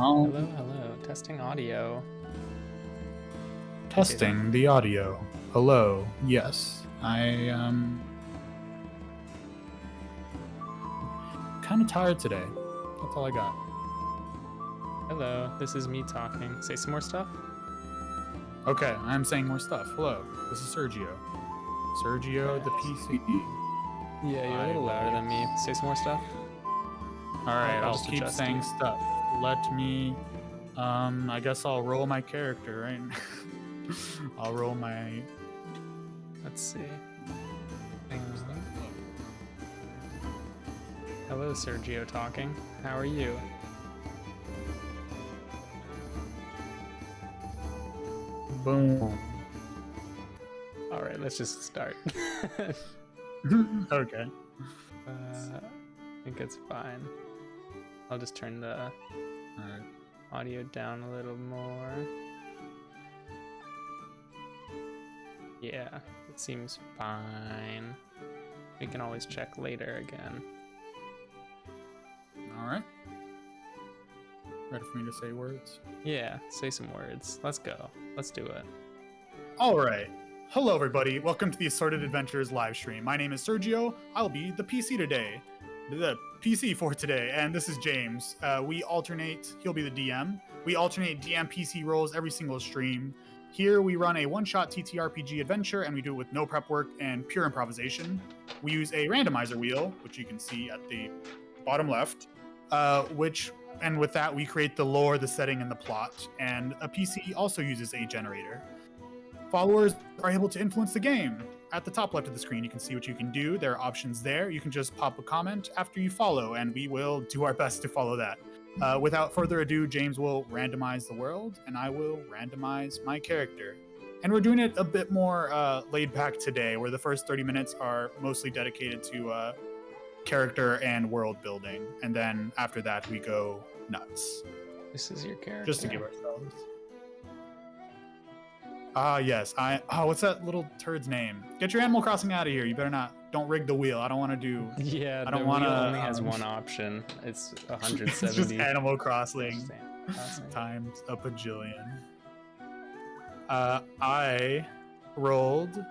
Oh, Hello, hello. Testing audio. testing the audio. Hello. Yes, I am kind of tired today. That's all I got. Hello, this is me talking. Say some more stuff. Okay, I'm saying more stuff. Hello, this is Sergio. Sergio, the PC. Yeah, you're a little louder than me. Say some more stuff. All right, I'll just keep adjust saying you. stuff. Let me. I guess I'll roll my character, right? I'll roll my. Let's see. Hello, Sergio talking. How are you? Boom. All right, let's just start. Okay. I think it's fine. I'll just turn the All right. audio down a little more. Yeah, it seems fine. We can always check later again. All right. Ready for me to say words? Yeah, say some words. Let's go. Let's do it. All right. Hello, everybody. Welcome to the Assorted Adventures live stream. My name is Sergio. I'll be the PC today. The PC for today. And this is James. We alternate. He'll be the DM. We alternate DM PC roles every single stream. Here we run a one-shot TTRPG adventure, and we do it with no prep work and pure improvisation. We use a randomizer wheel, which you can see at the bottom left, and with that, we create the lore, the setting, and the plot. And a PC also uses a generator. Followers are able to influence the game. At the top left of the screen, you can see what you can do. There are options there. You can just pop a comment after you follow, and we will do our best to follow that. Without further ado, James will randomize the world, and I will randomize my character. And we're doing it a bit more laid back today, where the first 30 minutes are mostly dedicated to character and world building, and then after that we go nuts. This is your character. Just to give ourselves. Yes. What's that little turd's name? Get your Animal Crossing out of here. You better not. Don't rig the wheel. I don't want to do. Yeah, I don't the want to. wheel only has one option. It's 170. It's just Animal Crossing Just Animal Crossing. times a bajillion. I rolled.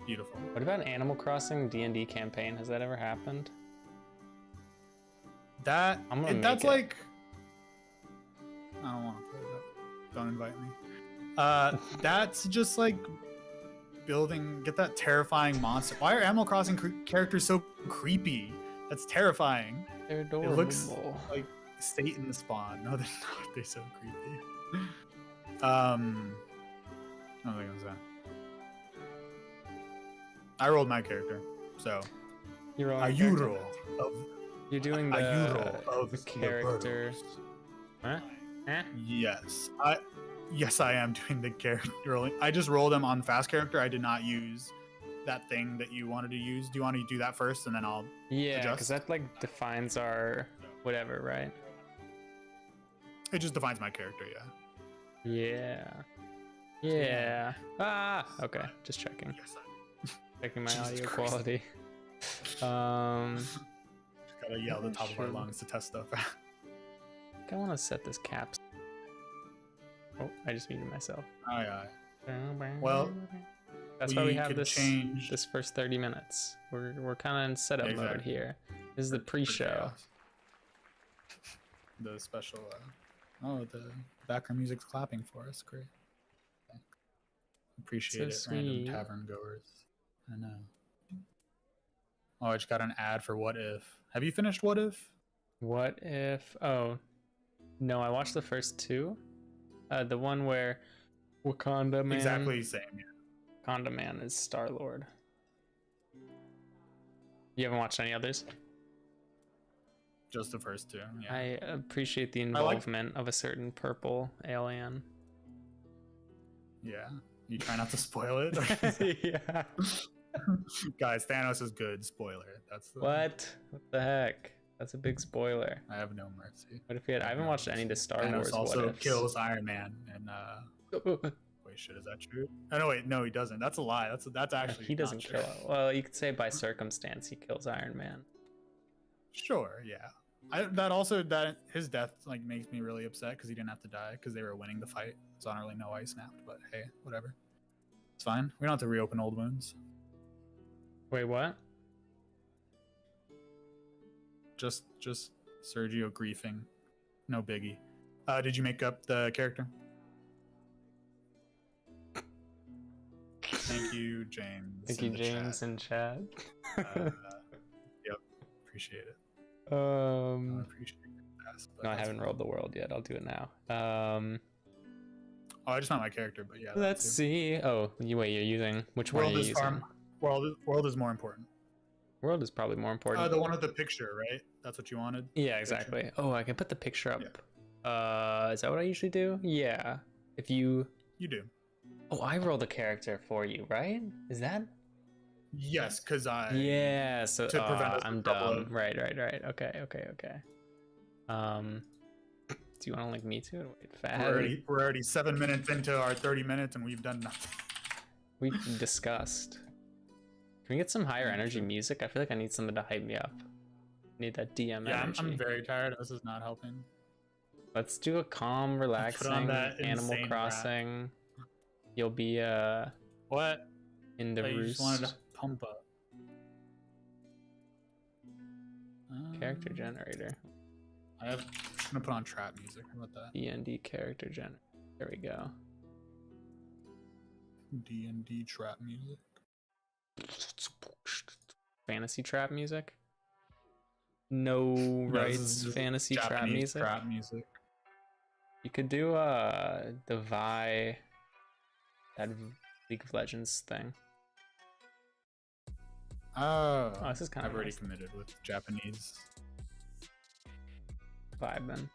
Beautiful. What about an Animal Crossing D&D campaign? Has that ever happened? That's make it. like. I don't want to play that. Don't invite me. That's just like building. Get that terrifying monster. Why are Animal Crossing characters so creepy? That's terrifying. They're adorable. It looks like Satan spawn. No, they're not. They're so creepy. What was I gonna say? I rolled my character, so You're a Euro of. You're doing a Euro of the character. Huh? Eh? Yes, I am doing the character rolling. I just rolled them on fast character. I did not use that thing that you wanted to use. Do you want to do that first, and then I'll Yeah, because that like defines our whatever, right? It just defines my character, yeah. Yeah. Yeah. Ah. Okay. Just checking. Checking my Jesus audio Christ. quality. Just gotta yell at the top of our lungs to test stuff. I want to set this caps. Oh, I just muted myself. Aye. Well, that's why we have could this change this first 30 minutes. We're kind of in setup mode Exactly. here. This is the pre-show. The special. The background music's clapping for us. Great. Appreciate So it, random sweet. tavern goers. I know. Oh, I just got an ad for What If. Have you finished What If? What if? Oh, no, I watched the first two. The one where Wakanda Man. Exactly the same. Yeah. Wakanda Man is Star-Lord. You haven't watched any others? Just the first two. Yeah. I appreciate the involvement of a certain purple alien. Yeah. You try not to spoil it. Yeah. Guys, Thanos is good. Spoiler. That's the... What? What the heck? That's a big spoiler. I have no mercy. What if we had? I haven't watched any of the Star Thanos Wars. also What Ifs. kills Iron Man and wait, shit, is that true? Oh no, wait, no, he doesn't. That's a lie. That's actually He doesn't not kill. true. Well, you could say by circumstance he kills Iron Man. Sure, yeah. That his death like makes me really upset because he didn't have to die because they were winning the fight. So I don't really know why he snapped, but hey, whatever. It's fine. We don't have to reopen old wounds. Wait, what? Just Sergio griefing. No biggie. Did you make up the character? Thank you, James. Thank you, James, in chat. Yep, appreciate it. I appreciate it. No, I haven't rolled the world yet. I'll do it now. Oh, I just not my character, but yeah. Let's see. Oh, wait, you're using which one are you using? World is more important. World is probably more important. The one with the picture, right? That's what you wanted? Yeah, exactly. Picture. Oh, I can put the picture up. Yeah. Is that what I usually do? Yeah. If you do. Oh, I rolled a character for you, right? Is that? Yes, because I. Yeah. So to prevent us I'm dumb. Right. Okay. Do you want to link me to it? Wait, we're already 7 minutes into our 30 minutes and we've done nothing. We discussed. Can we get some higher energy music? I feel like I need something to hype me up. I need that DM energy. I'm very tired. This is not helping. Let's do a calm, relaxing Animal Crossing. Rap. You'll be what? In the roost. You just wanted to pump up. Character generator. I'm gonna put on trap music. How about that? D&D character generator. There we go. D&D trap music. Fantasy trap music. No rights. Fantasy trap music. Trap music. You could do the Vi, that League of Legends thing. Oh, this is kind of I've already committed with Japanese vibe then.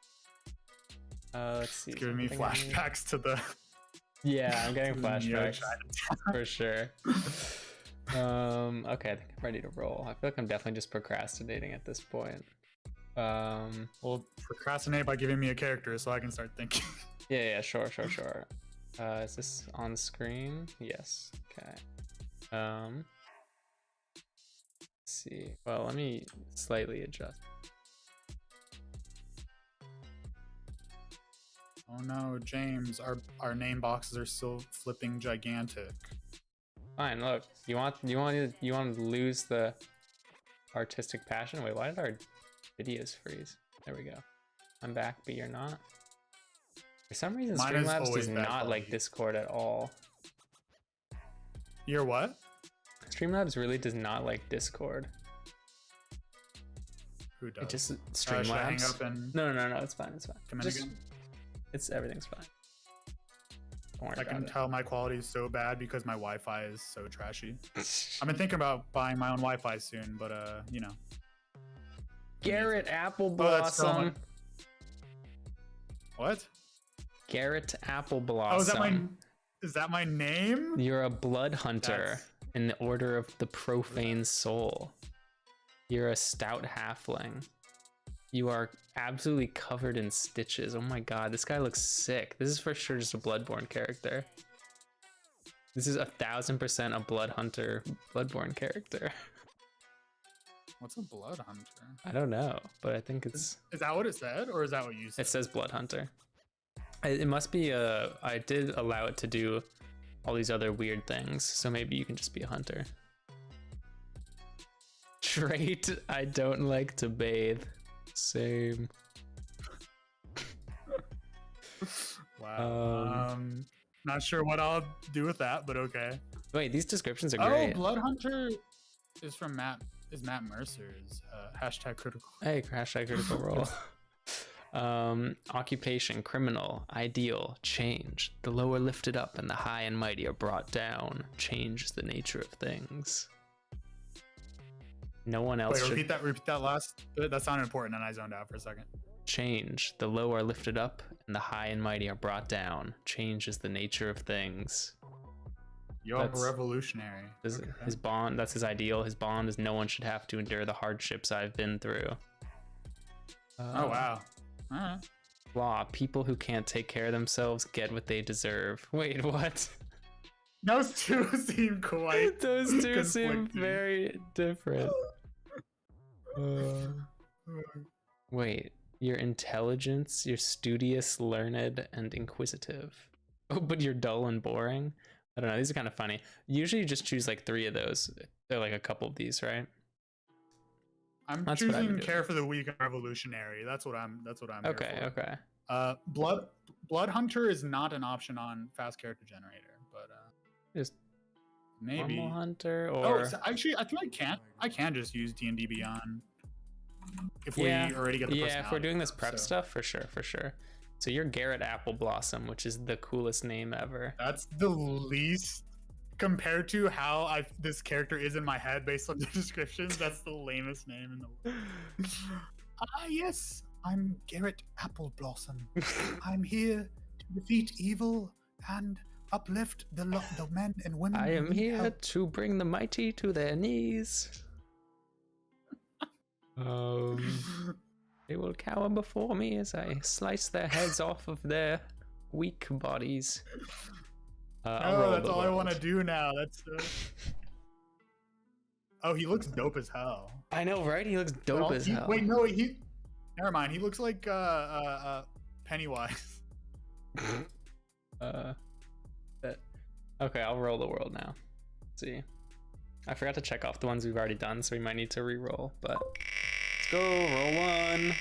Let's see. It's giving me flashbacks to the. Yeah, I'm getting flashbacks for sure. Okay, I think I'm ready to roll. I feel like I'm definitely just procrastinating at this point. Well, procrastinate by giving me a character so I can start thinking. Yeah, sure. Is this on screen? Yes. Okay. Let's see. Well, let me slightly adjust. Oh no, James, our name boxes are still flipping gigantic. Fine, look. You want to lose the artistic passion? Wait, why did our videos freeze? There we go. I'm back, but you're not. For some reason, Streamlabs does not like Discord at all. You're what? Streamlabs really does not like Discord. Who does? It just Streamlabs. Should I hang up and... No, it's fine. Come in again? Everything's fine. Don't worry I can tell my quality is so bad because my Wi-Fi is so trashy. I've been thinking about buying my own Wi-Fi soon, but you know. Garrett Apple Blossom. What? Garrett Apple Blossom. Oh, is that my name? You're a blood hunter in the Order of the Profane Soul. You're a stout halfling. You are absolutely covered in stitches. Oh my god, this guy looks sick. This is for sure just a Bloodborne character. This is 1000% a blood hunter, Bloodborne character. What's a blood hunter? I don't know, but I think it's... Is that what it said, or is that what you said? It says blood hunter. It must be I did allow it to do all these other weird things, so maybe you can just be a hunter. Trait, I don't like to bathe. Same. Wow. Not sure what I'll do with that, but okay. Wait, these descriptions are great. Oh, Blood Hunter is from Matt Mercer's hashtag critical. Hey, hashtag critical role. Occupation, criminal, ideal, change. The lower lifted up and the high and mighty are brought down. Change is the nature of things. No one else. Wait, repeat that last bit. That sounded important and I zoned out for a second. Change. The low are lifted up and the high and mighty are brought down. Change is the nature of things. You're revolutionary. His bond, that's his ideal. His bond is no one should have to endure the hardships I've been through. Oh, wow. All right. Law. People who can't take care of themselves get what they deserve. Wait, what? Those two seem quite Those two seem very different. Wait, your intelligence, you're studious, learned, and inquisitive. Oh, but you're dull and boring? I don't know, these are kind of funny. Usually you just choose like 3 of those. They're like a couple of these, right? I'm choosing care for the weak and revolutionary. That's what I'm okay, here for. Okay. Blood hunter is not an option on fast character generator, but just maybe normal hunter or so actually I think I can just use D&D Beyond if we already get the yeah, if we're doing this prep stuff, for sure. So you're Garrett Appleblossom, which is the coolest name ever. That's the least compared to how this character is in my head based on the descriptions. That's the lamest name in the world. Yes, I'm Garrett Appleblossom. I'm here to defeat evil and uplift the men and women. I am here to bring the mighty to their knees. They will cower before me as I slice their heads off of their weak bodies. That's all I want to do now. That's. Oh, he looks dope as hell. I know, right? He looks dope as hell. Wait, no, never mind. He looks like Pennywise. Okay, I'll roll the world now. Let's see. I forgot to check off the ones we've already done, so we might need to re-roll, but let's go, roll 1.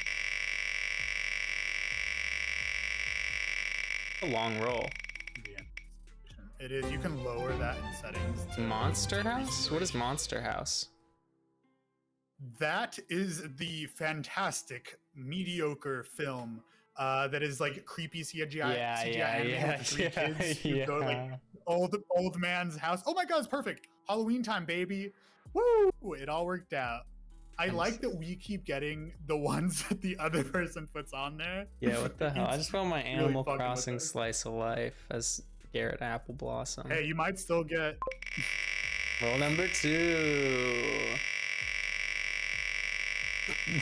A long roll. It is. You can lower that in settings. Monster House? What is Monster House? That is the fantastic, mediocre film that is like creepy CGI animated with 3 kids who go like old man's house. Oh my god, it's perfect. Halloween time, baby. Woo! It all worked out. I like that we keep getting the ones that the other person puts on there. Yeah, what the hell? I just want my Animal Crossing slice of life as Garrett Appleblossom. Hey, you might still get roll number 2.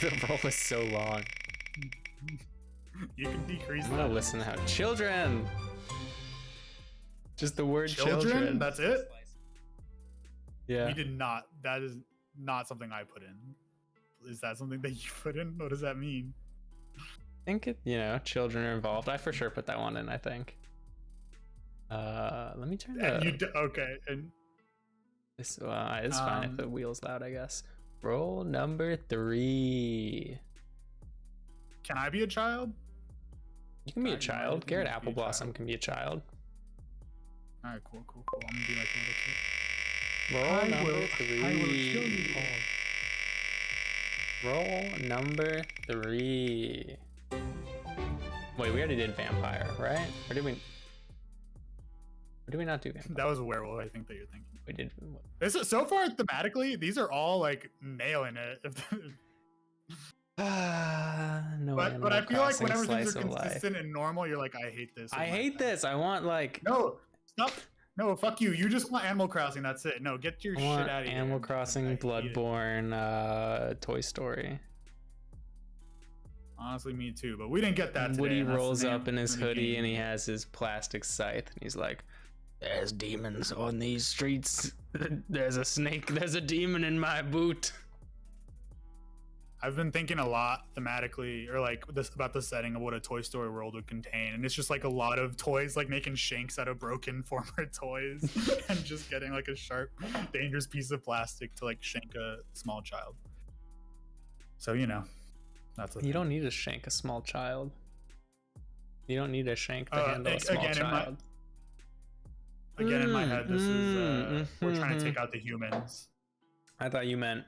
The roll is so long. You can decrease I'm gonna listen to how children. Just the word children. That's it. Yeah. We did not. That is not something I put in. Is that something that you put in? What does that mean? I think children are involved. I for sure put that one in, I think. Let me turn the... okay. And this it's fine if the wheel's loud, I guess. Roll number 3. Can I be a child? You can be a child. Garrett Appleblossom can be a child. All right, cool. I'm gonna be like Roll a little kid. number 3. I will kill you all. Roll number 3. Wait, we already did vampire, right? Or did we not do vampire? That was a werewolf, I think, that you're thinking. We did. This is, so far thematically, these are all like nailing it. No. But I feel like whenever things are consistent and normal, you're like, I hate this. I hate this. I want like. No, stop. No, fuck you. You just want Animal Crossing. That's it. No, get your shit out of here. Animal Crossing, Bloodborne, Toy Story. Honestly, me too. But we didn't get that today. Woody rolls up in his hoodie and he has his plastic scythe and he's like, "There's demons on these streets. There's a snake. There's a demon in my boot." I've been thinking a lot thematically, or like this about the setting of what a Toy Story world would contain, and it's just like a lot of toys, like making shanks out of broken former toys, and just getting like a sharp, dangerous piece of plastic to like shank a small child. So that's you don't need to shank a small child. You don't need a shank to handle a small child. Again, in my head, this is we're trying to take out the humans. I thought you meant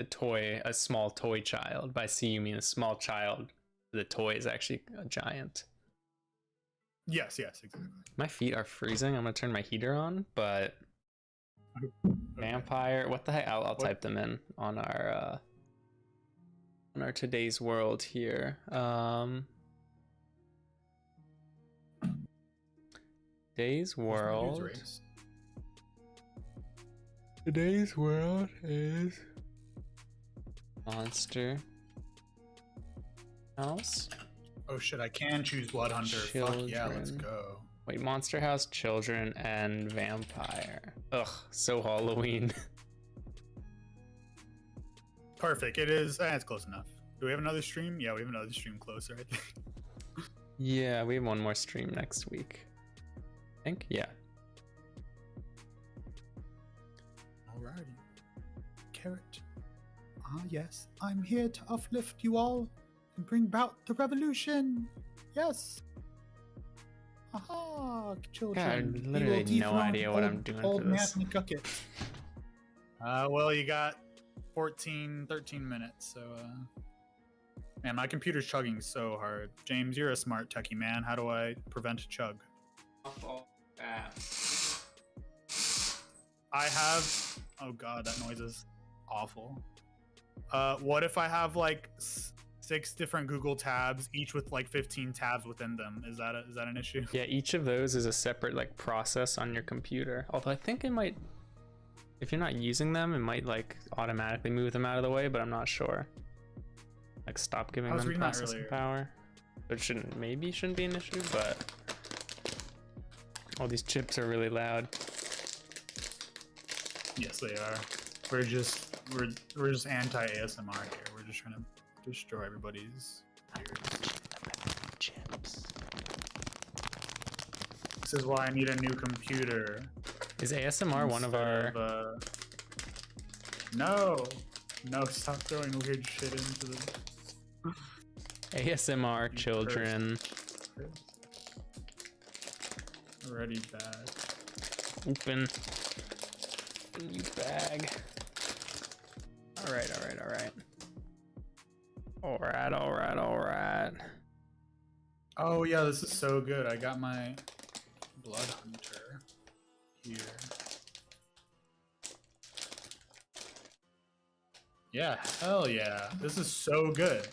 a small toy child. By C, you mean a small child. The toy is actually a giant. Yes, exactly. My feet are freezing. I'm gonna turn my heater on, but okay. Vampire. What the heck? I'll type them in on our today's world here. Today's world. Today's world is Monster House. Oh shit, I can choose Blood Hunter. Fuck yeah, let's go. Wait, Monster House, Children, and Vampire. Ugh, so Halloween. Perfect, it is. It's close enough. Do we have another stream? Yeah, we have another stream closer, I think. Yeah, we have one more stream next week. I think, yeah. Alrighty. Carrot. Ah, yes. I'm here to uplift you all and bring about the revolution. Yes. Aha, children. God, I We literally will no dethrone idea what I'm doing old for this. man McGucket. Well, you got 13 minutes, so man, my computer's chugging so hard. James, you're a smart techie man. How do I prevent a chug? I have, oh god, that noise is awful. What if I have like 6 different Google tabs, each with like 15 tabs within them? Is that an issue? Yeah, each of those is a separate like process on your computer. Although I think it might, if you're not using them, it might like automatically move them out of the way, but I'm not sure. Like stop giving them processing power. It shouldn't be an issue, but all these chips are really loud. Yes, they are. We're just anti ASMR here. We're just trying to destroy everybody's ears. Chips. This is why I need a new computer. Is ASMR one of our? No, stop throwing weird shit into the ASMR children. Already bad. Open. You bag. All right. Oh yeah, this is so good. I got my blood hunter here. Yeah, hell yeah. This is so good.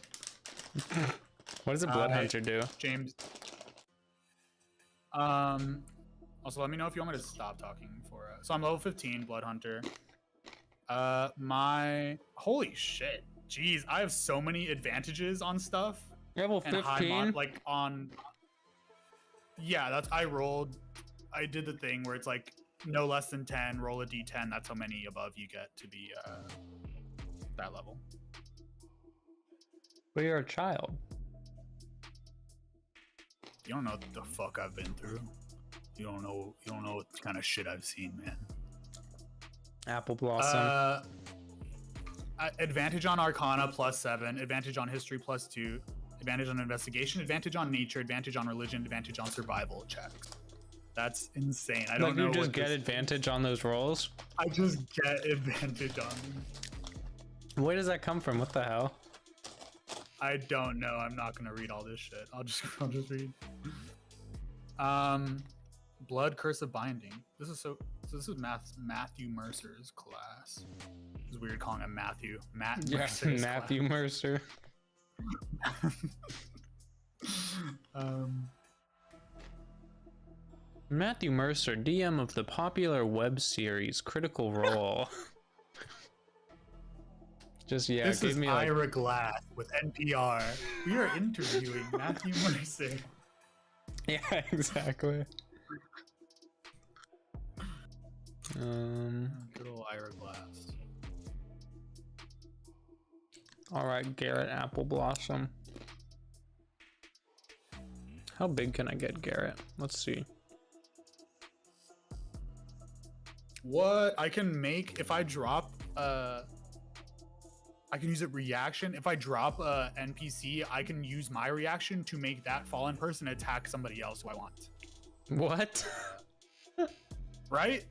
What does a blood hunter do? James. Also, let me know if you want me to stop talking for. So I'm level 15, blood hunter. Holy shit, jeez, I have so many advantages on stuff. Level 15. Like on. Yeah, I did the thing where it's like no less than 10. Roll a d10. That's how many above you get to be that level. But you're a child. You don't know what the fuck I've been through. You don't know what kind of shit I've seen, man. Apple Blossom. Advantage on Arcana +7, advantage on History +2, advantage on Investigation, advantage on Nature, advantage on Religion, advantage on Survival checks. That's insane. I don't know. You just get advantage on those rolls? I just get advantage on them. Where does that come from? What the hell? I don't know. I'm not gonna read all this shit. I'll just read. Blood Curse of Binding. This is Matthew Mercer's class. It's weird calling him Matthew. Mercer's Matthew class. Mercer. Matthew Mercer, DM of the popular web series Critical Role. This is me Ira Glass with NPR. We are interviewing Matthew Mercer. Yeah, exactly. Good old Ira Glass. All right, Garrett Apple Blossom. How big can I get Garrett? Let's see. What I can make if I drop I can use it reaction. If I drop a NPC, I can use my reaction to make that fallen person attack somebody else who I want. What? Right?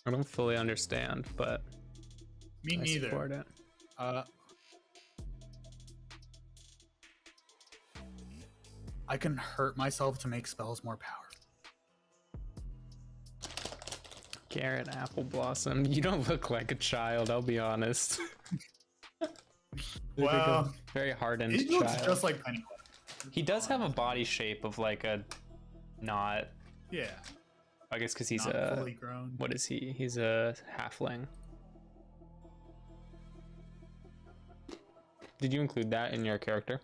I don't fully understand, but me neither. I support it. I can hurt myself to make spells more powerful. Garrett Apple Blossom, you don't look like a child, I'll be honest. Well, very hardened he child. looks just like Pennywise. He does have a body shape of like a not. Yeah. I guess because he's not fully grown. What is he? He's a halfling. Did you include that in your character?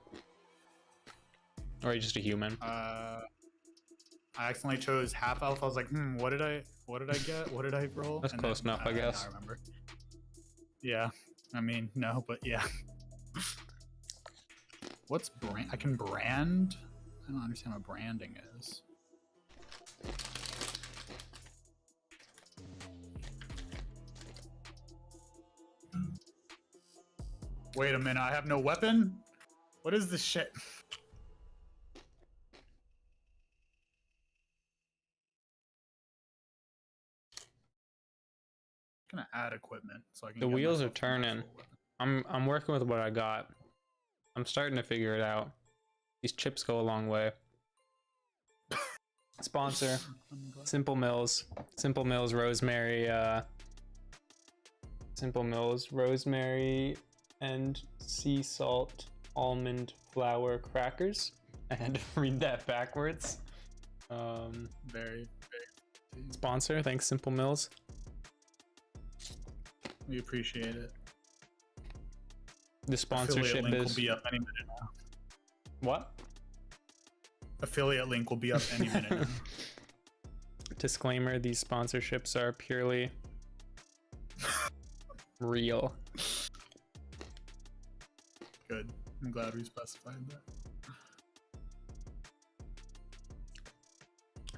Or are you just a human? I accidentally chose half elf. I was like, what did I get? What did I roll? That's close enough, I guess. I remember. Yeah. I mean, no, but yeah. What's brand? I can brand. I don't understand what branding is. Wait a minute, I have no weapon? What is this shit? I'm gonna add equipment so I can. The wheels are turning. I'm working with what I got. I'm starting to figure it out. These chips go a long way. Sponsor: Simple Mills. Simple Mills rosemary. Simple Mills rosemary and sea salt almond flour crackers. I had to read that backwards. Very. Sponsor, thanks Simple Mills. We appreciate it. The sponsorship link is. Will be up any minute now. What? Affiliate link will be up any minute now. Disclaimer: these sponsorships are purely real. Good. I'm glad we specified that.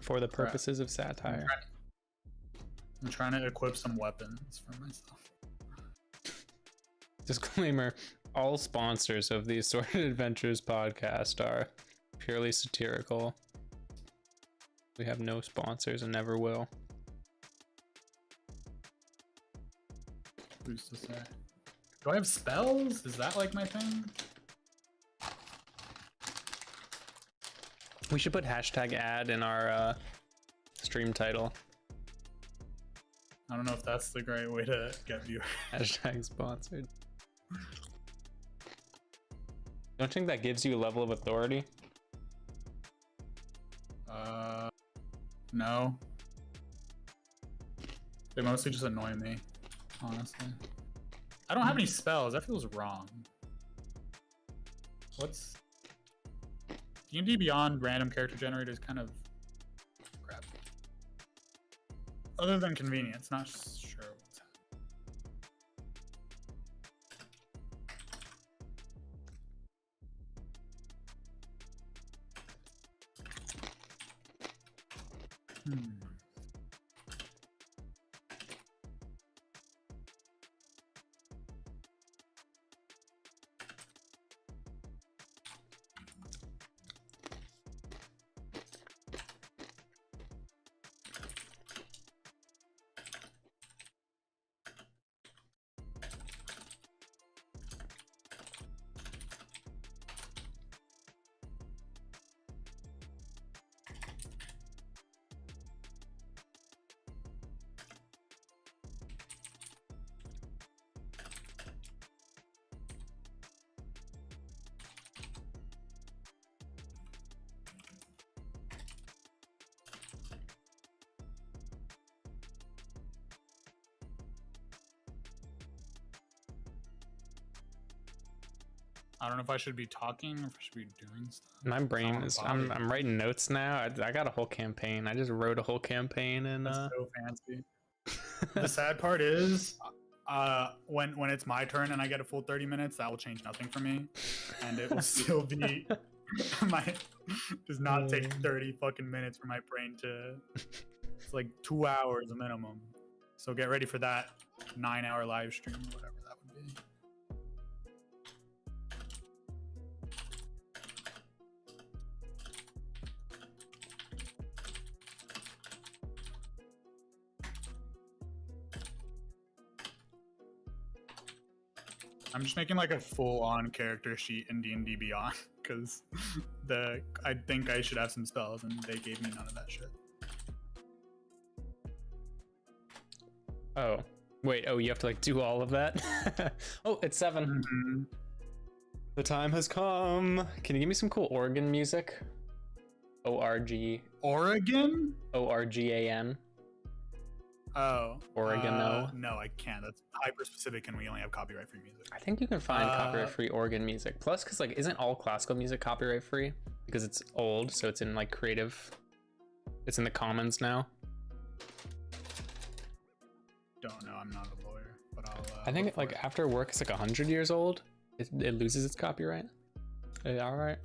For the purposes of satire. I'm trying to equip some weapons for myself. Disclaimer: all sponsors of the Assorted Adventures podcast are purely satirical. We have no sponsors and never will. Who's to say? Do I have spells? Is that like my thing? We should put hashtag ad in our stream title. I don't know if that's the great way to get viewers. Hashtag sponsored. Don't you think that gives you a level of authority? No. They mostly just annoy me, honestly. I don't have any spells. That feels wrong. What's... D&D Beyond random character generator is kind of crap. Other than convenience, not sure what's happening. I don't know if I should be talking or if I should be doing stuff. My brain is. I'm writing notes now. I got a whole campaign. I just wrote a whole campaign and. That's so fancy. The sad part is, when it's my turn and I get a full 30 minutes, that will change nothing for me, and it will still be does not take 30 fucking minutes for my brain to. It's like 2 hours minimum. So get ready for that 9-hour live stream, whatever that would be. I'm just making like a full-on character sheet in D&D Beyond because I think I should have some spells and they gave me none of that shit. Oh, wait. Oh, you have to like do all of that? Oh, it's 7. Mm-hmm. The time has come. Can you give me some cool organ music? O-R-G. Oregon? O-R-G-A-N. Oh. Oregano. No, I can't. That's hyper specific and we only have copyright free music. I think you can find copyright free organ music. Plus, because like, isn't all classical music copyright free? Because it's old, so it's in like creative. It's in the commons now. Don't know. I'm not a lawyer, but I'll. I think like after work, it's like 100 years old. It loses its copyright. Hey, all right.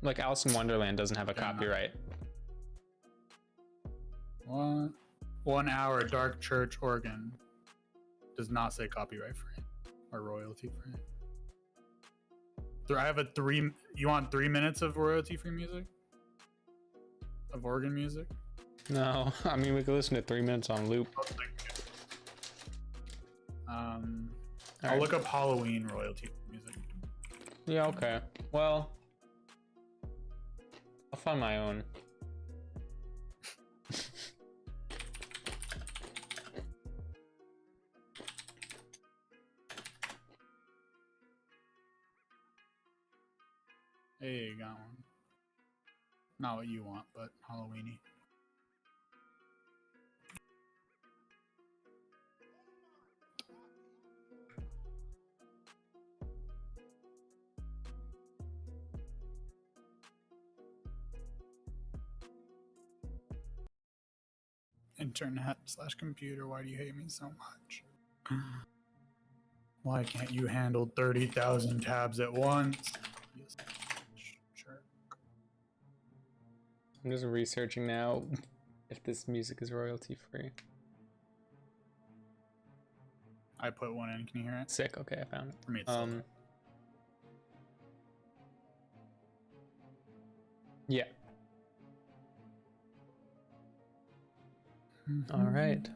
Like Alice in Wonderland doesn't have a copyright. What? 1 hour Dark Church organ does not say copyright free or royalty free. I have a you want 3 minutes of royalty free music? Of organ music? No, I mean we could listen to 3 minutes on loop. I'll look up Halloween royalty music. Yeah, okay. Well, I'll find my own. Hey, got one. Not what you want, but Halloweeny. Internet/computer, why do you hate me so much? Why can't you handle 30,000 tabs at once? Sure. I'm just researching now if this music is royalty free. I put one in. Can you hear it? Sick. Okay, I found it. For me, it's yeah. All right.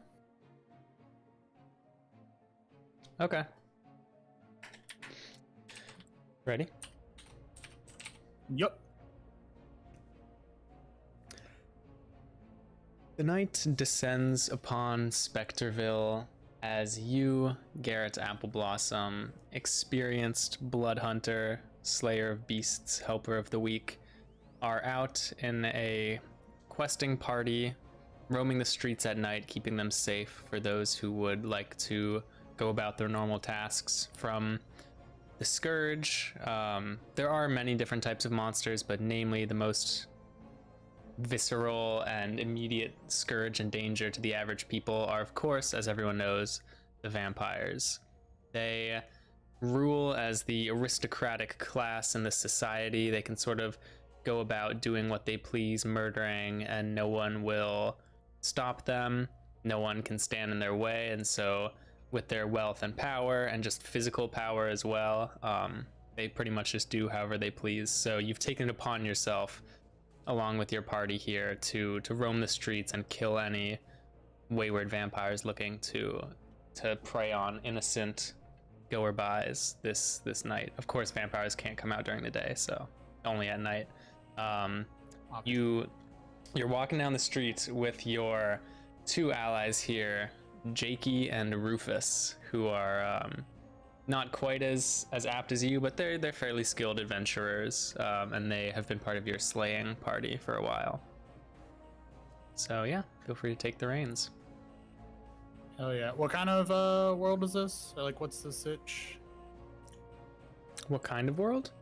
Okay. Ready? Yup. The night descends upon Specterville as you, Garrett Appleblossom, experienced blood hunter, slayer of beasts, helper of the weak, are out in a questing party, roaming the streets at night, keeping them safe for those who would like to go about their normal tasks. From the Scourge, there are many different types of monsters, but namely the most visceral and immediate scourge and danger to the average people are, of course, as everyone knows, the vampires. They rule as the aristocratic class in the society. They can sort of go about doing what they please, murdering, and no one will stop them. No one can stand in their way, and so with their wealth and power and just physical power as well, they pretty much just do however they please. So you've taken it upon yourself, along with your party here, to roam the streets and kill any wayward vampires looking to prey on innocent goer-bys this night. Of course, vampires can't come out during the day, so only at night. You're walking down the street with your two allies here, Jakey and Rufus, who are not quite as apt as you, but they're fairly skilled adventurers, and they have been part of your slaying party for a while. So yeah, feel free to take the reins. Hell yeah. What kind of world is this? Or like, what's the sitch? What kind of world?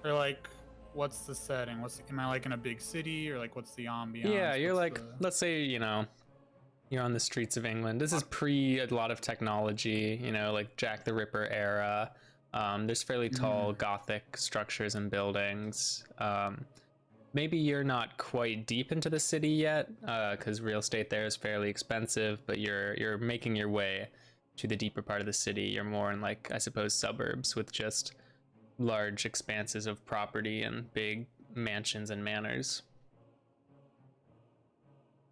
Or like, what's the setting? Am I like in a big city, or like what's the ambiance? Yeah, you're like, let's say, you're on the streets of England. This is pre a lot of technology, like Jack the Ripper era. There's fairly tall Gothic structures and buildings. Maybe you're not quite deep into the city yet, because real estate there is fairly expensive, but you're making your way to the deeper part of the city. You're more in, like, I suppose, suburbs with just large expanses of property and big mansions and manors.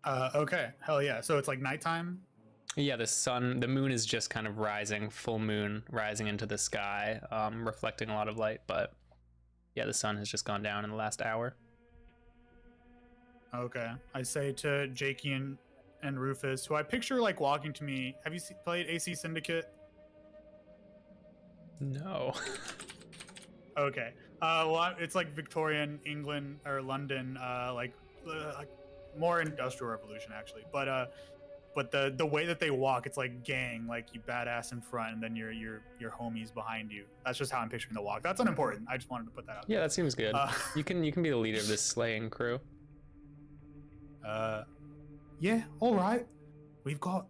Okay, hell yeah. So it's like nighttime? Yeah, the moon is just kind of rising, full moon rising into the sky, reflecting a lot of light, but yeah, the sun has just gone down in the last hour. Okay. I say to Jakey and Rufus, who I picture like walking to me. Have you played AC Syndicate? No. Okay. Well, it's like Victorian England or London, like more industrial revolution actually. But the way that they walk, it's like gang, like you badass in front, and then your homies behind you. That's just how I'm picturing the walk. That's unimportant. I just wanted to put that out. Yeah, that seems good. You can be the leader of this slaying crew. Yeah, all right. We've got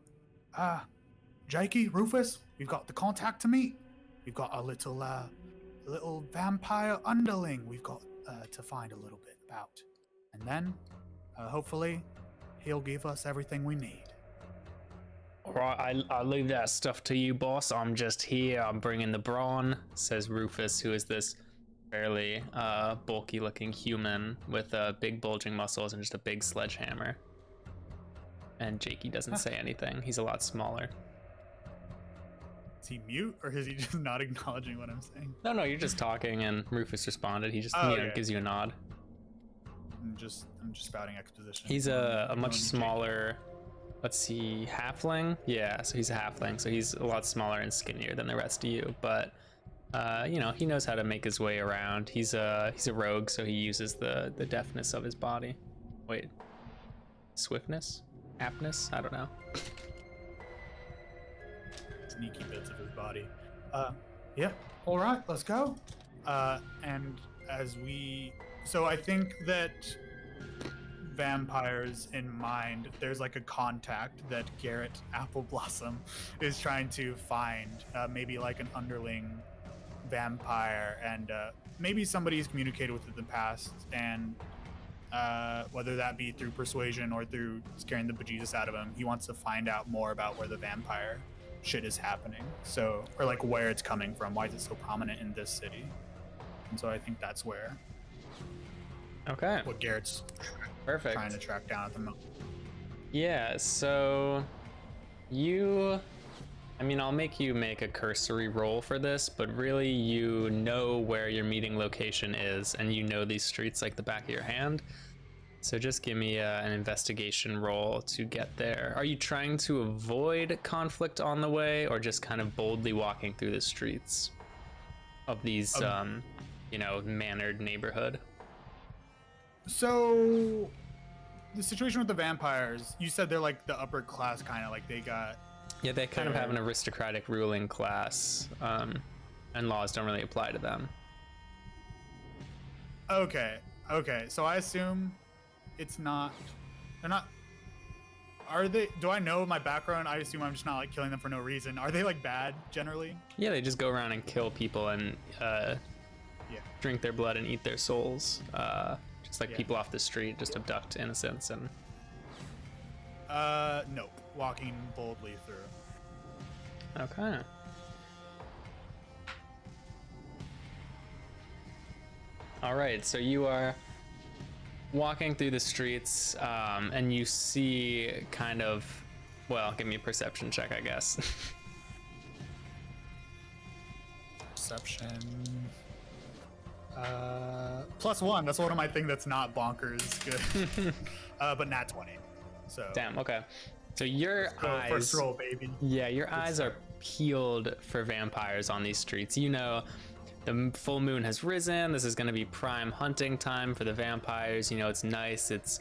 Jakey, Rufus. We've got the contact to meet. we've got a little vampire underling we've got to find a little bit about, and then hopefully he'll give us everything we need. All right, I'll leave that stuff to you, boss. I'm just here. I'm bringing the brawn, says Rufus, who is this fairly bulky-looking human with big bulging muscles and just a big sledgehammer. And Jakey doesn't say anything. He's a lot smaller. Is he mute, or is he just not acknowledging what I'm saying? No, you're just talking, and Rufus responded. He just gives you a nod. I'm just spouting exposition. He's a much smaller, let's see, halfling? Yeah, so he's a halfling, so he's a lot smaller and skinnier than the rest of you, but you know, he knows how to make his way around. He's a rogue, so he uses the deftness of his body. Wait, swiftness? Aptness? I don't know. Sneaky bits of his body. Yeah, all right, let's go. And so I think that vampires in mind, there's like a contact that Garrett Appleblossom is trying to find, maybe like an underling vampire, and maybe somebody he's communicated with in the past, and whether that be through persuasion or through scaring the bejesus out of him, he wants to find out more about where the vampire shit is happening, so, or like where it's coming from, why is it so prominent in this city. And so I think that's where what Garrett's trying to track down at the moment. Yeah, so I'll make you make a cursory roll for this, but really you know where your meeting location is, and you know these streets like the back of your hand. So just give me an investigation roll to get there. Are you trying to avoid conflict on the way, or just kind of boldly walking through the streets of these, mannered neighborhood? So the situation with the vampires, you said they're like the upper class, kind of like they got... Yeah, they kind of have an aristocratic ruling class, and laws don't really apply to them. Okay, so I assume they're not, are they, do I know my background? I assume I'm just not like killing them for no reason. Are they like bad generally? Yeah, they just go around and kill people and drink their blood and eat their souls. Just like people off the street, just abduct innocents and... Nope. Walking boldly through. Okay. All right, so you are walking through the streets, and you see kind of, well, give me a perception check, I guess. Perception. +1. That's one of my things that's not bonkers good. But nat 20. So. Damn. Okay. So your eyes. First roll, baby. Yeah, your eyes are peeled for vampires on these streets. You know, the full moon has risen. This is going to be prime hunting time for the vampires. You know, it's nice. It's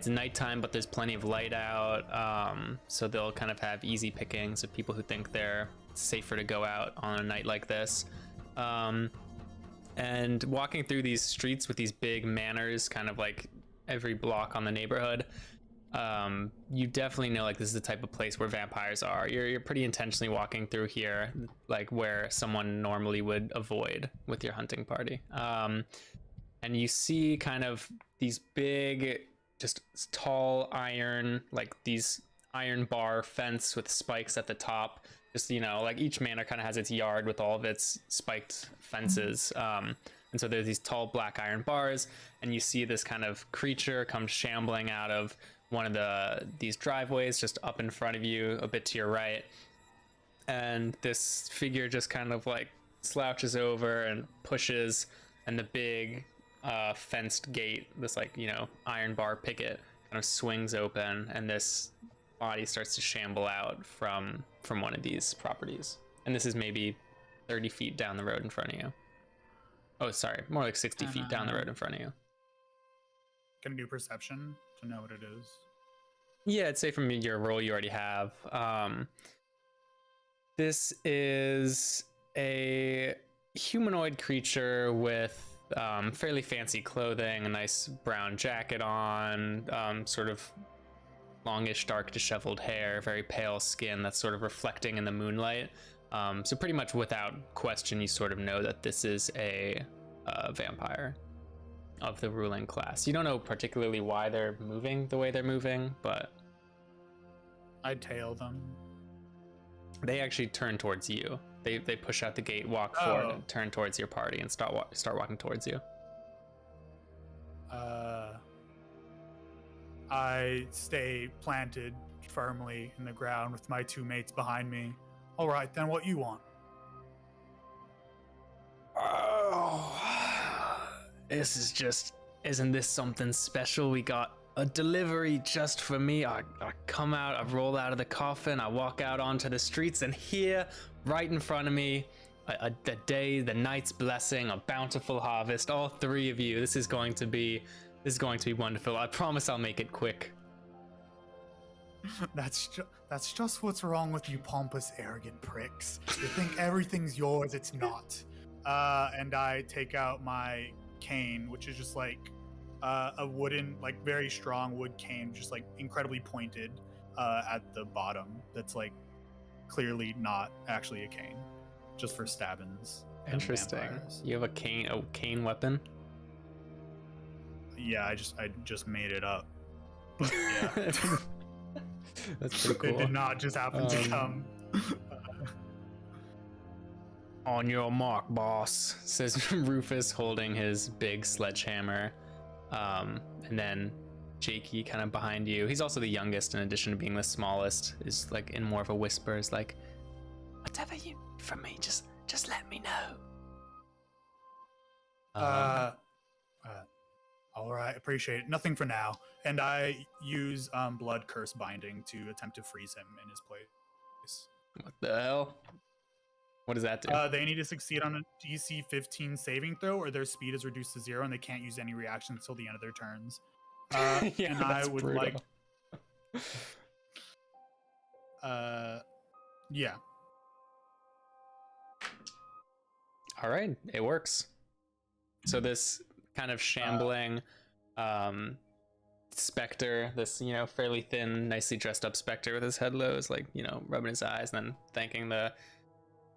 nighttime, but there's plenty of light out. So they'll kind of have easy pickings of people who think they're safer to go out on a night like this. And walking through these streets with these big manors, kind of like every block on the neighborhood, you definitely know like this is the type of place where vampires are. You're pretty intentionally walking through here, like where someone normally would avoid with your hunting party. And you see kind of these big, just tall iron, like these iron bar fence with spikes at the top. Just, you know, like each manor kind of has its yard with all of its spiked fences. And so there's these tall black iron bars, and you see this kind of creature come shambling out of one of these driveways just up in front of you, a bit to your right. And this figure just kind of like slouches over and pushes, and the big fenced gate, this like, you know, iron bar picket kind of swings open, and this body starts to shamble out from one of these properties. And this is maybe 30 feet down the road in front of you. Oh, sorry, more like 60 feet down the road in front of you. Can I do perception to know what it is? Yeah, I'd say from your roll you already have. This is a humanoid creature with fairly fancy clothing, a nice brown jacket on, sort of longish, dark, disheveled hair, very pale skin that's sort of reflecting in the moonlight. So pretty much without question, you sort of know that this is a vampire of the ruling class. You don't know particularly why they're moving the way they're moving, but I tail them. they actually turn towards you. They push out the gate, walk forward, and turn towards your party, and start walking towards you. I stay planted firmly in the ground with my 2 mates behind me. All right, then what you want? Oh, this is just, isn't this something special? We got a delivery just for me. I come out, I roll out of the coffin, I walk out onto the streets, and here, right in front of me, the night's blessing, a bountiful harvest, all 3 of you. This is going to be wonderful. I promise I'll make it quick. That's just what's wrong with you pompous, arrogant pricks. You think everything's yours, it's not. And I take out my cane, which is just like a wooden, like very strong wood cane, just like incredibly pointed at the bottom. That's like clearly not actually a cane, just for stabbings. Interesting. You have a cane weapon? Yeah, I just made it up. But yeah. That's pretty cool. It did not just happen to come. On your mark, boss, says Rufus, holding his big sledgehammer. And then Jakey kind of behind you. He's also the youngest, in addition to being the smallest, is like in more of a whisper, is like, whatever you need from me, just let me know. All right, appreciate it. Nothing for now. And I use blood curse binding to attempt to freeze him in his place. What the hell? What does that do? They need to succeed on a DC 15 saving throw, or their speed is reduced to 0, and they can't use any reactions until the end of their turns. Yeah, and that's I would brutal. Yeah. All right, it works. So this kind of shambling specter, this, fairly thin, nicely dressed up specter with his head low is like, rubbing his eyes and then thanking the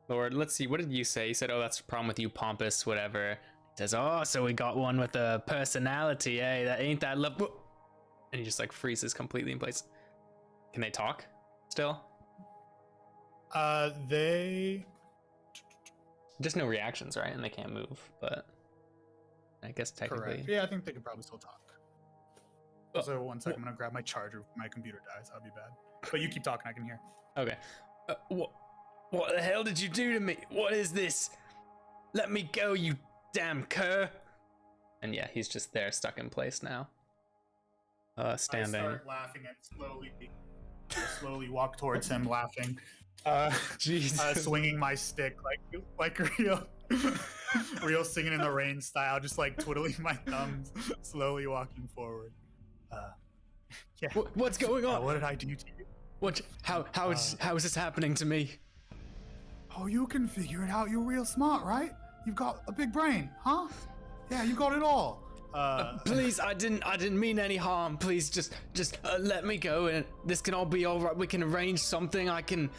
Lord. Let's see, what did you say? You said, oh, that's the problem with you, pompous, whatever. He says, oh, so we got one with a personality, eh? That ain't that love. And he just like freezes completely in place. Can they talk still? They just no reactions, right? And they can't move, but I guess technically. Correct. Yeah, I think they could probably still talk. So 1 second, I'm gonna grab my charger if my computer dies. That'd be bad. But you keep talking, I can hear. Okay. What the hell did you do to me? What is this? Let me go, you damn cur. And yeah, he's just there, stuck in place now. Standing. I start laughing and slowly walk towards him, laughing. Jesus. Swinging my stick like real singing in the rain style, just like twiddling my thumbs, slowly walking forward. Yeah. What's going on? What did I do to you? How is this happening to me? Oh, you can figure it out. You're real smart, right? You've got a big brain, huh? Yeah, you got it all. Please, I didn't mean any harm. Please, just let me go, and this can all be all right. We can arrange something. I can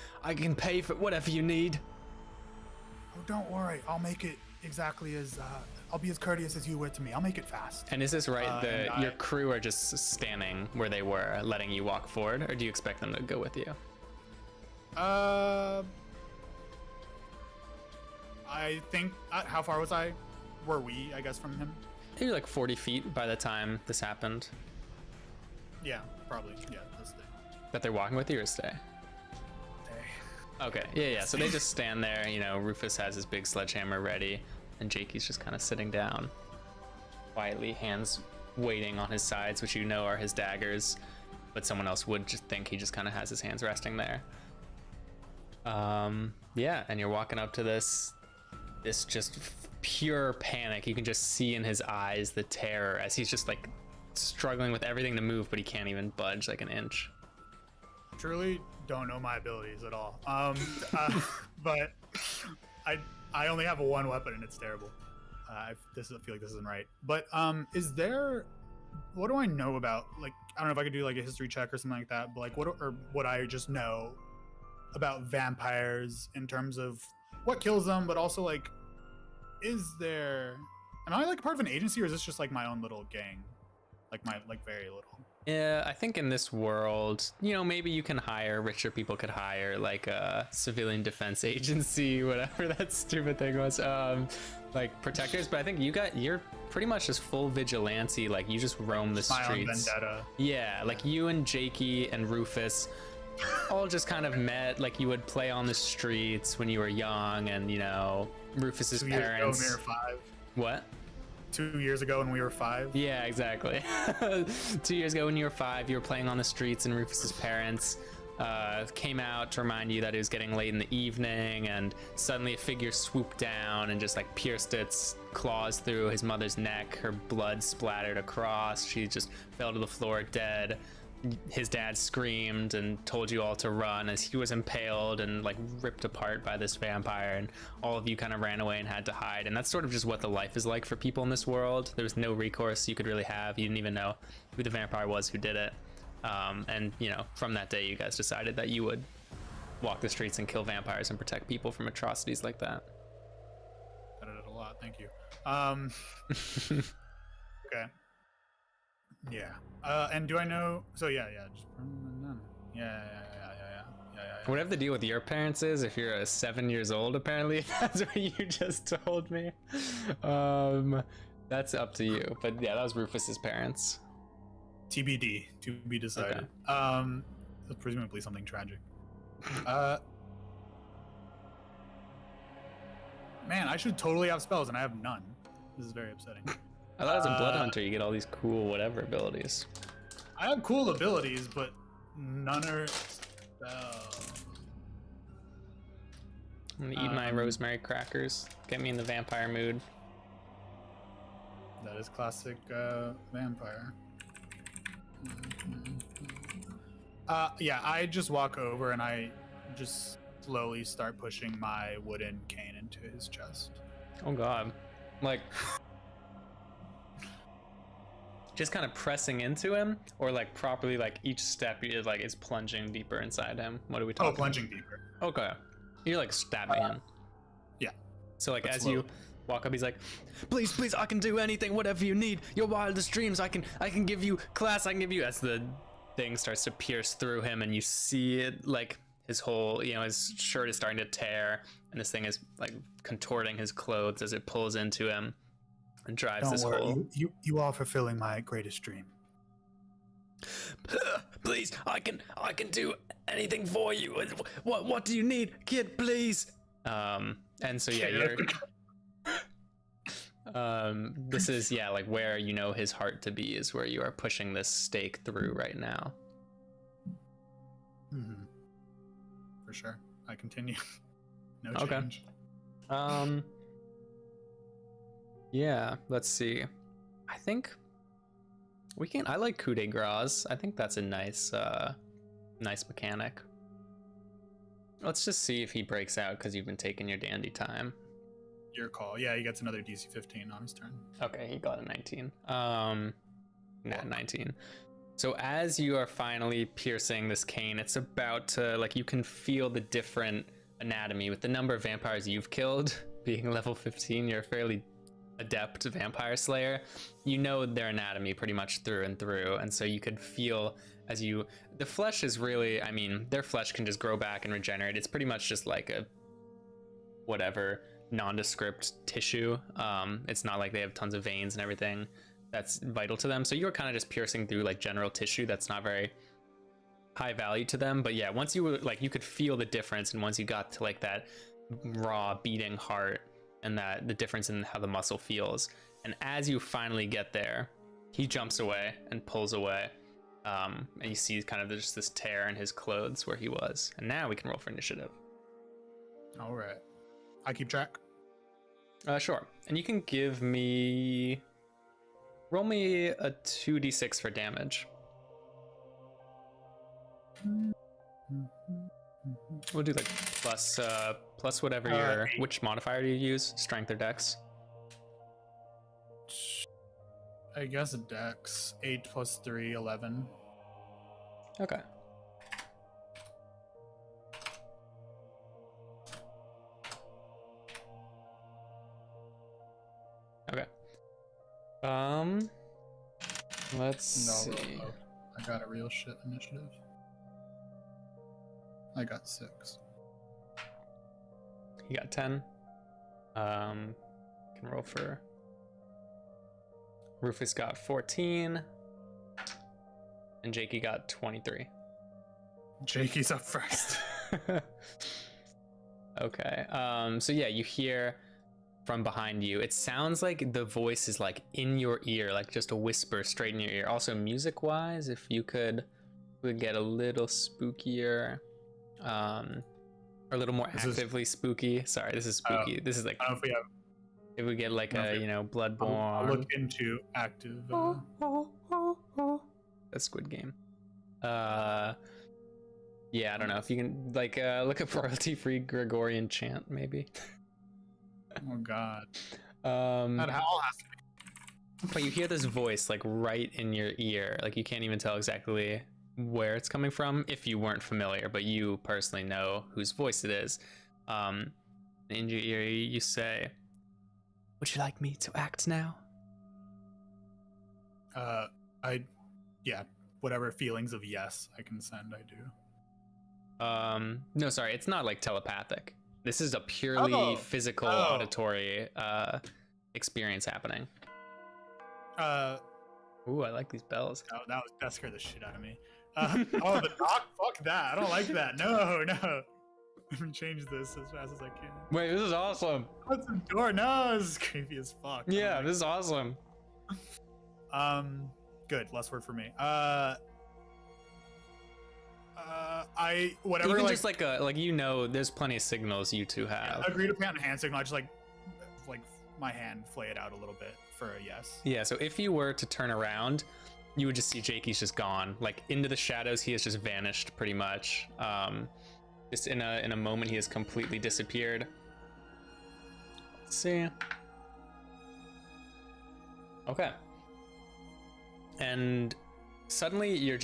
pay for whatever you need. Oh, don't worry. I'll make it exactly as I'll be as courteous as you were to me. I'll make it fast. And is this right? Your crew are just standing where they were, letting you walk forward, or do you expect them to go with you? I think. How far were we? I guess from him. Maybe like 40 feet by the time this happened. Yeah, probably. Yeah, this thing. That they're walking with you or stay? Okay, yeah. So they just stand there, Rufus has his big sledgehammer ready, and Jakey's just kind of sitting down, quietly, hands waiting on his sides, which are his daggers, but someone else would just think he just kind of has his hands resting there. Yeah, and you're walking up to this just pure panic. You can just see in his eyes the terror as he's just like struggling with everything to move, but he can't even budge like an inch. Truly don't know my abilities at all. But I only have one weapon and it's terrible. I feel like this isn't right. But what do I know about, like, I don't know if I could do like a history check or something like that, but like what I just know about vampires in terms of what kills them, but also like, am I like part of an agency, or is this just like my own little gang? Like very little. Yeah, I think in this world, you know, maybe you can hire, richer people could hire like a civilian defense agency, whatever that stupid thing was, like protectors. But I think you're pretty much just full vigilante. Like you just roam the streets. My own vendetta. Yeah, like you and Jakey and Rufus all just kind of met. Like you would play on the streets when you were young, and you know, Rufus's 2 years parents. ago when we were 5. What? 2 years ago when we were 5. Yeah, exactly. 2 years ago when you were 5, you were playing on the streets, and Rufus's parents came out to remind you that it was getting late in the evening, and suddenly a figure swooped down and just like pierced its claws through his mother's neck. Her blood splattered across. She just fell to the floor dead. His dad screamed and told you all to run as he was impaled and like ripped apart by this vampire, and all of you kind of ran away and had to hide. And that's sort of just what the life is like for people in this world. There was no recourse you could really have. You didn't even know who the vampire was who did it. And you know, from that day you guys decided that you would walk the streets and kill vampires and protect people from atrocities like that. I did it a lot, thank you. Okay. Yeah. And do I know? So yeah. Yeah. Whatever the deal with your parents is, if you're 7 years old, apparently, that's what you just told me. That's up to you. But yeah, that was Rufus's parents. TBD, to be decided. Okay. Presumably something tragic. Man, I should totally have spells, and I have none. This is very upsetting. I thought as a blood hunter you get all these cool whatever abilities. I have cool abilities, but none are spells. I'm gonna eat my rosemary crackers. Get me in the vampire mood. That is classic vampire. Yeah, I just walk over and I just slowly start pushing my wooden cane into his chest. Oh god. Like just kind of pressing into him, or like properly, like each step is like is plunging deeper inside him? What are we talking? Oh, plunging deeper. Okay. You're like stabbing him. Yeah. So like as slowly. you walk up, he's like, please, I can do anything, whatever you need. Your wildest dreams, I can give you class, I can give you. As the thing starts to pierce through him, and you see it like his whole, you know, his shirt is starting to tear, and this thing is like contorting his clothes as it pulls into him and drives this whole. You are fulfilling my greatest dream. Please, I can do anything for you. What do you need, kid? Please. And so yeah, you're. This is like where you know his heart to be is where you are pushing this stake through right now. Mm-hmm. For sure. I continue. No Okay. change. Yeah, let's see. I think we can. I like coup de grace. I think that's a nice mechanic. Let's just see if he breaks out because you've been taking your dandy time. Your call. Yeah, he gets another DC 15 on his turn. Okay, he got a 19. 19. So as you are finally piercing this cane, it's about to, like, you can feel the different anatomy with the number of vampires you've killed. Being level 15, you're a fairly adept vampire slayer. You know their anatomy pretty much through and through, and so you could feel as you, the flesh is really, I mean, their flesh can just grow back and regenerate. It's pretty much just like a whatever nondescript tissue. It's not like they have tons of veins and everything that's vital to them, so you're kind of just piercing through like general tissue that's not very high value to them. But yeah, once you were like, you could feel the difference, and once you got to like that raw beating heart and that the difference in how the muscle feels, and as you finally get there, he jumps away and pulls away, and you see kind of just this tear in his clothes where he was. And now we can roll for initiative. All right, I keep track. Sure. And you can give me, roll me a 2d6 for damage. We'll do like plus whatever your, which modifier do you use? Strength or dex? I guess a dex. 8 plus 3, 11. Okay. Okay. Let's see. I got a real shit initiative. I got 6. He got 10. Can roll for. Rufus got 14. And Jakey got 23. Jakey's up first. Okay. So yeah, you hear from behind you. It sounds like the voice is like in your ear, like just a whisper straight in your ear. Also, music-wise, if you could get a little spookier, or a little more actively spooky. Sorry, this is spooky. This is like. I don't know if we have. If we get like a, Bloodborne. I'll look into active. That's Squid Game. Yeah, I don't know if you can like look up royalty-free Gregorian chant, maybe. Oh God. That all has to be. But you hear this voice like right in your ear, like you can't even tell exactly where it's coming from if you weren't familiar, but you personally know whose voice it is. In your ear, you say, "Would you like me to act now?" Whatever feelings of yes I can send, I do. No, sorry, it's not like telepathic. This is a purely physical auditory experience happening. Ooh, I like these bells. Oh, that scared the shit out of me. The knock? Fuck that. I don't like that. No. Let me change this as fast as I can. Wait, this is awesome. What's the door? No, this is creepy as fuck. Yeah, this is awesome. Good. Less word for me. Whatever. Even just like there's plenty of signals you two have. Yeah, agreed upon hand signal. I just like my hand flay it out a little bit for a yes. Yeah. So if you were to turn around, you would just see Jakey's just gone, like into the shadows. He has just vanished pretty much. Just in a moment, he has completely disappeared. Let's see. Okay. And suddenly you're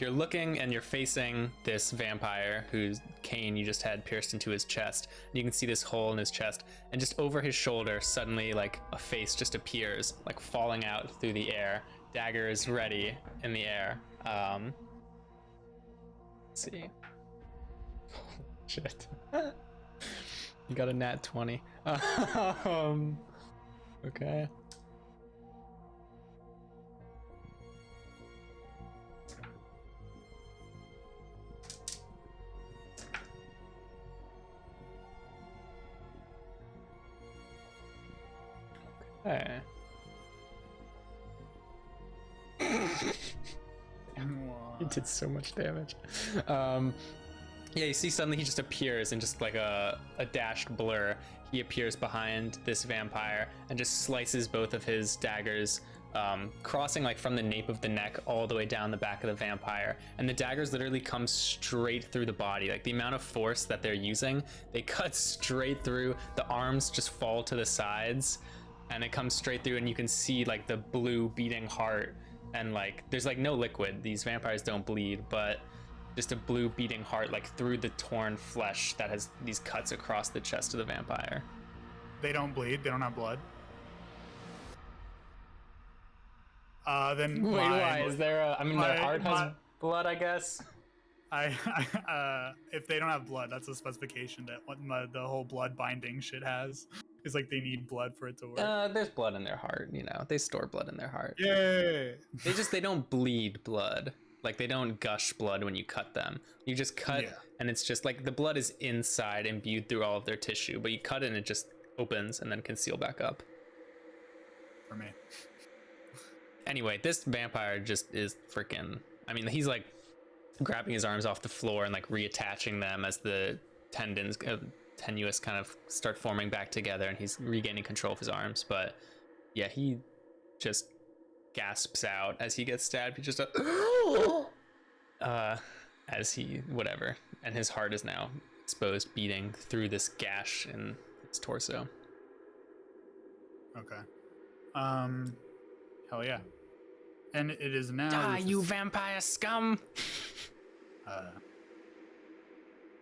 looking and you're facing this vampire whose cane you just had pierced into his chest. And you can see this hole in his chest, and just over his shoulder suddenly like a face just appears, like falling out through the air. Dagger is ready in the air. Let's see. Shit. You got a nat 20. Okay. Okay. He did so much damage. Yeah, you see suddenly he just appears in just like a dashed blur. He appears behind this vampire and just slices both of his daggers, crossing like from the nape of the neck all the way down the back of the vampire. And the daggers literally come straight through the body. Like the amount of force that they're using, they cut straight through. The arms just fall to the sides, and it comes straight through, and you can see like the blue beating heart. And like there's like no liquid. These vampires don't bleed, but just a blue beating heart like through the torn flesh that has these cuts across the chest of the vampire. They don't bleed. They don't have blood. Then wait, why is there a? I mean, their heart has blood, I guess. If they don't have blood, that's a specification that the whole blood binding shit has. It's like they need blood for it to work. There's blood in their heart, they store blood in their heart. Yeah. They don't bleed blood. Like they don't gush blood when you cut them. You just cut, and it's just like the blood is inside imbued through all of their tissue, but you cut it and it just opens and then can seal back up. For me. Anyway, this vampire just is freaking. I mean, he's like grabbing his arms off the floor and like reattaching them as the tendons, tenuous, kind of start forming back together, and he's regaining control of his arms. But yeah, he just gasps out as he gets stabbed. He just as he whatever, and his heart is now exposed, beating through this gash in his torso. Okay. Hell yeah. And it is now. Die, you vampire scum!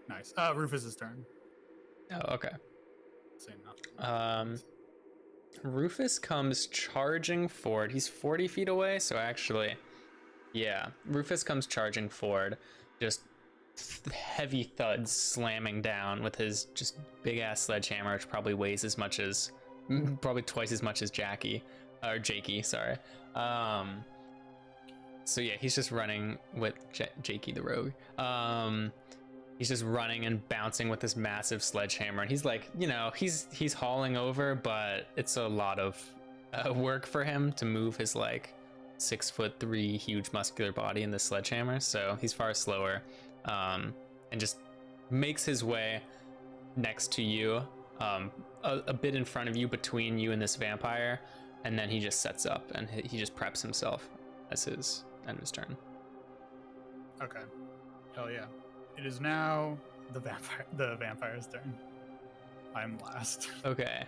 Nice. Rufus's turn. Oh, okay. Say nothing. Rufus comes charging forward. He's 40 feet away, so actually, yeah. Rufus comes charging forward, just heavy thuds slamming down with his just big ass sledgehammer, which probably weighs as much as, probably twice as much as Jakey, sorry. So yeah, he's just running with Jakey the rogue. He's just running and bouncing with this massive sledgehammer, and he's like, you know, he's hauling over, but it's a lot of work for him to move his like 6'3" huge muscular body in the sledgehammer. So he's far slower, and just makes his way next to you, a bit in front of you, between you and this vampire, and then he just sets up and he just preps himself as his end of his turn. Okay. Hell yeah. It is now the vampire's turn. I'm last. Okay.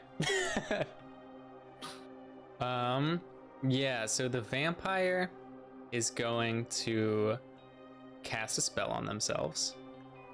Yeah, so the vampire is going to cast a spell on themselves.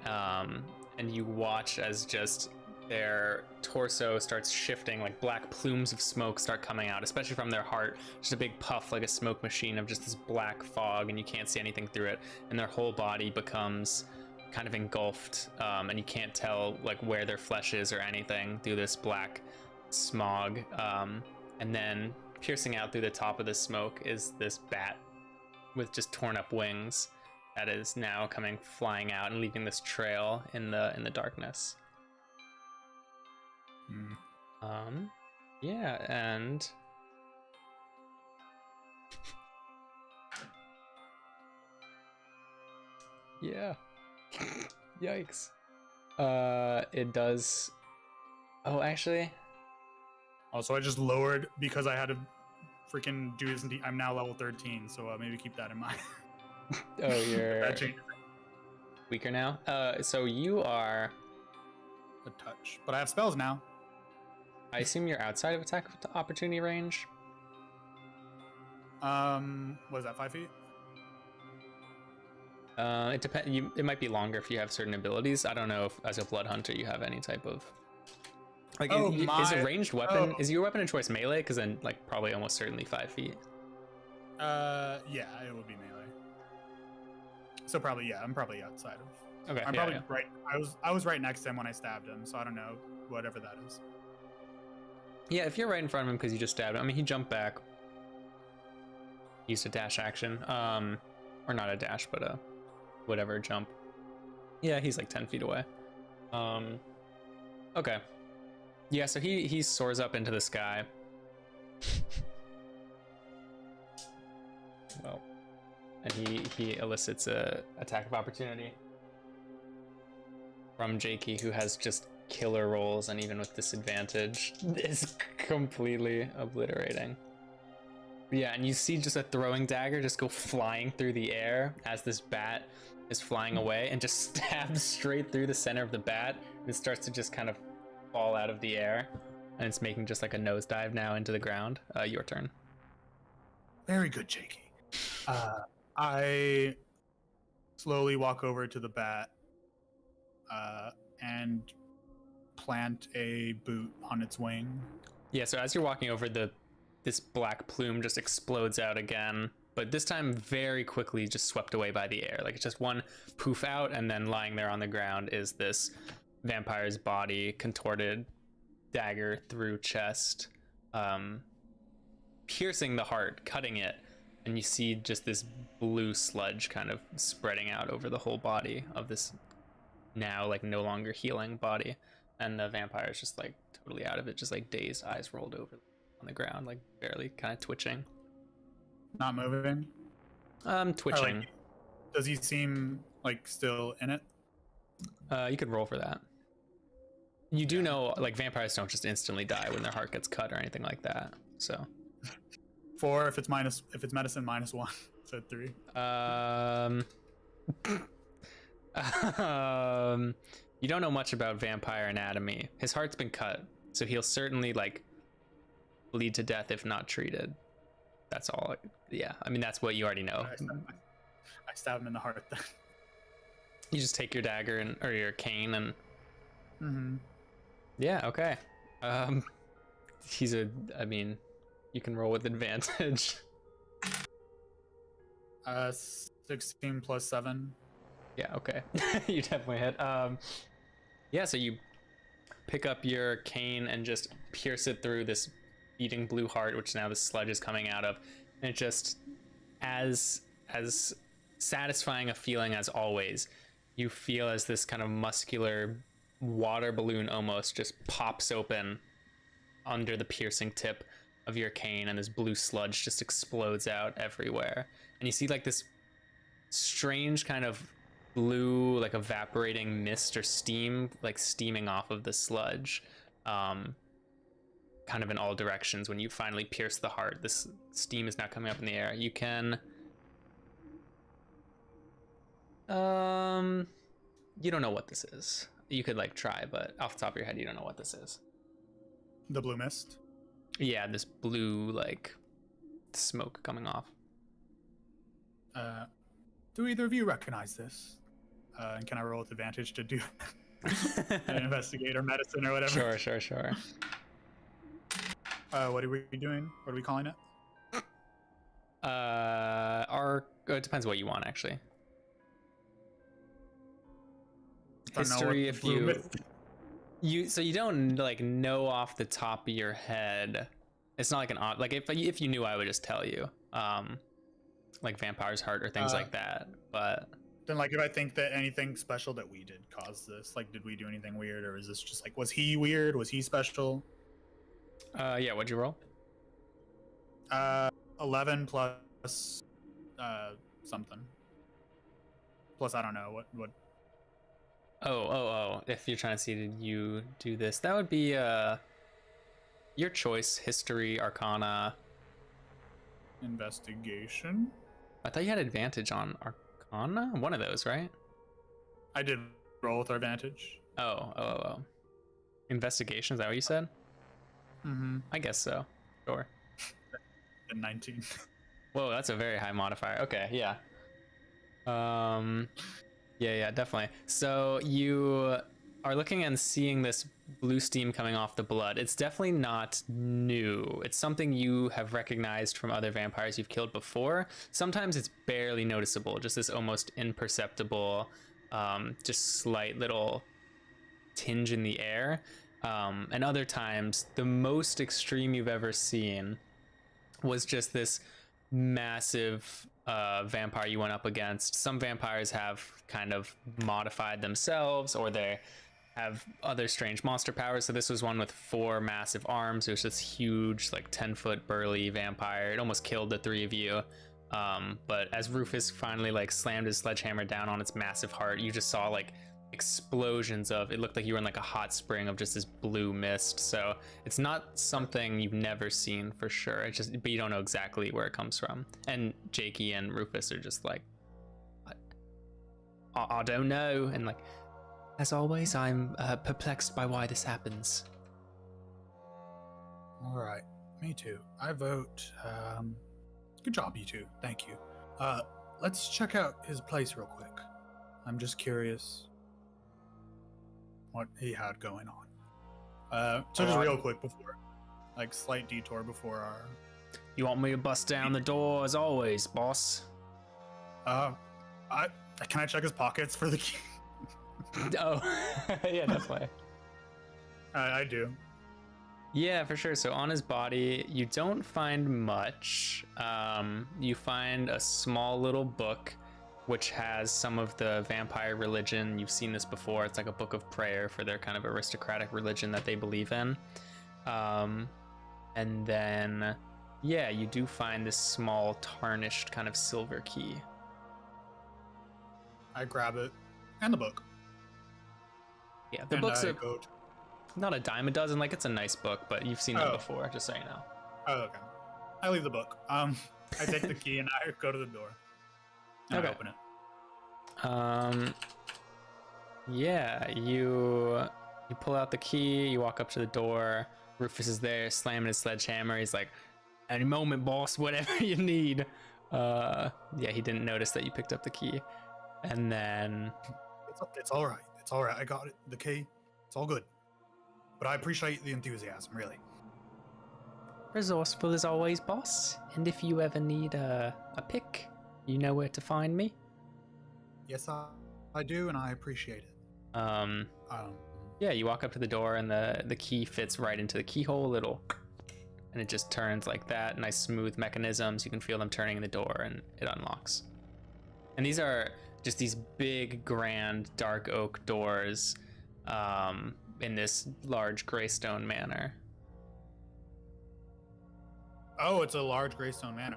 And you watch as just their torso starts shifting, like black plumes of smoke start coming out, especially from their heart. Just a big puff, like a smoke machine of just this black fog, and you can't see anything through it. And their whole body becomes kind of engulfed, and you can't tell like where their flesh is or anything through this black smog. And then piercing out through the top of the smoke is this bat with just torn up wings that is now coming flying out and leaving this trail in the darkness. Yeah, and yeah. Yikes. It does. Oh, actually. Also, I just lowered because I had to freaking do this. I'm now level 13, so maybe keep that in mind. Oh, you're weaker now. So you are a touch, but I have spells now. I assume you're outside of attack opportunity range. What is that? 5 feet? It depends. It might be longer if you have certain abilities. I don't know if, as a blood hunter, you have any type of like. Is a ranged weapon? Is your weapon of choice melee? Because then, like, probably almost certainly 5 feet. Yeah, it would be melee. So probably, yeah, I'm probably outside of. Okay. I'm probably right. I was right next to him when I stabbed him, so I don't know whatever that is. Yeah, if you're right in front of him because you just stabbed him. I mean, he jumped back, used a dash action, or not a dash, but a whatever jump. Yeah, he's like 10 feet away. Okay. Yeah, so he soars up into the sky. Well, and he elicits a attack of opportunity from Jakey, who has just killer rolls, and even with disadvantage is completely obliterating. Yeah, and you see just a throwing dagger just go flying through the air as this bat is flying away, and just stabs straight through the center of the bat. It starts to just kind of fall out of the air, and it's making just like a nosedive now into the ground. Your turn. Very good, Jakey. I slowly walk over to the bat and plant a boot on its wing. Yeah, so as you're walking over, this black plume just explodes out again, but this time very quickly just swept away by the air. Like, it's just one poof out, and then lying there on the ground is this vampire's body, contorted, dagger through chest, piercing the heart, cutting it, and you see just this blue sludge kind of spreading out over the whole body of this now like no longer healing body, and the vampire is just like totally out of it, just like dazed, eyes rolled over on the ground, like barely kind of twitching. Not moving? Twitching. Like, does he seem like still in it? You could roll for that. You do know, like, vampires don't just instantly die when their heart gets cut or anything like that, so. 4 if it's medicine, -1. So 3. You don't know much about vampire anatomy. His heart's been cut, so he'll certainly like bleed to death if not treated. That's all. Yeah, I mean, that's what you already know. I stab him in the heart then. You just take your dagger or your cane and Mm-hmm. yeah, okay. I mean, you can roll with advantage. 16 plus 7. Yeah, okay. You definitely hit. Yeah, so you pick up your cane and just pierce it through this beating blue heart, which now the sludge is coming out of. And it just, as satisfying a feeling as always, you feel as this kind of muscular water balloon almost just pops open under the piercing tip of your cane, and this blue sludge just explodes out everywhere. And you see like this strange kind of blue, like evaporating mist or steam, like steaming off of the sludge, kind of in all directions. When you finally pierce the heart, this steam is now coming up in the air. You can you don't know what this is. You could like try, but off the top of your head you don't know what this is. The blue mist? Yeah, this blue like smoke coming off. Do either of you recognize this? And can I roll with advantage to do an investigator medicine or whatever? Sure. What are we doing? What are we calling it? It depends what you want actually. History, if so you don't like know off the top of your head. It's not like an odd, like if you knew, I would just tell you, like vampire's heart or things like that. But then, like, if I think that anything special that we did caused this, like, did we do anything weird, or is this just like, was he weird? Was he special? Yeah. What'd you roll? 11 plus something. Plus, I don't know what. Oh. If you're trying to see, did you do this? That would be your choice. History, Arcana, Investigation. I thought you had advantage on Arcana. One of those, right? I did roll with advantage. Oh. Investigation. Is that what you said? Mm-hmm. I guess so. Sure. And 19. Whoa, that's a very high modifier. Okay, yeah. Yeah, definitely. So you are looking and seeing this blue steam coming off the blood. It's definitely not new. It's something you have recognized from other vampires you've killed before. Sometimes it's barely noticeable, just this almost imperceptible, just slight little tinge in the air. And other times, the most extreme you've ever seen was just this massive vampire you went up against. Some vampires have kind of modified themselves, or they have other strange monster powers. So this was one with 4 massive arms. It was this huge, like 10-foot burly vampire. It almost killed the 3 of you. But as Rufus finally like slammed his sledgehammer down on its massive heart, you just saw like explosions of, it looked like you were in like a hot spring of just this blue mist. So it's not something you've never seen for sure. It's just, but you don't know exactly where it comes from. And Jakey and Rufus are just like, I don't know. And like, as always, I'm perplexed by why this happens. All right, me too. I vote. Good job, you two. Thank you. Let's check out his place real quick. I'm just curious what he had going on. So just real quick before, like slight detour before our. You want me to bust down the door as always, boss? Can I check his pockets for the key? Oh, yeah, definitely. I do. Yeah, for sure. So on his body, you don't find much. You find a small little book which has some of the vampire religion. You've seen this before. It's like a book of prayer for their kind of aristocratic religion that they believe in. And then, yeah, you do find this small tarnished kind of silver key. I grab it and the book. Yeah, the book's not a dime a dozen. Like, it's a nice book, but you've seen them before, just so you know. Oh, okay. I leave the book. I take the key and I go to the door. And I open it. Yeah, you pull out the key, you walk up to the door. Rufus is there, slamming his sledgehammer. He's like, any moment, boss, whatever you need. Yeah, he didn't notice that you picked up the key. And then... It's all right. It's all right. I got it. The key. It's all good. But I appreciate the enthusiasm, really. Resourceful as always, boss. And if you ever need a pick, you know where to find me. Yes, I do, and I appreciate it. Yeah, you walk up to the door, and the key fits right into the keyhole. And it just turns like that. Nice smooth mechanisms. You can feel them turning in the door, and it unlocks. And these are just these big, grand, dark oak doors in this large Greystone manor. Oh, it's a large Greystone manor.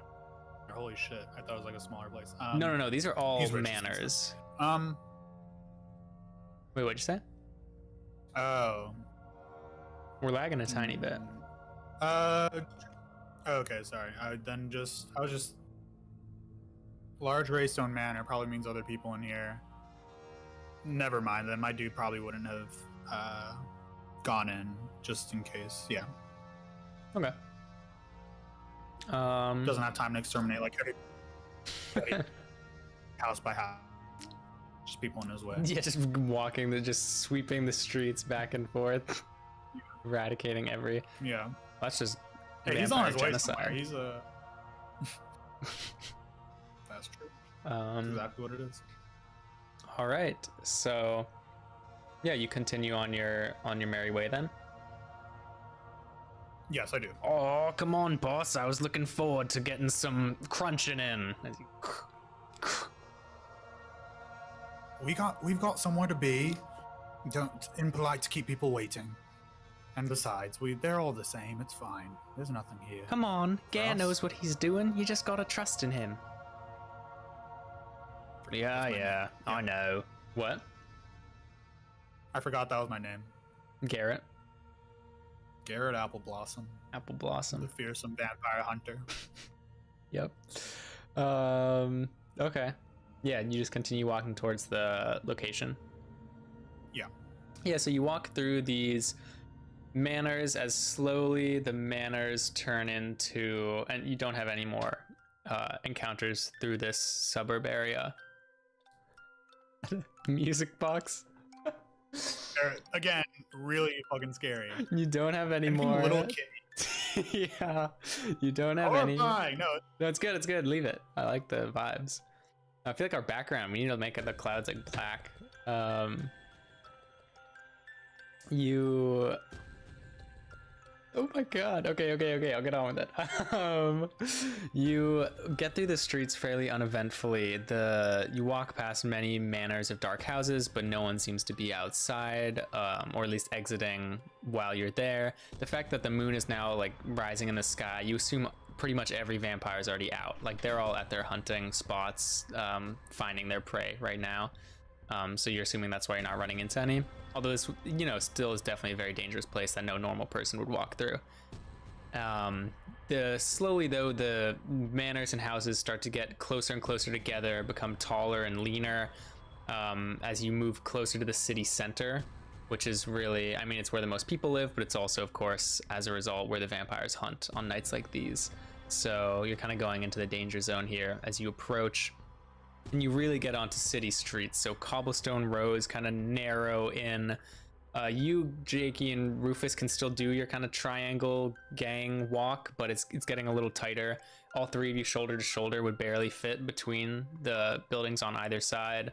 Holy shit! I thought it was like a smaller place. No. These are all manors. Wait, what'd you say? Oh. We're lagging a tiny bit. Okay, sorry. I was just large Greystone manor probably means other people in here. Never mind then. My dude probably wouldn't have gone in just in case. Yeah. Okay. Doesn't have time to exterminate like every house by house. Just people in his way. Yeah, just walking, just sweeping the streets back and forth, eradicating every. Yeah. That's just. Hey, he's on his way genocide. somewhere. He's a. That's true. That's exactly what it is. All right, so yeah, you continue on your merry way then. Yes, I do. Oh, come on, boss! I was looking forward to getting some crunching in. We've got somewhere to be. Don't impolite to keep people waiting. And besides, they're all the same. It's fine. There's nothing here. Come on, Gare knows what he's doing. You just gotta trust in him. Yeah, I know. What? I forgot that was my name. Garrett. Garrett Apple Blossom. Apple Blossom. The fearsome vampire hunter. Yep. Okay. Yeah, and you just continue walking towards the location. Yeah. Yeah, so you walk through these manors as slowly the manors turn into, and you don't have any more encounters through this suburb area. Music box. Again, really fucking scary. You don't have any more. Little kid. Yeah, you don't have any. No, it's good. It's good. Leave it. I like the vibes. I feel like our background, we need to make the clouds like black. Oh my god. Okay, I'll get on with it. You get through the streets fairly uneventfully. You walk past many manors of dark houses, but no one seems to be outside, or at least exiting while you're there. The fact that the moon is now like rising in the sky, you assume pretty much every vampire is already out. Like they're all at their hunting spots, finding their prey right now. So you're assuming that's why you're not running into any. Although this, still is definitely a very dangerous place that no normal person would walk through. Slowly though, the manors and houses start to get closer and closer together, become taller and leaner as you move closer to the city center, which is really, it's where the most people live, but it's also, of course, as a result, where the vampires hunt on nights like these. So you're kind of going into the danger zone here as you approach. And you really get onto city streets, so cobblestone roads kind of narrow in. You, Jakey, and Rufus can still do your kind of triangle gang walk, but it's getting a little tighter. All three of you shoulder to shoulder would barely fit between the buildings on either side.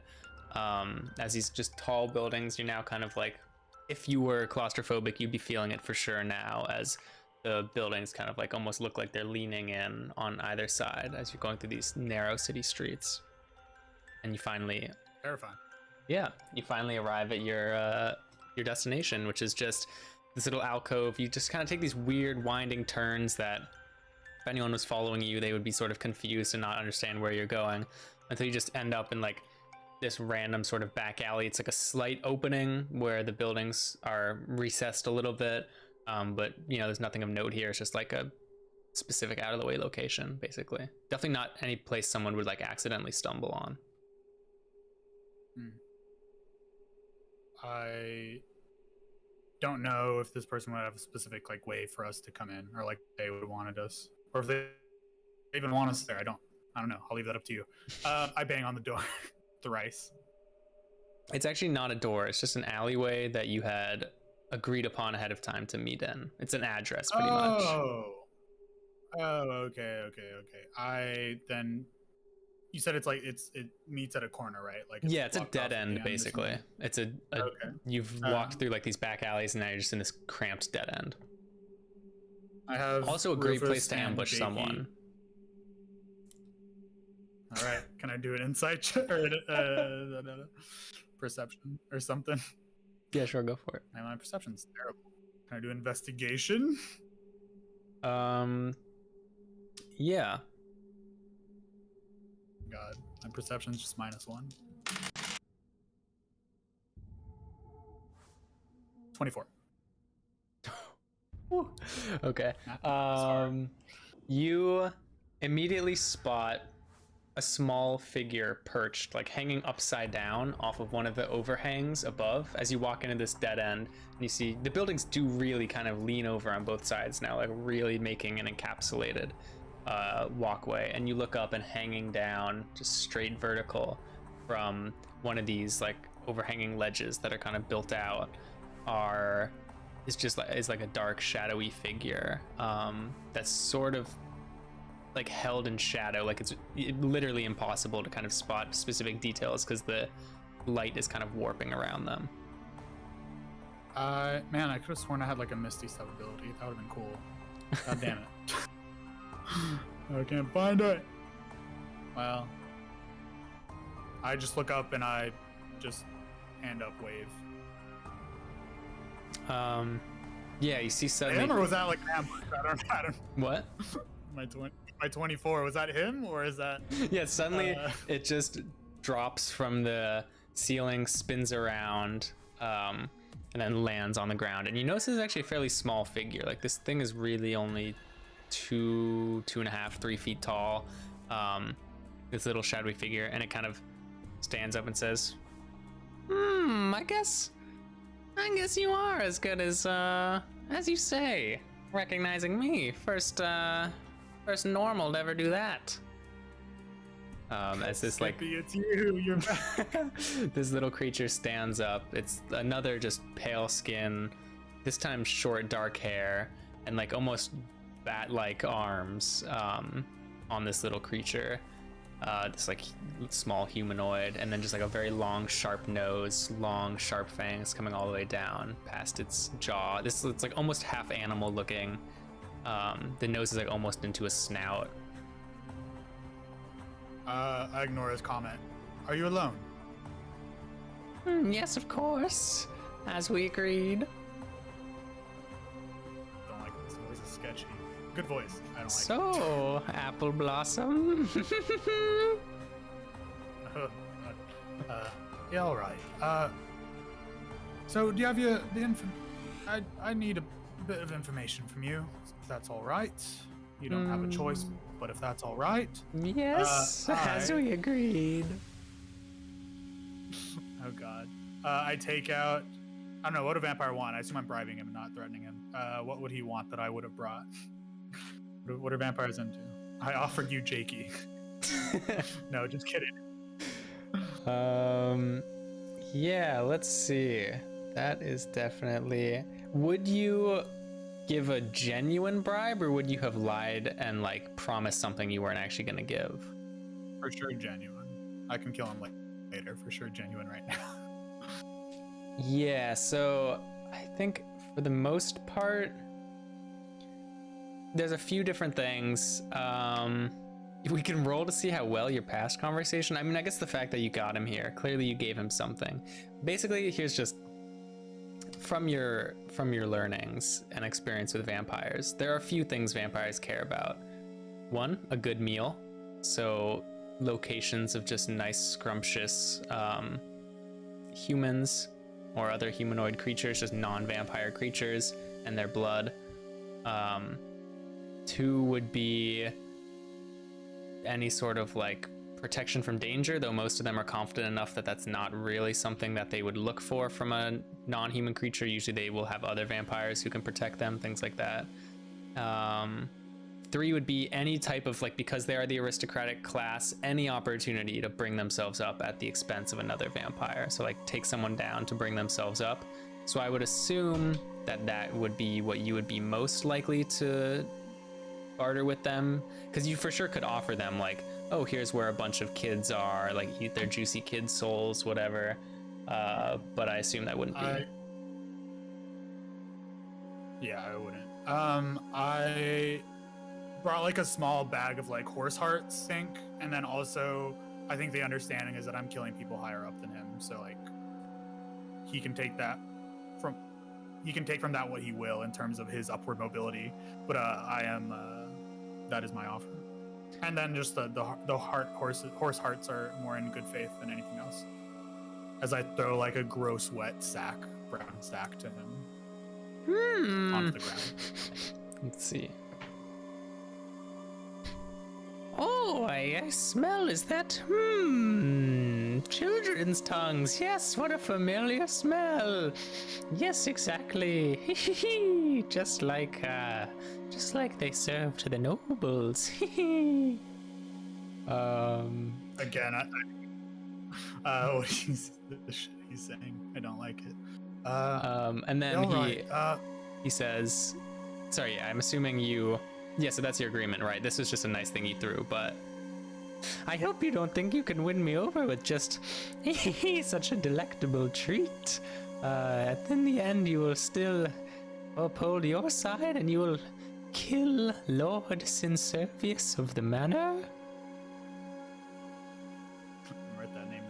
As these just tall buildings, you're now kind of like, if you were claustrophobic, you'd be feeling it for sure now, as the buildings kind of like almost look like they're leaning in on either side as you're going through these narrow city streets. And you finally, terrifying. Yeah, you finally arrive at your destination, which is just this little alcove. You just kind of take these weird winding turns that if anyone was following you, they would be sort of confused and not understand where you're going, until you just end up in like this random sort of back alley. It's like a slight opening where the buildings are recessed a little bit, but there's nothing of note here. It's just like a specific out of the way location, basically. Definitely not any place someone would like accidentally stumble on. I don't know if this person would have a specific like way for us to come in, or like they would have wanted us, or if they even want us there. I don't know. I'll leave that up to you. I bang on the door thrice. It's actually not a door. It's just an alleyway that you had agreed upon ahead of time to meet in. It's an address, pretty much. Oh, Oh, okay. You said it's like it meets at a corner, right? Like Yeah, it's a blocked off dead at the end end or basically. something? It's a Okay. you've walked through like these back alleys and now you're just in this cramped dead end. I have Also a great place Rufus to and ambush Jakey. someone. All right, can I do an insight check or perception or something? Yeah, sure, go for it. Man, my perception's terrible. Can I do investigation? Yeah. God, my perception's just -1. 24. Okay. You immediately spot a small figure perched, like hanging upside down off of one of the overhangs above as you walk into this dead end. And you see the buildings do really kind of lean over on both sides now, like really making an encapsulated walkway. And you look up, and hanging down just straight vertical from one of these like overhanging ledges that are kind of built out is like a dark shadowy figure that's sort of like held in shadow, like it's literally impossible to kind of spot specific details because the light is kind of warping around them. Man, I could have sworn I had like a misty step ability. That would have been cool. God damn it. I can't find it. Well, I just look up and I just hand up wave. Yeah, you see suddenly. Him, or was that like an ambush? I don't. What? My 24, was that him or is that? Yeah, suddenly it just drops from the ceiling, spins around, and then lands on the ground. And you notice it's actually a fairly small figure. Like this thing is really only 2.5, 3 feet tall. This little shadowy figure, and it kind of stands up and says, I guess you are as good as you say. Recognizing me. First normal to ever do that. As this like it's you, you're back. This little creature stands up. It's another just pale skin, this time short dark hair, and like almost bat-like arms on this little creature. This like small humanoid, and then just like a very long sharp nose, long sharp fangs coming all the way down past its jaw. It's like almost half animal looking. The nose is like almost into a snout. I ignore his comment. Are you alone? Yes, of course, as we agreed. Don't like this voice, is sketchy. Good voice. I don't like So, Apple Blossom. Yeah, all right. So do you have the info? I need a bit of information from you, if that's all right. You don't have a choice, but if that's all right. Yes, as we agreed. Oh God. I take out. I don't know, what would a vampire want? I assume I'm bribing him, not threatening him. What would he want that I would have brought? What are vampires into? I offered you Jakey. No, just kidding. Yeah, let's see. That is definitely. Would you give a genuine bribe, or would you have lied and like promised something you weren't actually gonna give? For sure, genuine. I can kill him later. For sure, genuine right now. Yeah, so I think for the most part, there's a few different things. We can roll to see how well your past conversation. I mean, I guess the fact that you got him here, clearly you gave him something. Basically, here's just from your learnings and experience with vampires. There are a few things vampires care about. One, a good meal. So locations of just nice, scrumptious humans or other humanoid creatures, just non-vampire creatures, and their blood. 2 would be any sort of like protection from danger, though most of them are confident enough that that's not really something that they would look for from a non-human creature. Usually they will have other vampires who can protect them, things like that. 3 would be any type of like, because they are the aristocratic class, any opportunity to bring themselves up at the expense of another vampire. So like take someone down to bring themselves up. So I would assume that that would be what you would be most likely to barter with them? Because you for sure could offer them like, oh, here's where a bunch of kids are, like eat their juicy kid souls, whatever. But I assume that wouldn't be. Yeah, I wouldn't. I brought like a small bag of like horse hearts, I think, and then also I think the understanding is that I'm killing people higher up than him, so like he can take from that what he will in terms of his upward mobility. But that is my offer. And then just the horse hearts are more in good faith than anything else. As I throw like a gross wet brown sack to him onto the ground. Let's see. Oh, I smell. Is that children's tongues? Yes, what a familiar smell. Yes, exactly. just like they serve to the nobles. Again, what he's saying, I don't like it. And then he says, sorry, I'm assuming you. Yeah, so that's your agreement, right? This was just a nice thing he threw, but I hope you don't think you can win me over with just such a delectable treat. In the end, you will still uphold your side and you will kill Lord Sinservius of the manor. Write that name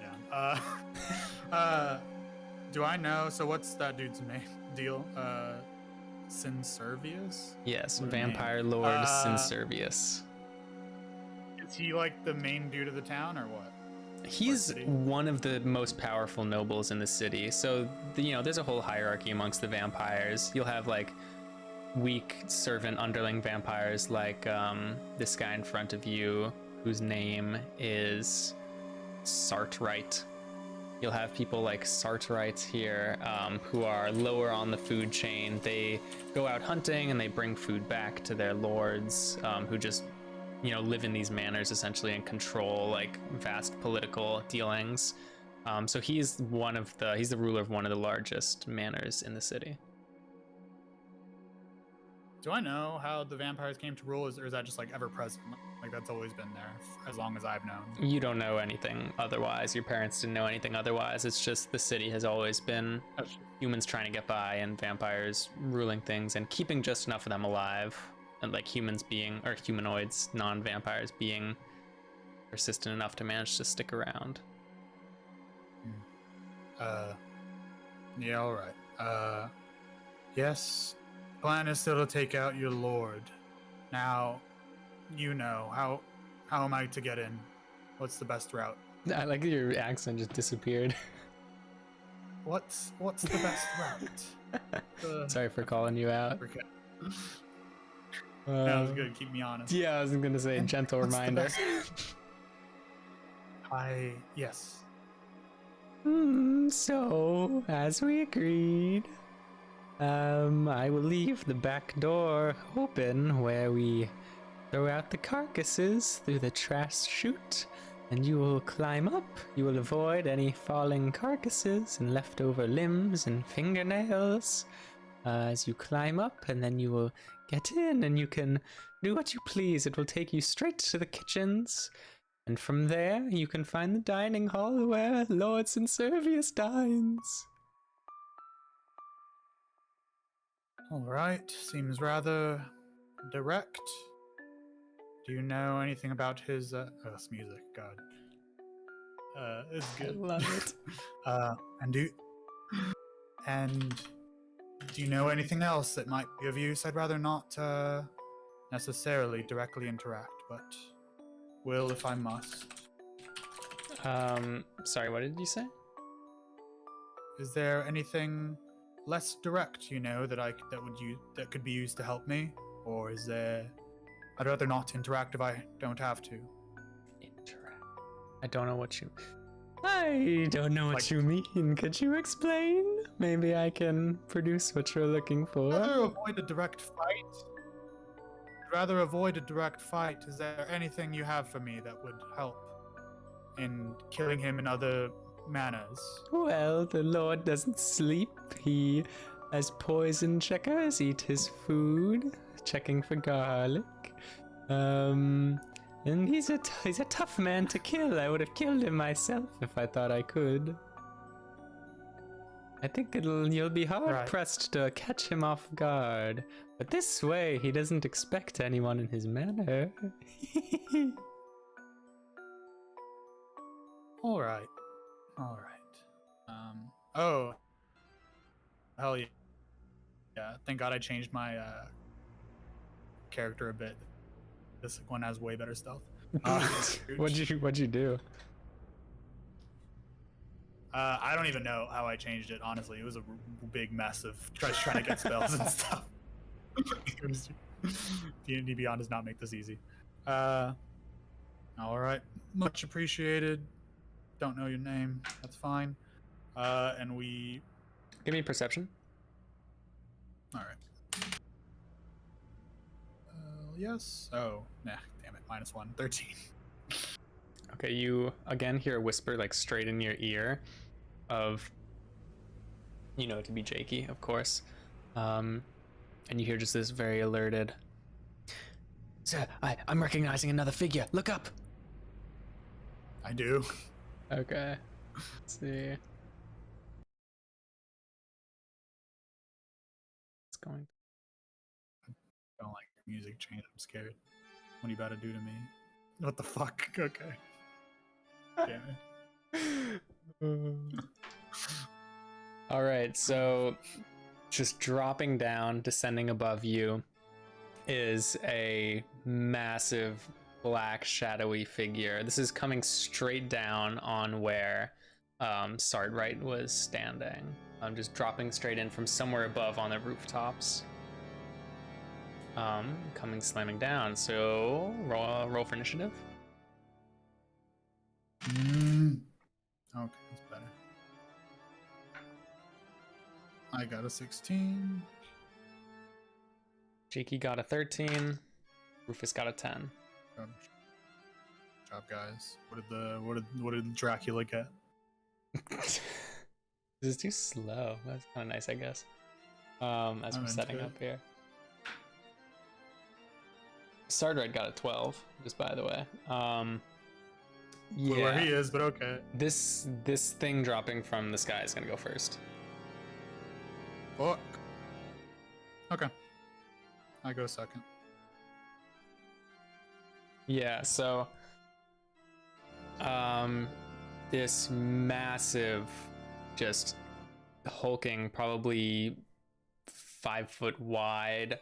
down. Do I know? So what's that dude's name? Deal? Sinservius? Yes, Vampire Lord Sinservius. Is he like the main dude of the town or what? He's one of the most powerful nobles in the city. So, there's a whole hierarchy amongst the vampires. You'll have like weak servant underling vampires like this guy in front of you whose name is Sartrite. You'll have people like Sartrites here who are lower on the food chain. They go out hunting and they bring food back to their lords who just, live in these manors essentially and control like vast political dealings. So he's the ruler of one of the largest manors in the city. Do I know how the vampires came to rule, or is that just like ever present? Like that's always been there as long as I've known. You don't know anything otherwise. Your parents didn't know anything otherwise. It's just the city has always been humans trying to get by and vampires ruling things and keeping just enough of them alive, and like humanoids, non-vampires being persistent enough to manage to stick around. Yeah, all right. Yes. Plan is still to take out your lord. Now, how am I to get in? What's the best route? I like your accent just disappeared. What's the best route? Sorry for calling you out. That was good. Keep me honest. Yeah, I was gonna say gentle reminder. Yes. So as we agreed. I will leave the back door open where we throw out the carcasses through the trash chute, and you will climb up. You will avoid any falling carcasses and leftover limbs and fingernails as you climb up, and then you will get in and you can do what you please. It will take you straight to the kitchens, and from there you can find the dining hall where Lord Sinservius dines. All right, seems rather direct. Do you know anything about his this music? God, it's good. I love it. And do you know anything else that might be of use? I'd rather not necessarily directly interact, but will if I must. Sorry, what did you say? Is there anything less direct, that could be used to help me, or is there? I'd rather not interact if I don't have to. Interact. I don't know what you mean. Could you explain? Maybe I can produce what you're looking for. I'd rather avoid a direct fight. Is there anything you have for me that would help in killing him in other manners? Well, the Lord doesn't sleep. He as poison checkers eat his food, checking for garlic. And he's a tough man to kill. I would have killed him myself if I thought I could. I think you'll be hard pressed to catch him off guard. But this way, he doesn't expect anyone in his manner. All right. Oh, hell yeah. Yeah, thank God I changed my character a bit. This one has way better stuff. What'd you do? I don't even know how I changed it, honestly. It was a big mess of trying to get spells and stuff. D&D Beyond does not make this easy. All right, much appreciated. Don't know your name, that's fine. And we... Give me perception. All right. Yes. Oh, nah, damn it. -1. 13. Okay, you again hear a whisper like straight in your ear of, you know, to be Jakey, of course. And you hear just this very alerted, "Sir, I'm recognizing another figure. Look up." I do. Okay. Let's see. It's going. I don't like music change. I'm scared. What are you about to do to me? What the fuck? Okay. Damn it. All right, so just dropping down, descending above you is a massive black shadowy figure. This is coming straight down on where Sartright was standing. I'm just dropping straight in from somewhere above on the rooftops. Coming slamming down. So roll for initiative. Okay, that's better. I got a 16. Jakey got a 13. Rufus got a 10. Good job, guys. What did Dracula get? This is too slow. That's kind of nice, I guess. As we're setting up here. Sartright got a 12, just by the way. Yeah. Where he is, but okay. This thing dropping from the sky is gonna go first. Fuck. Okay. I go second. Yeah, so this massive, just hulking, probably 5 foot wide,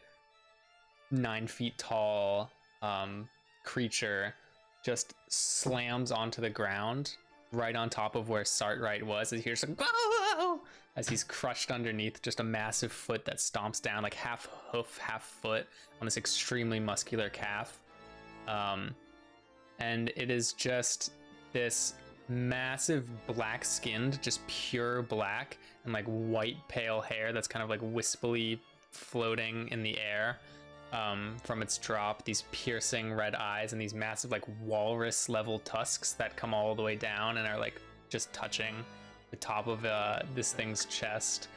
9 feet tall creature just slams onto the ground right on top of where Sartright was. As he hears like, "Whoa!" as he's crushed underneath just a massive foot that stomps down like half hoof, half foot on this extremely muscular calf. And it is just this massive black skinned, just pure black and like white pale hair that's kind of like wispily floating in the air from its drop, these piercing red eyes and these massive like walrus level tusks that come all the way down and are like just touching the top of this thing's chest.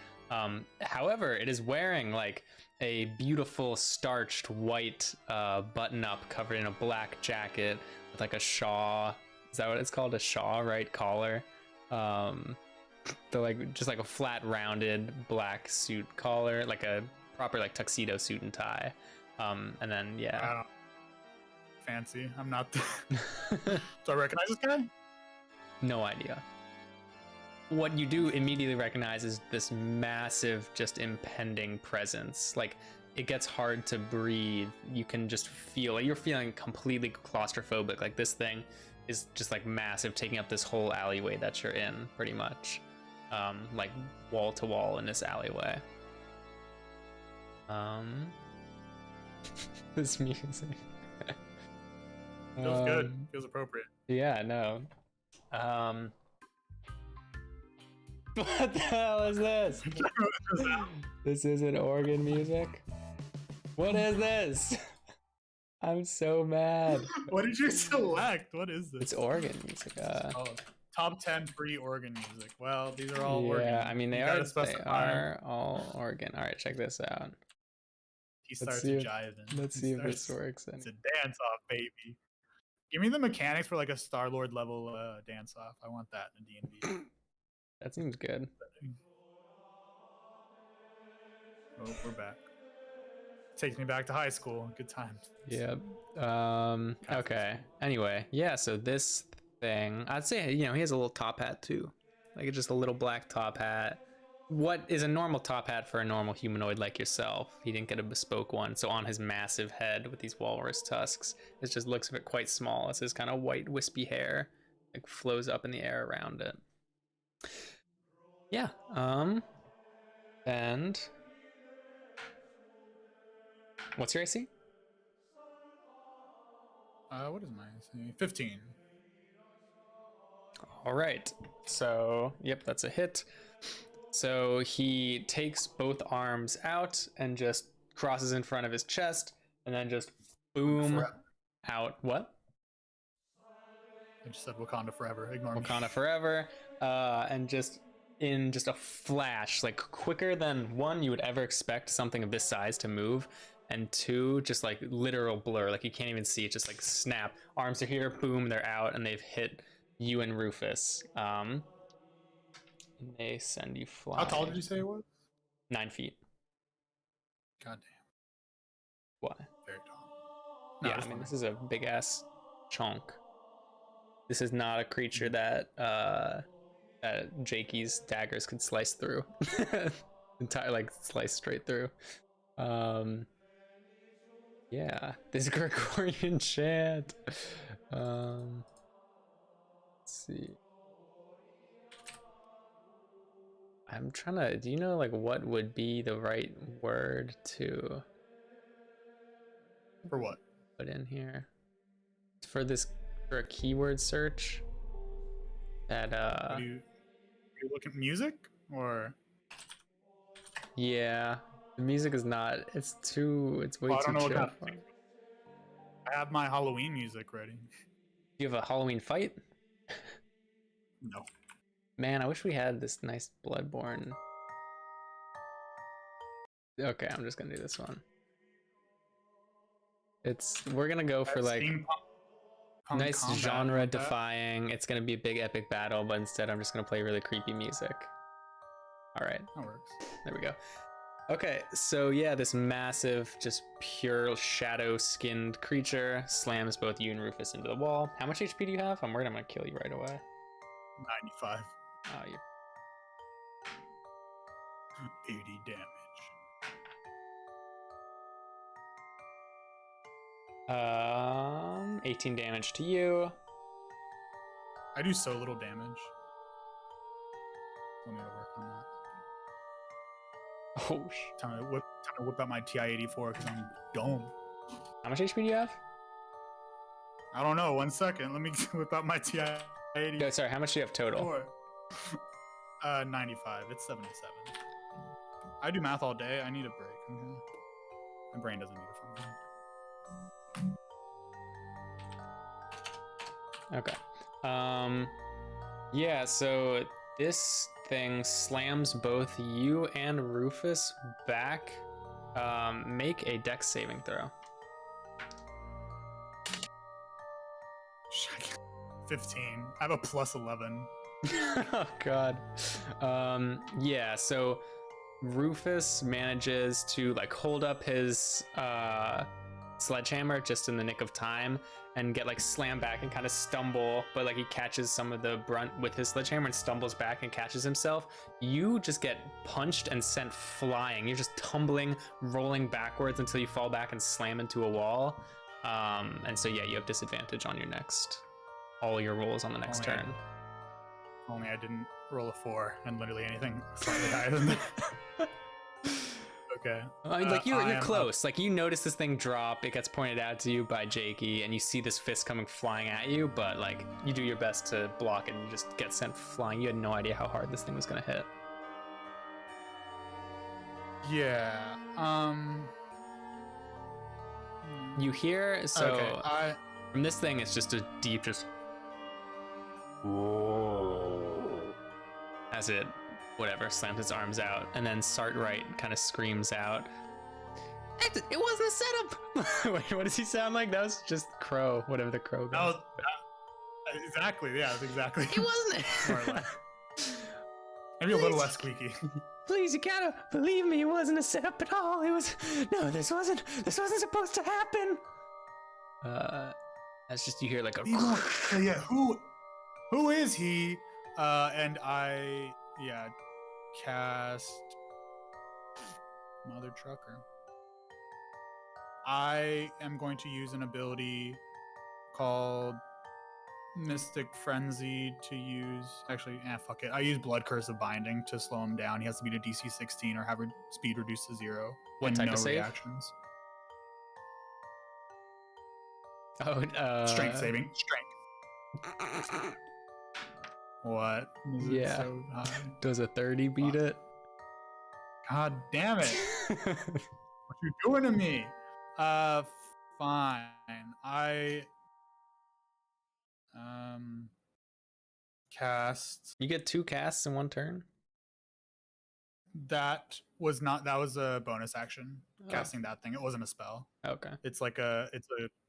However, it is wearing like a beautiful starched white button up covered in a black jacket with like a shaw. Is that what it's called? A shaw, right? Collar. The like just like a flat rounded black suit collar, like a proper like tuxedo suit and tie. And then yeah. I don't fancy. I'm not. Do I recognize this guy? No idea. What you do immediately recognize is this massive, just impending presence. Like, it gets hard to breathe. You can just feel like you're feeling completely claustrophobic. Like, this thing is just like massive, taking up this whole alleyway that you're in, pretty much. Like wall to wall in this alleyway. This music. Feels good. Feels appropriate. Yeah, no. What the hell is this? This isn't organ music? What is this? I'm so mad. What did you select? What is this? It's organ music. Oh, Top 10 free organ music. Well, these are all organ. Yeah, I mean they You are. gotta They specify. are all organ. All right, check this out. He Let's starts see if, jiving. let's He see if this starts- works. It's a dance off, baby. Give me the mechanics for like a Star-Lord level dance off. I want that in D&D. That seems good. Oh, we're back. Takes me back to high school. Good times. Yep. Okay. Anyway, yeah. So this thing, I'd say, he has a little top hat too, like just a little black top hat. What is a normal top hat for a normal humanoid like yourself? He didn't get a bespoke one, so on his massive head with these walrus tusks, it just looks a bit quite small as his kind of white wispy hair like flows up in the air around it. Yeah. And what's your AC? What is my AC? 15. All right. So, yep, that's a hit. So he takes both arms out and just crosses in front of his chest and then just boom Forever. out. What? I just said Wakanda forever. Ignore me. Wakanda forever. And just in just a flash, like quicker than one you would ever expect something of this size to move, and two, just like literal blur, like you can't even see it, just like snap. Arms are here, boom, they're out, and they've hit you and Rufus. And they send you flying. How tall did you say it was? 9 feet. God damn. What? Very tall. No, Yeah, I mean, this is a big ass chunk. This is not a creature that Jakey's daggers could slice through. Entire, like, slice straight through. Yeah, this Gregorian chant. Let's see. I'm trying to, do you know like what would be the right word to For what? put in here for this, for a keyword search that You look at music or? yeah, the music is not, it's way I too don't know what chill. kind of music. I have my Halloween music ready. You have a Halloween fight? No. Man, I wish we had this nice Bloodborne. Okay, I'm just gonna do this one. We're gonna go for like nice combat, genre defying. It's gonna be a big epic battle, but instead I'm just gonna play really creepy music. All right, that works. there we go. Okay, so yeah, this massive, just pure shadow-skinned creature slams both you and Rufus into the wall. How much HP do you have? I'm worried I'm gonna kill you right away. 95. Oh, you 80 damage. 18 damage to you. I do so little damage. Let me work on that. Oh, Time to whip out my TI-84 because I'm dumb. how much HP do you have? I don't know. 1 second. Let me whip out my TI-84. No, sorry, how much do you have total? 95. It's 77. I do math all day. I need a break. My brain doesn't need it from me. Okay. Yeah, so this thing slams both you and Rufus back. Make a dex saving throw. 15. I have a plus 11. Oh god. Yeah, so Rufus manages to like hold up his sledgehammer just in the nick of time and get like slammed back and kind of stumble, but like he catches some of the brunt with his sledgehammer and stumbles back and catches himself. You just get punched and sent flying. You're just tumbling, rolling backwards until you fall back and slam into a wall. And so yeah, you have disadvantage on your all your rolls on the next turn. Only I didn't roll a 4 and literally anything slightly higher than that. Okay. I mean, like you're close. Like you notice this thing drop, it gets pointed out to you by Jakey, and you see this fist coming flying at you, but like you do your best to block it and you just get sent flying. You had no idea how hard this thing was gonna hit. Yeah. You hear from this thing, it's just a deep, just. Whoa. as it, whatever, slams its arms out, and then Sartright kind of screams out, "It wasn't a setup!" Wait, what does he sound like? That was just Crow, whatever the Crow goes. Exactly, yeah, that's exactly. It wasn't. More or less. Maybe a little less squeaky. Please, you gotta believe me, it wasn't a setup at all. It was, no, this wasn't supposed to happen. That's just, you hear like a yeah, who is he? And I cast Mother Trucker. I am going to use an ability called Mystic Frenzy to use. Actually, fuck it. I use Blood Curse of Binding to slow him down. He has to beat a DC 16 or have speed reduced to 0. What type of save? Reactions. Oh, strength saving. Strength. What? Yeah. So high? Does a 30 beat it? God damn it. What you doing to me? Fine. I cast. You get 2 casts in 1 turn? That was a bonus action. Casting that thing. It wasn't a spell. Okay. It's a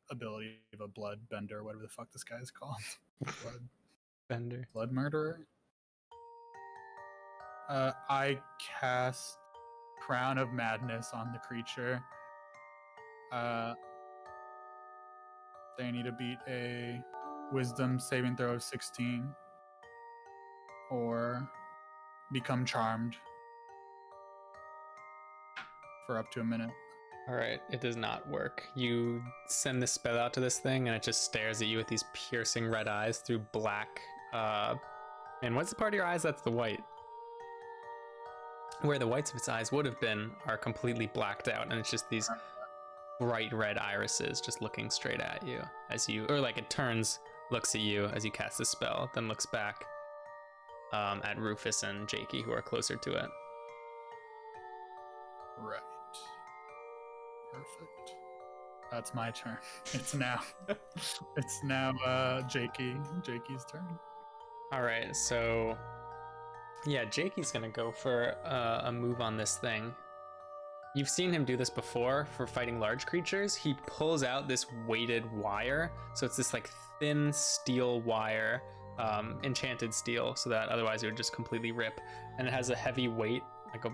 ability of a blood bender, whatever the fuck this guy is called. Blood bender. Blood murderer. I cast Crown of Madness on the creature. They need to beat a Wisdom saving throw of 16 or become charmed for up to a minute. All right, it does not work. You send this spell out to this thing, and it just stares at you with these piercing red eyes through black. And what's the part of your eyes that's the white? Where the whites of its eyes would have been are completely blacked out, and it's just these bright red irises just looking straight at you as you, or like it turns, looks at you as you cast the spell, then looks back at Rufus and Jakey, who are closer to it. Right. Perfect. That's my turn. It's now Jakey's turn. All right, so yeah, Jakey's gonna go for a move on this thing. You've seen him do this before for fighting large creatures. He pulls out this weighted wire, so it's this like thin steel wire, enchanted steel, so that otherwise it would just completely rip, and it has a heavy weight, like a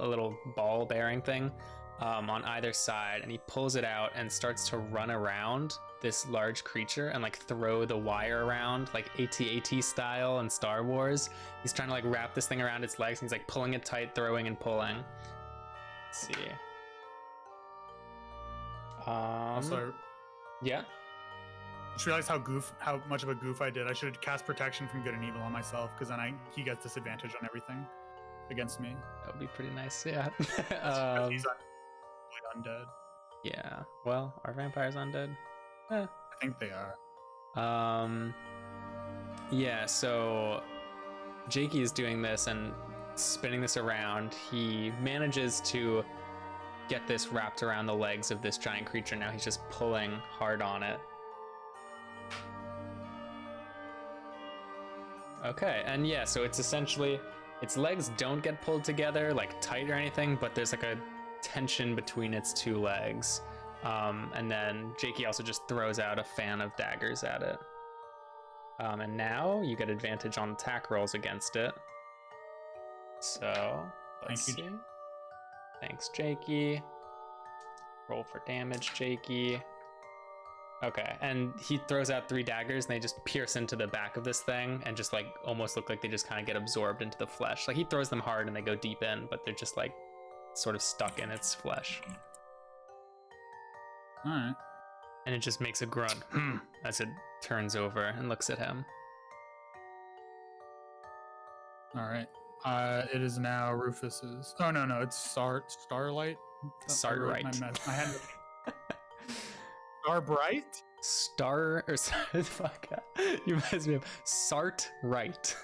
little ball bearing thing on either side, and he pulls it out and starts to run around this large creature and like throw the wire around like AT-AT style in Star Wars. He's trying to like wrap this thing around its legs, and he's like pulling it tight, throwing and pulling. Let's see. Also, yeah. I just realized how much of a goof I did. I should have cast protection from good and evil on myself, because then he gets disadvantage on everything against me. That would be pretty nice, yeah. He's undead. Yeah. Well, are vampires undead? I think they are. Yeah, so Jakey is doing this and spinning this around. He manages to get this wrapped around the legs of this giant creature. Now he's just pulling hard on it. Okay, and yeah, so it's essentially, its legs don't get pulled together like tight or anything, but there's like a tension between its 2 legs. And then Jakey also just throws out a fan of daggers at it. And now you get advantage on attack rolls against it. So let's see. Thanks, Jakey. Roll for damage, Jakey. Okay, and he throws out 3 daggers, and they just pierce into the back of this thing and just like almost look like they just kind of get absorbed into the flesh. Like he throws them hard and they go deep in, but they're just like sort of stuck in its flesh. All right. And it just makes a grunt as it turns over and looks at him. All right. It is now Rufus's. Oh no, it's Starlight. Sartright. My hand. Starbright. Fuck. You messed me up. Sartright.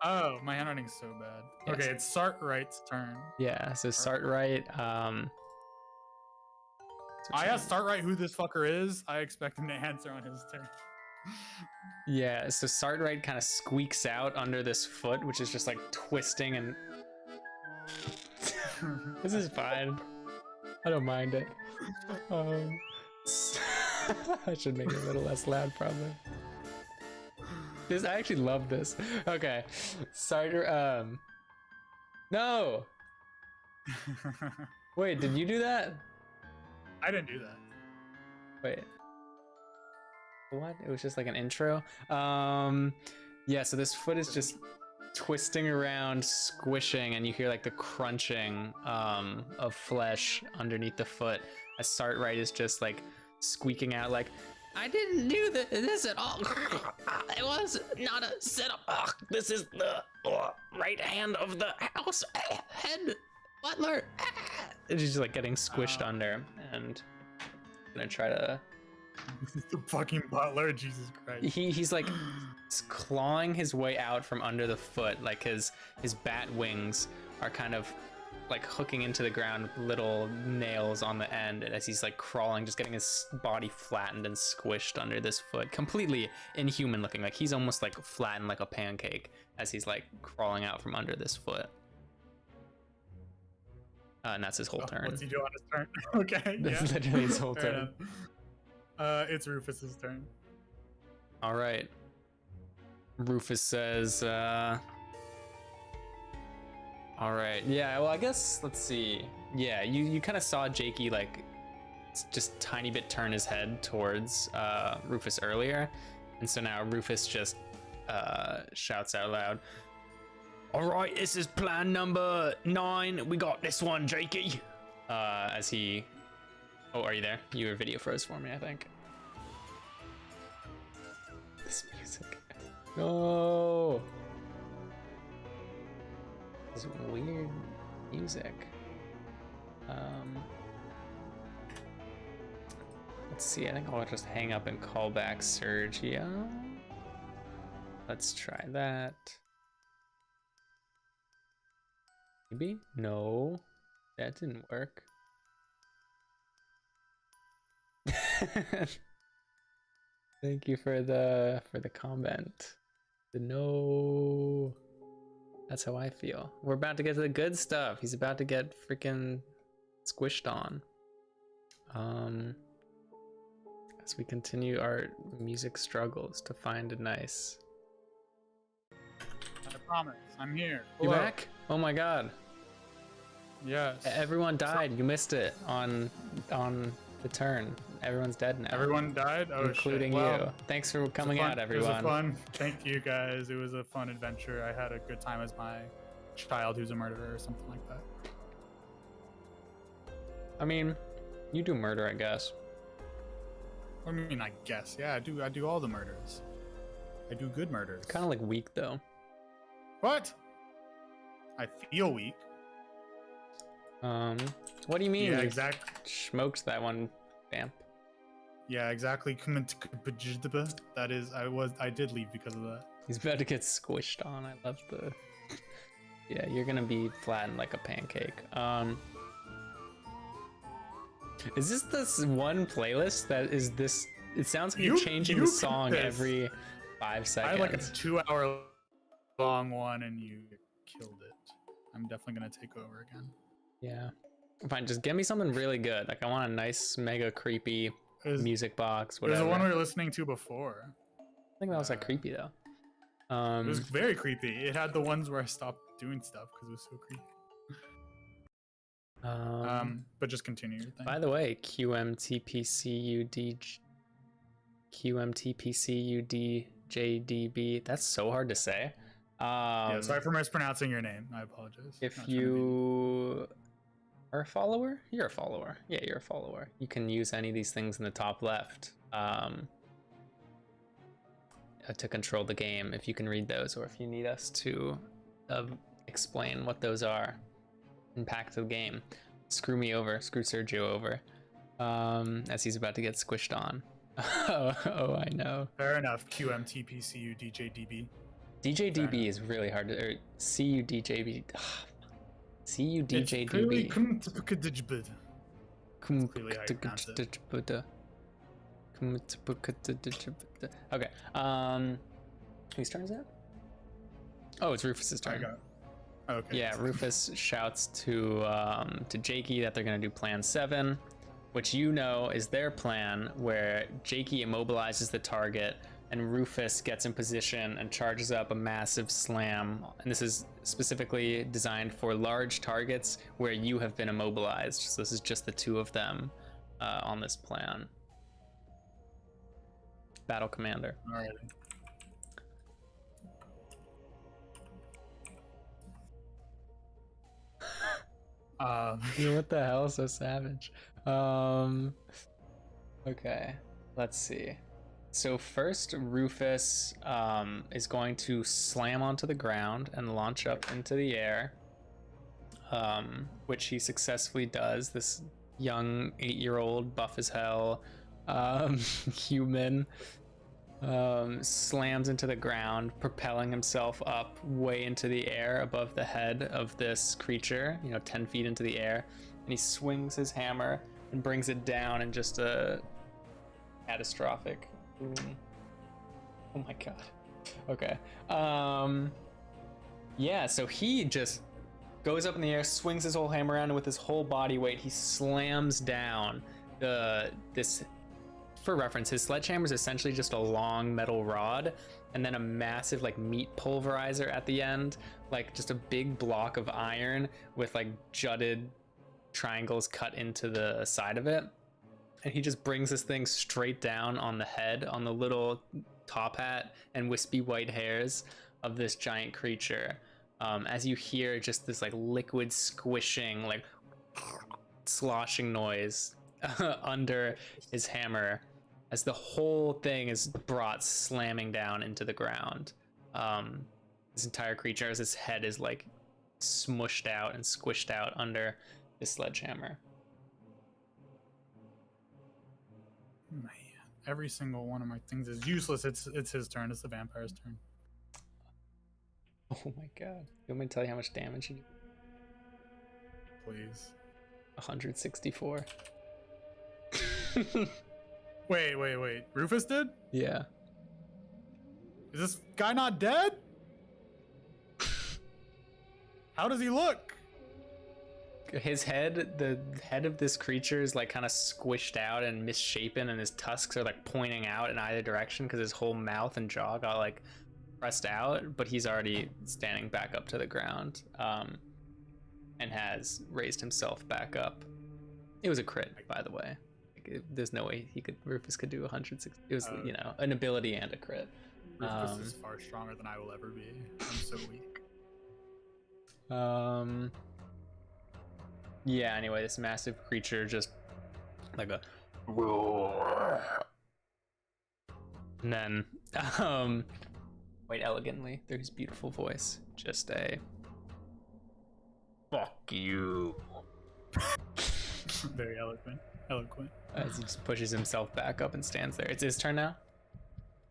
Oh, my handwriting's so bad. Yes. Okay, it's Sartright's turn. Yeah, so Sartright. I asked Sartright who this fucker is. I expect him to answer on his turn. Yeah, so Sartrite kind of squeaks out under this foot, which is just like twisting and this is fine. I don't mind it. I should make it a little less loud, probably. I actually love this. Okay, Sartre. No. Wait, did you do that? I didn't do that. Wait. What? It was just like an intro. Yeah. So this foot is just twisting around, squishing, and you hear like the crunching of flesh underneath the foot. As Sartrite is just like squeaking out, like, I didn't do this at all. It was not a setup. This is the right hand of the house head butler. And she's just like getting squished under, and I'm gonna try to. The fucking butler, Jesus Christ. He's like clawing his way out from under the foot, like his bat wings are kind of like hooking into the ground with little nails on the end, and as he's like crawling, just getting his body flattened and squished under this foot, completely inhuman looking, like he's almost like flattened like a pancake as he's like crawling out from under this foot. And that's his whole turn. What's he doing on his turn? Okay, That's literally his whole turn. It's Rufus's turn. All right. Rufus says, all right, yeah, well, I guess, let's see. Yeah, you kind of saw Jakey like just tiny bit turn his head towards Rufus earlier. And so now Rufus just shouts out loud, all right, this is plan number 9. We got this one, Jakey. As he, oh, are you there? Your video froze for me, I think. This music. No. This weird music. Let's see, I think I'll just hang up and call back Sergio. Let's try that. Maybe? No, that didn't work. Thank you for the comment. The no. That's how I feel. We're about to get to the good stuff. He's about to get freaking squished on. As we continue our music struggles to find a nice. I promise, I'm here. You Hello. back? Oh my god. Yes. Everyone died. You missed it on the turn. Everyone's dead now. Everyone died? Oh, including shit. Well, you. Thanks for coming out, everyone. It was fun. Thank you guys. It was a fun adventure. I had a good time as my child who's a murderer or something like that. I mean, you do murder, I guess. I mean, I guess. Yeah, I do all the murders. I do good murders. Kind of like weak though. What? I feel weak. What do you mean? Yeah, You exactly. smoked that one vamp. Yeah, exactly. That is, I did leave because of that. He's about to get squished on. I love the. Yeah, you're gonna be flattened like a pancake. Is this one playlist that is this? It sounds like you're changing the song every 5 seconds. I had like a 2-hour long one, and you killed it. I'm definitely gonna take over again. Yeah. Fine, just give me something really good. Like I want a nice, mega creepy music box. Whatever. There's the one we were listening to before. I think that was like creepy though. It was very creepy. It had the ones where I stopped doing stuff because it was so creepy. But just continue your thing. By the way, QMTPCUDJDB. That's so hard to say. Yeah, sorry for mispronouncing your name. I apologize. If you are a follower, you're a follower. Yeah, you're a follower. You can use any of these things in the top left to control the game. If you can read those, or if you need us to explain what those are. Impact of the game. Screw me over. Screw Sergio over. As he's about to get squished on. Oh, I know. Fair enough. QMTPCUDJDB. DJDB is really hard to. Or CUDJB. CUDJDB. Okay. Whose turn is it? Oh, it's Rufus's turn. I got it. Okay. Yeah, Rufus shouts to Jakey that they're gonna do Plan 7, which you know is their plan, where Jakey immobilizes the target and Rufus gets in position and charges up a massive slam. And this is specifically designed for large targets where you have been immobilized. So this is just the two of them on this plan. Battle Commander. All right. What the hell? So savage. Okay, let's see. So first, Rufus is going to slam onto the ground and launch up into the air, which he successfully does. This young 8-year-old, buff as hell human slams into the ground, propelling himself up way into the air above the head of this creature, 10 feet into the air, and he swings his hammer and brings it down in just a catastrophic boom. Oh my god. Okay. Yeah, so he just goes up in the air, swings his whole hammer around, and with his whole body weight, he slams down this. For reference, his sledgehammer is essentially just a long metal rod and then a massive like meat pulverizer at the end, like just a big block of iron with like jutted triangles cut into the side of it. And he just brings this thing straight down on the head, on the little top hat and wispy white hairs of this giant creature. As you hear just this like liquid squishing, like sloshing noise under his hammer, as the whole thing is brought slamming down into the ground. This entire creature, as its head is like smushed out and squished out under this sledgehammer. Man, every single one of my things is useless. It's his turn. It's the vampire's turn. Oh my god. You want me to tell you how much damage you do? Please. 164. Wait. Rufus did? Yeah. Is this guy not dead? How does he look? His head, the head of this creature is like kind of squished out and misshapen, and his tusks are like pointing out in either direction because his whole mouth and jaw got like pressed out, but he's already standing back up to the ground and has raised himself back up. It was a crit, by the way. There's no way Rufus could do 160. It was, an ability and a crit. Rufus is far stronger than I will ever be. I'm so weak. Yeah, anyway, this massive creature just like a and then quite elegantly through his beautiful voice, just a fuck you. Very eloquent. As he just pushes himself back up and stands there. It's his turn now?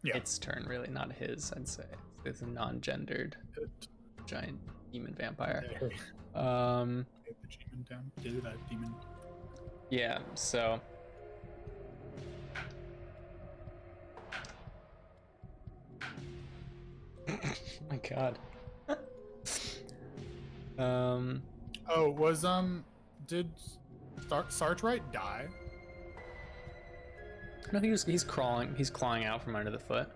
Yeah. Its turn, really, not his, I'd say. It's a non-gendered giant demon vampire. The demon down. Do that demon. Yeah, so oh my god. Did Sartre die? No, he's clawing out from under the foot.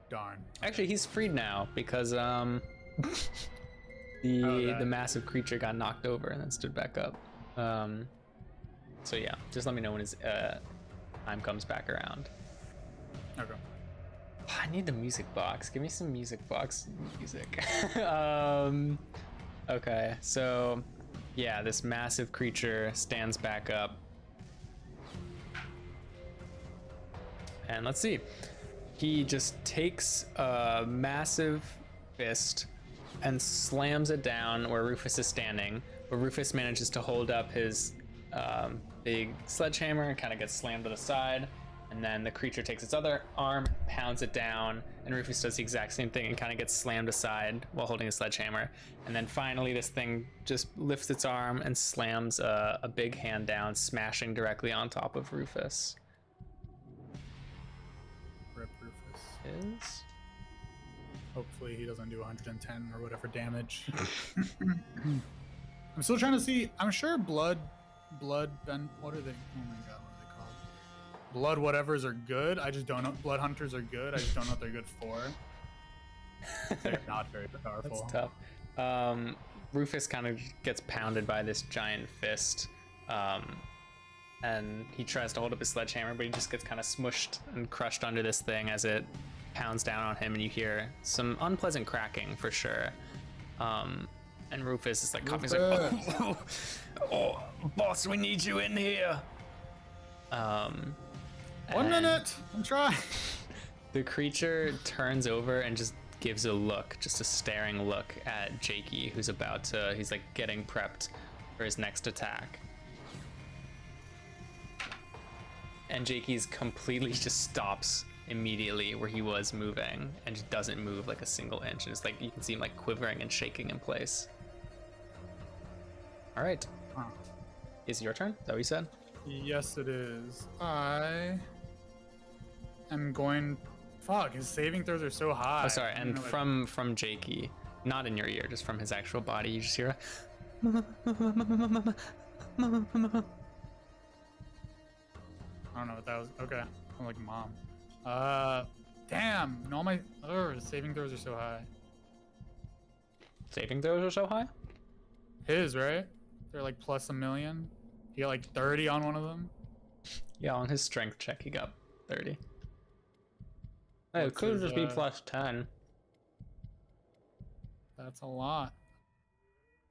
Darn. Actually, he's freed now because the massive creature got knocked over and then stood back up. So yeah, just let me know when his time comes back around. Okay. I need the music box. Give me some music box music. Okay, so yeah, this massive creature stands back up. And let's see. He just takes a massive fist and slams it down where Rufus is standing. But Rufus manages to hold up his big sledgehammer and kind of gets slammed to the side. And then the creature takes its other arm, pounds it down, and Rufus does the exact same thing and kind of gets slammed aside while holding a sledgehammer. And then finally this thing just lifts its arm and slams a big hand down, smashing directly on top of Rufus. is. Hopefully he doesn't do 110 or whatever damage. I'm still trying to see. I'm sure blood, what are they? Oh my god, what are they called? Blood whatevers are good. I just don't know. Blood hunters are good. I just don't know what they're good for. They're not very powerful. That's tough. Rufus kind of gets pounded by this giant fist. And he tries to hold up his sledgehammer, but he just gets kind of smushed and crushed under this thing as it pounds down on him, and you hear some unpleasant cracking for sure. And Rufus is like, he's like, oh, boss, we need you in here. 1 minute, I'm trying. The creature turns over and just gives a look, just a staring look at Jakey, who's he's like getting prepped for his next attack. And Jakey's completely just stops immediately where he was moving and just doesn't move like a single inch. And it's like you can see him like quivering and shaking in place. All right. Huh. Is it your turn? Is that what you said? Yes, it is. I am going. Fuck, his saving throws are so high. Oh, sorry. And from Jakey, not in your ear, just from his actual body, you just hear. I don't know what that was. Okay, I'm like mom. Damn. No, my saving throws are so high. Saving throws are so high? His, right? They're like plus a million. He got like 30 on one of them. Yeah, on his strength check, he got 30. Hey, it could just be plus 10. That's a lot.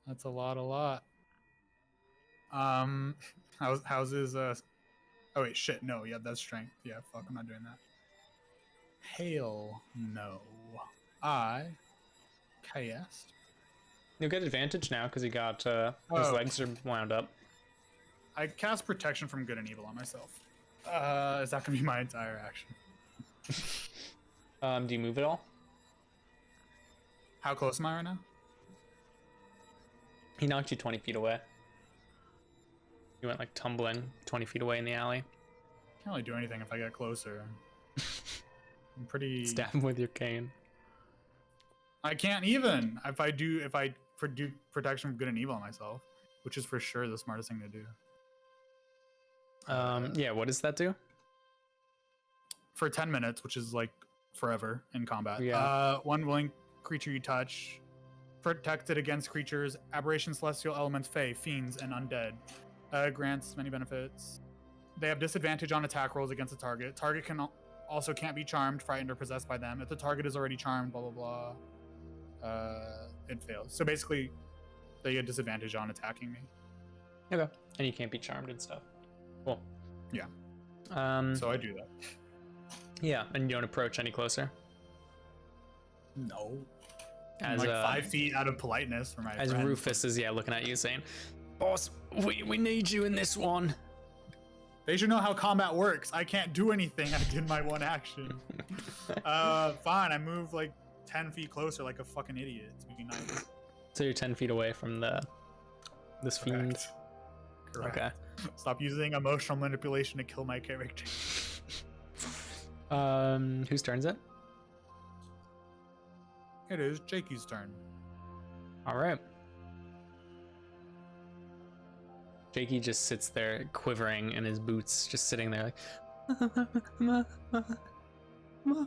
That's a lot. How's his oh wait, shit, no, yeah, that's strength. Yeah, fuck, I'm not doing that. Hail, no. I cast. You'll get advantage now because he got his legs are wound up. I cast protection from good and evil on myself. Is that gonna be my entire action? Do you move at all? How close am I right now? He knocked you 20 feet away. You went like tumbling 20 feet away in the alley. Can't really do anything if I get closer. I'm pretty. Stab him with your cane. I can't even if I do protection from good and evil on myself, which is for sure the smartest thing to do. Yeah, what does that do? For 10 minutes, which is like forever in combat. Yeah. One willing creature you touch, protected against creatures, aberration, celestial elements, fae, fiends, and undead. Grants many benefits. They have disadvantage on attack rolls against the target. Target can't be charmed, frightened, or possessed by them. If the target is already charmed, blah blah blah, it fails. So basically, they get disadvantage on attacking me. Okay. And you can't be charmed and stuff. Cool. Yeah. So I do that. Yeah, and you don't approach any closer. No. As I'm like 5 feet out of politeness for my as friend. Rufus is looking at you saying, "Boss, we need you in this one." They should know how combat works. I can't do anything. I did my one action. Fine. I move like 10 feet closer, like a fucking idiot. To be nice. So you're 10 feet away from this fiend. Correct. Okay. Stop using emotional manipulation to kill my character. Whose turn is it? It is Jakey's turn. All right. Jakey just sits there quivering in his boots, just sitting there like,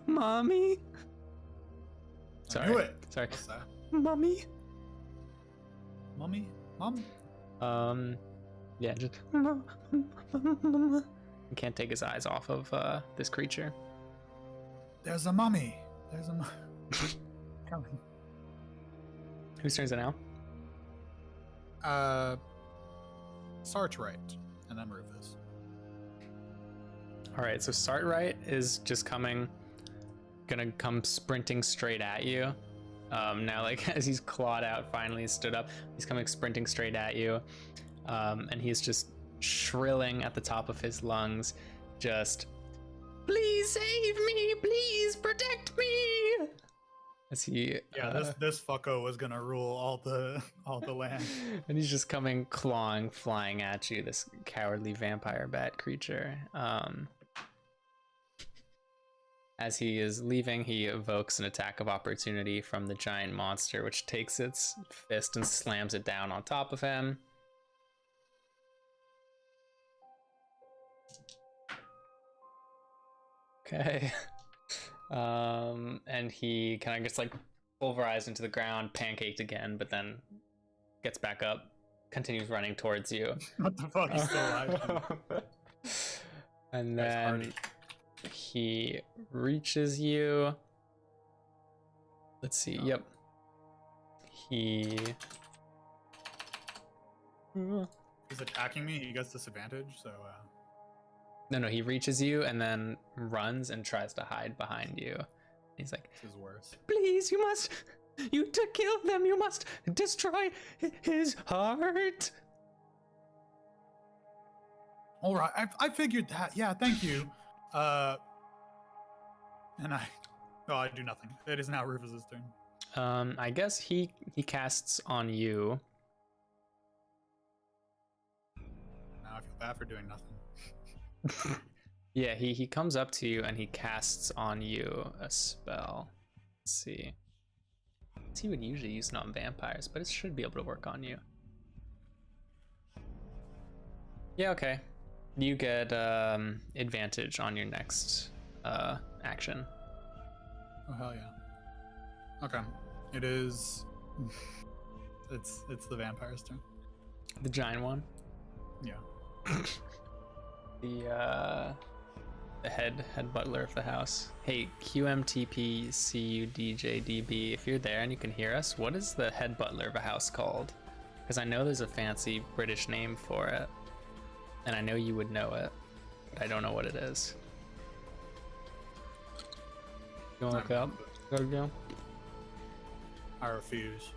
Mommy? Sorry. I knew it. Sorry. What's that? Mommy? Mummy? Mom? Yeah, just he can't take his eyes off of this creature. There's a mummy. There's a mummy. Coming. Whose turn is it now? Sartre, and then Rufus. All right, so Sartre is just gonna come sprinting straight at you. Now, like, as he's clawed out, finally stood up, he's coming sprinting straight at you. And he's just shrilling at the top of his lungs, just, "Please save me, please protect me!" As he this fucko was gonna rule all the land. And he's just coming clawing, flying at you, this cowardly vampire bat creature. As he is leaving, he evokes an attack of opportunity from the giant monster, which takes its fist and slams it down on top of him. Okay. And he kind of gets like pulverized into the ground, pancaked again, but then gets back up, continues running towards you. What the fuck? He's still alive. And then he reaches you. Let's see. Yep. He's attacking me. He gets disadvantage, so No, he reaches you and then runs and tries to hide behind you. He's like, this is worse. Please, to kill them, you must destroy his heart. All right, I figured that. Yeah, thank you. And I do nothing. It is now Rufus's turn. I guess he casts on you. Now I feel bad for doing nothing. Yeah, he comes up to you and he casts on you a spell. Let's see. He would usually use it on vampires, but it should be able to work on you. Yeah, okay. You get advantage on your next action. Oh hell yeah. Okay. It is it's the vampire's turn. The giant one? Yeah. The head butler of the house. Hey, QMTPCUDJDB, if you're there and you can hear us, what is the head butler of a house called? Because I know there's a fancy British name for it, and I know you would know it, but I don't know what it is. You want to look it up? Go. I refuse.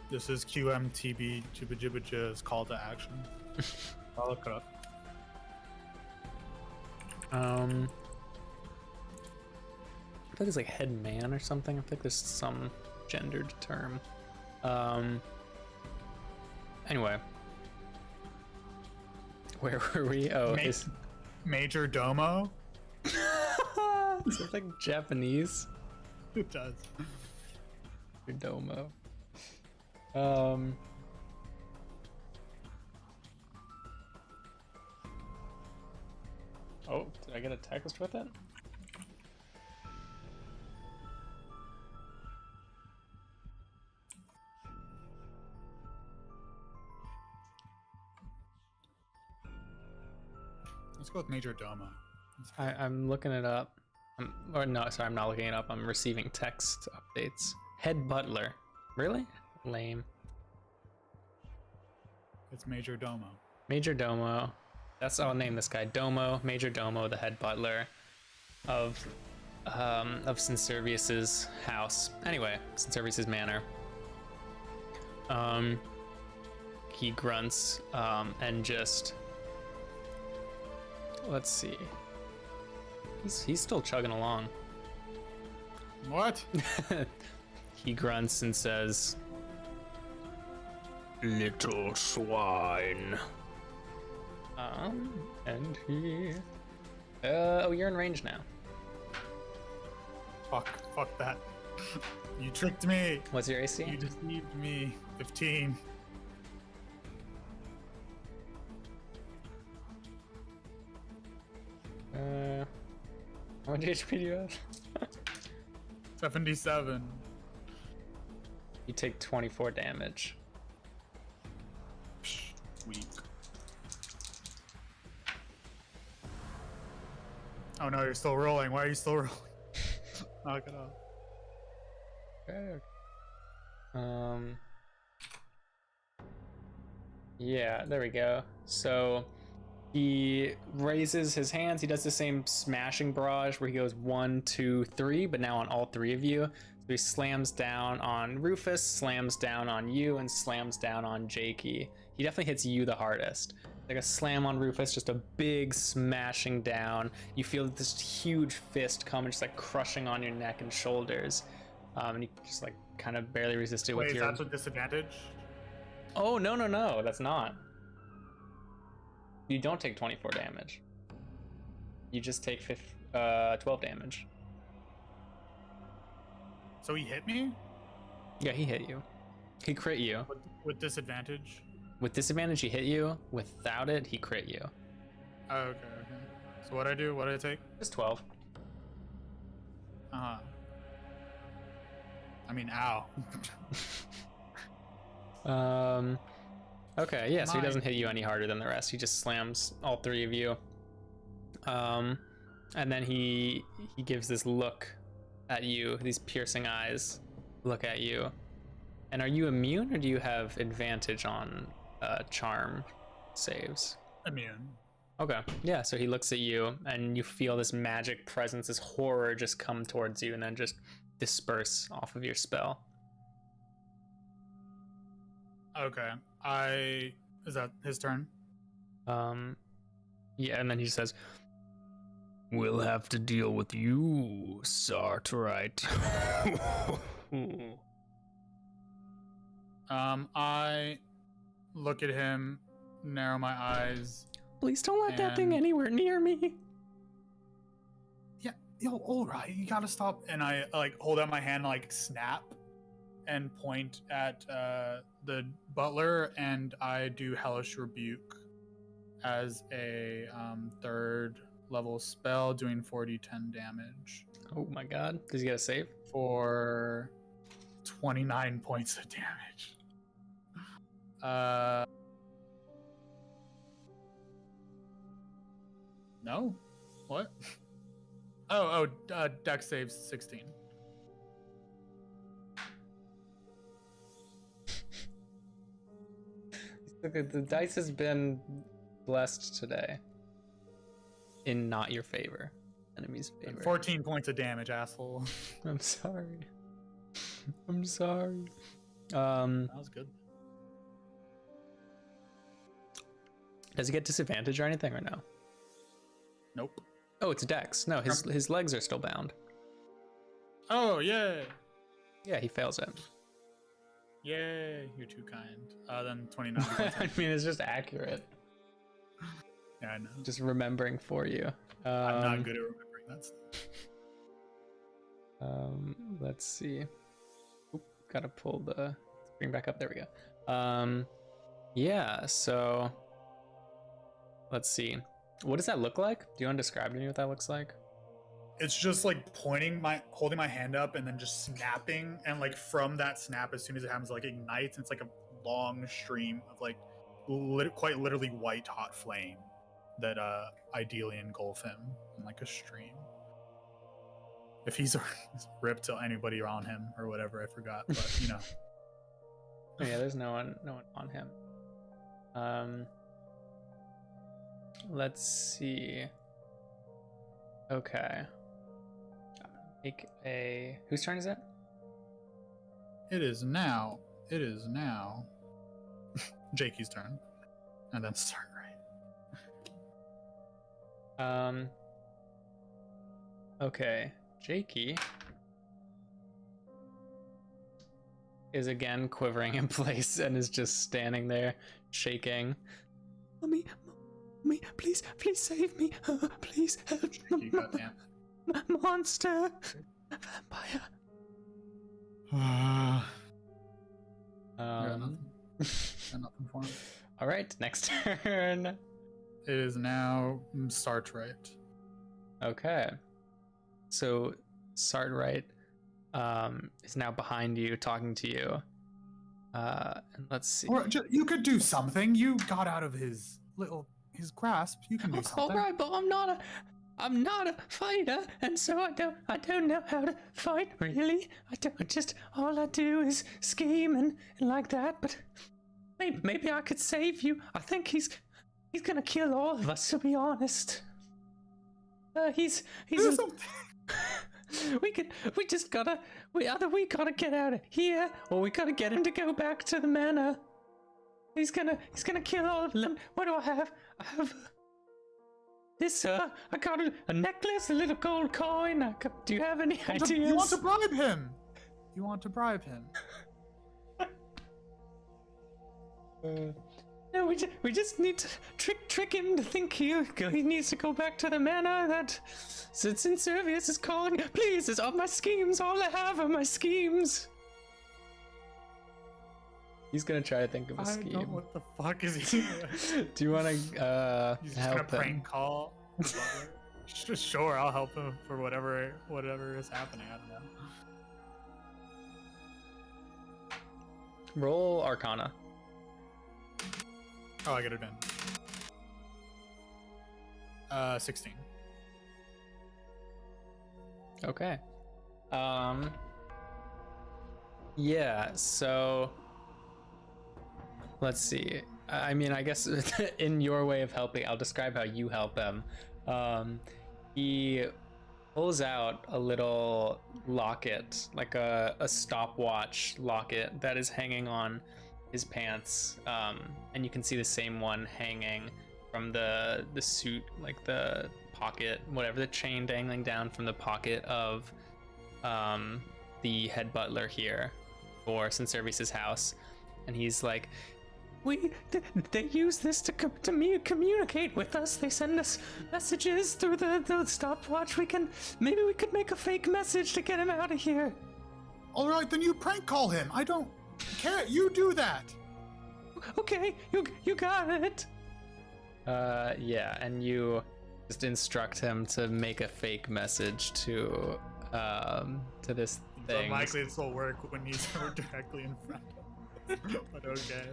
This is QMTB Jibba call to action. I'll look it up. I think it's like head man or something. I think there's some gendered term. Anyway, where were we? Oh, Major Domo. Is it like Japanese? It does. Major Domo. Oh, did I get a text with it? Let's go with Major Domo. I'm looking it up. I'm not looking it up. I'm receiving text updates. Head butler. Really? Lame. It's Major Domo. Major Domo. I'll name this guy Domo. Major Domo, the head butler of Sinservius's house. Anyway, Sinservius's manor. He grunts and just, let's see. He's still chugging along. What? He grunts and says, "Little swine." And he... oh, you're in range now. Fuck that. You tricked me. What's your AC? You deceived me. 15. How much HP do you have? 77. You take 24 damage. Weak. Oh no, you're still rolling. Why are you still rolling? Knock it off. Okay. Yeah, there we go. So he raises his hands. He does the same smashing barrage where he goes 1, 2, 3, but now on all three of you. So he slams down on Rufus, slams down on you, and slams down on Jakey. He definitely hits you the hardest. Like a slam on Rufus, just a big smashing down. You feel this huge fist come and just like crushing on your neck and shoulders. And you just like kind of barely resist it with your... Wait, that's a disadvantage? Oh, no, that's not. You don't take 24 damage. You just take 12 damage. So he hit me? Yeah, he hit you. He crit you. With disadvantage? With disadvantage, he hit you. Without it, he crit you. Oh, okay. So what I do? What did I take? Just 12. I mean, ow. Okay, yeah, so he doesn't hit you any harder than the rest. He just slams all three of you. And then he gives this look at you, these piercing eyes look at you. And are you immune, or do you have advantage on charm saves? Immune. Okay, yeah, so he looks at you, and you feel this magic presence, this horror just come towards you, and then just disperse off of your spell. Okay. Is that his turn? Yeah, and then he says, "We'll have to deal with you, Sartrite." I look at him, narrow my eyes. Please don't let that thing anywhere near me. Yeah, yo, all right, you gotta stop. And I like hold out my hand, like snap, and point at the butler, and I do Hellish Rebuke as a 3rd level spell, doing 4d10 damage. Oh my god. Does he get a save? For 29 points of damage. No? What? Dex saves 16. The dice has been blessed today. In not your favor. Enemy's favor. 14 points of damage, asshole. I'm sorry. I'm sorry. That was good. Does he get disadvantage or anything, or no? Nope. Oh, it's Dex. No, his legs are still bound. Oh, yeah. Yeah, he fails it. Yay, you're too kind. Then 29 points. I mean, it's just accurate. Yeah, I know. Just remembering for you. I'm not good at remembering that stuff. Let's see. Oop, gotta pull the screen back up. There we go. Yeah, so let's see. What does that look like? Do you want to describe to me what that looks like? It's just like holding my hand up and then just snapping, and like from that snap, as soon as it happens, like ignites, and it's like a long stream of like quite literally white hot flame that ideally engulf him in like a stream. If he's ripped to anybody around him or whatever, I forgot, but you know. Oh yeah, there's no one on him. Let's see. Okay. Make a. Whose turn is it? It is now Jakey's turn. And then start right. Okay. Jakey is again quivering in place and is just standing there shaking. Mommy, please save me. Please help. Jakey, goddamn. Monster. Vampire. Got nothing for him. All right, next turn. It is now Sartrite. Okay. So Sartrite is now behind you, talking to you. And let's see. Or you could do something. You got out of his grasp. You can do something. All right, but I'm not a fighter, and so I don't know how to fight, really. All I do is scheme and like that, but maybe I could save you. I think he's gonna kill all of us, to be honest. He's Do something. we gotta get out of here, or we gotta get him to go back to the manor. He's gonna kill all of them. What do I have? I have this, I got a necklace, a little gold coin. Do you have any ideas? You want to bribe him. No, we just need to trick him to think he needs to go back to the manor that Citizen Servius is calling. Please, it's all my schemes. All I have are my schemes. He's gonna try to think of a scheme. I don't know what the fuck is he doing? Do you want to He's just gonna prank call. Sure, I'll help him for whatever is happening. I don't know. Roll Arcana. Oh, I get it in. 16. Okay. Yeah, so let's see. I mean, I guess in your way of helping, I'll describe how you help him. He pulls out a little locket, like a stopwatch locket that is hanging on his pants, and you can see the same one hanging from the suit, like the pocket, whatever, the chain dangling down from the pocket of the head butler here for Sincervis's house. And he's like, they use this to communicate with us. They send us messages through the stopwatch. Maybe we could make a fake message to get him out of here. All right, then you prank call him. I don't care. You do that. Okay, you got it. Yeah, and you just instruct him to make a fake message to this thing. It's unlikely this will work when he's directly in front of him. But okay.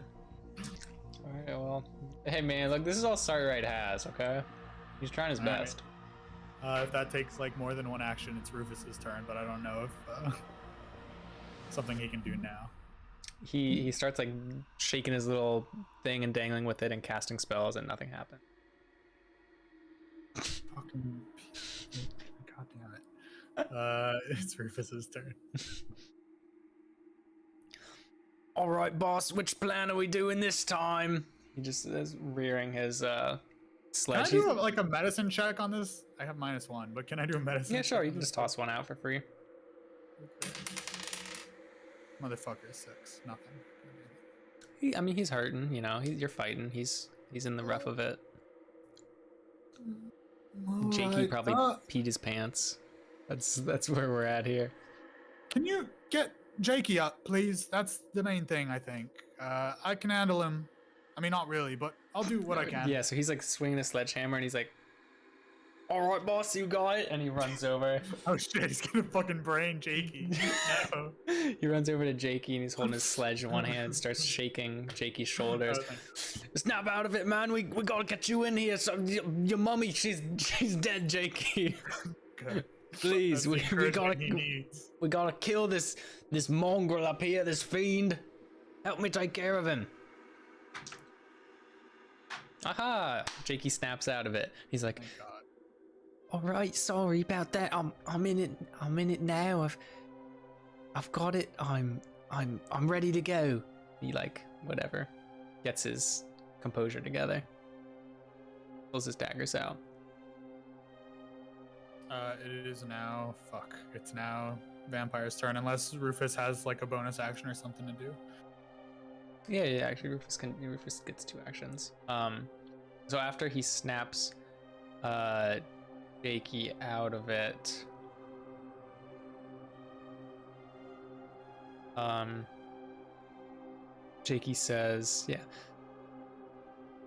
Alright, well, hey man, look, this is all Sorry has, okay? He's trying his best. Right. If that takes like more than one action, it's Rufus's turn, but I don't know if something he can do now. He starts like shaking his little thing and dangling with it and casting spells, and nothing happened. Fucking God damn it. It's Rufus's turn. All right, boss, which plan are we doing this time? He just is rearing his sledge. Can I do like a medicine check on this? I have -1, but can I do a medicine? Yeah, sure. You can just toss one out for free. Okay. Motherfucker, 6. Nothing. I mean, he's hurting. You know, you're fighting. He's in the rough of it. Jakey probably peed his pants. That's where we're at here. Can you get Jakey up, please? That's the main thing, I think. I can handle him. I mean, not really, but I'll do what I can. Yeah, so he's like swinging a sledgehammer, and he's like, "All right, boss, you got it." And he runs over. Oh shit, he's gonna fucking brain Jakey. No. He runs over to Jakey, and he's holding his sledge in one hand and starts shaking Jakey's shoulders. Snap out of it, man. We gotta get you in here. So your mummy, she's dead, Jakey. Good. Please, we gotta kill this mongrel up here, this fiend. Help me take care of him. Aha! Jakey snaps out of it. He's like, oh, God. "All right, sorry about that. I'm in it. I'm in it now. I've got it. I'm ready to go." He like whatever, gets his composure together, pulls his daggers out. It is now. Fuck. It's now Vampire's turn, unless Rufus has like a bonus action or something to do. Yeah. Actually, Rufus gets 2 actions. So after he snaps, Jakey out of it. Jakey says, "Yeah.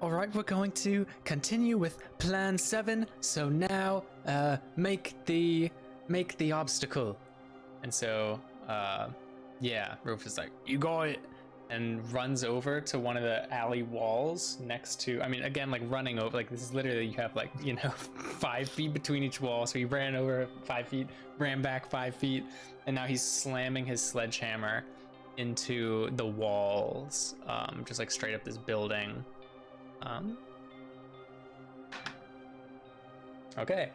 All right, we're going to continue with Plan 7. So now, make the obstacle." And so, yeah, Rufus is like, "You got it," and runs over to one of the alley walls next to. I mean, again, like running over. Like this is literally, you have like 5 feet between each wall. So he ran over 5 feet, ran back 5 feet, and now he's slamming his sledgehammer into the walls, just like straight up this building. Okay,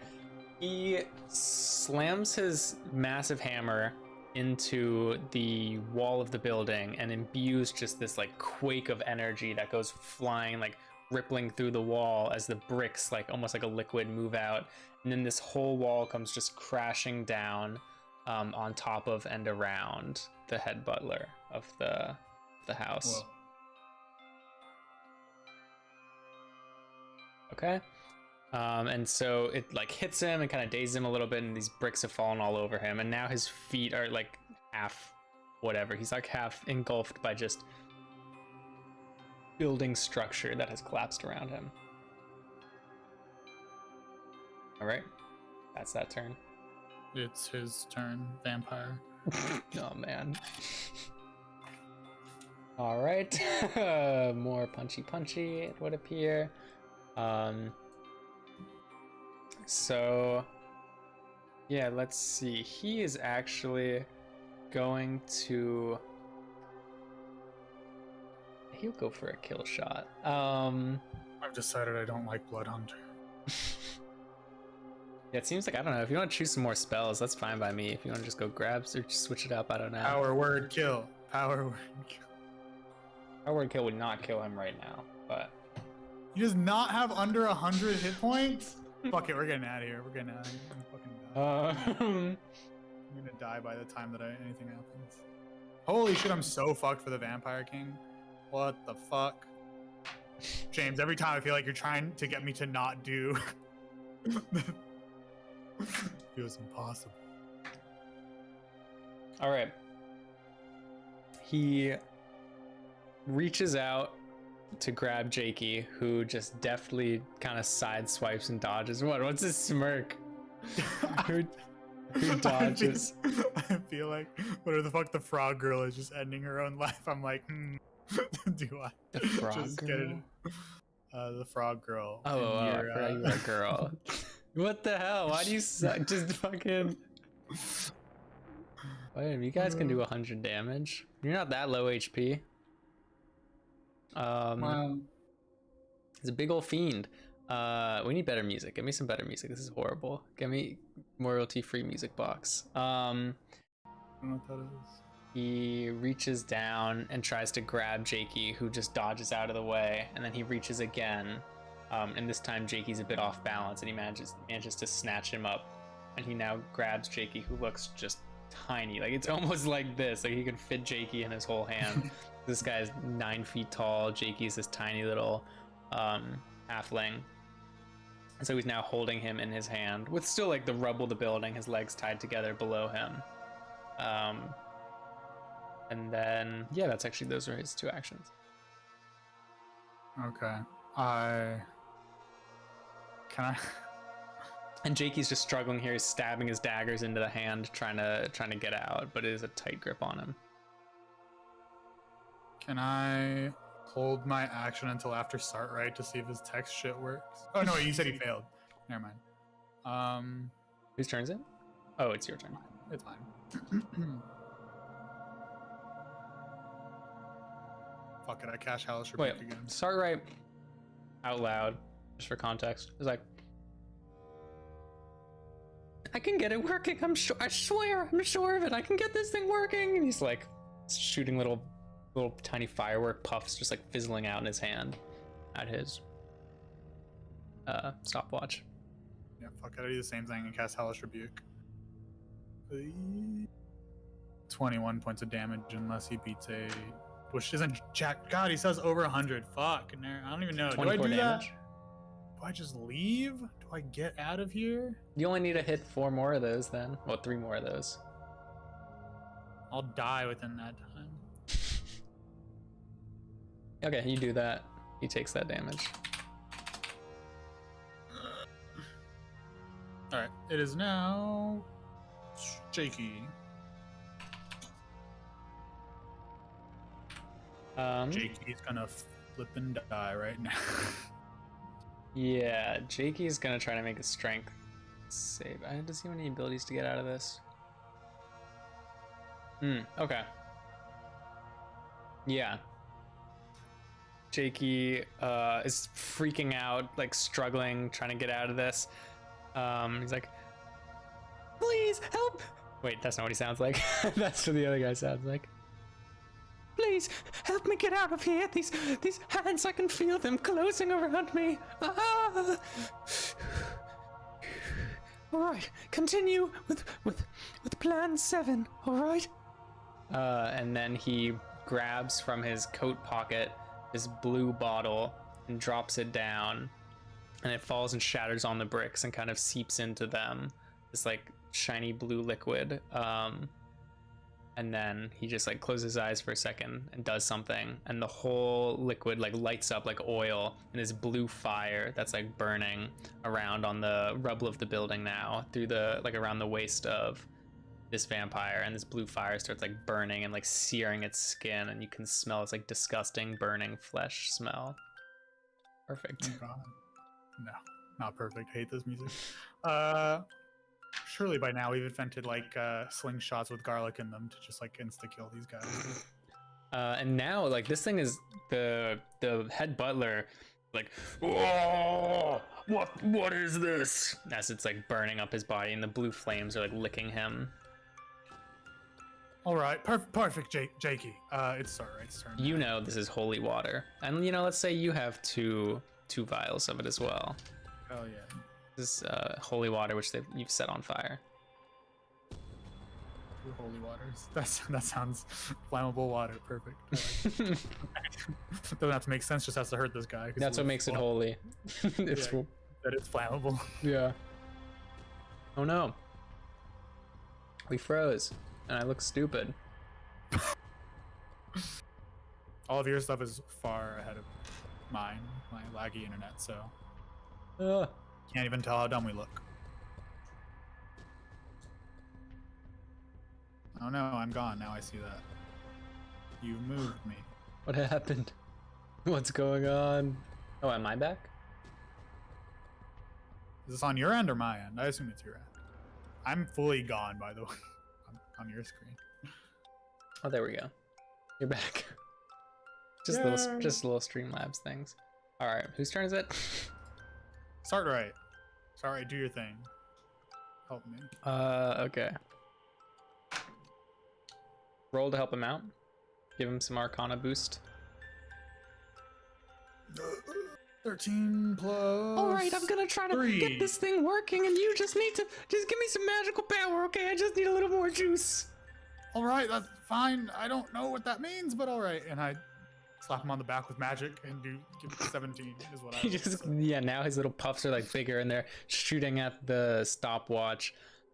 he slams his massive hammer into the wall of the building and imbues just this like quake of energy that goes flying, like rippling through the wall as the bricks, like almost like a liquid, move out, and then this whole wall comes just crashing down on top of and around the head butler of the house. Whoa. Okay. And so it like hits him and kind of dazes him a little bit, and these bricks have fallen all over him, and now his feet are like half whatever. He's like half engulfed by just building structure that has collapsed around him. All right, that's that turn. It's his turn, vampire. Oh man. All right. More punchy it would appear. So yeah, let's see. He is actually going to, he'll go for a kill shot. I've decided I don't like Blood Hunter. Yeah, it seems like, I don't know, if you want to choose some more spells, that's fine by me. If you want to just go grabs or just switch it up, I don't know. Power word kill. Power word kill. Power word kill would not kill him right now, but He does not have under 100 hit points? Fuck it, we're getting out of here. We're getting out of here. I'm fucking done. I'm gonna die by the time that anything happens. Holy shit, I'm so fucked for the Vampire King. What the fuck? James, every time I feel like you're trying to get me to not do feels impossible. all right. He reaches out to grab Jakey, who just deftly kind of sideswipes and dodges. What's his smirk? who dodges? I feel like whatever the fuck the frog girl is just ending her own life. I'm like, do I? The frog just girl? get it? The frog girl. Oh, I forgot you were a girl. What the hell? Why do you suck? Just fucking. Wait, you guys can do 100 damage. You're not that low HP. Wow. He's a big old fiend. We need better music. Give me some better music. This is horrible. Give me royalty-free music box. I don't know what that is. He reaches down and tries to grab Jakey, who just dodges out of the way, and then he reaches again. And this time Jakey's a bit off balance, and he manages to snatch him up. And he now grabs Jakey, who looks just tiny. Like, it's almost like this. Like, he could fit Jakey in his whole hand. This guy's 9 feet tall. Jakey's this tiny little halfling. And so he's now holding him in his hand with still like the rubble of the building, his legs tied together below him. And then, yeah, those are his 2 actions. Okay. Can I? And Jakey's just struggling here. He's stabbing his daggers into the hand, trying to get out, but it is a tight grip on him. Can I hold my action until after start right to see if his text shit works? Oh no, you said he failed. Never mind. Whose turn is it? Oh, it's your turn. It's fine. Fuck it, I cash Hellish Rebuke again. Start right out loud, just for context. It's like, I can get it working. I'm sure. I swear, I'm sure of it. I can get this thing working. And he's like shooting little tiny firework puffs, just like fizzling out in his hand at his stopwatch. Yeah, fuck it, I do the same thing and cast Hellish Rebuke. 21 points of damage unless he beats a, which isn't jack. God, he says over 100. Fuck, I don't even know. Do I do damage. that? Do I just leave? Do I get out of here? You only need to hit 4 more of those then. Well, 3 more of those. I'll die within that time. Okay, you do that. He takes that damage. Alright, it is now Jakey. Jakey's gonna flip and die right now. Yeah, Jakey's gonna try to make a strength save. Does he have any abilities to get out of this? Okay. Yeah. Jakey is freaking out, like struggling, trying to get out of this. He's like, please help. Wait, that's not what he sounds like. That's what the other guy sounds like. Please help me get out of here. These hands, I can feel them closing around me. Ah! All right, continue with plan 7. All right. And then he grabs from his coat pocket this blue bottle and drops it down, and it falls and shatters on the bricks and kind of seeps into them, this like shiny blue liquid. And then he just like closes his eyes for a second and does something, and the whole liquid like lights up like oil, and this blue fire that's like burning around on the rubble of the building now, through the like around the waist of this vampire, and this blue fire starts like burning and like searing its skin, and you can smell this like disgusting burning flesh smell. Perfect. Oh God. No, not perfect. I hate this music. Surely by now we've invented like slingshots with garlic in them to just like insta kill these guys. And now like this thing is the head butler like, oh, what is this? As it's like burning up his body, and the blue flames are like licking him. All right, perfect, Jakey. It's Starlight's turn. You know this is holy water, and you know, let's say you have two vials of it as well. Oh yeah. This is holy water, which you've set on fire. Two holy waters. That sounds flammable water. Perfect. Doesn't have to make sense. Just has to hurt this guy. That's what makes it holy. It's yeah, that it's flammable. Yeah. Oh no. We froze, and I look stupid. All of your stuff is far ahead of mine. My laggy internet, so can't even tell how dumb we look. Oh no, I'm gone. Now I see that. You moved me. What happened? What's going on? Oh, am I back? Is this on your end or my end? I assume it's your end. I'm fully gone, by the way, on your screen. Oh, there we go. You're back. Just little Streamlabs things. All right, whose turn is it? Start right. Start right. Do your thing. Help me. Okay. Roll to help him out. Give him some Arcana boost. 13 plus. All right, I'm gonna try to 3. get this thing working, and you just need to give me some magical power, okay? I just need a little more juice. All right, that's fine. I don't know what that means, but all right. And I slap him on the back with magic and give him 17 is what I He just yeah. Now his little puffs are like bigger, and they're shooting at the stopwatch.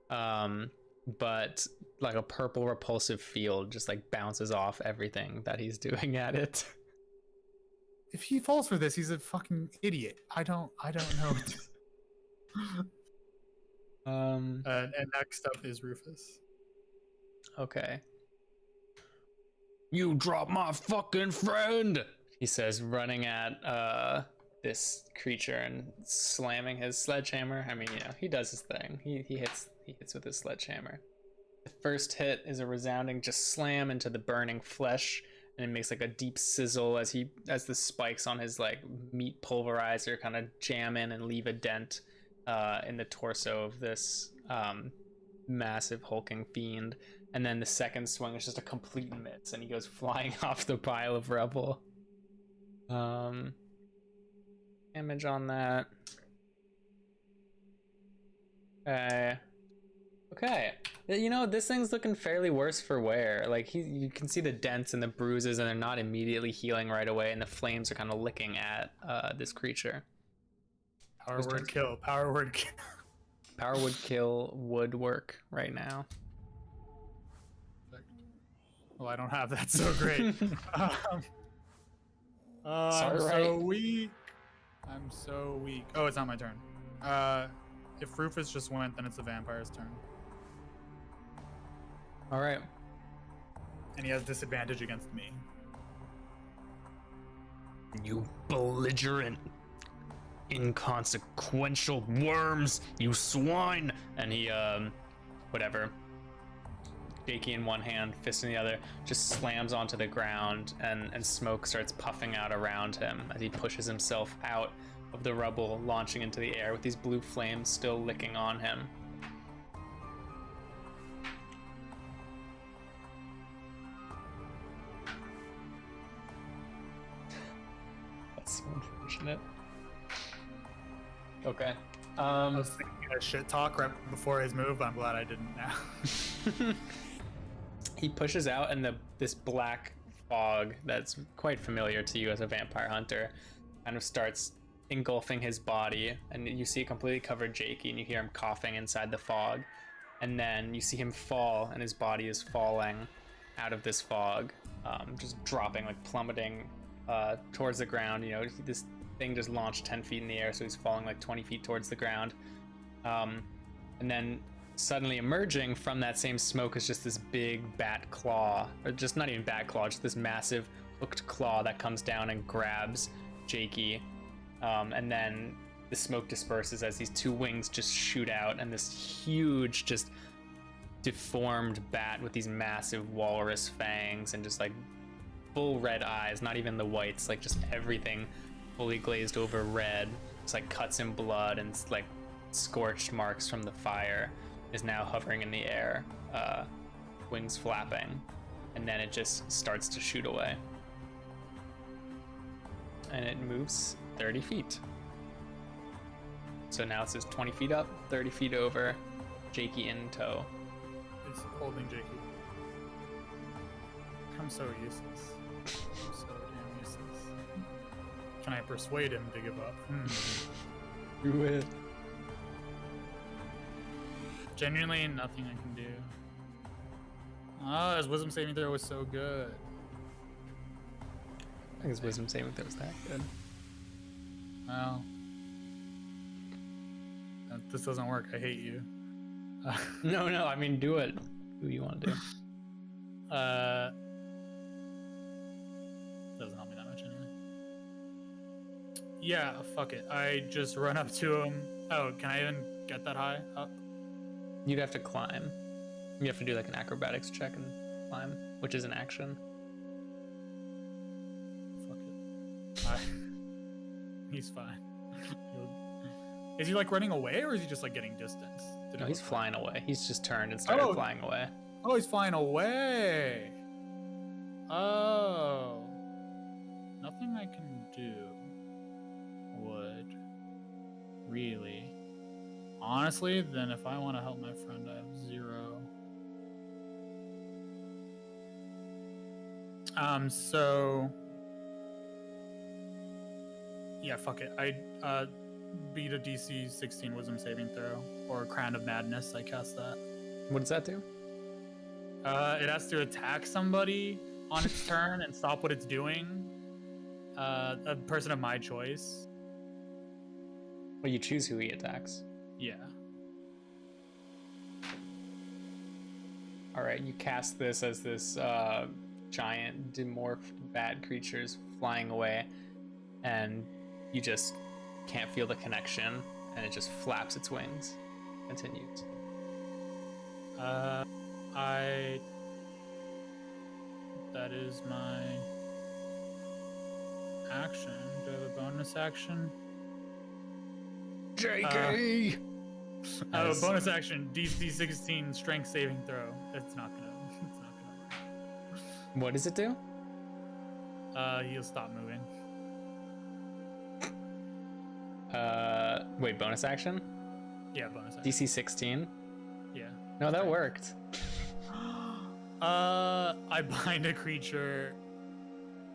But like a purple repulsive field just like bounces off everything that he's doing at it. If he falls for this, he's a fucking idiot. I don't know. And next up is Rufus. Okay. You dropped my fucking friend, he says, running at this creature and slamming his sledgehammer. I mean, you know, he does his thing. He hits with his sledgehammer. The first hit is a resounding just slam into the burning flesh, and it makes like a deep sizzle as the spikes on his like meat pulverizer kind of jam in and leave a dent in the torso of this massive hulking fiend. And then the second swing is just a complete miss, and he goes flying off the pile of rubble. Damage on that. Okay. You know, this thing's looking fairly worse for wear. Like you can see the dents and the bruises, and they're not immediately healing right away, and the flames are kind of licking at this creature. Power word kill. Power word kill. Power would kill would work right now. Well, I don't have that, so great. I'm so weak. I'm so weak. Oh, it's not my turn. If Rufus just went, then it's the vampire's turn. All right. And he has disadvantage against me. You belligerent, inconsequential worms, you swine! And he, whatever. Jakey in one hand, fist in the other, just slams onto the ground, and smoke starts puffing out around him as he pushes himself out of the rubble, launching into the air with these blue flames still licking on him. That's so unfortunate. Okay. I was thinking of shit talk right before his move, but I'm glad I didn't now. He pushes out, and this black fog that's quite familiar to you as a vampire hunter kind of starts engulfing his body, and you see a completely covered Jakey, and you hear him coughing inside the fog, and then you see him fall, and his body is falling out of this fog, just dropping, like plummeting towards the ground. You know, this thing just launched 10 feet in the air, so he's falling like 20 feet towards the ground. And then suddenly emerging from that same smoke is just this big bat claw, or just not even bat claw, just this massive hooked claw that comes down and grabs Jakey. And then the smoke disperses as these two wings just shoot out, and this huge, just deformed bat with these massive walrus fangs and just like full red eyes, not even the whites, like just everything fully glazed over red. It's like cuts and blood and like scorched marks from the fire, is now hovering in the air, wings flapping, and then it just starts to shoot away. And it moves 30 feet. So now it says 20 feet up, 30 feet over, Jakey in tow. It's holding Jakey. I'm so useless. I'm so damn useless. Can I persuade him to give up? Do it. Genuinely nothing I can do. Ah, his wisdom saving throw was so good. I think his wisdom saving throw was that good. Well, this doesn't work. I hate you. No, I mean, do it. Who you want to do? Doesn't help me that much anyway. Yeah, fuck it. I just run up to him. Oh, can I even get that high up? You'd have to climb. You have to do like an acrobatics check and climb, which is an action. Fuck it. He's fine. Is he like running away, or is he just like getting distance? No, he's flying away. He's just turned and started flying away. Oh, he's flying away. Oh. Nothing I can do would really. Honestly, then if I want to help my friend, I have 0. So yeah, fuck it. I beat a DC 16 wisdom saving throw, or Crown of Madness. I cast that. What does that do? It has to attack somebody on its turn and stop what it's doing. A person of my choice. Well, you choose who he attacks. Yeah. All right, you cast this as this giant demorphed bat creature's flying away, and you just can't feel the connection, and it just flaps its wings. Continues. That is my action. Do I have a bonus action? Jakey! Bonus action, DC 16 strength saving throw. It's not gonna work. What does it do? He'll stop moving. Wait, bonus action? Yeah, bonus action. DC 16? Yeah. No, that worked. I bind a creature.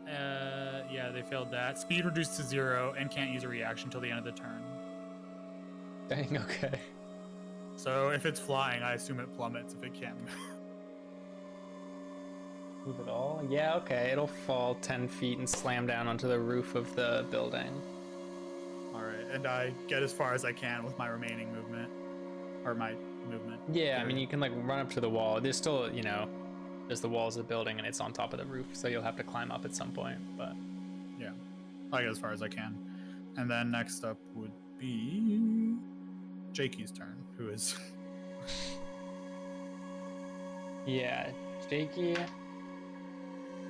Yeah, they failed that. Speed reduced to 0 and can't use a reaction till the end of the turn. Dang, okay. So if it's flying, I assume it plummets if it can't move. Move it all? Yeah, okay. It'll fall 10 feet and slam down onto the roof of the building. Alright, and I get as far as I can with my remaining movement. Or my movement. Yeah, I mean, you can like run up to the wall. There's still, you know, there's the walls of the building and it's on top of the roof, so you'll have to climb up at some point, but... Yeah, I get as far as I can. And then next up would be Jakey's turn, who is... Yeah, Jakey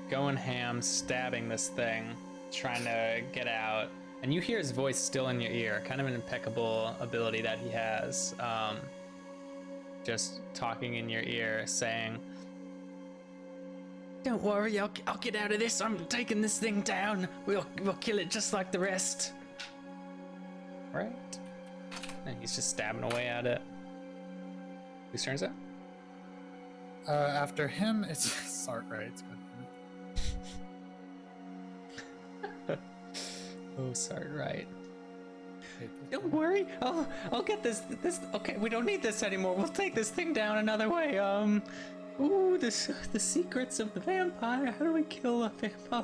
going ham, stabbing this thing, trying to get out. And you hear his voice still in your ear, kind of an impeccable ability that he has. Just talking in your ear, saying, "Don't worry, I'll get out of this. I'm taking this thing down. We'll kill it just like the rest." Right? And he's just stabbing away at it. Whose turn is it? After him, it's Sart, right? It's good. Oh, sorry, right. Don't worry, I'll get this. Okay, we don't need this anymore. We'll take this thing down another way. Ooh, the secrets of the vampire. How do we kill a vampire?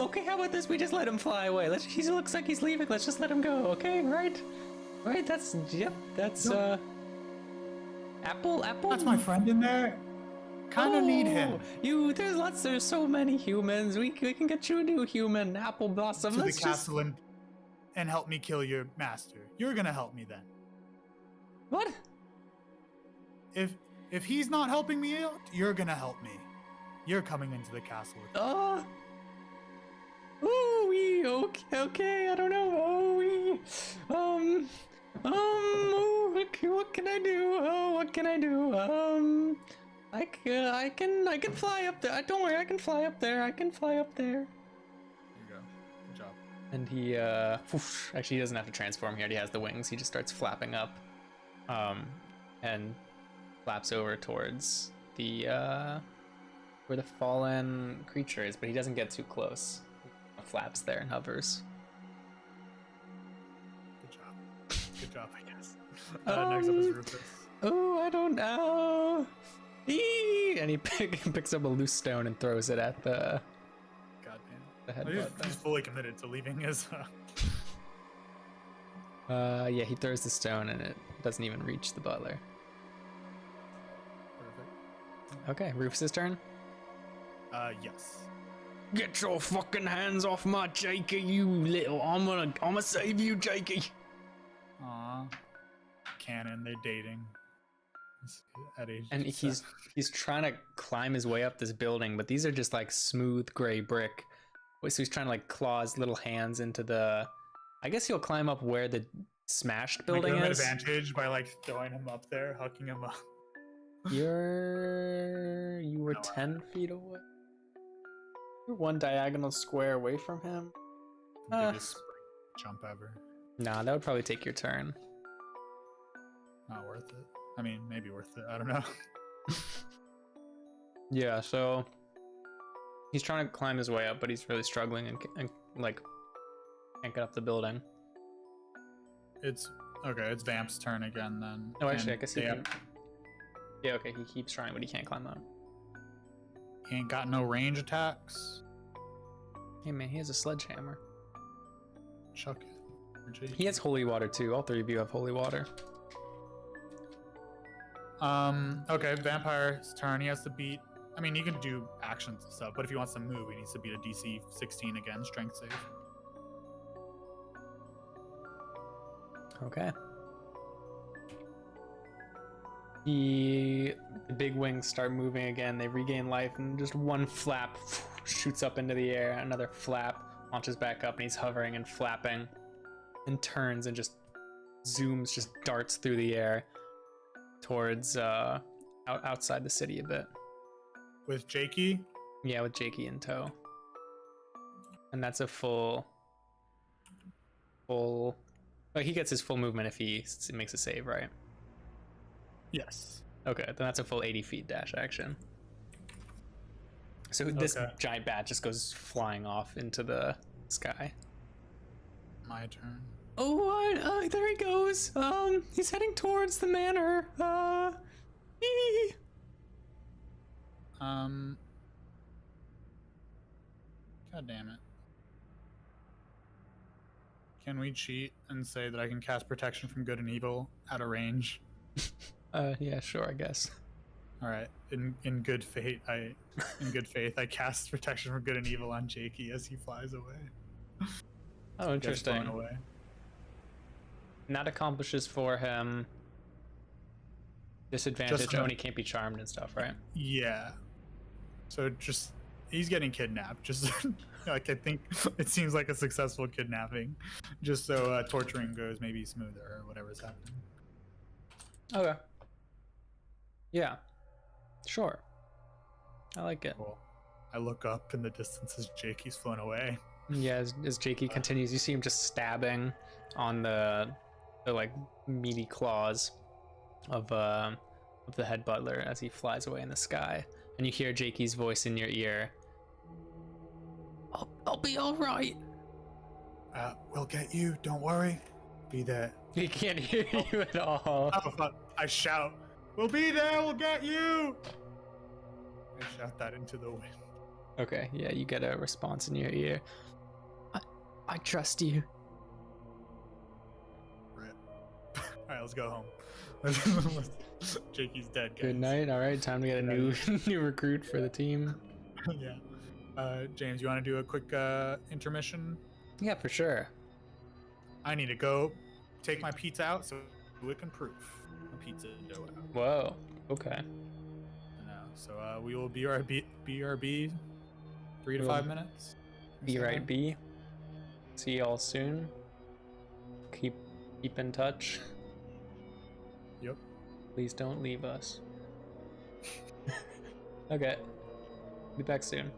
Okay, how about this? We just let him fly away. He looks like he's leaving. Let's just let him go. Okay, right? Right. That's Apple. That's my friend in there. Kind of need him. There's so many humans. We can get you a new human, Apple Blossom. To the castle and help me kill your master. You're gonna help me then. What? If he's not helping me out, you're gonna help me. You're coming into the castle with me. Okay, I don't know. What can I do? What can I do? I can fly up there. Don't worry, I can fly up there. There you go. Good job. And he, actually, he doesn't have to transform. He already has the wings. He just starts flapping up, and flaps over towards the, where the fallen creature is, but he doesn't get too close. He flaps there and hovers. Good job, I guess. Next up is Rufus. Oh, I don't know. And he picks up a loose stone and throws it at the headbutt. He's fully committed to leaving his. Yeah, he throws the stone and it doesn't even reach the butler. Perfect. Okay, Rufus's turn. Yes. Get your fucking hands off my Jakey, you little. I'm gonna save you, Jakey. Aw. Canon, they're dating. At age And he's trying to climb his way up this building, but these are just like smooth gray brick. So he's trying to like claw his little hands into the. I guess he'll climb up where the smashed building is. Advantage by like throwing him up there, hucking him up. You were 10 feet away. You're one diagonal square away from him. Biggest jump ever. Nah, that would probably take your turn. Not worth it. I mean, maybe worth it. I don't know. Yeah, so he's trying to climb his way up, but he's really struggling and like can't get up the building. It's okay. It's Vamp's turn again then. Oh, actually, I And guess he can. Yeah, okay, he keeps trying, but he can't climb up. He ain't got no range attacks. Hey man, he has a sledgehammer. Chuck it. He has holy water too. All three of you have holy water. Okay, Vampire's turn. He has to beat. I mean, he can do actions and stuff, but if he wants to move, he needs to beat a DC 16 again, strength save. Okay. The big wings start moving again. They regain life, and just one flap shoots up into the air. Another flap launches back up, and he's hovering and flapping, and turns and just zooms, just darts through the air towards outside the city a bit. With Jakey? Yeah, with Jakey in tow. And that's a full. Oh, he gets his full movement if he makes a save, right? Yes. Okay, then that's a full 80 feet dash action. So this giant bat just goes flying off into the sky. My turn. Oh, there he goes. He's heading towards the manor. God damn it. Can we cheat and say that I can cast protection from good and evil at a range? Yeah, sure, I guess. All right. In good faith, I cast protection from good and evil on Jakey as he flies away. Oh, interesting. Gets blown away. And that accomplishes for him disadvantage when he can't be charmed and stuff, right? Yeah. So just he's getting kidnapped. Just like I think it seems like a successful kidnapping. Just so torturing goes maybe smoother or whatever's happening. Okay. Yeah. Sure. I like it. Cool. I look up in the distance as Jakey's flown away. Yeah, as Jakey continues, you see him just stabbing on the like meaty claws of the head butler as he flies away in the sky, and you hear Jakey's voice in your ear. I'll be all right. We'll get you. Don't worry. Be there. He can't hear you at all. Oh, fuck. I shout, we'll be there. We'll get you. I shout that into the wind. Okay, yeah, you get a response in your ear. I trust you. Rip. All right, let's go home. Jakey's dead, guys. Good night. All right, time to get a new new recruit for the team. Yeah. James, you want to do a quick intermission? Yeah, for sure. I need to go take my pizza out so it can proof the pizza dough out. Whoa. Okay. So we will BRB 3 to 5 minutes. Be right, B. See y'all soon. Keep in touch. Yep. Please don't leave us. Okay. Be back soon.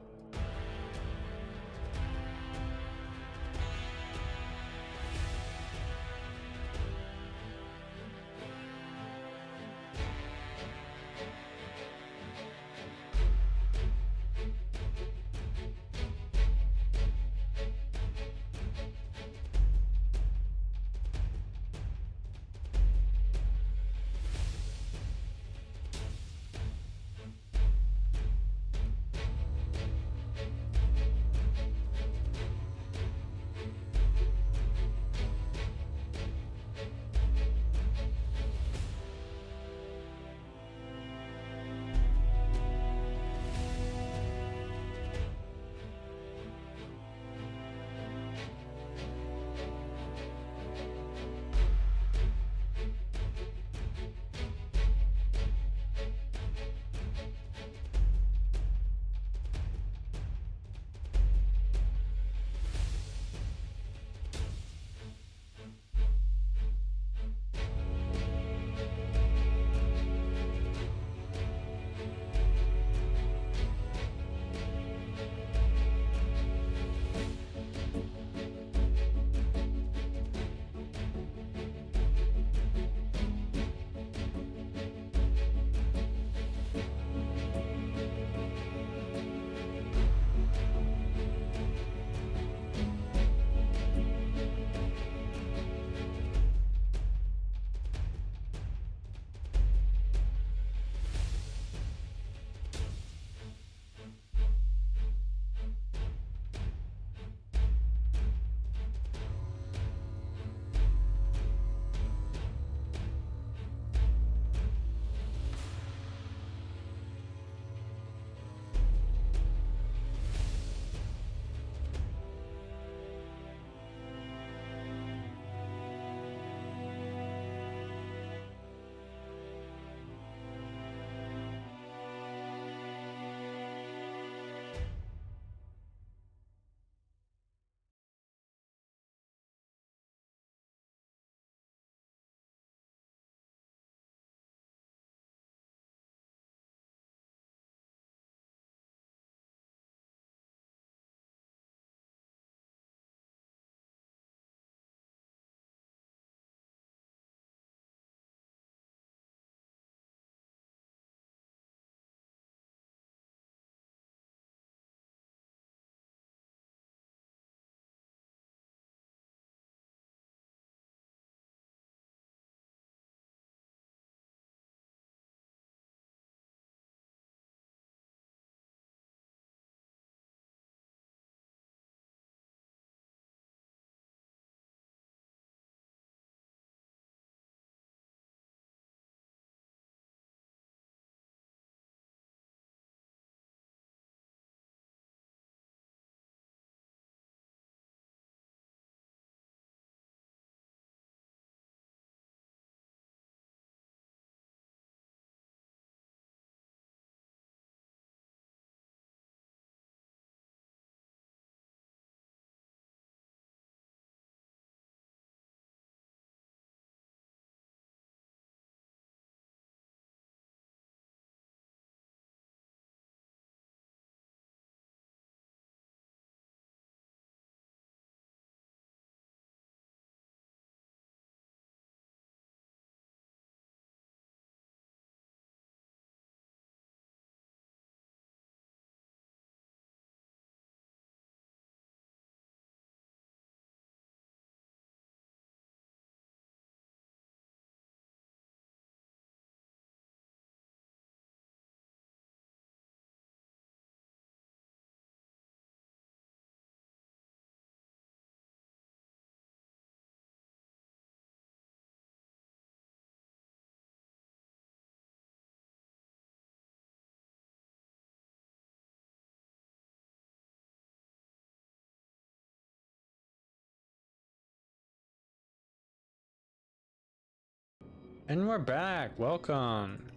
And we're back. Welcome.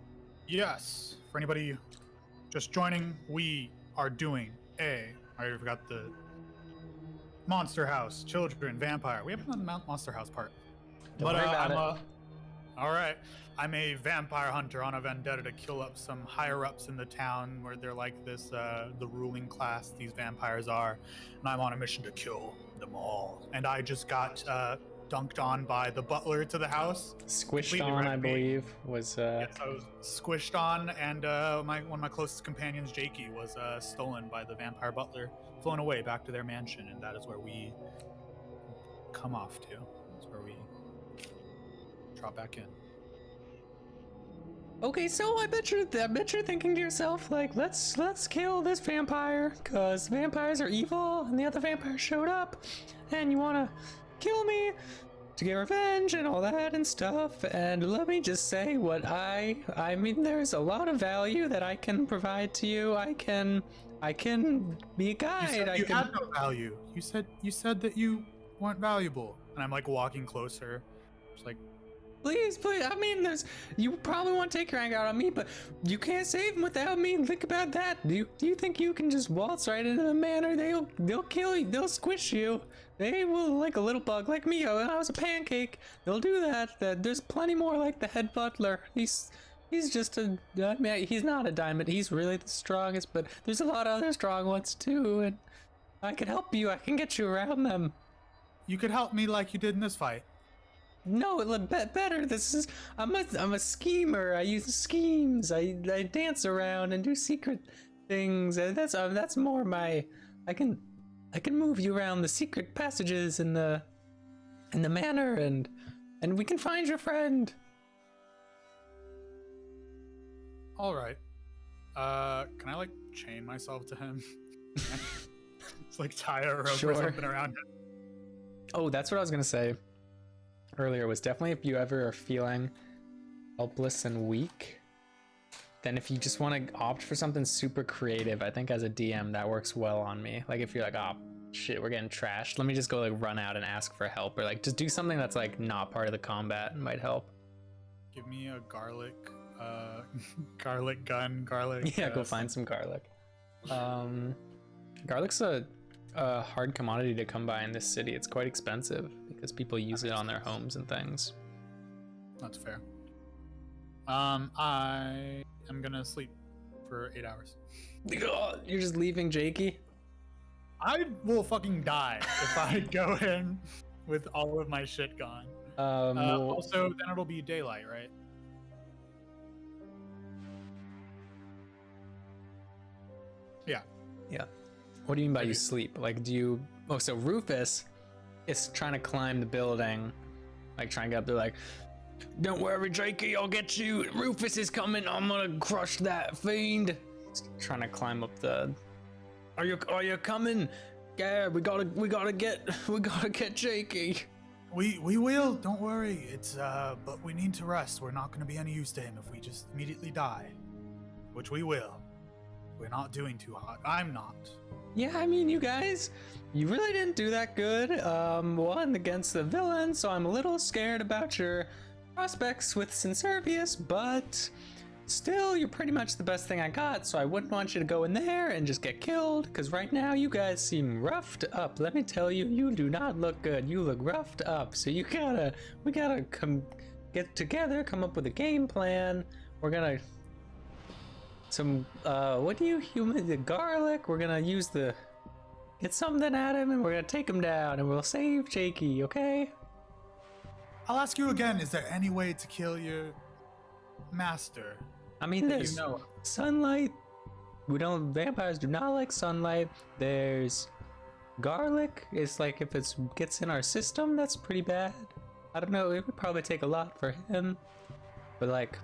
Yes. For anybody just joining, we are doing I already forgot the Monster House, Children, Vampire. We haven't done the Monster House part. Don't worry about it. All right. I'm a vampire hunter on a vendetta to kill up some higher ups in the town where they're like this, the ruling class, these vampires are. And I'm on a mission to kill them all. And I just got dunked on by the butler to the house. Squished on, I believe, was... Yes, I was squished on, and one of my closest companions, Jakey, was stolen by the vampire butler, flown away back to their mansion, and that is where we come off to. That's where we drop back in. Okay, so I bet you're thinking to yourself, like, let's kill this vampire, cause vampires are evil, and the other vampires showed up, and you wanna kill me to get revenge and all that and stuff. And let me just say what I mean, there's a lot of value that I can provide to you. I can be a guide. You had no value. You said that you weren't valuable, and I'm like walking closer, just like. Please, I mean, you probably want to take your anger out on me, but you can't save them without me. Think about that. Do you think you can just waltz right into the manor? They'll kill you. They'll squish you. They will, like a little bug, like me. When I was a pancake, they'll do that. There's plenty more like the head butler. He's just I mean, he's not a diamond. He's really the strongest, but there's a lot of other strong ones too, and I can help you. I can get you around them. You could help me like you did in this fight. No, better. I'm a schemer. I use schemes. I dance around and do secret things. That's more my. I can move you around the secret passages in the manor, and we can find your friend. All right. Can I like chain myself to him? It's like tie a rope or something around him. Oh, that's what I was gonna say earlier, was definitely if you ever are feeling helpless and weak, then if you just want to opt for something super creative, I think as a DM that works well on me. Like if you're like, oh shit, we're getting trashed, let me just go like run out and ask for help, or like just do something that's like not part of the combat might help. Give me a garlic gun, garlic. Yeah, go find some garlic. Garlic's a hard commodity to come by in this city. It's quite expensive because people use it on their homes and things. That's fair. I am gonna sleep for 8 hours. You're just leaving Jakey? I will fucking die if I go in with all of my shit gone. Also, then it'll be daylight, right? Yeah. Yeah. What do you mean by you sleep? Like, do you... Oh, so Rufus is trying to climb the building, like trying to get up there, like, don't worry, Jakey, I'll get you. Rufus is coming. I'm gonna crush that fiend. He's trying to climb up the... Are you coming? Yeah, we gotta get Jakey. We will, don't worry. It's but we need to rest. We're not gonna be any use to him if we just immediately die. Which we will. We're not doing too hot. I'm not. Yeah, I mean, you guys, you really didn't do that good. One against the villain, so I'm a little scared about your prospects with Sincervius, but still, you're pretty much the best thing I got, so I wouldn't want you to go in there and just get killed, because right now you guys seem roughed up. Let me tell you, you do not look good. You look roughed up, so we gotta get together, come up with a game plan. We're gonna... what do you human? The garlic. We're gonna get something at him, and we're gonna take him down, and we'll save Jakey. Okay? I'll ask you again. Is there any way to kill your master? I mean, there's sunlight. Vampires do not like sunlight. There's garlic. It's like if it gets in our system, that's pretty bad. I don't know. It would probably take a lot for him, but like.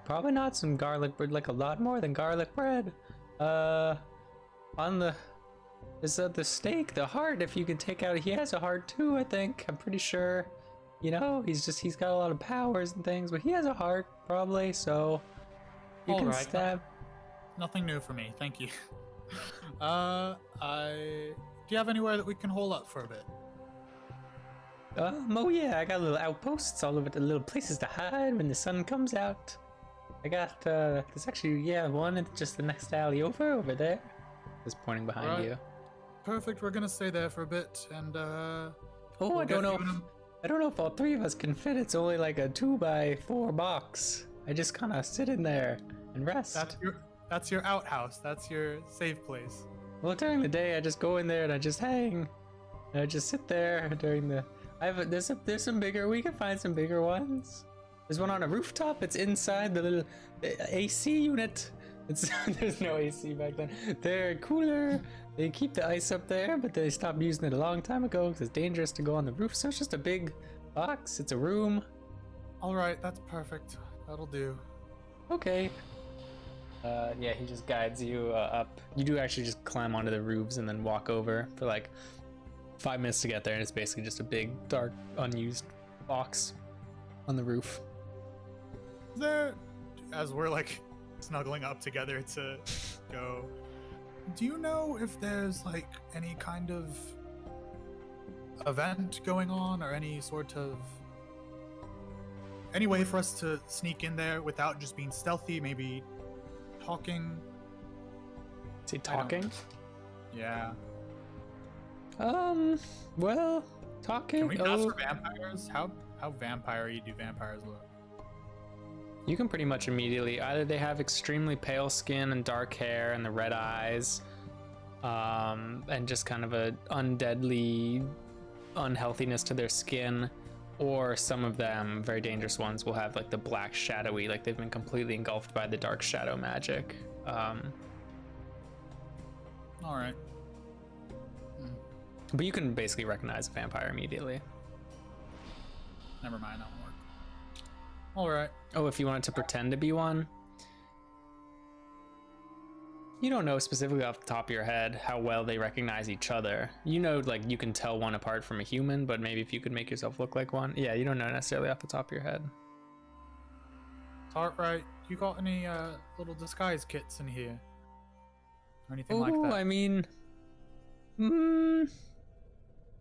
Probably not some garlic bread, like a lot more than garlic bread. On the steak, the heart, if you can take out, he has a heart too, I think. I'm pretty sure. You know, he's got a lot of powers and things, but he has a heart probably, so you can stab. Nothing new for me, thank you. Do you have anywhere that we can hole up for a bit? Oh yeah, I got little outposts all over, the little places to hide when the sun comes out. I got, there's actually, yeah, one at just the next alley over there. Just pointing behind Alright. you. Perfect. We're gonna stay there for a bit, and Oh, we'll I don't get know. you in I don't know if all three of us can fit. It's only like a 2x4 box. I just kind of sit in there and rest. That's your outhouse. That's your safe place. Well, during the day, I just go in there and I just hang. And I just sit there during the. There's some bigger. We can find some bigger ones. There's one on a rooftop. It's inside the AC unit. There's no AC back then. They're cooler. They keep the ice up there, but they stopped using it a long time ago because it's dangerous to go on the roof. So it's just a big box. It's a room. All right, that's perfect. That'll do. Okay. Yeah, he just guides you up. You do actually just climb onto the roofs and then walk over for like 5 minutes to get there, and it's basically just a big, dark, unused box on the roof. Is there, as we're like snuggling up together to go, do you know if there's like any kind of event going on or any sort of any way for us to sneak in there without just being stealthy, maybe talking? Is he talking? Yeah. Well, talking. Can we pass for vampires? How vampire-y do vampires look? You can pretty much immediately, either they have extremely pale skin and dark hair and the red eyes, and just kind of a undeadly unhealthiness to their skin, or some of them, very dangerous ones, will have like the black shadowy, like they've been completely engulfed by the dark shadow magic. All right. But you can basically recognize a vampire immediately. Never mind, that won't work. All right. Oh, if you wanted to pretend to be one? You don't know specifically off the top of your head how well they recognize each other. You know, like, you can tell one apart from a human, but maybe if you could make yourself look like one. Yeah, you don't know necessarily off the top of your head. All right. You got any little disguise kits in here? Or anything like Oh, that? I mean...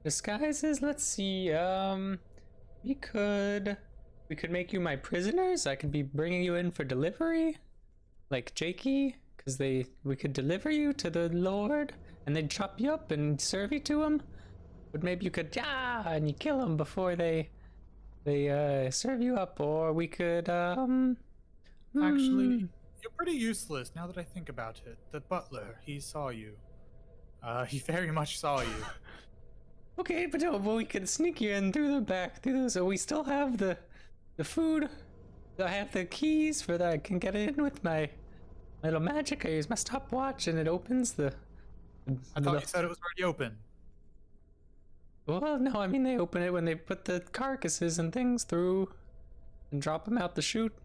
disguises, let's see, we could make you my prisoners. I could be bringing you in for delivery, like Jakey, because we could deliver you to the Lord, and they'd chop you up and serve you to him. But maybe you could, and you kill them before they serve you up, or we could, Actually, you're pretty useless now that I think about it. The butler, he saw you. He very much saw you. Okay, but no, we could sneak you in through the back, so we still have the food. I have the keys for that. I can get in with my little magic. I use my stopwatch and it opens the... I thought you said it was already open. Well, no, I mean they open it when they put the carcasses and things through and drop them out the chute.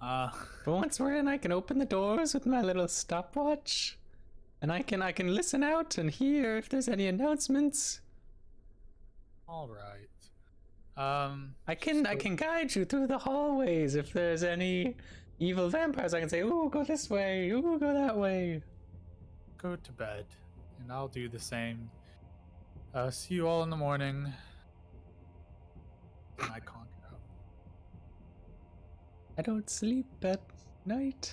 But once we're in, I can open the doors with my little stopwatch. And I can listen out and hear if there's any announcements. All right. I can guide you through the hallways if there's any evil vampires. I can say, "Ooh, go this way. Ooh, go that way." Go to bed, and I'll do the same. See you all in the morning. I conk out. I don't sleep at night.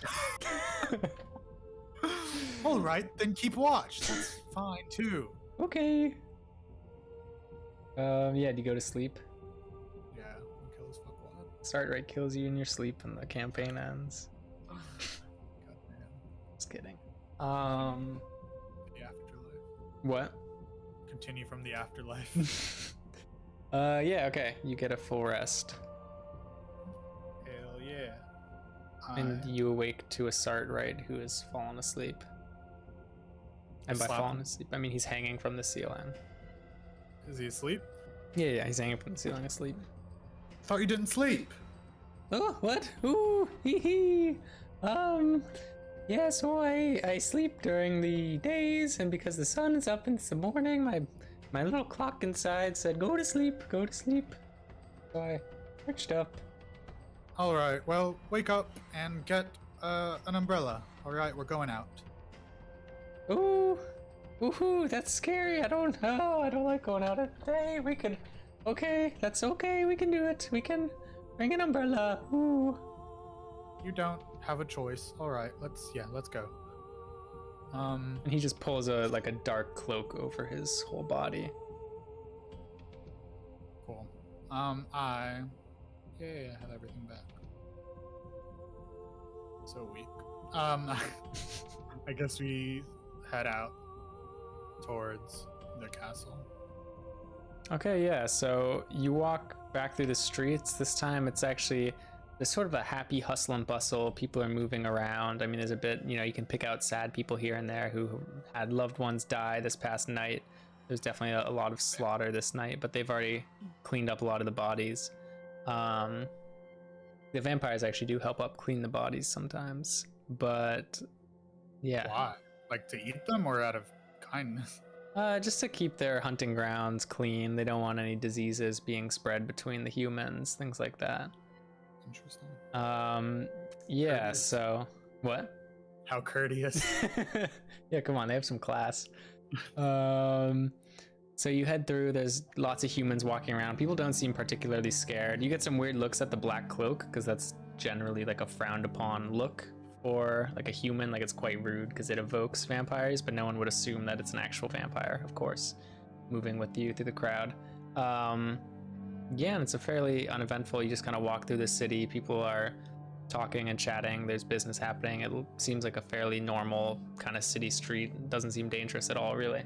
All right, then keep watch. That's fine too. Okay. Yeah, do you go to sleep? Yeah, I'll kill this fuckwad. Start right kills you in your sleep and the campaign ends. Goddamn. Just kidding. The afterlife. What? Continue from the afterlife. Yeah, okay. You get a full rest. Hell yeah. And you awake to a Sartrite who has fallen asleep. And by Slap fallen him. asleep, I mean he's hanging from the ceiling. Is he asleep? Yeah, he's hanging from the ceiling asleep. Thought you didn't sleep. Oh, what? Ooh, hee hee. Yeah, so I sleep during the days, and because the sun is up into the morning, my little clock inside said, go to sleep, go to sleep. So I perched up. All right, well, wake up and get an umbrella. All right, we're going out. Ooh, Woohoo, that's scary. I don't like going out at day. We can, okay, that's okay. We can do it. We can bring an umbrella. Ooh. You don't have a choice. All right, let's go. And he just pulls a dark cloak over his whole body. Cool. I have everything back. So weak. I guess we head out towards the castle. Okay, yeah, so you walk back through the streets. This time it's actually, there's sort of a happy hustle and bustle. People are moving around. I mean, there's a bit, you can pick out sad people here and there who had loved ones die this past night. There's definitely a lot of slaughter this night, but they've already cleaned up a lot of the bodies. The vampires actually do help up clean the bodies sometimes, but yeah. Why? Like to eat them or out of kindness? Just to keep their hunting grounds clean. They don't want any diseases being spread between the humans, things like that. Interesting. Yeah, Courteous. so what? How courteous. Yeah, come on, they have some class. So you head through, there's lots of humans walking around. People don't seem particularly scared. You get some weird looks at the black cloak, because that's generally like a frowned upon look for like a human. Like it's quite rude because it evokes vampires, but no one would assume that it's an actual vampire, of course, moving with you through the crowd. Yeah, and it's a fairly uneventful, you just kind of walk through the city. People are talking and chatting, there's business happening. It seems like a fairly normal kind of city street. It doesn't seem dangerous at all, really.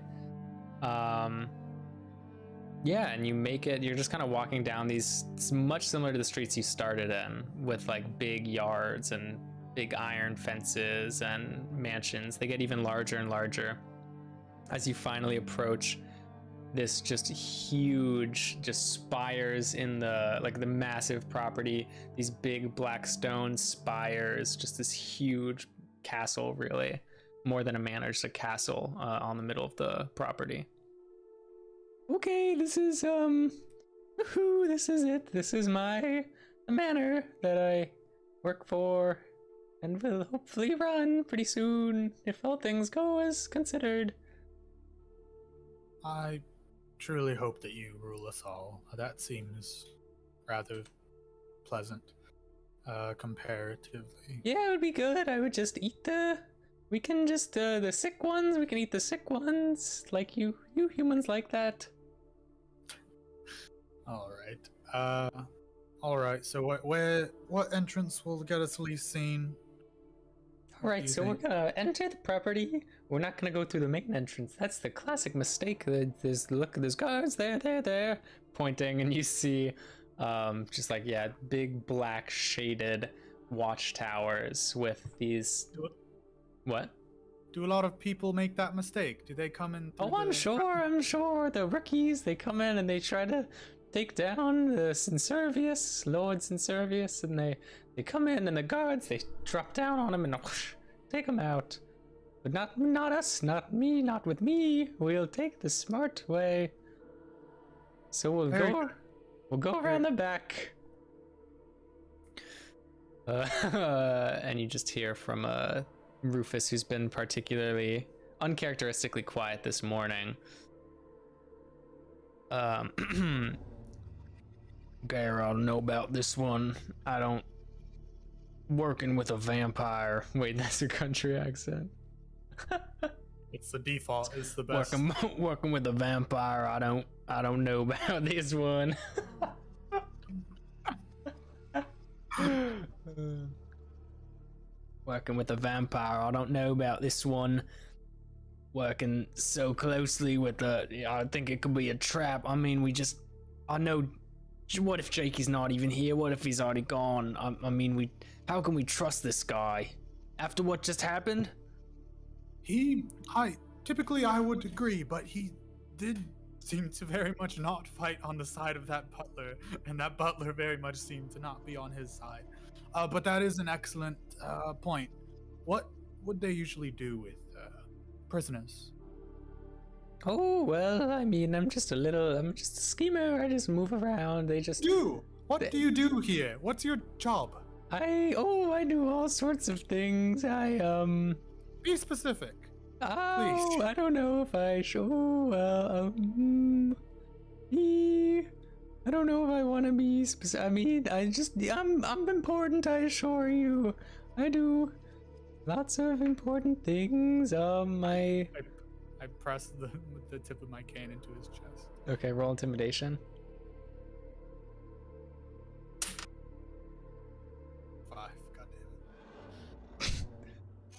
Yeah, and you make it, you're just kind of walking down these, it's much similar to the streets you started in, with like big yards and big iron fences and mansions. They get even larger and larger as you finally approach this just huge, just spires in the, like the massive property, these big black stone spires, just this huge castle, really. More than a manor, just a castle on the middle of the property. Okay, this is, woohoo, this is it. This is the manor that I work for and will hopefully run pretty soon if all things go as considered. I truly hope that you rule us all. That seems rather pleasant, comparatively. Yeah, it would be good. I would just eat the sick ones. We can eat the sick ones, like you humans like that. All right. So what entrance will get us least seen? All right, so we're gonna enter the property. We're not gonna go through the main entrance. That's the classic mistake. There's guards there, pointing, and you see, just like, yeah, big black shaded watchtowers with these. What? Do a lot of people make that mistake? Do they come in? Oh, I'm sure. The rookies, they come in and they try to take down the Sinservius, Lord Sinservius, and they come in, and the guards, they drop down on them and whoosh, take them out. But not us, not me, not with me. We'll take the smart way. So we'll go around the back. And you just hear from Rufus, who's been particularly uncharacteristically quiet this morning. Gare, I don't know about this one. I don't. Working with a vampire. Wait, that's your country accent. It's the default. It's the best. Working with a vampire. I don't know about this one. Working with a vampire. I don't know about this one. Working so closely with I think it could be a trap. I mean, I know. What if Jakey's not even here? What if he's already gone? I mean, how can we trust this guy after what just happened? Typically I would agree, but he did seem to very much not fight on the side of that butler, and that butler very much seemed to not be on his side. But that is an excellent point. What would they usually do with prisoners? Oh, well, I mean, I'm just a schemer. I just move around. What do you do here? What's your job? I do all sorts of things. Be specific. Oh, Please. I don't know if I should. I don't know if I want to be specific. I mean, I'm important. I assure you, I do lots of important things. I pressed the tip of my cane into his chest. Okay, roll intimidation. 5. God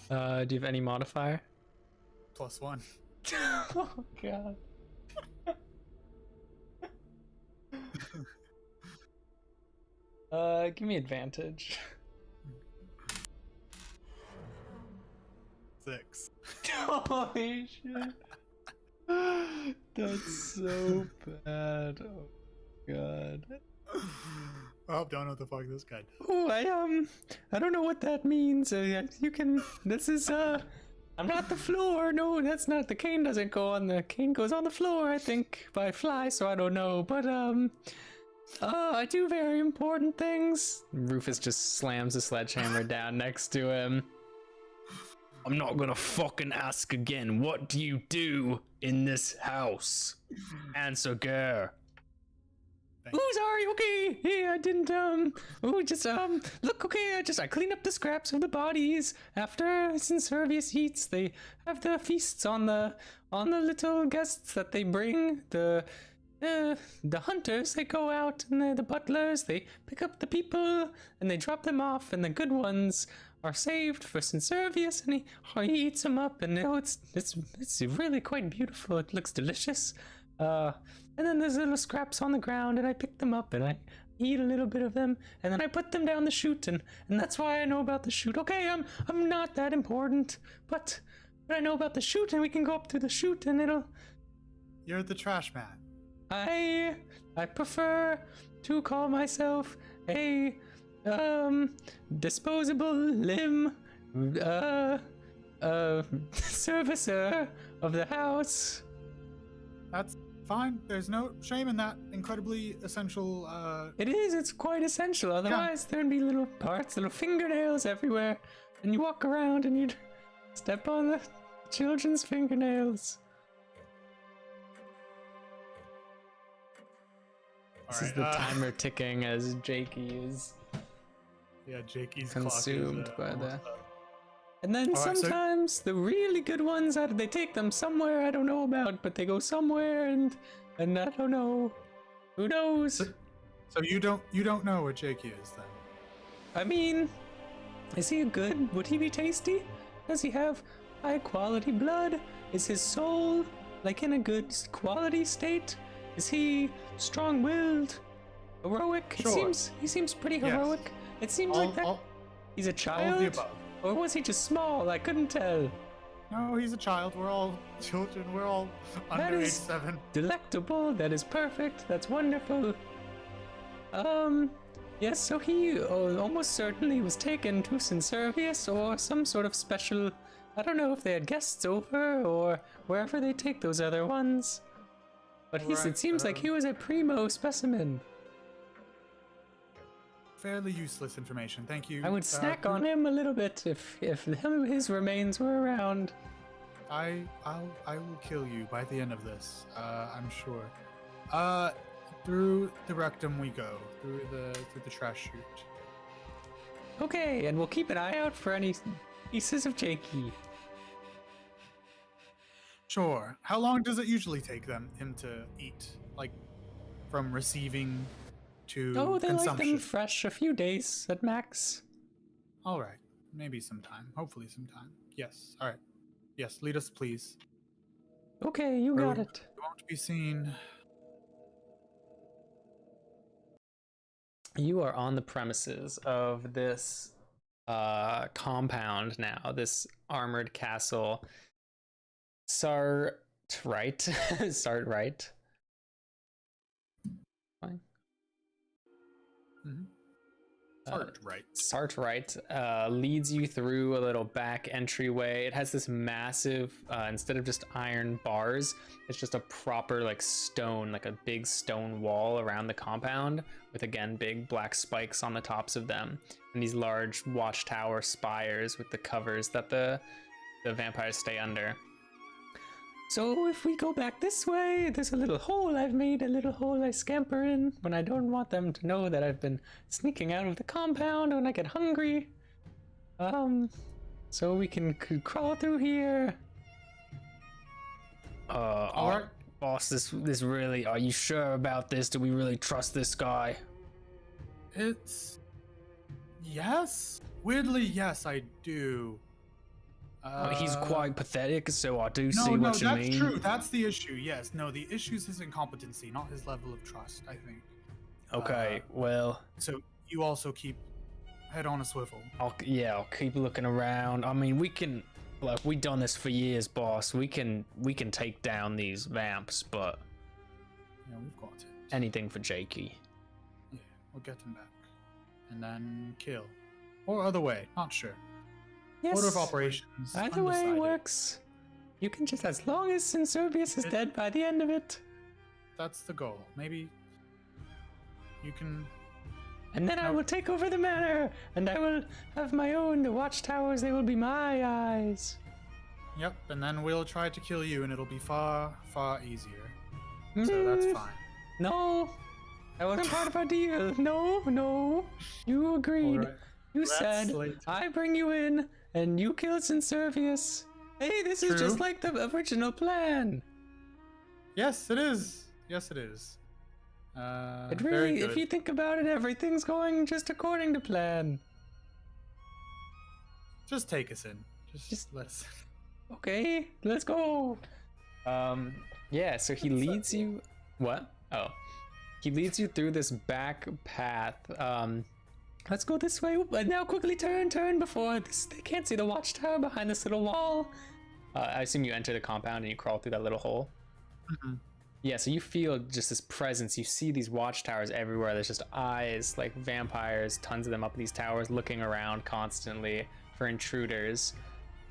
damn it. Do you have any modifier? +1. Oh god. Give me advantage. 6. Holy shit. That's so bad. Oh god. Oh, don't know what the fuck this guy did. Oh, I don't know what that means. You can. This is I'm not the floor. No, that's not. The cane doesn't go on. The cane goes on the floor. I think by fly. So I don't know. But I do very important things. Rufus just slams the sledgehammer down next to him. I'm not gonna fucking ask again. What do you do in this house? Answer, girl. Oh, sorry, okay. Hey, I didn't, look, okay, I clean up the scraps of the bodies. After Sinservius eats, they have the feasts on the little guests that they bring. The hunters, they go out, and the butlers, they pick up the people, and they drop them off, and the good ones are saved for Sinservius, and he eats them up, and it's really quite beautiful. It looks delicious. And then there's little scraps on the ground, and I pick them up, and I eat a little bit of them, and then I put them down the chute, and that's why I know about the chute. Okay, I'm not that important, but I know about the chute, and we can go up through the chute, and it'll. You're the trash man. I prefer to call myself a disposable limb servicer of the house. That's fine. There's no shame in that incredibly essential. It is. It's quite essential. Otherwise, there'd be little parts, little fingernails everywhere, and you walk around and you'd step on the children's fingernails. This is the timer ticking as Jakey is Jakey's consumed clock is, by the. almost up. And then sometimes the really good ones, they take them somewhere I don't know about, but they go somewhere and I don't know. Who knows? So you don't know what Jakey is then? I mean, is he good? Would he be tasty? Does he have high quality blood? Is his soul like in a good quality state? Is he strong-willed? Heroic? Sure. He seems pretty Yes. heroic. It seems like that. He's a All of the child? above. Or was he just small? I couldn't tell. No, he's a child. We're all children. We're all under age is- 7. Delectable. That is perfect. That's wonderful. Yes, so he almost certainly was taken to Sinservius or some sort of special. I don't know if they had guests over or wherever they take those other ones. But Right, it seems like he was a primo specimen. Fairly useless information. Thank you. I would snack on him a little bit if his remains were around. I will kill you by the end of this. I'm sure. Through the rectum we go. Through the trash chute. Okay, and we'll keep an eye out for any pieces of Jakey. Sure. How long does it usually take him to eat? Like, from receiving to Oh, they like consumption? them fresh, a few days at max. All right. Maybe sometime. Hopefully sometime. Yes. All right. Yes. Lead us, please. Okay, you got it. You won't be seen. You are on the premises of this compound now, this armored castle. Sartrite. Sartrite. Fine. Mm-hmm. Right. Sartrite leads you through a little back entryway. It has this massive, instead of just iron bars, it's just a proper like stone, like a big stone wall around the compound with, again, big black spikes on the tops of them, and these large watchtower spires with the covers that the vampires stay under. So if we go back this way, there's a little hole I've made, a little hole I scamper in when I don't want them to know that I've been sneaking out of the compound when I get hungry. So we can crawl through here. Alright. Boss, this really, are you sure about this? Do we really trust this guy? It's... Yes? Weirdly, yes, I do. He's quite pathetic, so I do No, see what you that's mean. true. That's the issue. Yes. No, the issue is his incompetency, not his level of trust, I think. Okay, well, So you also keep head on a swivel. I'll keep looking around. I mean, we can, like, we've done this for years, boss. We can take down these vamps, but Yeah, we've got it. anything for Jakey. Yeah, we'll get him back. And then kill. Or other way, not sure. Yes. Order of operations. Either way undecided. works. You can just, as long as Sincervius is dead by the end of it. That's the goal. Maybe you can... And then I will take over the manor, and I will have my own, the watchtowers, they will be my eyes. Yep, and then we'll try to kill you and it'll be far, far easier. So that's fine. No, that wasn't part of our deal. No, you agreed. Alright. You That's said, late. I bring you in, and you kill Sincervius. Hey, this is just True. like the original plan. Yes, it is. Yes, it is. It Very really, good. if you think about it, everything's going just according to plan. Just take us in. Just let's... Okay, let's go. Yeah, so he leads you. What? Oh, he leads you through this back path. Let's go this way. But now quickly turn before they can't see the watchtower behind this little wall. I assume you enter the compound and you crawl through that little hole. Mhm. Yeah, so you feel just this presence. You see these watchtowers everywhere. There's just eyes, like vampires, tons of them up these towers, looking around constantly for intruders.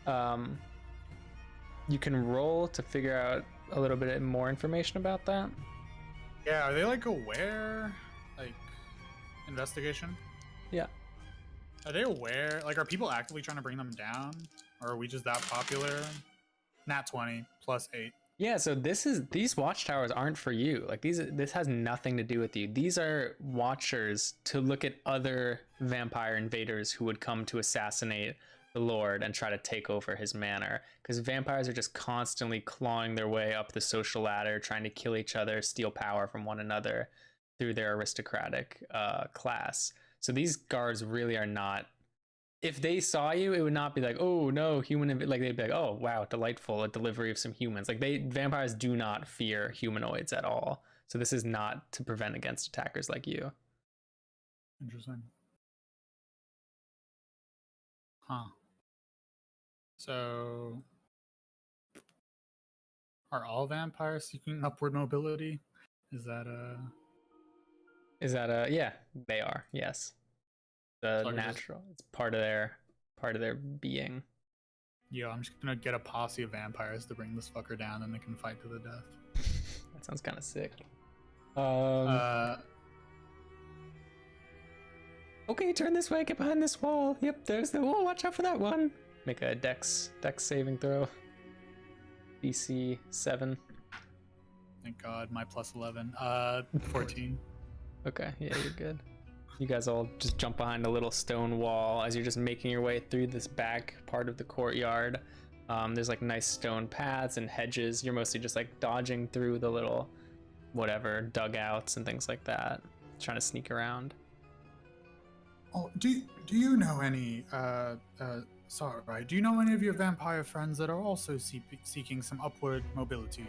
You can roll to figure out a little bit more information about that. Yeah, are they like aware? Like, investigation? Yeah. Are they aware? Like, are people actively trying to bring them down? Or are we just that popular? Nat 20 plus 8. Yeah, so these watchtowers aren't for you. Like this has nothing to do with you. These are watchers to look at other vampire invaders who would come to assassinate the Lord and try to take over his manor. Because vampires are just constantly clawing their way up the social ladder, trying to kill each other, steal power from one another through their aristocratic class. So these guards really are not. If they saw you, it would not be like, oh no, like they'd be like, oh wow, delightful, a delivery of some humans. Like vampires do not fear humanoids at all. So this is not to prevent against attackers like you. Interesting. Huh. So, are all vampires seeking upward mobility? Is that Yeah, they are. Yes, the So I just- natural. It's part of their being. Yeah, I'm just gonna get a posse of vampires to bring this fucker down, and they can fight to the death. That sounds kind of sick. Okay, turn this way. Get behind this wall. Yep, there's the wall. Watch out for that one. Make a dex saving throw. DC 7. Thank God, my plus 11. 14. Okay, yeah, you're good. You guys all just jump behind a little stone wall as you're just making your way through this back part of the courtyard. There's like nice stone paths and hedges. You're mostly just like dodging through the little whatever dugouts and things like that, trying to sneak around. Oh, do you know any? Sorry, do you know any of your vampire friends that are also seeking some upward mobility?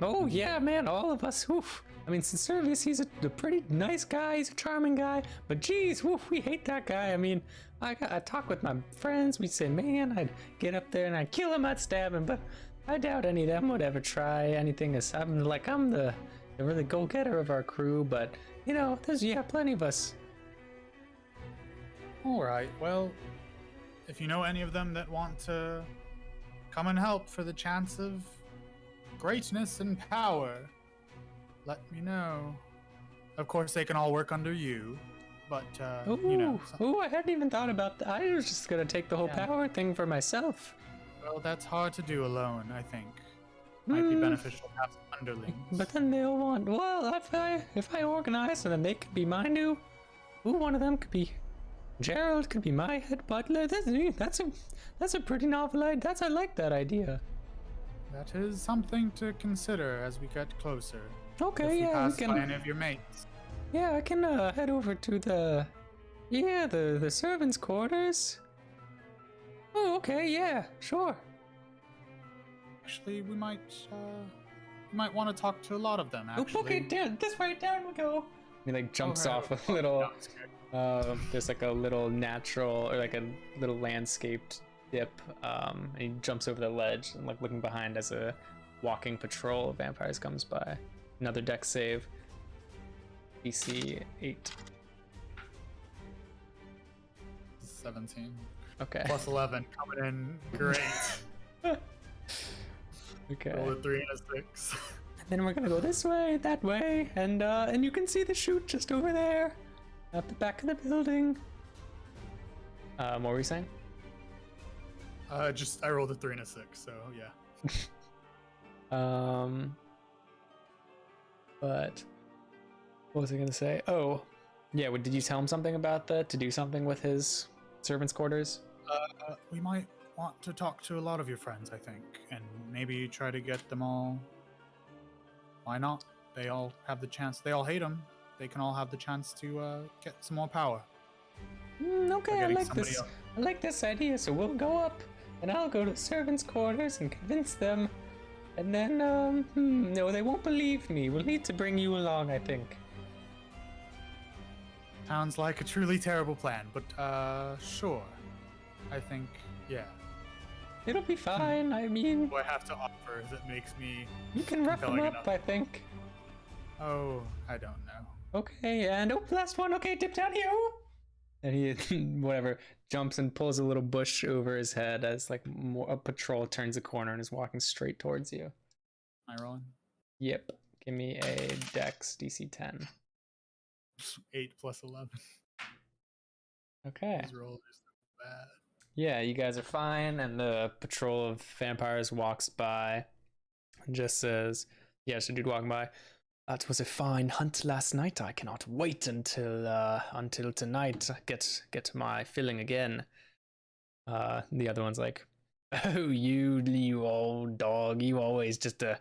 Oh yeah, man, all of us. Oof. I mean, Sincervius, he's a pretty nice guy. He's a charming guy, but geez, woof, we hate that guy. I mean, I talk with my friends. We say, man, I'd get up there and I'd kill him, I'd stab him, but I doubt any of them would ever try anything. I'm the really go-getter of our crew, but you know, there's plenty of us. All right, well, if you know any of them that want to come and help for the chance of greatness and power, let me know. Of course, they can all work under you, but you know. Ooh, I hadn't even thought about that. I was just gonna take the whole Yeah. power thing for myself. Well, that's hard to do alone, I think. Might be beneficial to have some underlings. But then they'll want, well, if I organize, and then they could be my new. Ooh, one of them could be Gerald, could be my head butler. That's a pretty novel idea. I like that idea. That is something to consider as we get closer. Okay, if we yeah, pass we can. by any of your mates. Yeah, I can head over to the servants' quarters. Oh, okay, yeah, sure. Actually, we might want to talk to a lot of them. Actually. Okay, this way, down we go. He like jumps off a little. There's like a little natural or like a little landscaped dip. And he jumps over the ledge and like looking behind as a walking patrol of vampires comes by. Another dex save. DC 8. 17. Okay. Plus 11 coming in great. Okay. Roll a 3 and a 6. And then we're gonna go this way, that way, and you can see the chute just over there, at the back of the building. What were you saying? I rolled a 3 and a 6, so yeah. But what was I gonna say? Oh, yeah. Did you tell him something about to do something with his servants' quarters? We might want to talk to a lot of your friends, I think, and maybe try to get them all. Why not? They all have the chance. They all hate him. They can all have the chance to get some more power. Okay, I like this. I like this idea. So we'll go up, and I'll go to servants' quarters and convince them. And then, no, they won't believe me. We'll need to bring you along, I think. Sounds like a truly terrible plan, but sure. I think, yeah. It'll be fine. I mean, What I have to offer that makes me. you can rough them compelling up, enough. I think. Oh, I don't know. Okay, and last one. Okay, dip down here. And he, whatever, jumps and pulls a little bush over his head as like a patrol turns a corner and is walking straight towards you. Am I rolling? Yep. Give me a Dex DC 10. 8 plus 11. Okay. These rolls are so bad. Yeah, you guys are fine, and the patrol of vampires walks by and just says, yeah, it's a dude walking by. That was a fine hunt last night. I cannot wait until tonight. Get my filling again. The other one's like, oh, you old dog. You always just a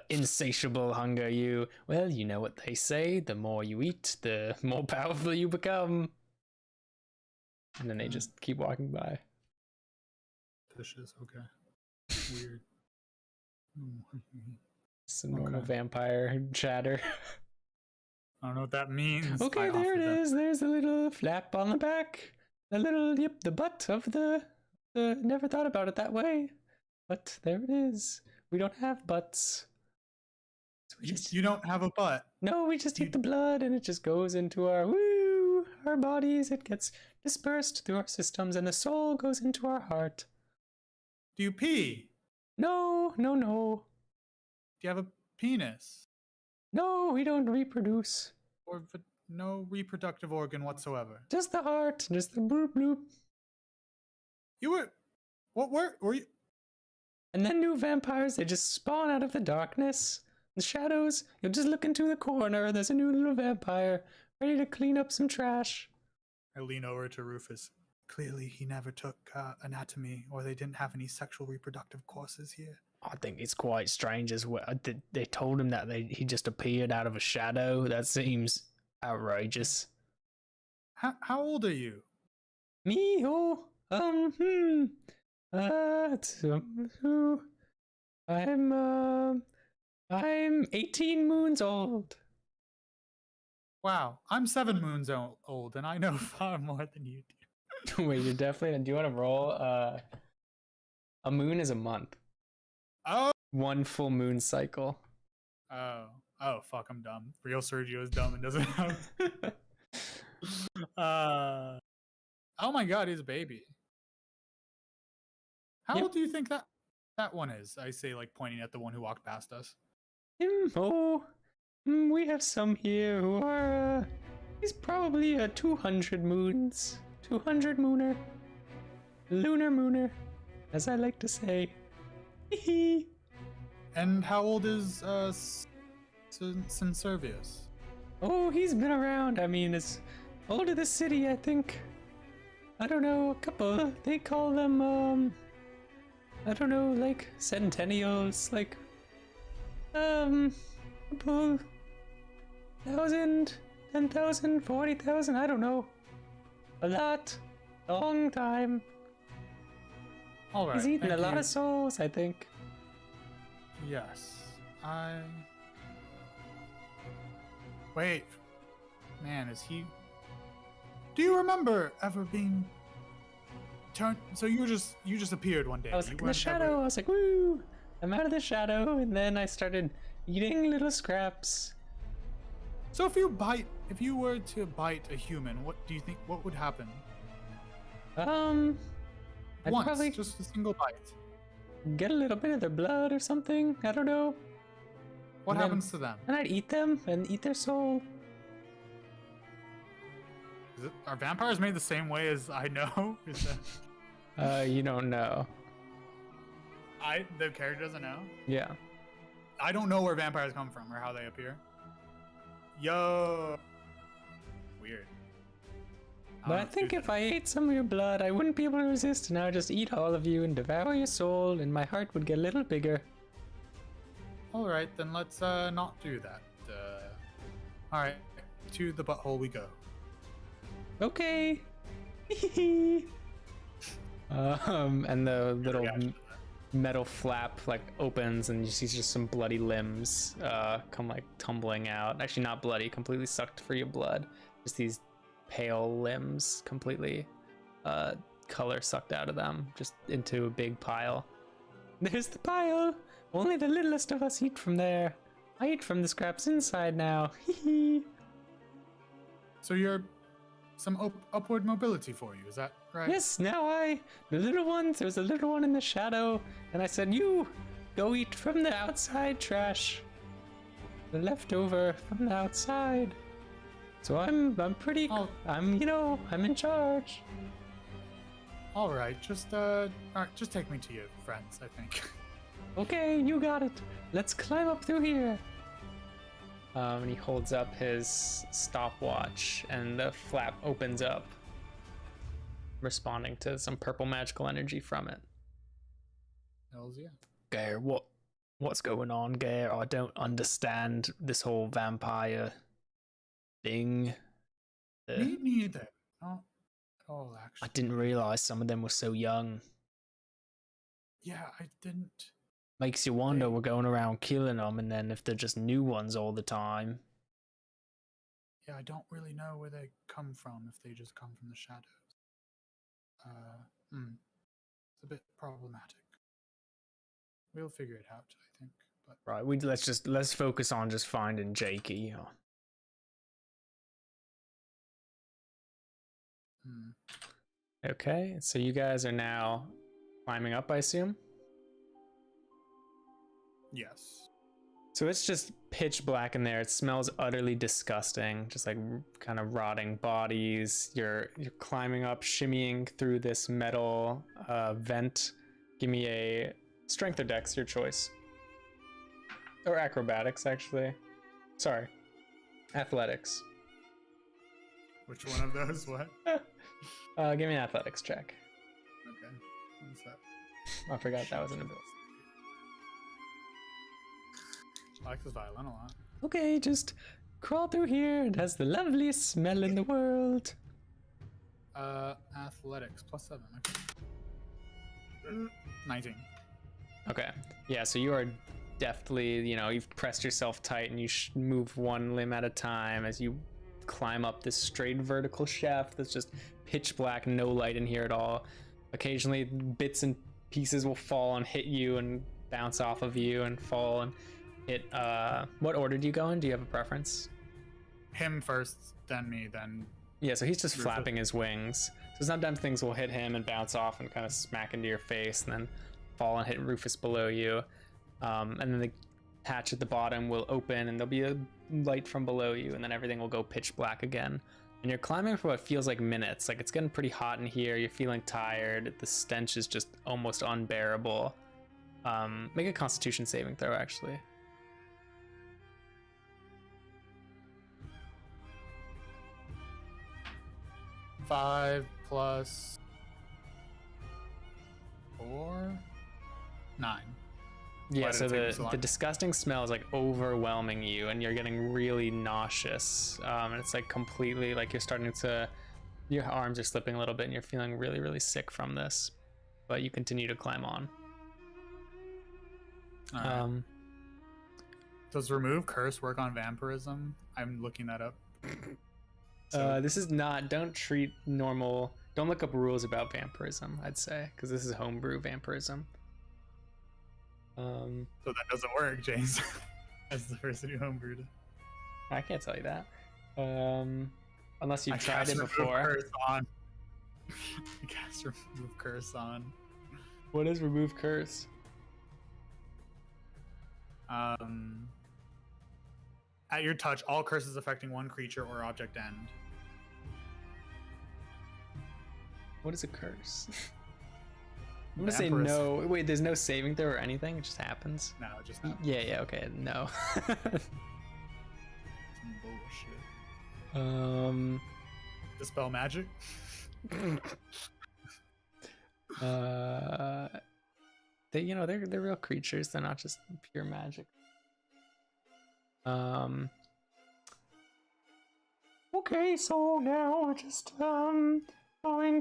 insatiable hunger. You. Well, you know what they say. The more you eat, the more powerful you become. And then they just keep walking by. Vicious, okay. Weird. Some normal vampire chatter. I don't know what that means. Okay, there it is. There's a little flap on the back. The butt of the. Never thought about it that way. But there it is. We don't have butts. So You don't have a butt. No, we just eat the blood and it just goes into our bodies. It gets dispersed through our systems and the soul goes into our heart. Do you pee? No. Do you have a penis? No, we don't reproduce. Or no reproductive organ whatsoever? Just the heart. Just the bloop bloop. You were... What were you... And then new vampires, they just spawn out of the darkness. The shadows, you'll just look into the corner, there's a new little vampire, ready to clean up some trash. I lean over to Rufus. Clearly he never took anatomy, or they didn't have any sexual reproductive courses here. I think it's quite strange as well. They told him that he just appeared out of a shadow. That seems outrageous. How old are you? Me? Oh, I'm 18 moons old. Wow, I'm 7 moons old, and I know far more than you do. Wait, you're definitely. Do you want to roll? A moon is a month. Oh. One full moon cycle. Oh, fuck, I'm dumb. Real Sergio is dumb and doesn't have. Oh my god, he's a baby. How old do you think that one is? I say, like, pointing at the one who walked past us. We have some here who are, he's probably 200 moons. 200 mooner. Lunar mooner, as I like to say. And how old is Sinservius? Oh, he's been around. I mean, as old as the city, I think. I don't know, a couple. They call them, I don't know, like centennials, like, couple 1,000, 10,000, 40,000, I don't know. A lot. Long time. All right. He's eaten a thank lot you. of souls, I think. Yes. Wait. Man, is he... Do you remember ever being turned... So you just appeared one day. I was You like in the weren't shadow. ever- I was like, woo! I'm out of the shadow, and then I started eating little scraps. So if you were to bite a human, what do you think, what would happen? I'd Once, probably just a single bite. get a little bit of their blood or something. I don't know. What And then- happens to them? And I'd eat them and eat their soul. Are vampires made the same way as I know? Is that... You don't know. The character doesn't know? Yeah. I don't know where vampires come from or how they appear. Yo. Weird. But I think if I ate some of your blood, I wouldn't be able to resist, and I would just eat all of you and devour your soul, and my heart would get a little bigger. Alright, then let's not do that. Alright, to the butthole we go. Okay. And the little metal flap like opens, and you see just some bloody limbs come like tumbling out. Actually, not bloody, completely sucked free of blood. Just these pale limbs, completely color sucked out of them, just into a big pile. There's the pile. Only the littlest of us eat from there. I eat from the scraps inside now. So you're some upward mobility for you, is that right? Yes, the little ones, there's a little one in the shadow, and I said, you, go eat from the outside trash. The leftover from the outside. So I'm pretty, Oh. I'm in charge. Alright, just take me to your friends, I think. Okay, you got it. Let's climb up through here. And he holds up his stopwatch, and the flap opens up, responding to some purple magical energy from it. Hells yeah. Gare, what's going on, Gare? I don't understand this whole vampire thing. Me neither. Not at all, actually. I didn't realize some of them were so young. Yeah, I didn't. Makes you wonder we're going around killing them, and then if they're just new ones all the time. Yeah, I don't really know where they come from, if they just come from the shadows. It's a bit problematic. We'll figure it out, I think. But Right, let's focus on just finding Jakey. Okay, so you guys are now climbing up, I assume? yes. So it's just pitch black in there. It smells utterly disgusting, just like kind of rotting bodies. You're climbing up, shimmying through this metal vent. Give me a strength or dex, your choice. Or acrobatics, actually. Sorry, athletics. Which one of those? What? Give me an athletics check. Okay. What's that? I forgot that was an ability. I like this violin a lot. Okay, just crawl through here. It has the loveliest smell in the world. Athletics +7. Okay. 19. Okay. Yeah, so you are deftly, you've pressed yourself tight, and you move one limb at a time as you climb up this straight vertical shaft that's just pitch black, no light in here at all. Occasionally bits and pieces will fall and hit you and bounce off of you and fall and hit. What order do you go in? Do you have a preference? Him first, then me, then... Yeah, so he's just Rufus. flapping his wings. So sometimes things will hit him and bounce off and kind of smack into your face, and then fall and hit Rufus below you. And then the hatch at the bottom will open, and there'll be a light from below you, and then everything will go pitch black again. And you're climbing for what feels like minutes. Like, it's getting pretty hot in here. You're feeling tired. The stench is just almost unbearable. Make a Constitution saving throw, actually. Five plus 4, 9. Yeah, Why did so it take me so long? the disgusting smell is like overwhelming you, and you're getting really nauseous. And it's like completely like you're starting to, your arms are slipping a little bit, and you're feeling really, really sick from this. But you continue to climb on. All right. Does remove curse work on vampirism? I'm looking that up. This is not. Don't treat normal. Don't look up rules about vampirism. I'd say because this is homebrew vampirism. So that doesn't work, James. As the person who homebrewed. I can't tell you that. Unless you've I tried cast it remove before. Curse on. I cast remove curse on. What is remove curse? At your touch, all curses affecting one creature or object end. What is a curse? I'm gonna say Vampirism. no. Wait, there's no saving throw or anything. It just happens. No, it just happens. Yeah. Okay. No. Some bullshit. Dispel magic. They're real creatures. They're not just pure magic. Okay, so now we're just going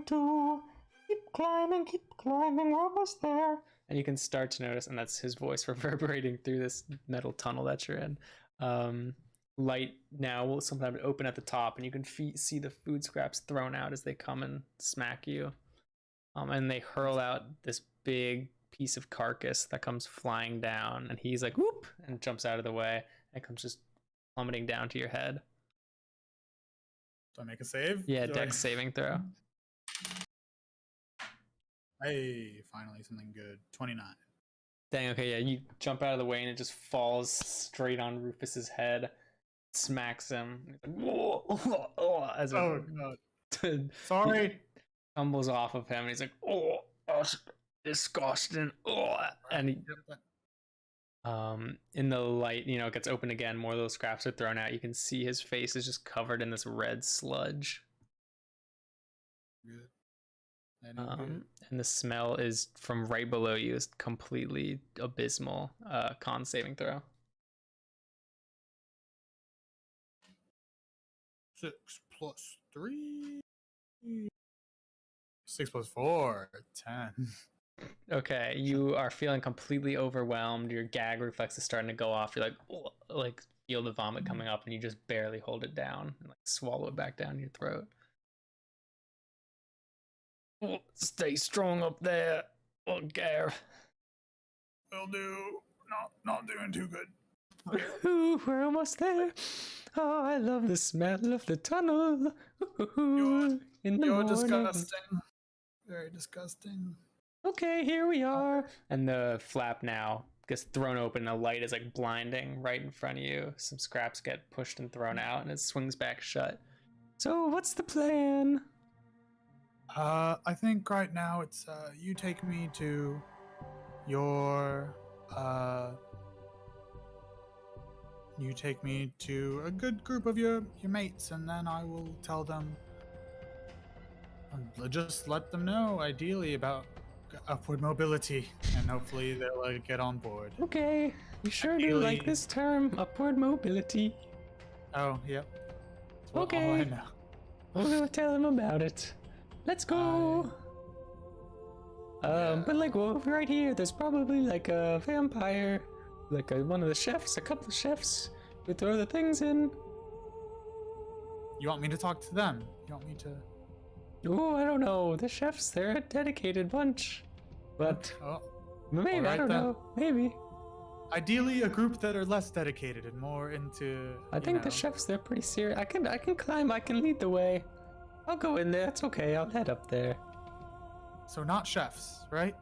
to keep climbing, we're almost there. And you can start to notice, and that's his voice reverberating through this metal tunnel that you're in. Light now will sometimes open at the top, and you can see the food scraps thrown out as they come and smack you. And they hurl out this big piece of carcass that comes flying down, and he's like, whoop, and jumps out of the way, and comes just plummeting down to your head. Do I make a save? Yeah, dex saving throw. Hey, finally something good. 29. Dang, okay, yeah, you jump out of the way, and it just falls straight on Rufus's head, smacks him. As Oh, God. Sorry. Tumbles off of him, and he's like, oh, disgusting. And he, in the light, it gets open again, more of those scraps are thrown out. You can see his face is just covered in this red sludge. Good. And the smell is from right below you is completely abysmal. Con saving throw. 6 plus 3. 6 plus 4. 10. Okay, you are feeling completely overwhelmed. Your gag reflex is starting to go off. You're like feel the vomit coming up, and you just barely hold it down and like swallow it back down your throat. Stay strong up there, Gar. Will do. Not doing too good. Ooh, we're almost there. Oh, I love the smell of the tunnel. You're disgusting. Very disgusting. Okay, here we are. And the flap now gets thrown open. A light is like blinding right in front of you. Some scraps get pushed and thrown out, and it swings back shut. So, what's the plan? I think right now it's you take me to your you take me to a good group of your mates, and then I will tell them, just let them know ideally about upward mobility, and hopefully they'll get on board. Okay, you sure do like this term, upward mobility. Oh, yep. Well, Okay. all I know. We'll tell them about it. Let's go. But like, well, right here, there's probably like a vampire, like one of the chefs, a couple of chefs who throw the things in. You want me to talk to them? You want me to? Oh, I don't know. The chefs, they're a dedicated bunch. But maybe, alright I don't then. know. Maybe. Ideally, a group that are less dedicated and more into. I think the chefs, they're pretty serious. I can climb. I can lead the way. I'll go in there. It's okay. I'll head up there. So not chefs, right?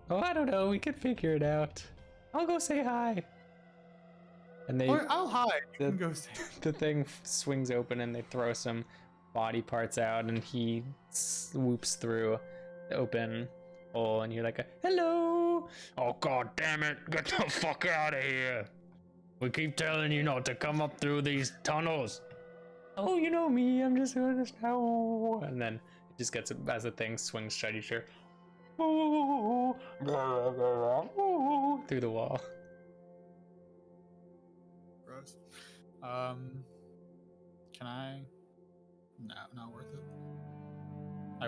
Oh, I don't know. We can figure it out. I'll go say hi. And they. Or I'll hide. You can go say. The thing swings open, and they throw some body parts out, and he swoops through the open hole, and you're like, hello. Oh god damn it, get the fuck out of here. We keep telling you not to come up through these tunnels. Oh, you know me, I'm just gonna now. And then it just gets, as the thing swings shut, you hear through the wall. Gross. Can I? No, not worth it. I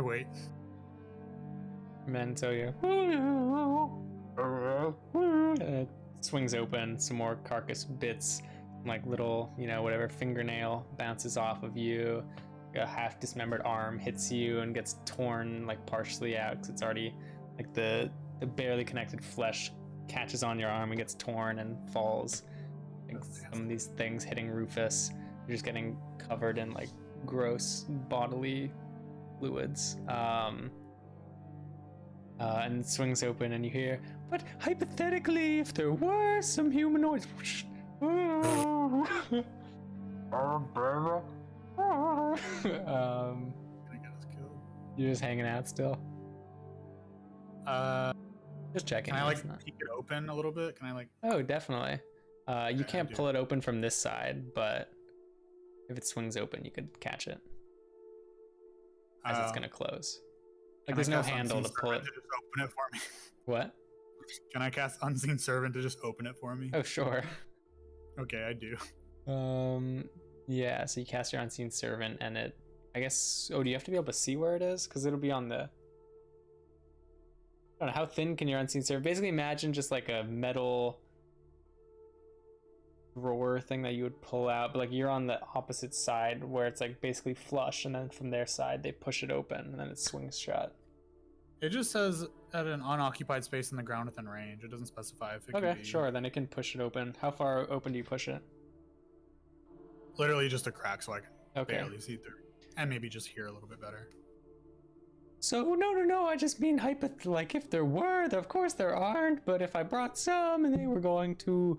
wait. And then so you and it swings open, some more carcass bits, like little, whatever fingernail bounces off of you. A half dismembered arm hits you and gets torn like partially out because it's already like the barely connected flesh catches on your arm and gets torn and falls. Like some of these things hitting Rufus, you're just getting covered in like gross bodily fluids. And it swings open and you hear, but hypothetically, if there were some humanoids. Gonna get us killed. You're just hanging out still? Just checking. Can I peek it open a little bit? Can I Oh, definitely. You can't pull it open from this side, but if it swings open, you could catch it as it's gonna close. Like there's no handle to pull it. To just open it for me. What? Can I cast Unseen Servant to just open it for me? Oh, sure. Okay, I do. Yeah, so you cast your Unseen Servant and it, I guess, do you have to be able to see where it is? Because it'll be on the, I don't know, how thin can your Unseen Servant? Basically imagine just like a metal drawer thing that you would pull out, but like you're on the opposite side where it's like basically flush, and then from their side they push it open and then it swings shut. It just says at an unoccupied space in the ground within range. It doesn't specify if it can be... Sure, then it can push it open. How far open do you push it? Literally just a crack so I can Okay. barely see through. And maybe just hear a little bit better. So, no, I just mean like if there were, of course there aren't, but if I brought some and they were going to,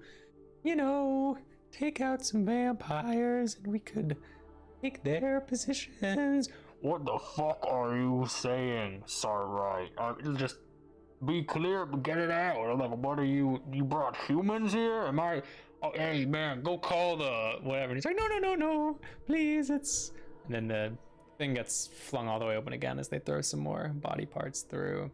take out some vampires and we could take their positions. What the fuck are you saying, sir? Right? Just be clear, but get it out. I'm like, what are you brought humans here? Am I? Oh, hey man, go call the whatever. And he's like, no, please, it's. And then the thing gets flung all the way open again as they throw some more body parts through.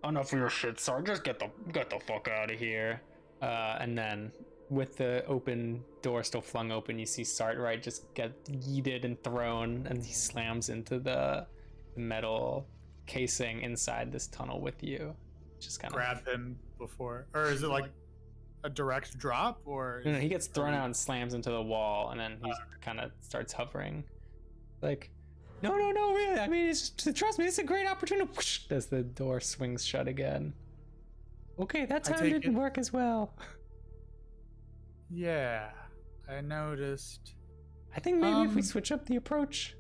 Enough of your shit, sir. Just get the fuck out of here. And then with the open door still flung open, you see Sartright just get yeeted and thrown, and he slams into the metal casing inside this tunnel with you. Just kind of grab him before, or is it like a direct drop, or? No, he gets thrown out and slams into the wall, and then he kind of starts hovering. Like, no, really. I mean, it's just, trust me, it's a great opportunity. Whoosh, as the door swings shut again. Okay, that time didn't work as well. Yeah, I noticed. I think maybe if we switch up the approach.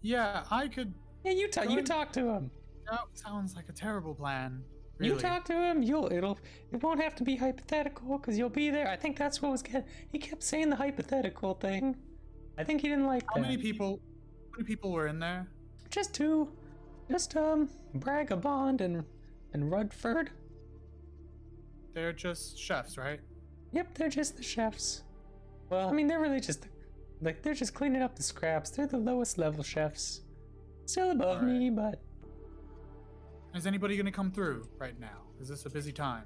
Yeah, I could. Yeah, you talk to him. That sounds like a terrible plan. Really. You talk to him. It won't have to be hypothetical because you'll be there. I think that's what was he kept saying the hypothetical thing. I think he didn't like that. How many people were in there? Just two. Just Bragabond and Rudford. They're just chefs, right? Yep, they're just the chefs. Well, I mean, they're really just they're just cleaning up the scraps. They're the lowest level chefs. Still above me, but. Is anybody gonna come through right now? Is this a busy time?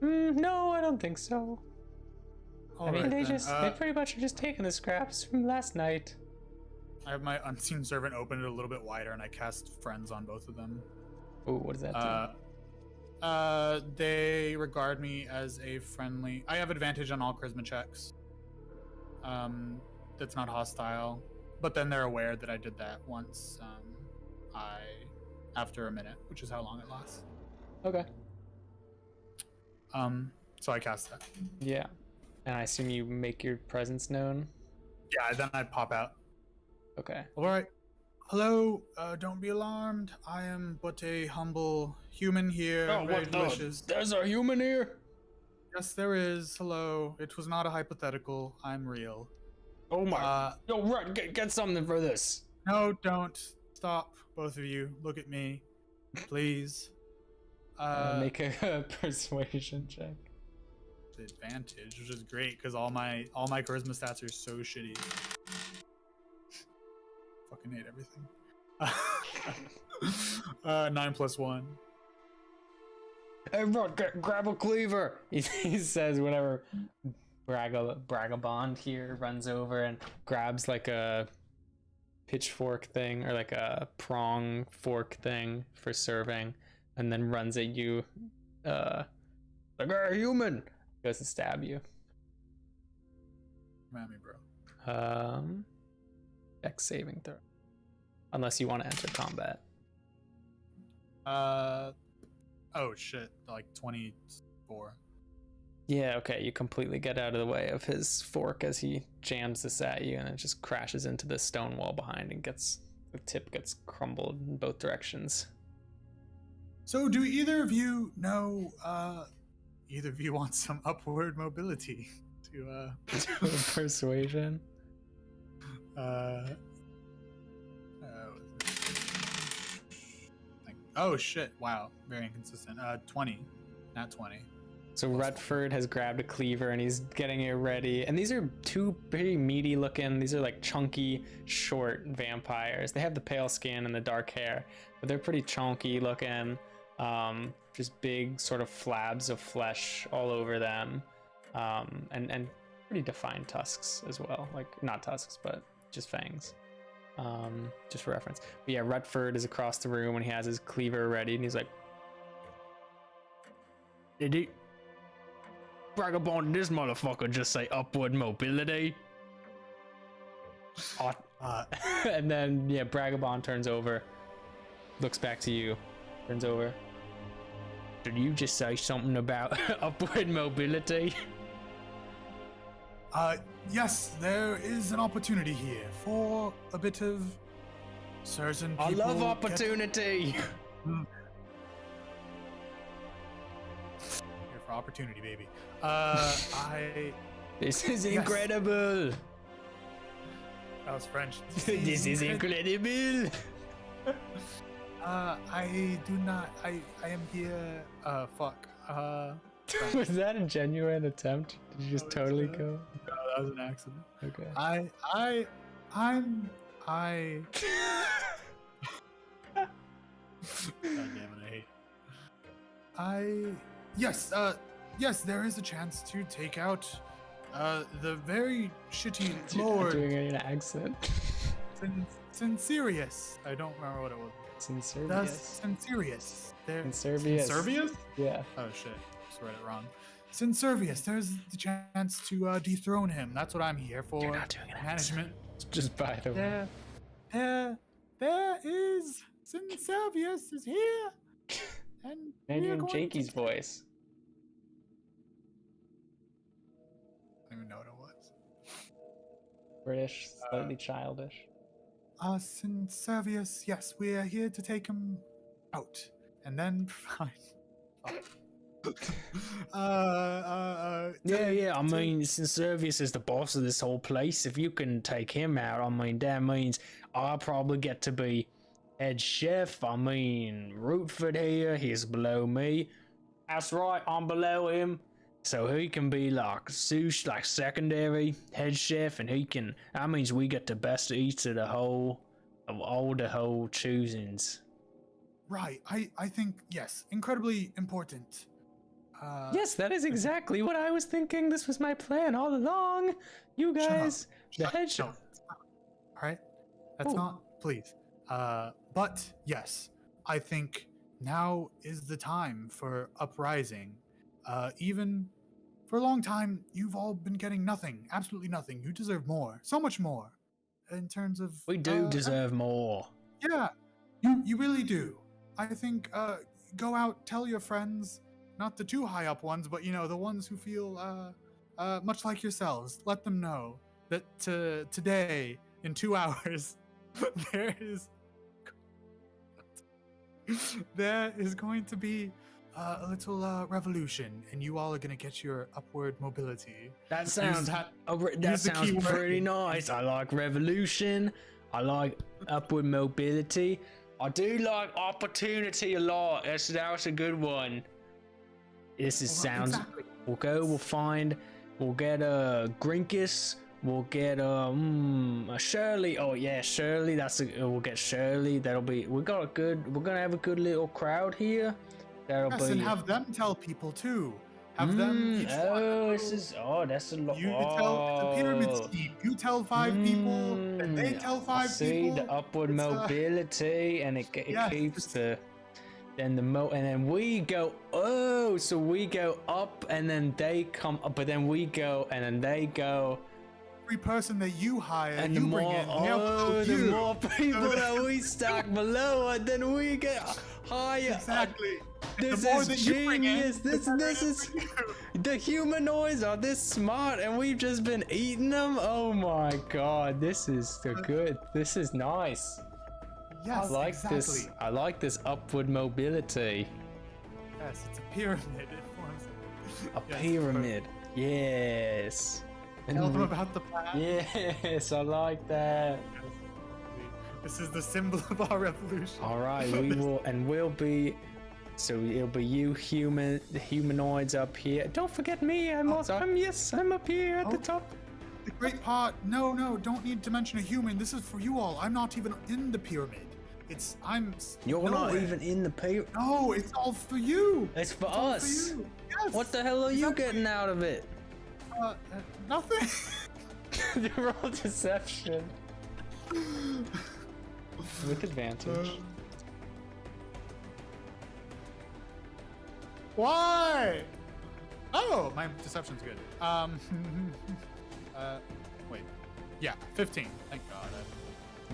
No, I don't think so. All I mean, right, they pretty much are just taking the scraps from last night. I have my Unseen Servant open it a little bit wider, and I cast Friends on both of them. Oh, what does that do? They regard me as a friendly. I have advantage on all charisma checks. That's not hostile, but then they're aware that I did that once. After a minute, which is how long it lasts. Okay. So I cast that. Yeah, and I assume you make your presence known. Yeah, then I pop out. Okay. All right. Hello. Don't be alarmed. I am but a humble human here. Oh, very what delicious. There's a human here. Yes, there is. Hello. It was not a hypothetical. I'm real. Oh my. Yo, right, get something for this. No, don't. Stop, both of you. Look at me. please. Make a persuasion check. Advantage, which is great because all my charisma stats are so shitty. Fucking hate everything. 9 + 1. Hey, Rod, grab a cleaver. He says whenever Bragabond here runs over and grabs like a pitchfork thing or like a prong fork thing for serving, and then runs at you, like a human. Goes to stab you. Come at me, bro. Dex saving throw. Unless you want to enter combat. Oh shit, like 24. Yeah, okay, you completely get out of the way of his fork as he jams this at you, and it just crashes into the stone wall behind and the tip gets crumbled in both directions. So do either of you know, either of you want some upward mobility to Persuasion? Oh shit, wow, very inconsistent. 20, not 20. So Rutford has grabbed a cleaver and he's getting it ready. And these are two pretty meaty looking, these are like chunky, short vampires. They have the pale skin and the dark hair, but they're pretty chunky looking. Just big sort of flabs of flesh all over them. And pretty defined tusks as well. Like, not tusks, but just fangs. Just for reference. But yeah, Rutford is across the room and he has his cleaver ready and he's like, Did he? Bragabond, this motherfucker just say upward mobility? and then yeah, Bragabond turns over, looks back to you, turns over. Did you just say something about upward mobility? Yes, there is an opportunity here for a bit of certain people. I love opportunity. Here for opportunity, baby. This is Yes. incredible. That was French. This is incredible. I do not. I am here. Fuck. Was that a genuine attempt? Did you just totally go? No, that was an accident. Okay. I'm. God damn it! I hate. Yes. There is a chance to take out, the very shitty You're not Lord doing an accent. Sincerius. I don't remember what it was. Sincerius. Sincerius. Sincerius. Sincerius? Yeah. Oh shit, just read it wrong. Sincerius, there's the chance to dethrone him. That's what I'm here for. You're not doing an Management. Just by the way. There is Sincerius is here. And Man, we you're are in going Jakey's to... voice. I don't even know what it was. British, slightly childish. Sincerius, yes, we are here to take him out. And then fine. Yeah. I mean, Sincerius is the boss of this whole place. If you can take him out, I mean, that means I'll probably get to be head chef. I mean, Rutford here, he's below me. That's right, I'm below him. So he can be like sous, like secondary head chef, and that means we get the best eats of all the whole choosings. Right, I think, yes, incredibly important. Yes, that is exactly what I was thinking. This was my plan all along. You guys, the head Shut chef. up. All right, that's not, please. But yes, I think now is the time for uprising. Even for a long time, you've all been getting nothing, absolutely nothing. You deserve more, so much more, in terms of. We do deserve more. Yeah, you really do. I think go out, tell your friends, not the too high up ones, but the ones who feel much like yourselves. Let them know that today, in 2 hours, there is going to be a little revolution, and you all are going to get your upward mobility. That sounds use the sounds keyword. pretty nice. I like revolution. I like upward mobility. I do like opportunity a lot. That's a good one. This is sounds. Exactly. We'll go. We'll get a Grinkus. We'll get a Shirley. Oh yeah, Shirley. We'll get Shirley. That'll be. We're gonna have a good little crowd here. That'll Yes, be. and have them tell people too. Have them each Oh, one. that's a lot. You tell the pyramid scheme. You tell 5 people, and they tell 5 I see people. the upward It's, mobility, and it yes, keeps the. Then and then we go. Oh, so we go up, and then they come up, but then we go, and then they go. every person that you hire, And you the bring more, in. They'll the you. more people that we stack below, and then we get higher. Exactly. This the more is that you bring in, genius. This is the humanoids are this smart, and we've just been eating them. Oh my god, this is good. This is nice. Yes, I like exactly. this. I like this upward mobility. Yes, it's a pyramid. It forms A yes, pyramid. Yes. And Tell them we- about the plan. yes, I like that. This is the symbol of our revolution. All right, we will, and we'll be. So it'll be you, the humanoids up here. Don't forget me. I'm up here at the top. The great part. No, don't need to mention a human. This is for you all. I'm not even in the pyramid. You're not nowhere. even in the pyramid. No, it's all for you. It's for It's all us. For you. Yes. What the hell are you Exactly. getting out of it? Nothing. You're all deception. With advantage. Why? Oh, my deception's good. Wait. Yeah, 15. Thank God.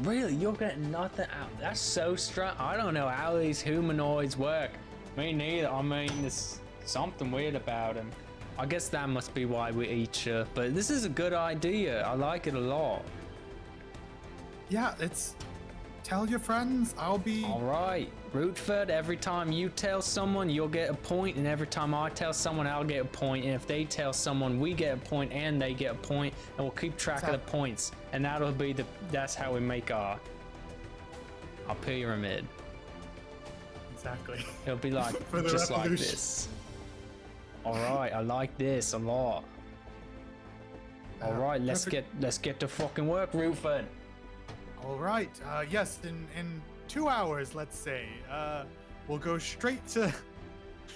Really, you're getting nothing out. That's so strong. I don't know how these humanoids work. Me neither. I mean, there's something weird about them. I guess that must be why we eat you. But this is a good idea. I like it a lot. Yeah, it's. Tell your friends. I'll be. All right, Rootford, every time you tell someone, you'll get a point, and every time I tell someone, I'll get a point, and if they tell someone, we get a point, and they get a point, and we'll keep track of the points, and that's how we make our pyramid. Exactly. It'll be like For the just like revolution. this. All right, I like this a lot. All right, let's get to fucking work, Rootford. All right. Yes, in 2 hours, let's say. We'll go straight to.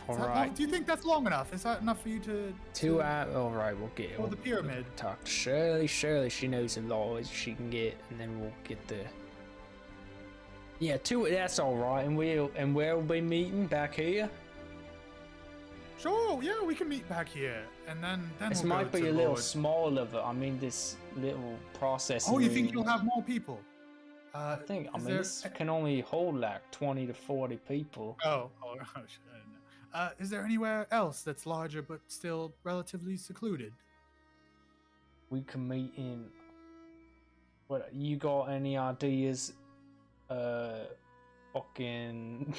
All Is that right. long? Do you think that's long enough? Is that enough for you to? 2 hours. All right, we'll get. Oh, the pyramid. Talk to Shirley. Shirley, she knows the laws she can get, and then we'll get the. Yeah, 2. That's all right, and we'll be meeting back here. Sure. Yeah, we can meet back here, and then. This we'll might go be to a little Lord. smaller, but I mean this little processing. Oh, you think room. you'll have more people? I think. I is mean, there- this can only hold like 20 to 40 people. Oh, shit, I didn't know. Is there anywhere else that's larger but still relatively secluded? We can meet in. What you got? Any ideas? Fucking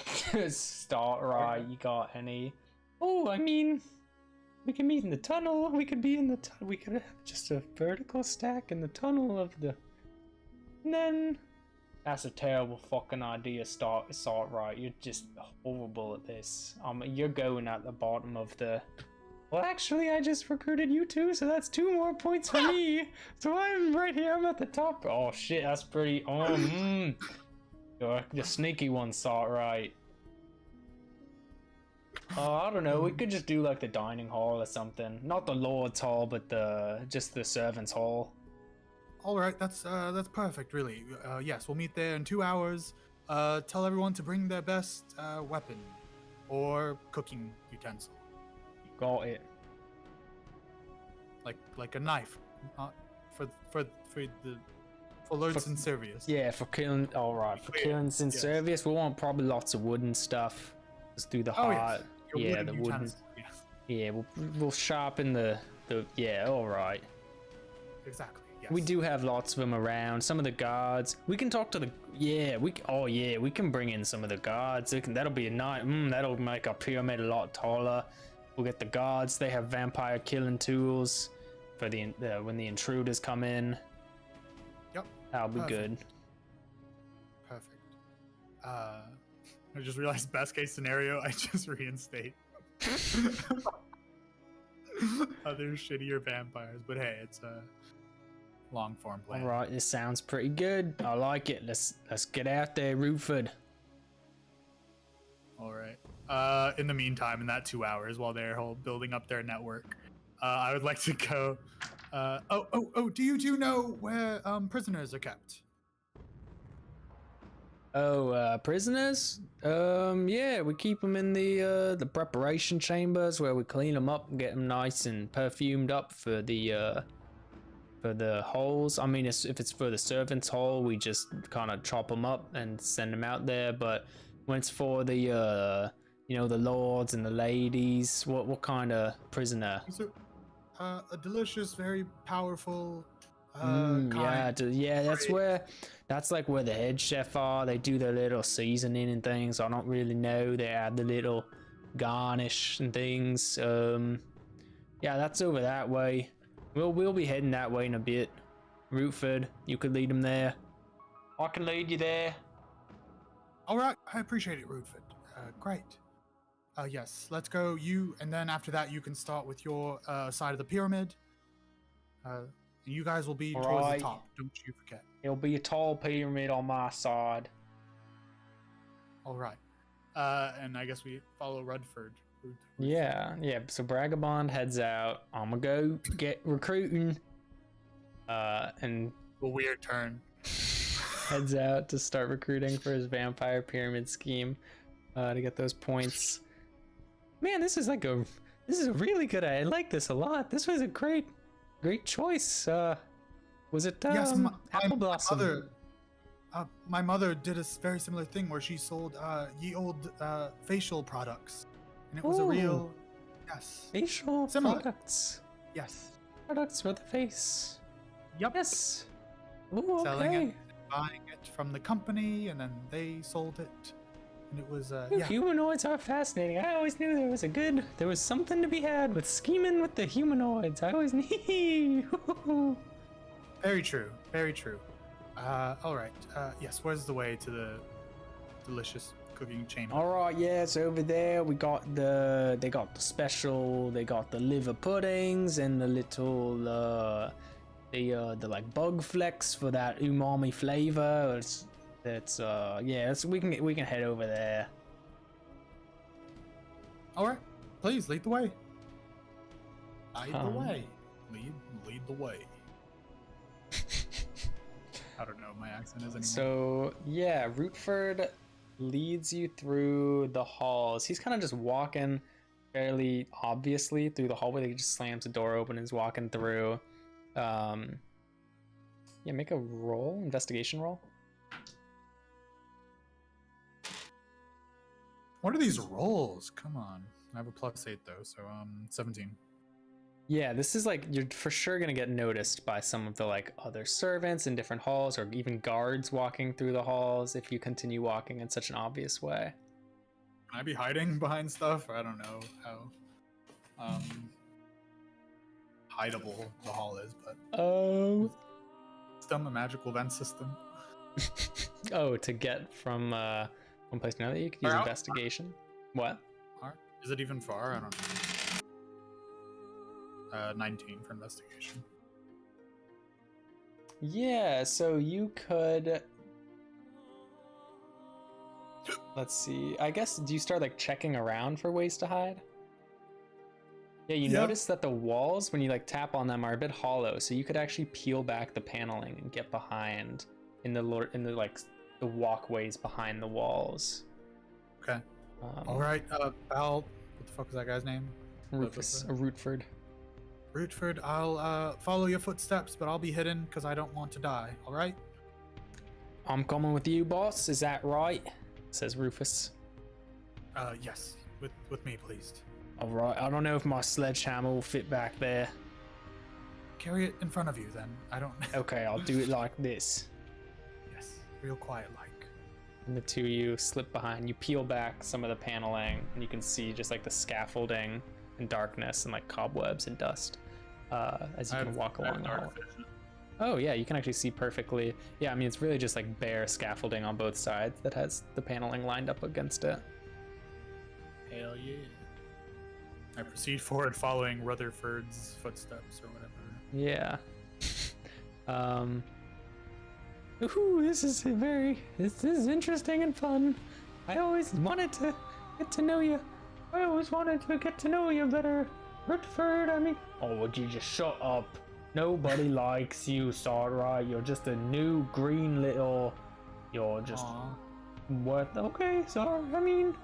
start right. You got any? Oh, I mean, we can meet in the tunnel. We could be in the tunnel. We could have just a vertical stack in the tunnel of the. And then. That's a terrible fucking idea, start right. You're just horrible at this. You're going at the bottom of the. Well, actually, I just recruited you two, so that's 2 more points for me. So I'm right here. I'm at the top. Oh shit, that's pretty. You're the sneaky one, start right. I don't know. We could just do like the dining hall or something. Not the Lord's hall, but just the servants' hall. All right, that's perfect, really. Yes, we'll meet there in 2 hours. Tell everyone to bring their best weapon or cooking utensil, Got it. like a knife, not for Lords and Servius. Yeah, for killing. All right, for killing in Yes. service, we want probably lots of wooden stuff. Let's do the Oh, heart. yes. Your Yeah, the wooden. utensil, yes. Yeah, we'll sharpen the. Yeah, all right. Exactly. Yes. We do have lots of them around. Some of the guards. We can talk to the. Yeah, we can bring in some of the guards. That'll be a night. That'll make our pyramid a lot taller. We'll get the guards. They have vampire killing tools for the when the intruders come in. Yep. That'll be Perfect. good. Perfect. I just realized best case scenario, I just reinstate other shittier vampires. But hey, it's a long form plan. All right, this sounds pretty good. I like it. Let's get out there, Rootford. All right. In the meantime, in that 2 hours while they're building up their network, I would like to go. Do you know where prisoners are kept? Oh, prisoners? Yeah, we keep them in the preparation chambers where we clean them up and get them nice and perfumed up for the halls. I mean, if it's for the servants' hall, we just kind of chop them up and send them out there. But when it's for the the lords and the ladies, what kind of prisoner? He's a delicious, very powerful. That's like where the head chef are. They do their little seasoning and things. I don't really know. They add the little garnish and things. Yeah, that's over that way. We'll be heading that way in a bit. Rootford, you could lead them there. I can lead you there. All right, I appreciate it, Rootford. Great. Yes, let's go. You, and then after that, you can start with your side of the pyramid. You guys will be towards the top. Don't you forget. It'll be a tall pyramid on my side. All right. And I guess we follow Rudford. Yeah. So Bragabond heads out. I'm gonna go get recruiting. And a weird turn. Heads out to start recruiting for his vampire pyramid scheme to get those points. Man, this is a really good. I like this a lot. This was a great choice. Was it yes, Apple Blossom? My mother did a very similar thing where she sold ye old facial products, and it was a real facial similar products. Yes, products for the face. Yep. Yes. Ooh, selling it, buying it from the company, and then they sold it. And it was humanoids are fascinating. I always knew there was something to be had with scheming with the humanoids. I always knew. Very true. Very true. All right. Yes. Where's the way to the delicious cooking chamber? All right. Yeah, it's over there. They got the special. They got the liver puddings and the little the like bug flecks for that umami flavor. We can head over there. All right. Please lead the way. Lead the way. Lead the way. I don't know what my accent is anymore. So yeah, Rootford leads you through the halls. He's kind of just walking fairly obviously through the hallway. He just slams the door open and is walking through. Make a investigation roll. What are these rolls? Come on. I have a +8 though, so 17. Yeah, this is like, you're for sure gonna get noticed by some of the like other servants in different halls, or even guards walking through the halls if you continue walking in such an obvious way. Can I be hiding behind stuff? I don't know how hideable the hall is, but it's a magical vent system. To get from one place to another, you could use investigation. What? Is it even far? I don't know. 19 for investigation. Yeah, so you could. Let's see. I guess, do you start like checking around for ways to hide? Yeah, you notice that the walls, when you like tap on them, are a bit hollow, so you could actually peel back the paneling and get behind in the walkways behind the walls. Okay. All right, Val. What the fuck was that guy's name? Rootford. Rootford, I'll follow your footsteps, but I'll be hidden because I don't want to die. All right. I'm coming with you, boss. Is that right? Says Rufus. Yes. With me, please. All right. I don't know if my sledgehammer will fit back there. Carry it in front of you, then. I don't. Okay, I'll do it like this. Yes, real quiet, like. And the two of you slip behind. You peel back some of the paneling, and you can see just like the scaffolding and darkness and like cobwebs and dust as you can walk along the hall. Oh yeah, you can actually see perfectly. Yeah, I mean it's really just like bare scaffolding on both sides that has the paneling lined up against it. Hell yeah. I proceed forward following Rutherford's footsteps or whatever. Yeah. Ooh, this is interesting and fun. I always wanted to get to know you. I always wanted to get to know you better. Rutherford, I mean. Oh, would you just shut up? Nobody likes you, Sarah. You're just a new green little. You're just. Aww. What? Okay, sorry. I mean,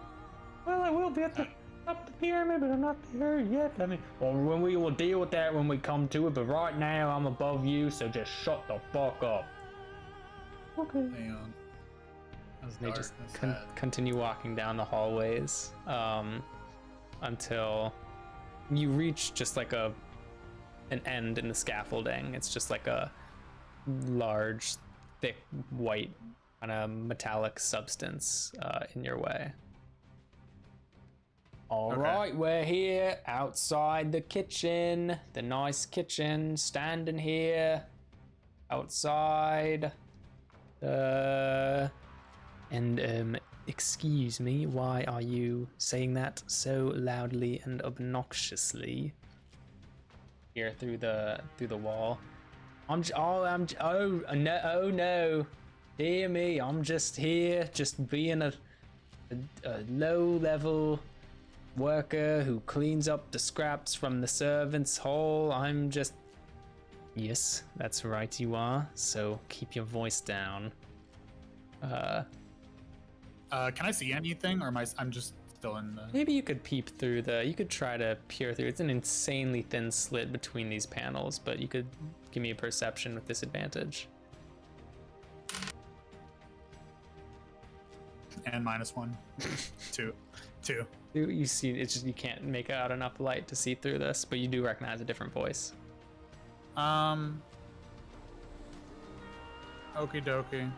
well, I will be at the top of the pyramid, but I'm not there yet. I mean, well, when we will deal with that when we come to it. But right now, I'm above you, so just shut the fuck up. Okay. Hang on. They just continue walking down the hallways until you reach just like an end in the scaffolding. It's just like a large, thick, white kind of metallic substance in your way. All right, we're here outside the kitchen, the nice kitchen, standing here outside. Excuse me, why are you saying that so loudly and obnoxiously? Here through the wall. Oh no, dear me, I'm just here, just being a low-level worker who cleans up the scraps from the servants' hall. I'm just. Yes, that's right, you are. So keep your voice down. Can I see anything, or I'm just still in the? Maybe you could peep through you could try to peer through. It's an insanely thin slit between these panels, but you could give me a perception with disadvantage. And -1. Two. You see, it's just you can't make out enough light to see through this, but you do recognize a different voice. Okie dokie.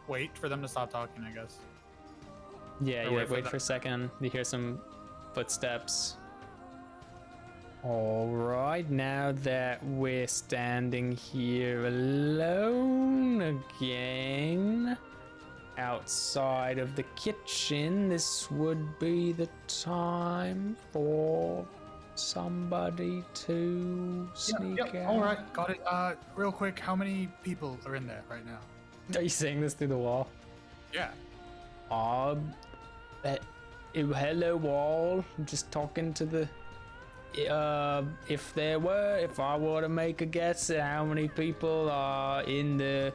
Wait for them to stop talking, I guess. Yeah, you like wait for a second. You hear some footsteps. All right, now that we're standing here alone again, outside of the kitchen, this would be the time for somebody to sneak out. All right, got it. Real quick, how many people are in there right now? Are you saying this through the wall? Yeah. Hello wall. I'm just talking to the. If I were to make a guess at how many people are in the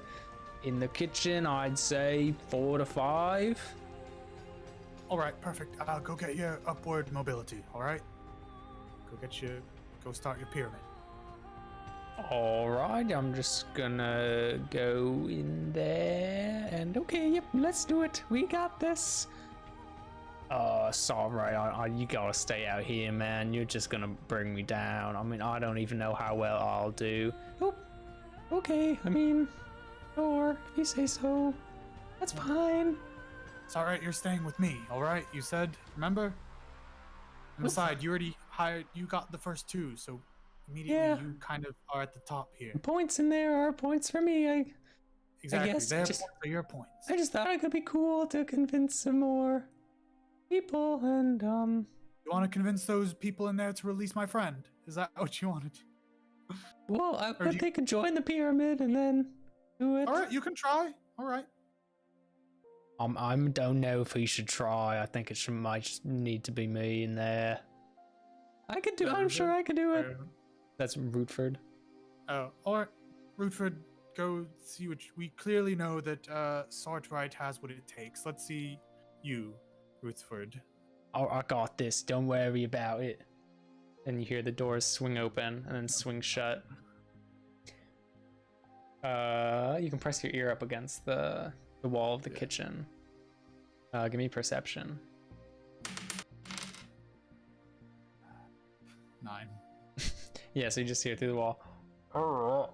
kitchen, I'd say 4 to 5. All right, perfect. Go get your upward mobility. All right. Go start your pyramid. All right, I'm just gonna go in there and okay, yep, let's do it. We got this. Sorry, you gotta stay out here, man. You're just gonna bring me down. I mean, I don't even know how well I'll do. Oh, okay. I mean, sure, if you say so. That's fine. It's all right. You're staying with me. All right. You said, remember? And besides, you already hired. You got the first 2, so immediately you kind of are at the top here. Points in there are points for me. Exactly. I guess They're points for your points. I just thought it could be cool to convince some more people, and You want to convince those people in there to release my friend? Is that what you want to do? Well, I thought they could join the pyramid and then do it. All right, you can try. All right. I don't know if he should try. I think might just need to be me in there. I could do. I'm sure I could do it. That's Rootford. Oh, all right. Rootford, go see what we clearly know that Sartright has what it takes. Let's see you, Rootford. Oh, I got this. Don't worry about it. And you hear the doors swing open and then swing shut. You can press your ear up against the wall of the kitchen. Give me perception. 9. Yeah, so you just hear through the wall. Oh,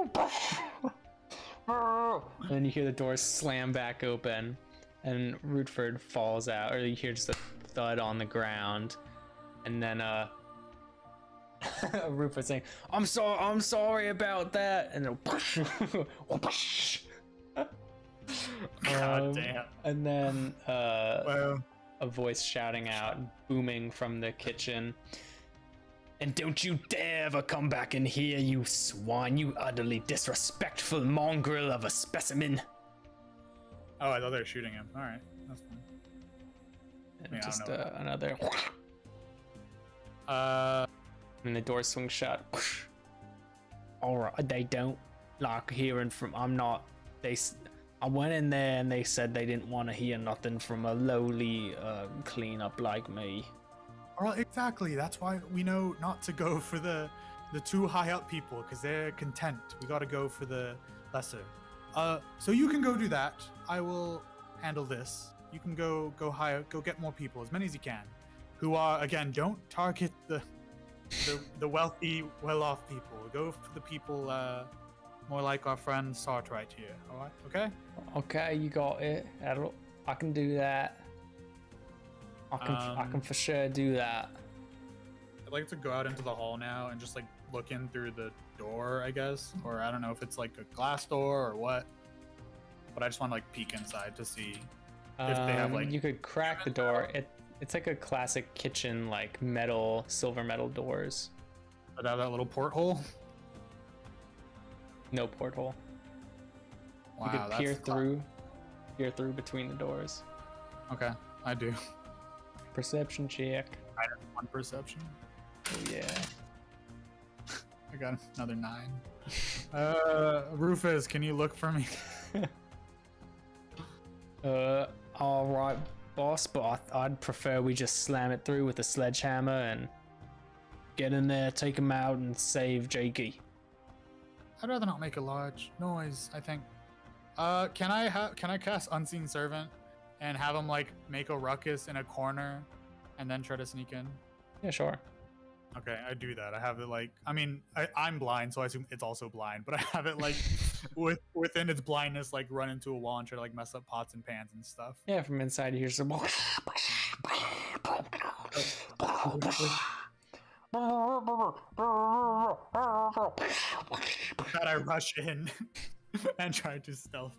fuck. And then you hear the doors slam back open, and Rootford falls out, or you hear just a thud on the ground, and then Rootford saying, I'm sorry about that," and then God damn. and then Well, a voice shouting out, booming from the kitchen. "And don't you dare ever come back in here, you swine, you utterly disrespectful mongrel of a specimen." oh, I thought they were shooting him. All right, that's fine. And Yeah, I just don't know. another, Uh, and the door swings shut. All right, they don't like hearing from. I went in there and they said they didn't want to hear nothing from a lowly cleanup like me. well, exactly. That's why we know not to go for the too high up people, because they're content. We got to go for the lesser. So you can go do that. I will handle this. You can go higher, go get more people, as many as you can, who are, again, don't target the wealthy, well-off people. Go for the people more like our friend Sart right here. All right, okay? Okay, you got it. I can do that. I can for sure do that. I'd like to go out into the hall now and just like look in through the door, I guess, or I don't know if it's like a glass door or what. But I just want to like peek inside to see if they have like. You could crack the door. It's like a classic kitchen, like silver metal doors. But that little porthole. No porthole. Wow, You could peer through between the doors. Okay, I do. Perception check. I have one perception. Oh yeah. I got another 9. Rufus, can you look for me? All right, boss, but I'd prefer we just slam it through with a sledgehammer and get in there, take him out, and save Jakey. I'd rather not make a large noise, I think. Can I cast Unseen Servant and have him like make a ruckus in a corner and then try to sneak in? Yeah, sure. Okay, I do that. I have it like, I mean, I'm blind, so I assume it's also blind, but I have it like within its blindness, like run into a wall and try to like mess up pots and pans and stuff. Yeah, from inside you hear some. That I rush in and try to stealth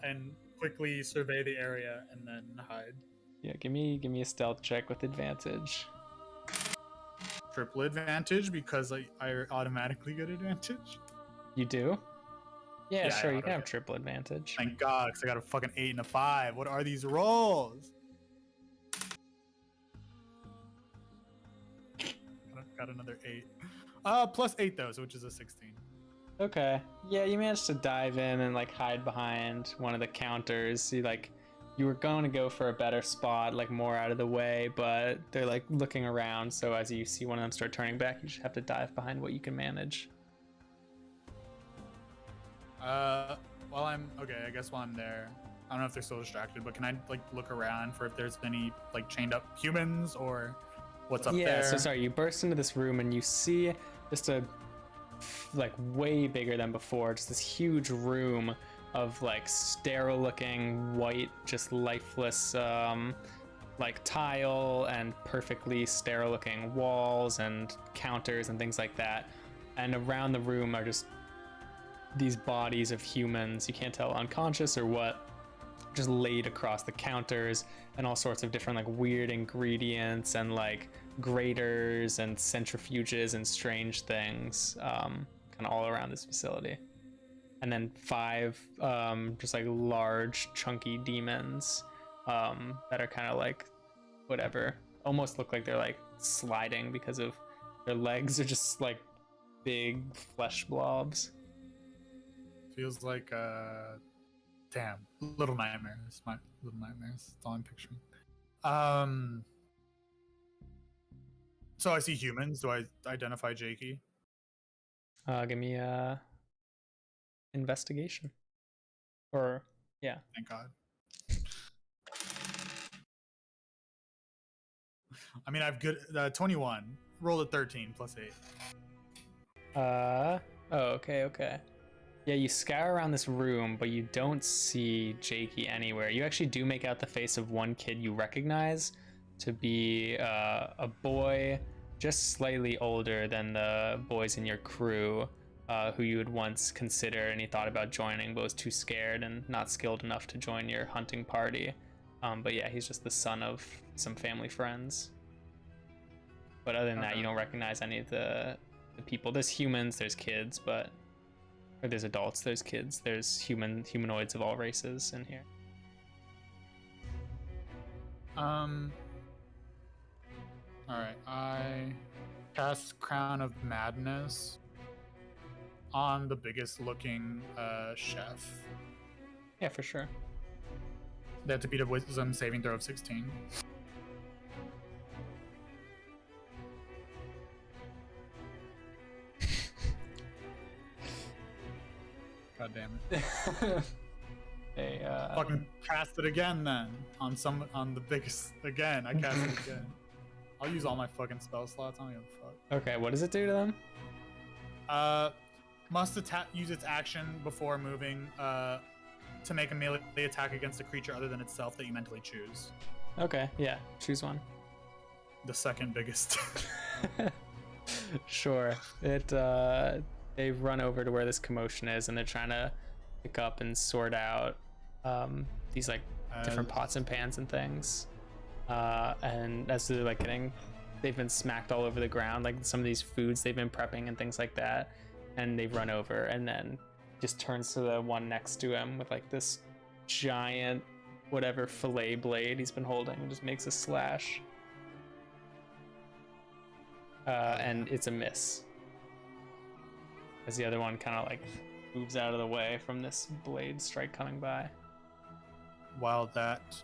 and quickly survey the area and then hide. Yeah, give me a stealth check with advantage. Triple advantage because I automatically get advantage. You do? Yeah, Yeah, sure. I You can have auto-get. triple advantage. Thank God, because I got a fucking 8 and a 5. What are these rolls? Got another 8. Plus 8 though, so which is a 16. Okay. Yeah, you managed to dive in and like hide behind one of the counters. You were going to go for a better spot, like more out of the way, but they're like looking around. So as you see one of them start turning back, you just have to dive behind what you can manage. I guess while I'm there, I don't know if they're still distracted, but can I like look around for if there's any like chained up humans or what's up there? Yeah, so sorry, you burst into this room and you see just a like way bigger than before, just this huge room of like sterile looking white, just lifeless like tile and perfectly sterile looking walls and counters and things like that. And around the room are just these bodies of humans, you can't tell unconscious or what, just laid across the counters, and all sorts of different like weird ingredients and like graters and centrifuges and strange things kind of all around this facility. And then 5 just like large chunky demons that are kind of like whatever, almost look like they're like sliding because of their legs are just like big flesh blobs. Feels like damn, Little Nightmares. My Little Nightmares. That's all I'm picturing. So I see humans. Do I identify Jakey? Give me a investigation. Or yeah. Thank God. I mean, I've good 21. Roll a 13 plus 8. Oh, okay. Yeah, Yeah, you scour around this room, but you don't see Jakey anywhere. You actually do make out the face of one kid you recognize to be a boy just slightly older than the boys in your crew, who you had once considered and he thought about joining, but was too scared and not skilled enough to join your hunting party. But yeah, he's just the son of some family friends. But other than that, you don't recognize any of the people. There's humans, there's kids, or there's adults, there's kids, there's humanoids of all races in here. Alright, I cast Crown of Madness on the biggest looking chef. Yeah, for sure. They have to beat a wisdom saving throw of 16. God damn it. Hey, Fucking cast it again then. On the biggest again. I cast it again. I'll use all my fucking spell slots. I don't give a fuck. Okay, what does it do to them? Must use its action before moving to make a melee attack against a creature other than itself that you mentally choose. Okay, yeah, choose one. The second biggest. Sure. They run over to where this commotion is and they're trying to pick up and sort out these like different pots and pans and things. And as they're like they've been smacked all over the ground, like some of these foods they've been prepping and things like that, and they run over and then just turns to the one next to him with like this giant whatever fillet blade he's been holding and just makes a slash. And it's a miss, as the other one kind of like moves out of the way from this blade strike coming by. While that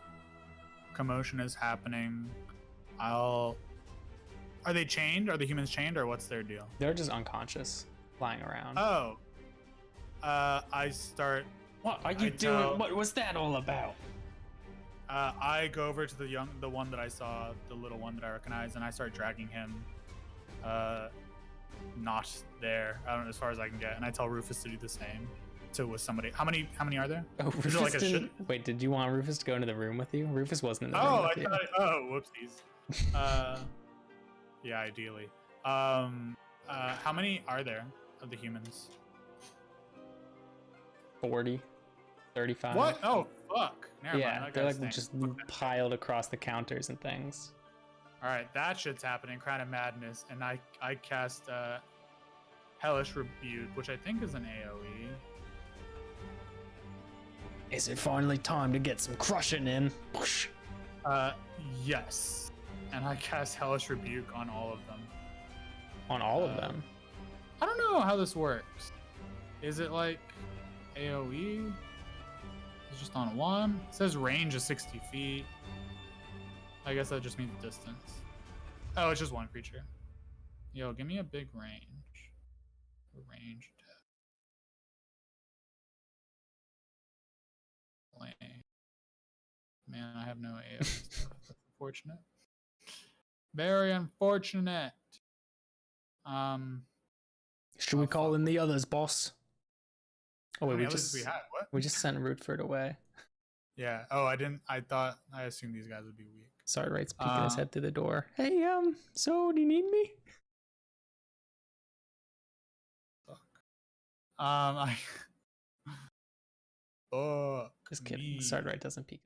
commotion is happening, are they chained? Are the humans chained, or what's their deal? They're just unconscious, lying around. Oh. I start. What are you doing? What was that all about? I go over to the one that I saw, the little one that I recognize, and I start dragging him. Not there. I don't know, as far as I can get, and I tell Rufus to do the same. With somebody. How many are there? Oh, Rufus like Wait, did you want Rufus to go into the room with you? Rufus wasn't in the room with you. Whoopsies. Yeah, ideally. How many are there of the humans? 40, 35. What? Oh, fuck. Never yeah, mind. they're like just piled across the counters and things. All right, that shit's happening. Crown of Madness, and I cast Hellish Rebuke, which I think is an AoE. Is it finally time to get some crushing in? Yes. And I cast Hellish Rebuke on all of them. On all of them? I don't know how this works. Is it like AoE? It's just on one? It says range is 60 feet. I guess that just means distance. Oh, it's just one creature. Yo, give me a big range. Range attack. Man, I have no AoE stuff. That's unfortunate. Very unfortunate. Should we call in the others, boss? Oh wait, we had what? We just sent Rootford away. Yeah. Oh, I assumed these guys would be weak. Sorry, Wright's peeking his head through the door. Hey, so do you need me? Fuck. Just kidding. Sorry, Wright doesn't peek.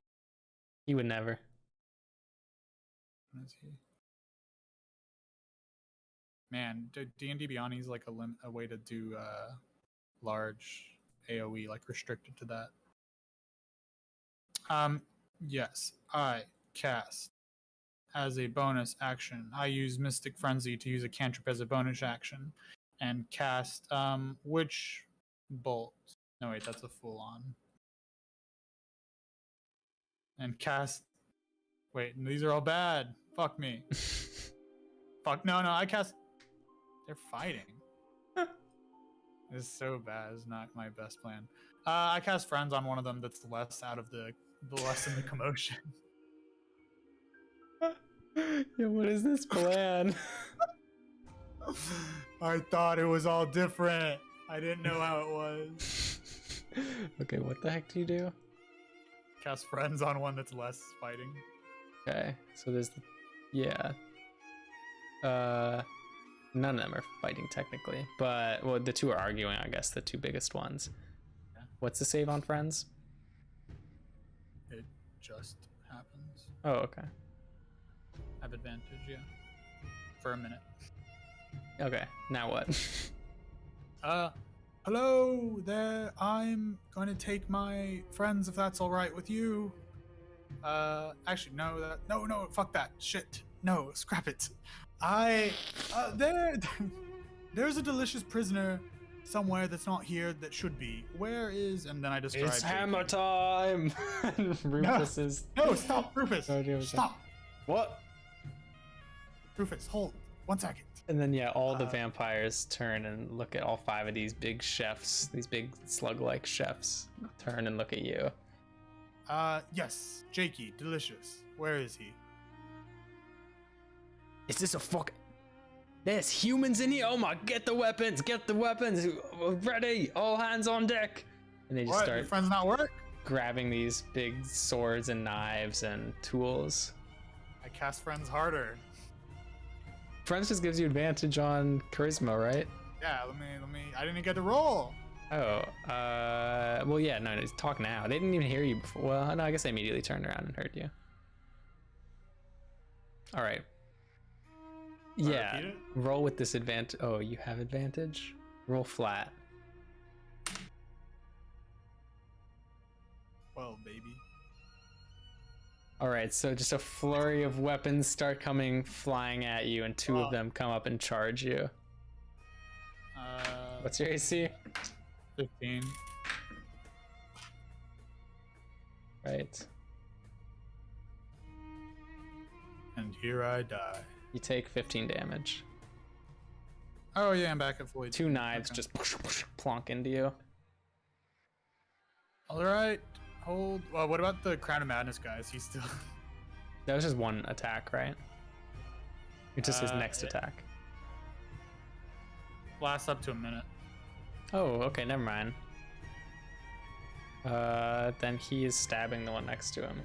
He would never. Man, D&D Beyond is like a way to do large AoE, like restricted to that. Yes, I cast as a bonus action. I use Mystic Frenzy to use a cantrip as a bonus action, and cast Witch Bolt. No wait, that's a full on. And cast. Wait, these are all bad. Fuck me. Fuck no, I cast. They're fighting. This is so bad. It's not my best plan. I cast Friends on one of them that's less out of the less in the commotion. Yeah, what is this plan? I thought it was all different. I didn't know how it was. Okay, what the heck do you do? Cast friends on one that's less fighting. Okay, so there's the, yeah. None of them are fighting technically, but well, the two are arguing, I guess, the two biggest ones. Yeah. What's the save on friends? It just happens. Oh, okay. Have advantage, yeah. For a minute. Okay, now what? Hello there. I'm going to take my friends if that's all right with you. Actually, no, no, fuck that. Shit. No, scrap it. There's a delicious prisoner somewhere that's not here that should be. Where is, and then I describe It's it. hammer time. Rufus is. No, stop, Rufus. Stop. What? Rufus, hold. 1 second. And then yeah, all the vampires turn and look at all 5 of these big chefs, these big slug-like chefs, turn and look at you. Yes, Jakey, delicious. Where is he? Is this a fuck? There's humans in here. Oh my! Get the weapons. Get the weapons. Ready. All hands on deck. And they just What? start Your friends not work? grabbing these big swords and knives and tools. I cast friends harder. Friends just gives you advantage on charisma, right? Yeah, let me. I didn't get to roll. Oh, well, yeah, no, talk now. They didn't even hear you before. Well, no, I guess they immediately turned around and heard you. All right. Yeah, repeat it? roll with disadvantage. Oh, you have advantage? Roll flat. Well, baby. All right, so just a flurry of weapons start coming flying at you, and 2 of them come up and charge you. What's your AC? 15. Right. And here I die. You take 15 damage. Oh yeah, I'm back at full HP. 2 knives Okay. just plonk into you. All right. Hold. Well, what about the Crown of Madness guys? He's still. That was just 1 attack, right? It's just his next attack. Lasts up to a minute. Oh, okay, never mind. Then he is stabbing the one next to him.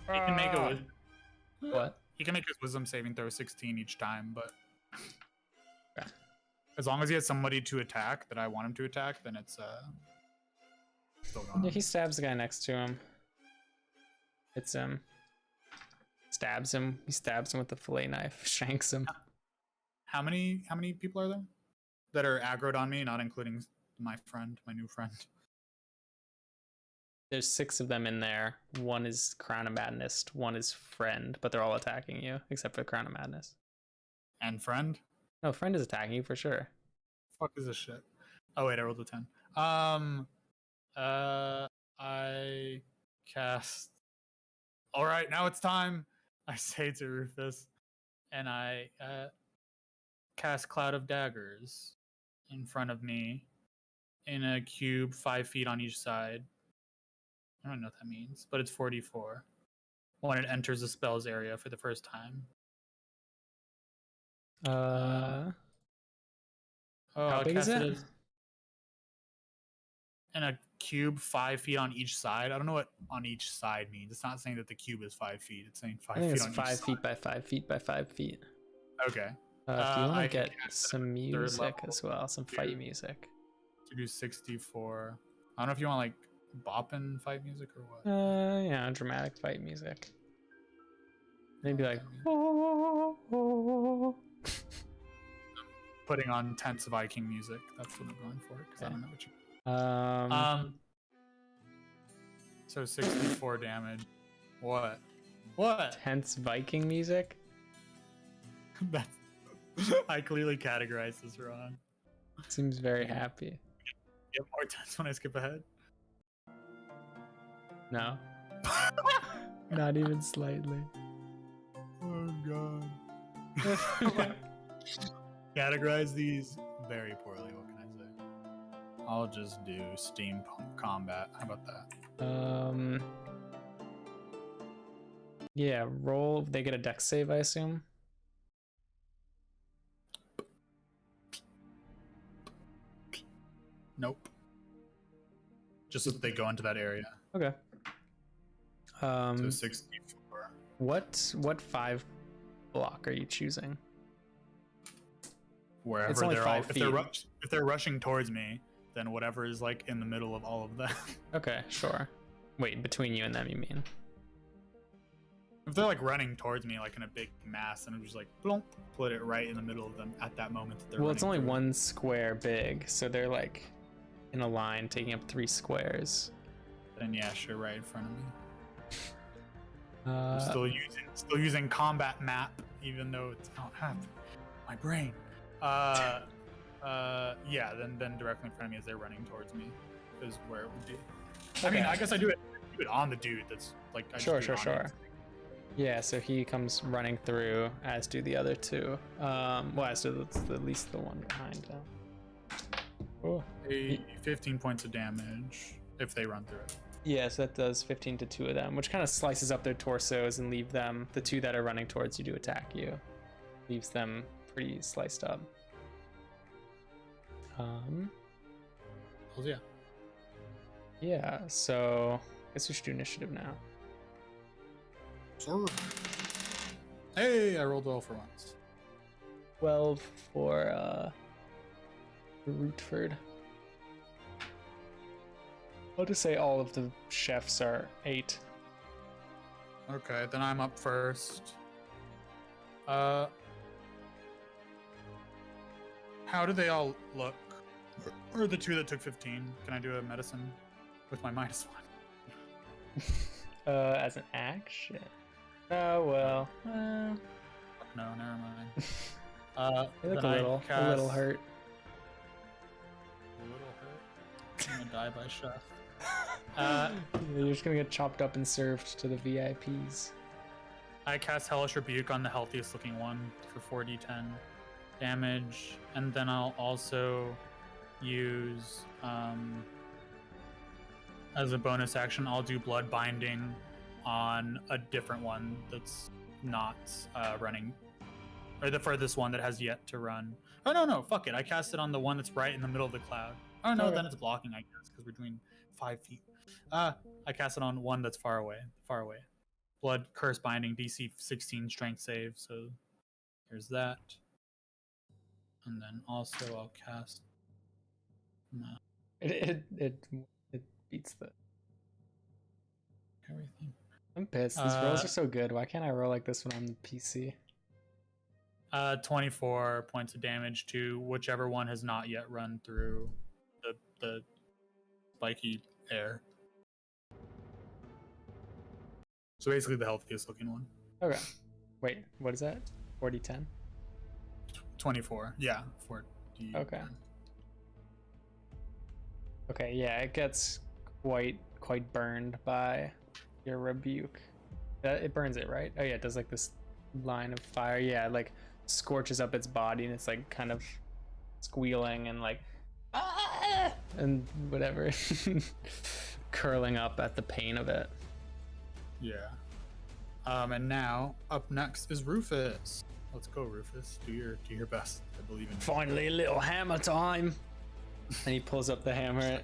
He can make a. What? He can make his wisdom saving throw 16 each time, but Okay. as long as he has somebody to attack that I want him to attack, then it's still going Yeah, on. he stabs the guy next to him. Hits him. Stabs him. He stabs him with the fillet knife. Shanks him. How many people are there that are aggroed on me, not including my new friend? There's 6 of them in there. 1 is Crown of Madness. 1 is Friend, but they're all attacking you except for Crown of Madness. And friend? No, Friend is attacking you for sure. Fuck is this shit? Oh wait, I rolled a 10. I cast. All right, now it's time. I say to Rufus, and I cast Cloud of Daggers in front of me in a cube 5 feet on each side. I don't know what that means, but it's 44 when it enters the spell's area for the first time. How I'll big is cast it? In a cube 5 feet on each side. I don't know what on each side means. It's not saying that the cube is 5 feet. It's saying 5 I think feet it's on 5 each feet by 5 feet by 5 feet. side. Okay. Do you I want to can get cast some it at third music level. as well? Some fight music. To do 64. I don't know if you want like bopping fight music or what. Yeah, dramatic fight music. Maybe like. Putting on tense Viking music. That's what I'm going for because I Okay. don't know what you. So 64 damage. What? What? Tense Viking music. That's. I clearly categorized this wrong. Seems very happy. Get more tense when I skip ahead. No. Not even slightly. Oh god. Categorize these very poorly. What can I say? I'll just do steampunk combat. How about that? Yeah, roll. They get a dex save, I assume. Nope. just so that they go into that area. Okay. So 64. What 5 block are you choosing? Wherever It's only they're 5 feet. if they're rushing towards me, then whatever is like in the middle of all of them. Okay, sure. Wait, between you and them, you mean? If they're like running towards me like in a big mass, and I'm just like plump, put it right in the middle of them at that moment that they're Well, it's only running through. 1 square big, so they're like in a line taking up 3 squares. Then yeah, sure, right in front of me. Uh, I'm still using combat map, even though it's not happening. My brain. Yeah, then directly in front of me as they're running towards me is where it would be. I mean, Okay. I guess I do it on the dude that's like I just Sure, do it sure, on sure. it. Yeah, so he comes running through, as do the other 2. Well, as do at least the one behind him. Oh. 15 points of damage if they run through it. Yes, that does 15 to 2 of them, which kind of slices up their torsos and leave them, the 2 that are running towards you to attack you, leaves them pretty sliced up. Well, yeah. Yeah, so I guess we should do initiative now. Sure. Hey, I rolled well for once. 12 for Rootford. I'll just say all of the chefs are 8. Okay, then I'm up first. How do they all look? Or the 2 that took 15? Can I do a medicine with my -1? As an action. Oh well. No, never mind. They look then a I little cast- hurt. A little hurt. I'm gonna die by chef. You're just gonna get chopped up and served to the VIPs. I cast Hellish Rebuke on the healthiest looking one for 4d10 damage, and then I'll also use as a bonus action, I'll do Blood Binding on a different one that's not running, or the furthest one that has yet to run. Oh no, fuck it! I cast it on the one that's right in the middle of the cloud. Oh no, Okay. then it's blocking, I guess, because we're doing 5 feet. I cast it on one that's far away. Blood Curse Binding, DC 16 Strength save. So here's that, and then also I'll cast. It beats the. Everything. I'm pissed. These rolls are so good. Why can't I roll like this when I'm on the PC? 24 points of damage to whichever one has not yet run through the spiky air. So basically the healthiest looking one. Okay. Wait, what is that? 40-10? 24. Yeah, 40. Okay. Okay, yeah, it gets quite burned by your rebuke. It burns it, right? Oh yeah, it does like this line of fire. Yeah, it like scorches up its body and it's like kind of squealing and like ah! And whatever. Curling up at the pain of it. Yeah. And now up next is Rufus. Let's go, Rufus. Do your best. I believe in you. Finally, a little hammer time. And he pulls up the hammer,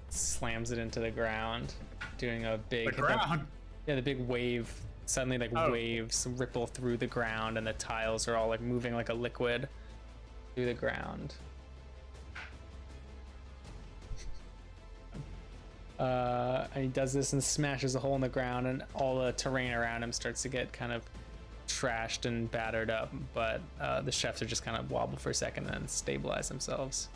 slams it into the ground, doing a big The ground. Yeah, the big wave. Suddenly, like waves ripple through the ground, and the tiles are all like moving like a liquid through the ground. And he does this and smashes a hole in the ground, and all the terrain around him starts to get kind of trashed and battered up. But the chefs are just kind of wobble for a second and then stabilize themselves.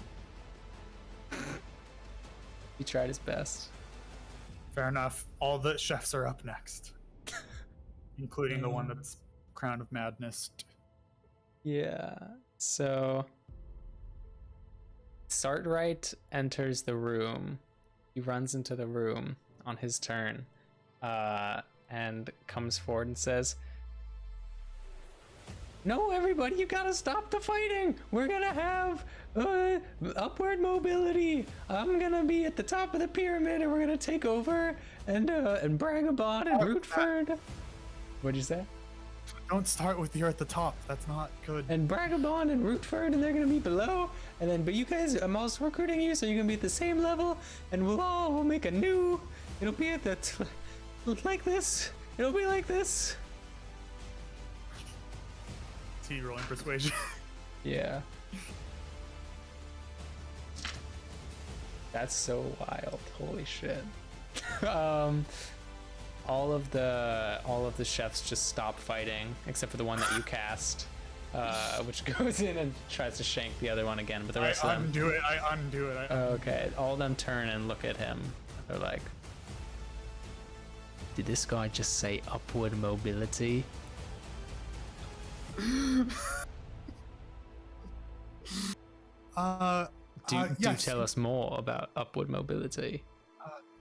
He tried his best. Fair enough. All the chefs are up next, including the one that's Crown of Madness. Yeah. So Sartright enters the room. He runs into the room on his turn, and comes forward and says, "No, everybody, you gotta stop the fighting. We're gonna have upward mobility. I'm gonna be at the top of the pyramid, and we're gonna take over and Bragabond and Rootford." What'd you say? Don't start with you're at the top. That's not good. And Bragabond and Rootford, and they're gonna be below. And then, but you guys, I'm also recruiting you, so you're gonna be at the same level. And we'll make a new. It'll be at the like this. It'll be like this. T rolling persuasion. Yeah. That's so wild. Holy shit. All of the chefs just stop fighting, except for the one that you cast, which goes in and tries to shank the other one again. But the rest of them undo it. I undo it. Okay, all of them turn and look at him. They're like, "Did this guy just say upward mobility?" Do yes. tell us more about upward mobility.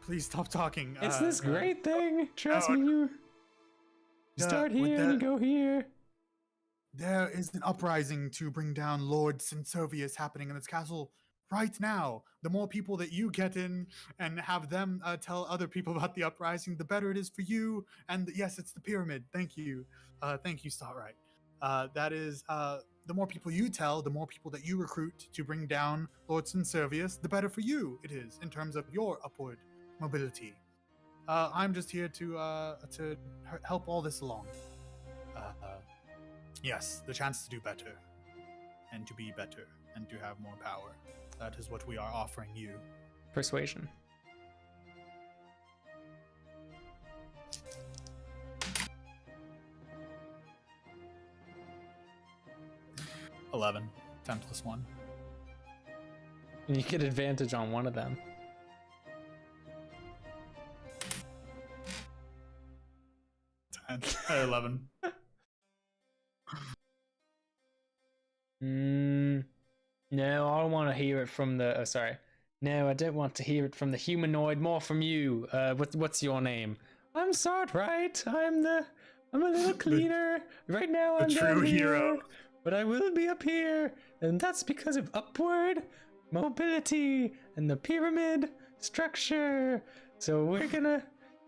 Please stop talking. It's this great thing. Trust no, me, you start here and you go here. There is an uprising to bring down Lord Synservius happening in this castle right now. The more people that you get in and have them tell other people about the uprising, the better it is for you. And yes, it's the pyramid. Thank you. Thank you, Starlight. That is, the more people you tell, the more people that you recruit to bring down Lord Synservius, the better for you it is in terms of your upward mobility. I'm just here to help all this along. Yes, the chance to do better, and to be better, and to have more power. That is what we are offering you. Persuasion. $11. 10 plus 1. And you get advantage on one of them. And 11. No, I don't want to hear it from the. Sorry. No, I don't want to hear it from the humanoid. More from you. What's your name? I'm Sartright. I'm a little cleaner. Right now I'm The down true here, hero. but I will be up here, and that's because of upward mobility and the pyramid structure. So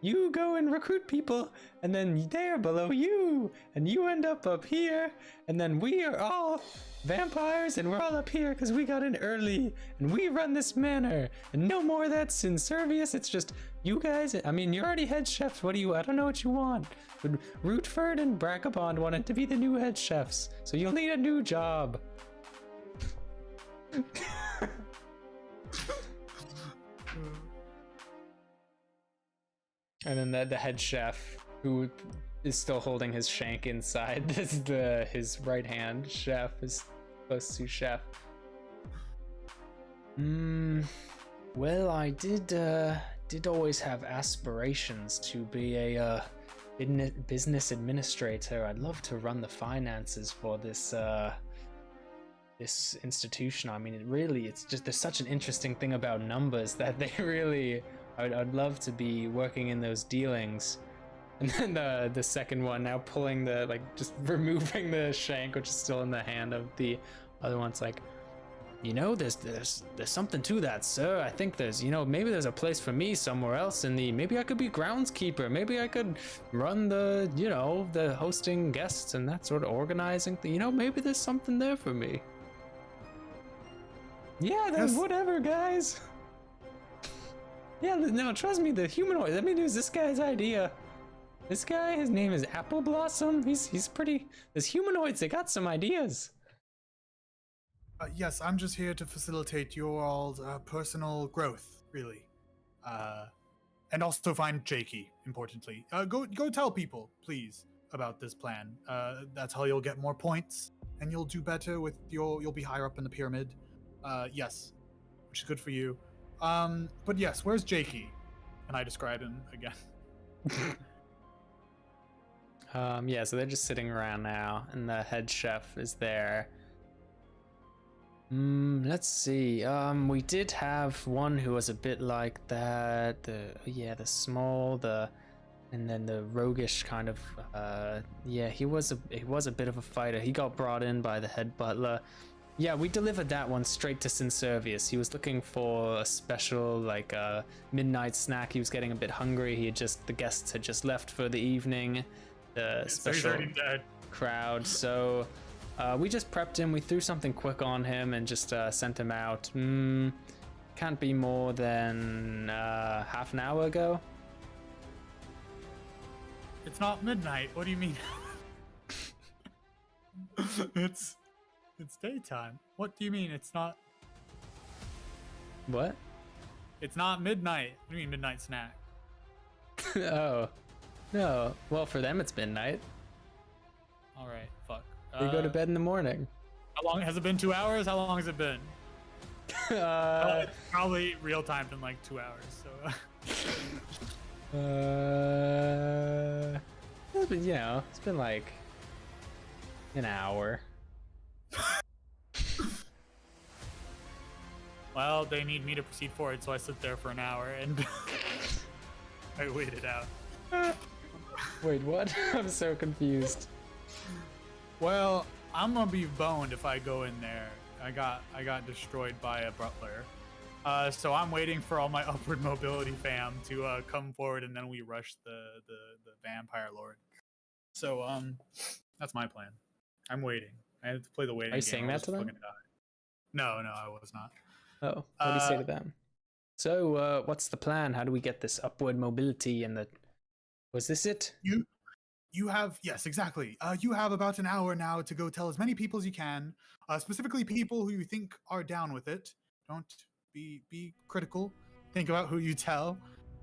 you go and recruit people, and then they're below you, and you end up here, and then we are all vampires, and we're all up here because we got in early, and we run this manor, and no more of that Synservius. It's just you guys. I mean, you're already head chefs. I don't know what you want. But Rootford and Bragabond wanted to be the new head chefs, so you'll need a new job. And then the head chef, who is still holding his shank inside, his right hand chef, his close to chef. Well, I did always have aspirations to be a business administrator. I'd love to run the finances for this institution. I mean, it's just, there's such an interesting thing about numbers that they really, I'd love to be working in those dealings. And then the second one, now pulling just removing the shank, which is still in the hand of the other one. It's like, there's something to that, sir. I think there's, maybe there's a place for me somewhere else maybe I could be groundskeeper. Maybe I could run the hosting guests and that sort of organizing thing. Maybe there's something there for me. Yeah, then whatever, guys. Yeah, no, trust me, the humanoid. Let me use this guy's idea. This guy, his name is Apple Blossom. He's pretty. There's humanoids. They got some ideas. Yes, I'm just here to facilitate your all's personal growth, really, and also find Jakey. Importantly, go tell people, please, about this plan. That's how you'll get more points, and you'll do better with you'll be higher up in the pyramid. Yes, which is good for you. But yes, where's Jakey? And I describe him again. Yeah, so they're just sitting around now, and the head chef is there. Let's see. We did have one who was a bit like that. The small, and then the roguish kind of. He was a bit of a fighter. He got brought in by the head butler. Yeah, we delivered that one straight to Synservius. He was looking for a special, midnight snack. He was getting a bit hungry. The guests had just left for the evening. So he's already dead. crowd. So we just prepped him. We threw something quick on him and just sent him out. Can't be more than half an hour ago. It's not midnight. What do you mean? It's daytime. What do you mean it's not? What? It's not midnight. What do you mean midnight snack? Oh, no. Well, for them it's midnight. All right, fuck. We go to bed in the morning. How long has it been? 2 hours? How long has it been? Probably real time in like 2 hours. So. It's been, you know, it's been like an hour. Well, they need me to proceed forward, so I sit there for an hour and I waited out. Wait, what? I'm so confused. Well, I'm gonna be boned if I go in there. I got destroyed by a butler. So I'm waiting for all my upward mobility fam to come forward, and then we rush the vampire lord. So that's my plan. I'm waiting. I have to play the waiting. Are you game. saying that to them? No, I was not. Oh, what do you say to them? So, what's the plan? How do we get this upward mobility and the... Was this it? You have, yes, exactly. You have about an hour now to go tell as many people as you can, specifically people who you think are down with it. Don't be critical. Think about who you tell,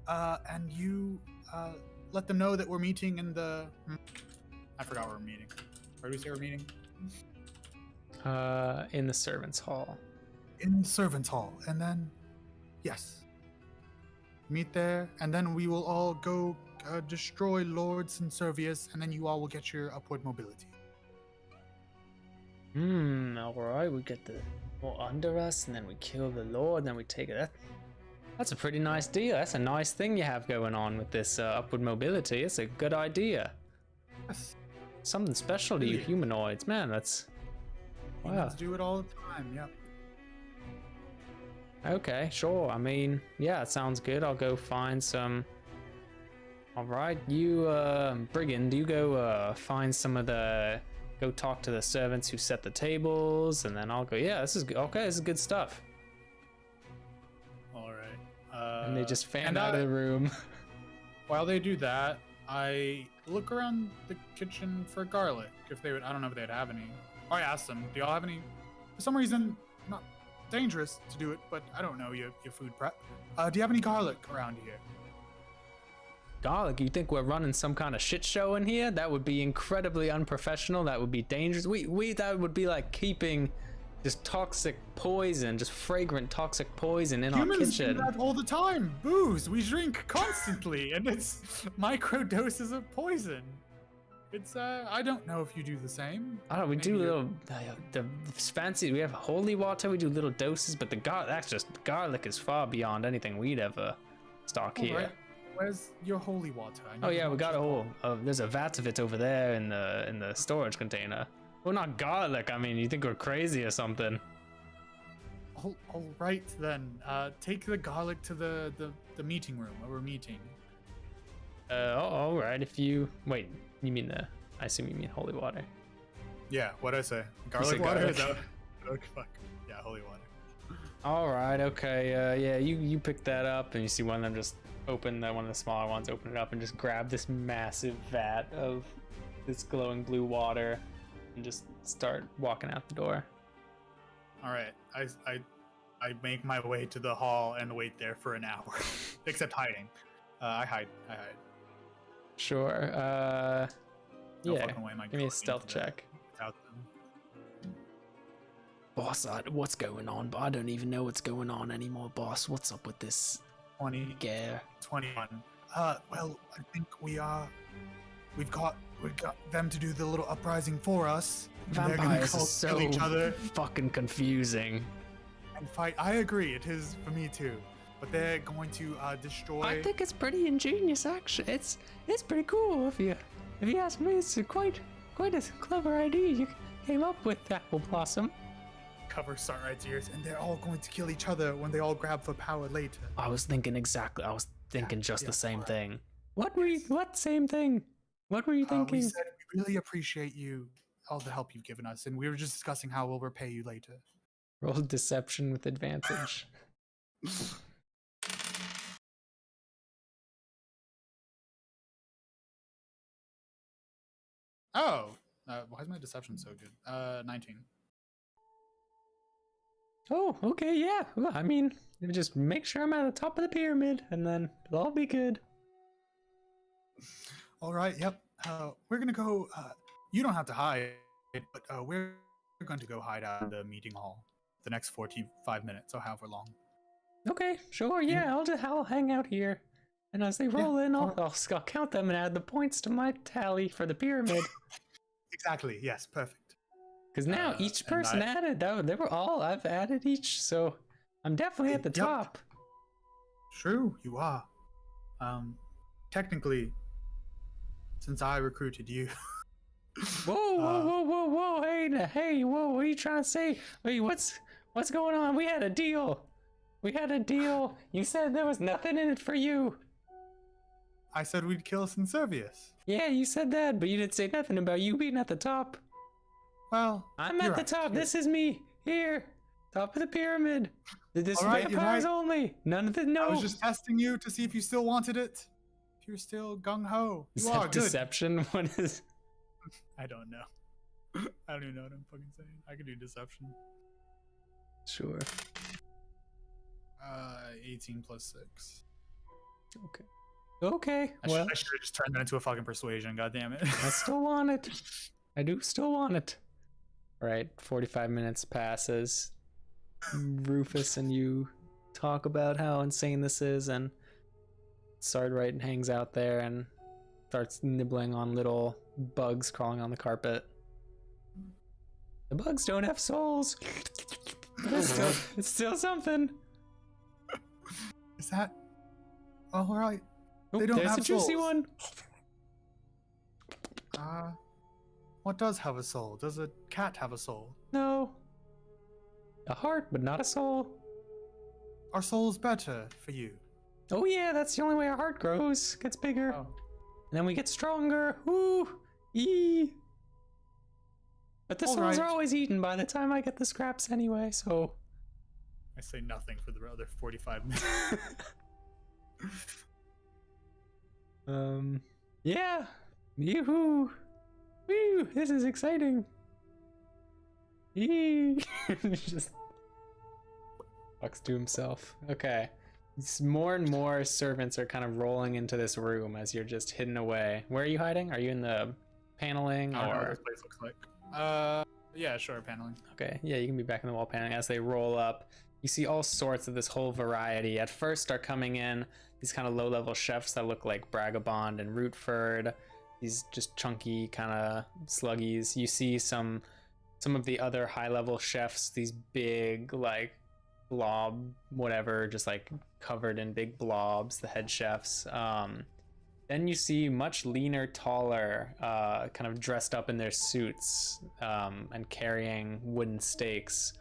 and you let them know that we're meeting in the... I forgot where we're meeting. Where do we say we're meeting? In the servants' hall. In the servants' hall, and then, yes, meet there, and then we will all go destroy Lord Servius, and then you all will get your upward mobility. Alright, we get the more under us, and then we kill the Lord, and then we take it. That's a pretty nice deal. That's a nice thing you have going on with this upward mobility. It's a good idea. Yes. Something special to you humanoids, man. That's... Wow. Humans do it all the time, yep. Okay, sure. I mean, yeah, it sounds good. I'll go find some... Alright, you, Brigand, you go find some of the... Go talk to the servants who set the tables, and then I'll go, yeah, this is good. Okay, this is good stuff. Alright. And they just fan out of the room. While they do that, I look around the kitchen for garlic. If they would, I don't know if they'd have any. Or I asked them, do y'all have any? For some reason, not dangerous to do it, but I don't know your food prep. Do you have any garlic around here? Garlic? You think we're running some kind of shit show in here? That would be incredibly unprofessional. That would be dangerous. That would be like keeping just toxic poison, just fragrant toxic poison in our kitchen. Humans do that all the time. Booze. We drink constantly, and it's micro doses of poison. It's I don't know if you do the same. I don't. We do little the fancy. We have holy water. We do little doses, but the garlic is far beyond anything we'd ever stock here. Right. Where's your holy water? Oh yeah, we got a whole. There's a vat of it over there in the storage container. Well, not garlic. I mean, you think we're crazy or something? All right then. Take the garlic to the meeting room where we're meeting. All right. If you wait, you mean I assume you mean holy water. Yeah. What'd I say? Garlic water? Garlic. Is that? Okay, fuck. Yeah, holy water. All right. Okay. Yeah. You pick that up, and you see one of them just open one of the smaller ones. Open it up and just grab this massive vat of this glowing blue water, and just start walking out the door. All right. I make my way to the hall and wait there for an hour, except hiding. I hide. Sure. No Yeah. fucking way am I Give me a going stealth into that check. without them. Boss, what's going on? But I don't even know what's going on anymore, boss. What's up with this 20. gear? 21. Well, I think we've got them to do the little uprising for us. And they're gonna Vampires go are so kill each other fucking confusing. and fight. I agree, it is for me too. But they're going to destroy. I think it's pretty ingenious, actually. It's pretty cool if you ask me. It's quite a clever idea you came up with, Apple Blossom. Cover Starlight's ears, and they're all going to kill each other when they all grab for power later. I was thinking exactly. I was thinking just the same right. thing. What same thing? What were you thinking? We said really appreciate all the help you've given us, and we were just discussing how we'll repay you later. Roll deception with advantage. Oh, why is my deception so good? 19. Oh, okay, yeah. Well, I mean, just make sure I'm at the top of the pyramid, and then it'll all be good. All right, yep. We're gonna go. You don't have to hide, but we're going to go hide out in the meeting hall the next 45 minutes or however long. Okay, sure, yeah. I'll hang out here, and as they roll in, I'll count them and add the points to my tally for the pyramid. Exactly. Yes. Perfect. Because now each person added, they were all, I've added each, so I'm definitely at the top. True, you are. Technically, since I recruited you. Whoa, hey, whoa, what are you trying to say? Wait, what's going on? We had a deal. You said there was nothing in it for you. I said we'd kill Servius. Yeah, you said that, but you didn't say nothing about you being at the top. Well, I'm at the top. This is me. Here. Top of the pyramid. This vampires only. None of the I was just testing you to see if you still wanted it. If you're still gung-ho. You are good. Deception? What is... I don't know. I don't even know what I'm fucking saying. I can do deception. Sure. 18 plus 6. Okay. I should have just turned that into a fucking persuasion. God damn it. I still want it. I do still want it. All right. 45 minutes passes. Rufus and you talk about how insane this is, and Sardwright hangs out there and starts nibbling on little bugs crawling on the carpet. The bugs don't have souls. It's still something. Is that all right? Oh, they don't there's have a juicy souls. One. What does have a soul? Does a cat have a soul? No. A heart, but not a soul. Are souls better for you? Oh yeah, that's the only way our heart grows. Gets bigger. Oh. And then we get stronger. Woo! Eee! But the souls are always eaten by the time I get the scraps anyway, so... I say nothing for the other 45 minutes. Yeah. Yoo-hoo! Woo! This is exciting. Eee! Just... fucks to himself. Okay. More and more servants are kind of rolling into this room as you're just hidden away. Where are you hiding? Are you in the paneling? I don't know what this place looks like. Yeah, sure, paneling. Okay, yeah, you can be back in the wall paneling. As they roll up, you see all sorts of this whole variety. At first are coming in these kind of low-level chefs that look like Bragabond and Rootford. These just chunky kind of sluggies. You see some of the other high-level chefs, these big, like, blob whatever, just like covered in big blobs, the head chefs. Then you see much leaner, taller, kind of dressed up in their suits, and carrying wooden stakes,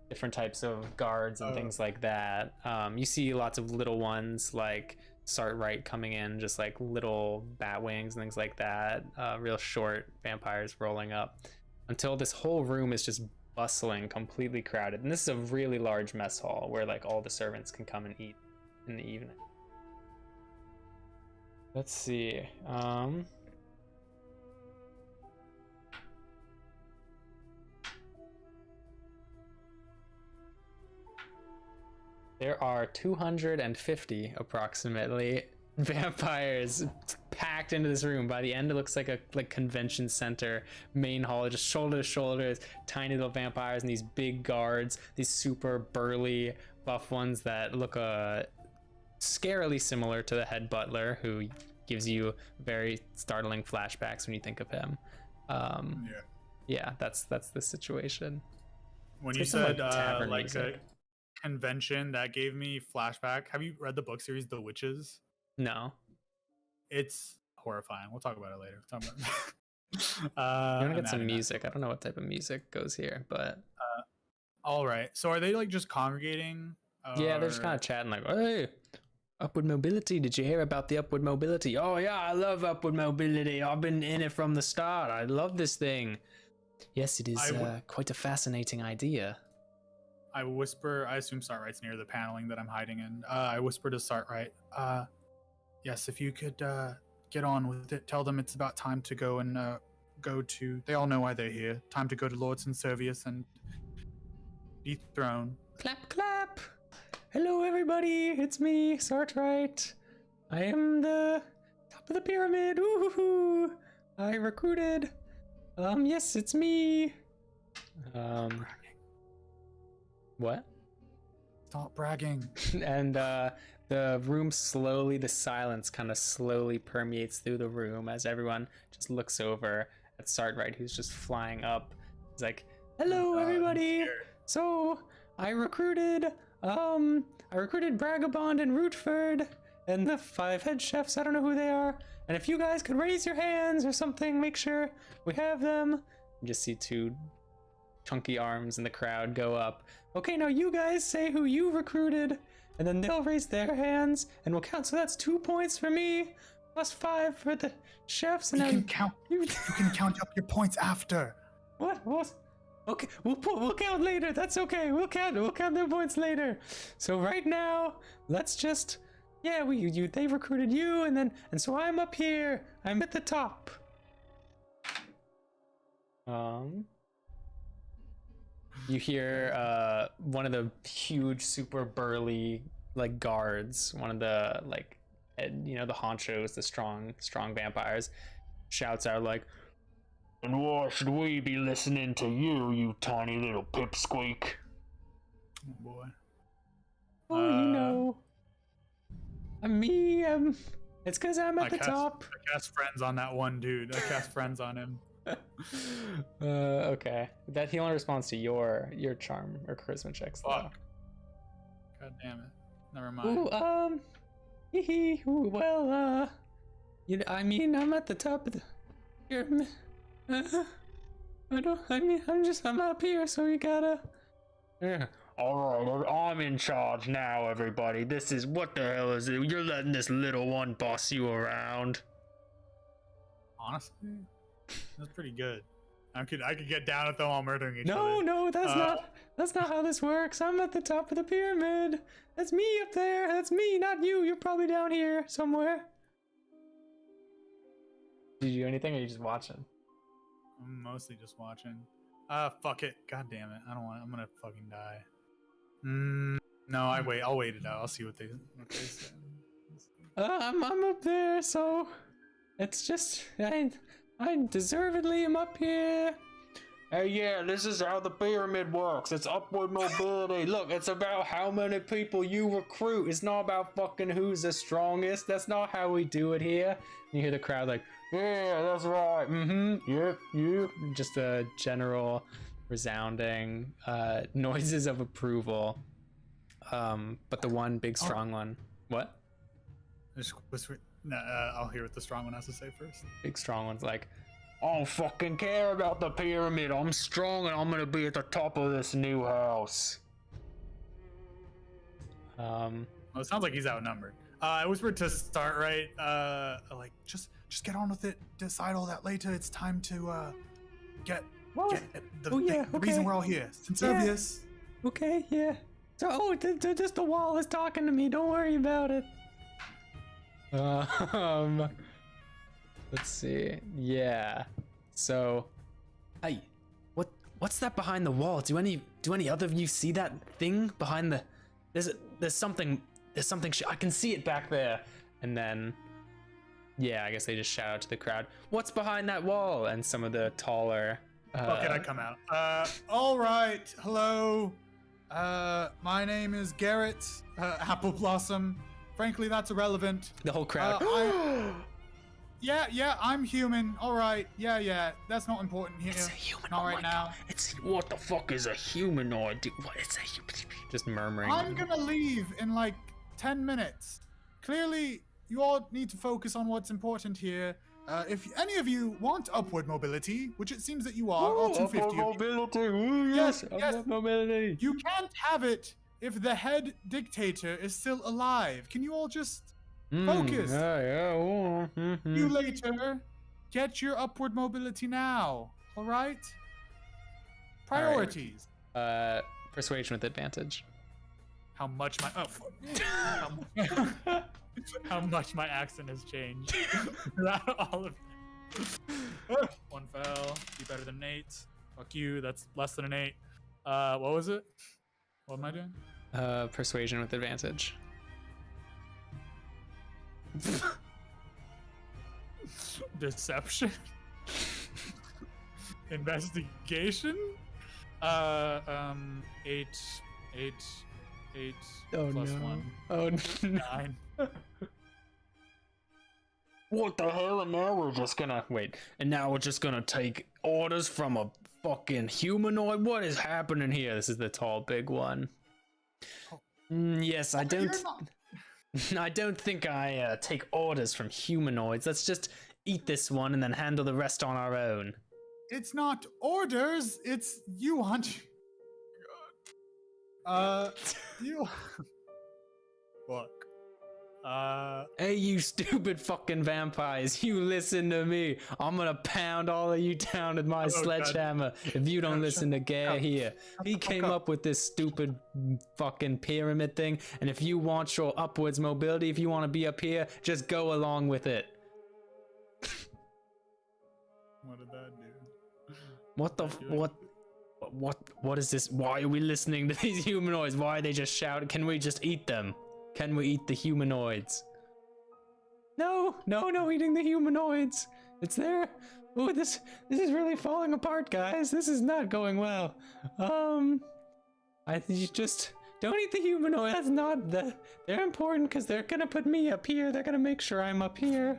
different types of guards and things like that. You see lots of little ones like Sartwright coming in, just like little bat wings and things like that, real short vampires rolling up, until this whole room is just bustling, completely crowded. And this is a really large mess hall where like all the servants can come and eat in the evening. Let's see. There are 250 approximately vampires packed into this room. By the end, it looks like a convention center main hall, just shoulder to shoulder, tiny little vampires and these big guards, these super burly buff ones that look scarily similar to the head butler, who gives you very startling flashbacks when you think of him. Yeah, that's the situation. When you said like a convention, that gave me flashback. Have you read the book series The Witches? No. It's horrifying. We'll talk about it later. You want to get some music? I don't know what type of music goes here, but all right. So are they like just congregating? Yeah, they're just kind of chatting like, hey, Upward mobility. Did you hear about the upward mobility? Oh yeah, I love upward mobility. I've been in it from the start. I love this thing. Yes, it is quite a fascinating idea. I whisper. I assume Sartright's near the paneling that I'm hiding in. I whisper to Sartright. Yes, if you could get on with it. Tell them it's about time to go and go to. They all know why they're here. Time to go to Lord Servius and dethrone. Clap, clap. Hello, everybody. It's me, Sartright. I am the top of the pyramid. Ooh, I recruited. Yes, it's me. What? Stop bragging. And the room slowly, the silence kind of slowly permeates through the room as everyone just looks over at Sartright, who's just flying up. He's like, "Hello, everybody. So I recruited Bragabond and Rootford and the 5 head chefs. I don't know who they are. And if you guys could raise your hands or something, make sure we have them." You just see 2 chunky arms in the crowd go up. Okay, now you guys say who you recruited, and then they'll raise their hands, and we'll count. So that's 2 points for me, plus 5 for the chefs. And you can count. You can count up your points after. What? Okay, we'll count later. That's okay. We'll count their points later. So right now, let's just they recruited you, and so I'm up here. I'm at the top. You hear one of the huge, super burly guards, one of the the honchos, the strong vampires, shouts out like, "And why should we be listening to you, you tiny little pipsqueak?" Oh boy. Oh, it's because I'm at the top. I cast friends on that one dude. I cast friends on him. Okay. That he only responds to your charm or charisma checks. Fuck. God damn it. Never mind. Well, I'm at the top of the pyramid. I'm up here, so you gotta. Yeah. Alright, I'm in charge now, everybody. This is, what the hell is it? You're letting this little one boss you around. Honestly, that's pretty good. I could get down with them all murdering each other. No, that's not how this works. I'm at the top of the pyramid. That's me up there. That's me, not you. You're probably down here somewhere. Did you do anything, or are you just watching? I'm mostly just watching. Fuck it. God damn it. I don't want. I'm gonna fucking die. No, I'll wait it out. I'll see what they say. I'm up there, so it's just I deservedly am up here. Hey, yeah, this is how the pyramid works. It's upward mobility. Look, it's about how many people you recruit. It's not about fucking who's the strongest. That's not how we do it here. You hear the crowd like, "Yeah, that's right. Yep. Just a general resounding noises of approval. But the one big strong one. What? Just whisper. No, I'll hear what the strong one has to say first. Big strong one's like, "I don't fucking care about the pyramid. I'm strong and I'm gonna be at the top of this new house." Well, it sounds like he's outnumbered. I whispered to start right. Just get on with it. Decide all that later. It's time to get the reason we're all here. Servius. Yeah. Okay, yeah. So, just the wall is talking to me. Don't worry about it. Let's see. Yeah. So, hey, what's that behind the wall? Do any other of you see that thing behind the? There's something. I can see it back there. And then, yeah, I guess they just shout out to the crowd, "What's behind that wall?" And some of the taller. Okay, I come out. All right. Hello. My name is Garrett Apple Blossom. Frankly, that's irrelevant. The whole crowd. Yeah, I'm human. All right. Yeah. That's not important here. It's a human. Not right now. What the fuck is a humanoid? What is a human? Just murmuring. I'm gonna leave in like 10 minutes. Clearly, you all need to focus on what's important here. If any of you want upward mobility, which it seems that you are, all 250 upward mobility. Ooh, yes. Upward mobility. You can't have it if the head dictator is still alive. Can you all just focus? You later. Get your upward mobility now. All right? Priorities. Persuasion with advantage. How much my how much my accent has changed. All of one fell. Be better than an 8. Fuck you. That's less than an 8. What was it? What am I doing? Persuasion with advantage. Deception. Investigation. 8 Oh, plus no. 1. Oh, no. 9. What the hell? And now we're just gonna wait. And now we're just gonna take orders from a fucking humanoid. What is happening here? This is the tall, big one. Yes, I don't. I don't think I take orders from humanoids. Let's just eat this one and then handle the rest on our own. It's not orders. It's you want. You. Look. Hey, you stupid fucking vampires! You listen to me. I'm gonna pound all of you down with my sledgehammer if you don't listen to Gare here. He came up with this stupid fucking pyramid thing, and if you want your upwards mobility, if you want to be up here, just go along with it. What did that do? What the what is this? Why are we listening to these humanoids? Why are they just shouting? Can we just eat them? Can we eat the humanoids? No eating the humanoids. It's there. Ooh, this is really falling apart, guys. This is not going well. You just don't eat the humanoid. That's not they're important because they're gonna put me up here. They're gonna make sure I'm up here.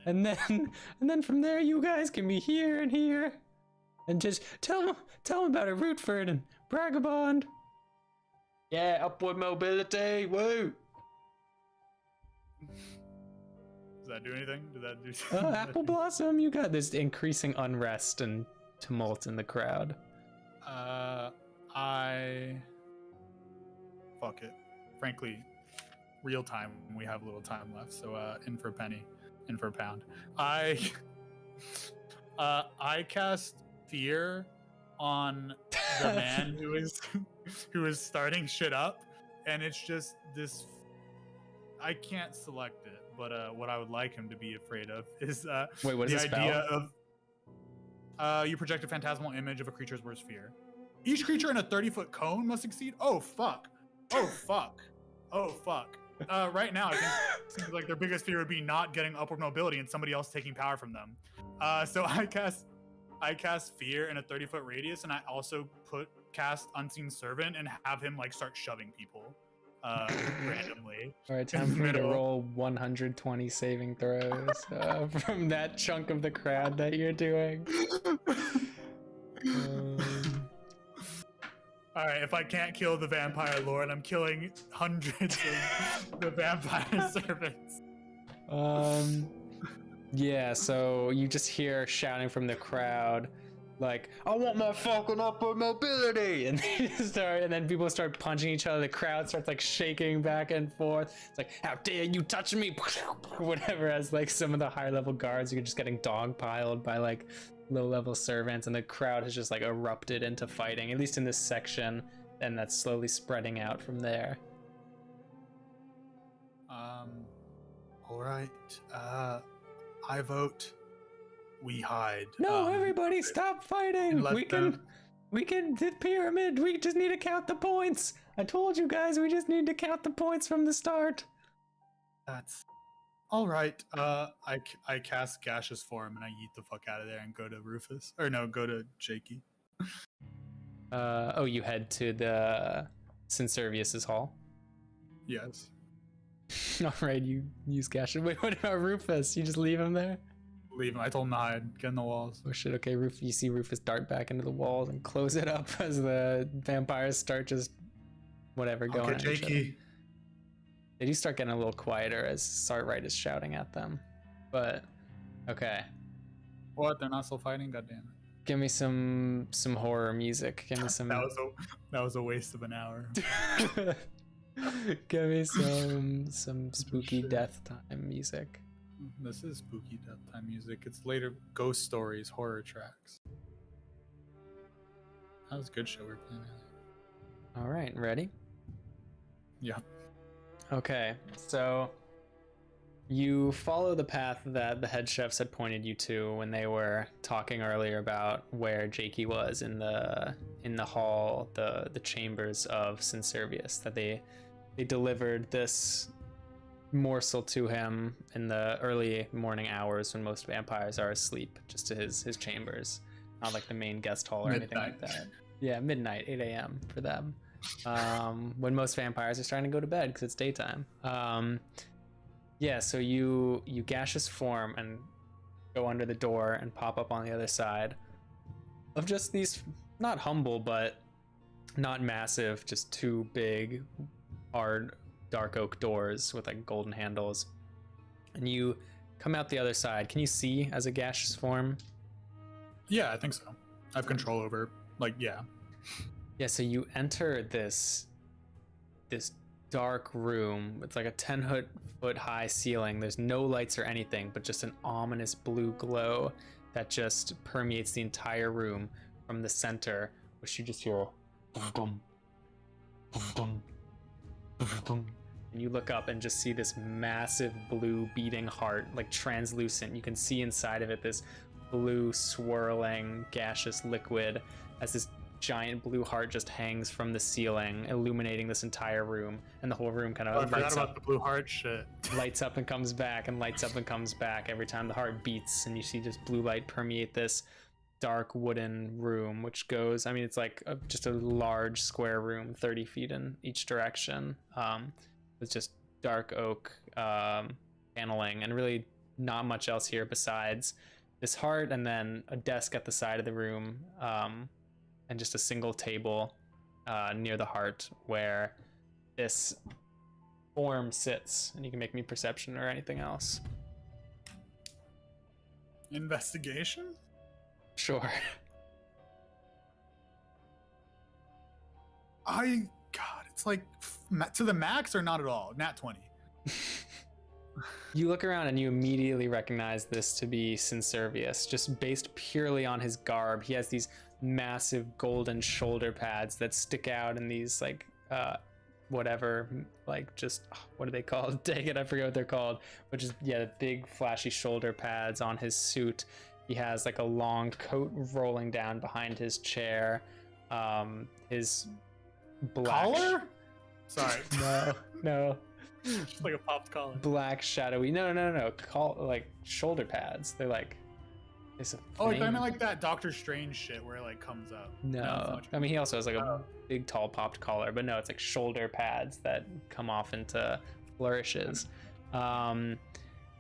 And then from there you guys can be here and here. And just tell them about it, Rootford and Bragabond. Yeah, upward mobility. Woo. Does that do anything? Did that do Apple Blossom, you got this increasing unrest and tumult in the crowd. Fuck it. Frankly, real time. We have a little time left, so in for a penny, in for a pound. I cast fear on the man who is starting shit up, and it's just this. I can't select it, but what I would like him to be afraid of is Wait, what is the this idea spell? of you project a phantasmal image of a creature's worst fear. Each creature in a 30-foot cone must succeed. Oh fuck! Oh fuck! Oh fuck! Right now, I think it seems like their biggest fear would be not getting upward mobility and somebody else taking power from them. So I cast fear in a 30-foot radius, and I also cast Unseen Servant and have him like start shoving people randomly. All right, time for me to roll 120 saving throws from that chunk of the crowd that you're doing. All right, if I can't kill the vampire lord, I'm killing hundreds of the vampire servants. Yeah, so you just hear shouting from the crowd, like, I want my fucking upward mobility! And they just start, and then people start punching each other. The crowd starts like shaking back and forth. It's like, how dare you touch me? Whatever, as like some of the higher level guards are just getting dogpiled by like low level servants, and the crowd has just like erupted into fighting, at least in this section, and that's slowly spreading out from there. All right. I vote we hide. No, everybody stop fighting. We can the pyramid. We just need to count the points. I told you guys we just need to count the points from the start. That's all right. I cast gaseous form and I yeet the fuck out of there and go to Rufus. Or no, go to Jakey. Oh, you head to the Sinservius's hall? Yes. All right, you use gaseous. Wait, what about Rufus? You just leave him there? Leave him. I told him to hide. Get in the walls. Oh shit, okay, you see Rufus dart back into the walls and close it up as the vampires start just whatever going Okay, at each other. Jakey. They do start getting a little quieter as Sartwright is shouting at them. But, okay. What? They're not still fighting? God damn it. Give me some horror music. Give me some. That was a waste of an hour. Give me some spooky death time music. This is spooky death time music. It's later ghost stories, horror tracks. That was a good show we were playing earlier. All right, ready? Yeah. Okay, so you follow the path that the head chefs had pointed you to when they were talking earlier about where Jakey was in the hall, the chambers of Sincervius, that they delivered this morsel to him in the early morning hours when most vampires are asleep, just to his chambers, not like the main guest hall or anything like that. Yeah, midnight, 8 a.m. for them, when most vampires are starting to go to bed because it's daytime. Yeah, so you gaseous form and go under the door and pop up on the other side of just these, not humble but not massive, just two big hard dark oak doors with like golden handles, and you come out the other side. Can you see as a gaseous form? Yeah, I think so. I have control over, yeah. Yeah, so you enter this dark room. It's like a 10-foot high ceiling. There's no lights or anything, but just an ominous blue glow that just permeates the entire room from the center, which you just hear dum dum dum dum dum dum. And you look up and just see this massive blue beating heart, like translucent. You can see inside of it this blue swirling gaseous liquid as this giant blue heart just hangs from the ceiling, illuminating this entire room, and the whole room kind of I forgot about the blue heart shit. Lights up and comes back and lights up and comes back every time the heart beats, and you see just blue light permeate this dark wooden room, which goes, I mean, it's like just a large square room, 30 feet in each direction, with just dark oak paneling, and really not much else here besides this heart, and then a desk at the side of the room, and just a single table near the heart where this form sits. And you can make me perception or anything else. Investigation? Sure. God, it's like to the max or not at all? Nat 20. You look around and you immediately recognize this to be Sincervius, just based purely on his garb. He has these massive golden shoulder pads that stick out in these whatever, like just what are they called? Dang it, I forget what they're called. Which is, yeah, the big flashy shoulder pads on his suit. He has like a long coat rolling down behind his chair. His black collar? Sorry. No. Just like a popped collar. Black shadowy. No. Like shoulder pads. They're like. Oh, I meant like that Doctor Strange shit where it like comes up. No, I mean he also has like a big tall popped collar, but no, it's like shoulder pads that come off into flourishes. And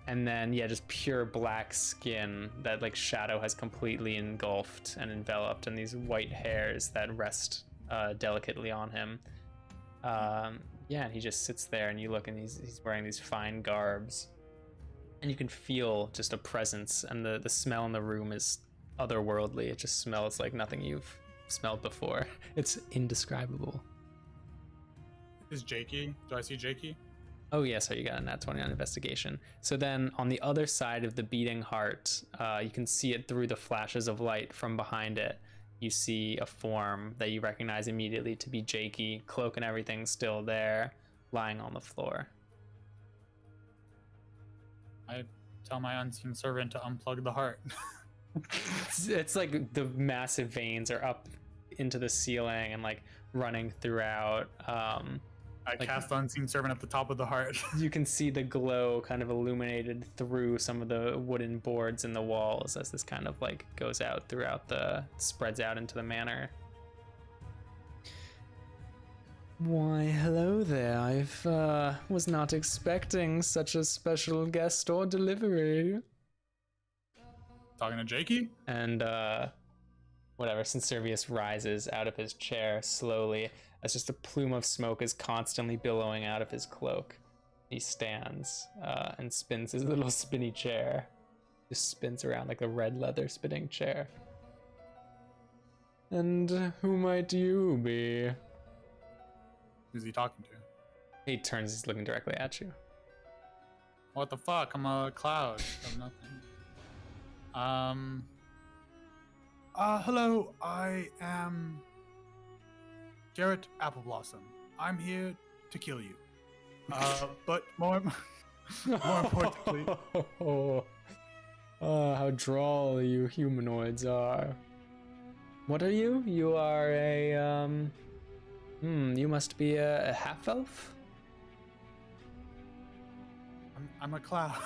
then yeah, just pure black skin that like shadow has completely engulfed and enveloped, and these white hairs that rest delicately on him. Yeah, and he just sits there, and you look, and he's wearing these fine garbs. And you can feel just a presence, and the smell in the room is otherworldly. It just smells like nothing you've smelled before. It's indescribable. Is Jakey? Do I see Jakey? Oh yeah, so you got a nat 20 on investigation. So then on the other side of the beating heart, you can see it through the flashes of light from behind it. You see a form that you recognize immediately to be Jakey, cloak and everything still there, lying on the floor. I tell my unseen servant to unplug the heart. It's like the massive veins are up into the ceiling and like running throughout. I cast unseen servant at the top of the heart. You can see the glow kind of illuminated through some of the wooden boards in the walls as this kind of like goes out throughout spreads out into the manor. Why, hello there. I was not expecting such a special guest or delivery. Talking to Jakey? And whatever, Sincervius rises out of his chair slowly as just a plume of smoke is constantly billowing out of his cloak. He stands and spins his little spinny chair. Just spins around like a red leather spinning chair. And who might you be? Who's he talking to? He turns, he's looking directly at you. What the fuck? I'm a cloud of nothing. Hello. I am Garrett Appleblossom. I'm here to kill you. But more importantly, how droll you humanoids are. What are you? You are a, you must be a half-elf? I'm a cloud.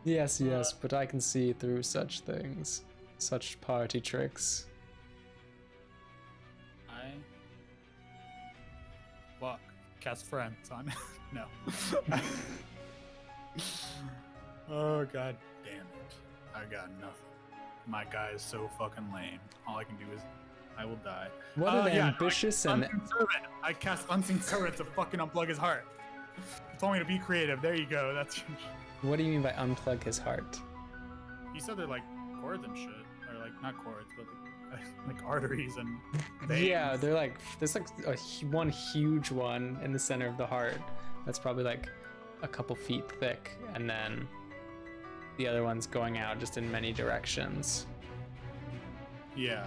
Yes, but I can see through such things. Such party tricks. Fuck. Cast friends on. No. Oh god damn it. I got nothing. My guy is so fucking lame. All I can do is I will die. What an ambitious and Unseen Servant. I cast Unseen Servant to fucking unplug his heart. He told me to be creative. There you go. That's what do you mean by unplug his heart? He said they're like cords and shit. Or like not cords, but like arteries and veins. Yeah, they're like, there's like one huge one in the center of the heart that's probably like a couple feet thick, and then the other one's going out just in many directions. Yeah.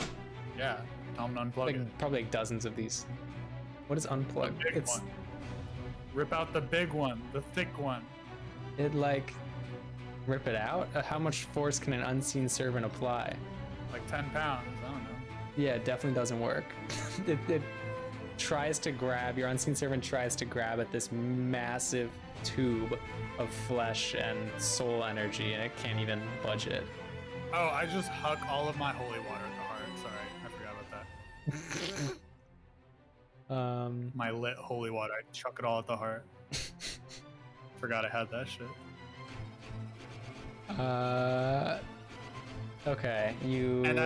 Tell him to unplug Like it. probably like dozens of these. What is unplug? The big one. Rip out the big one, the thick one. It like rip it out? How much force can an unseen servant apply? Like 10 pounds. I don't know. Yeah, it definitely doesn't work. it tries to grab, your unseen servant tries to grab at this massive tube of flesh and soul energy, and it can't even budge it. Oh, I just huck all of my holy water at the heart. Sorry, I forgot about that. My lit holy water, I chuck it all at the heart. Forgot I had that shit. Okay, you. And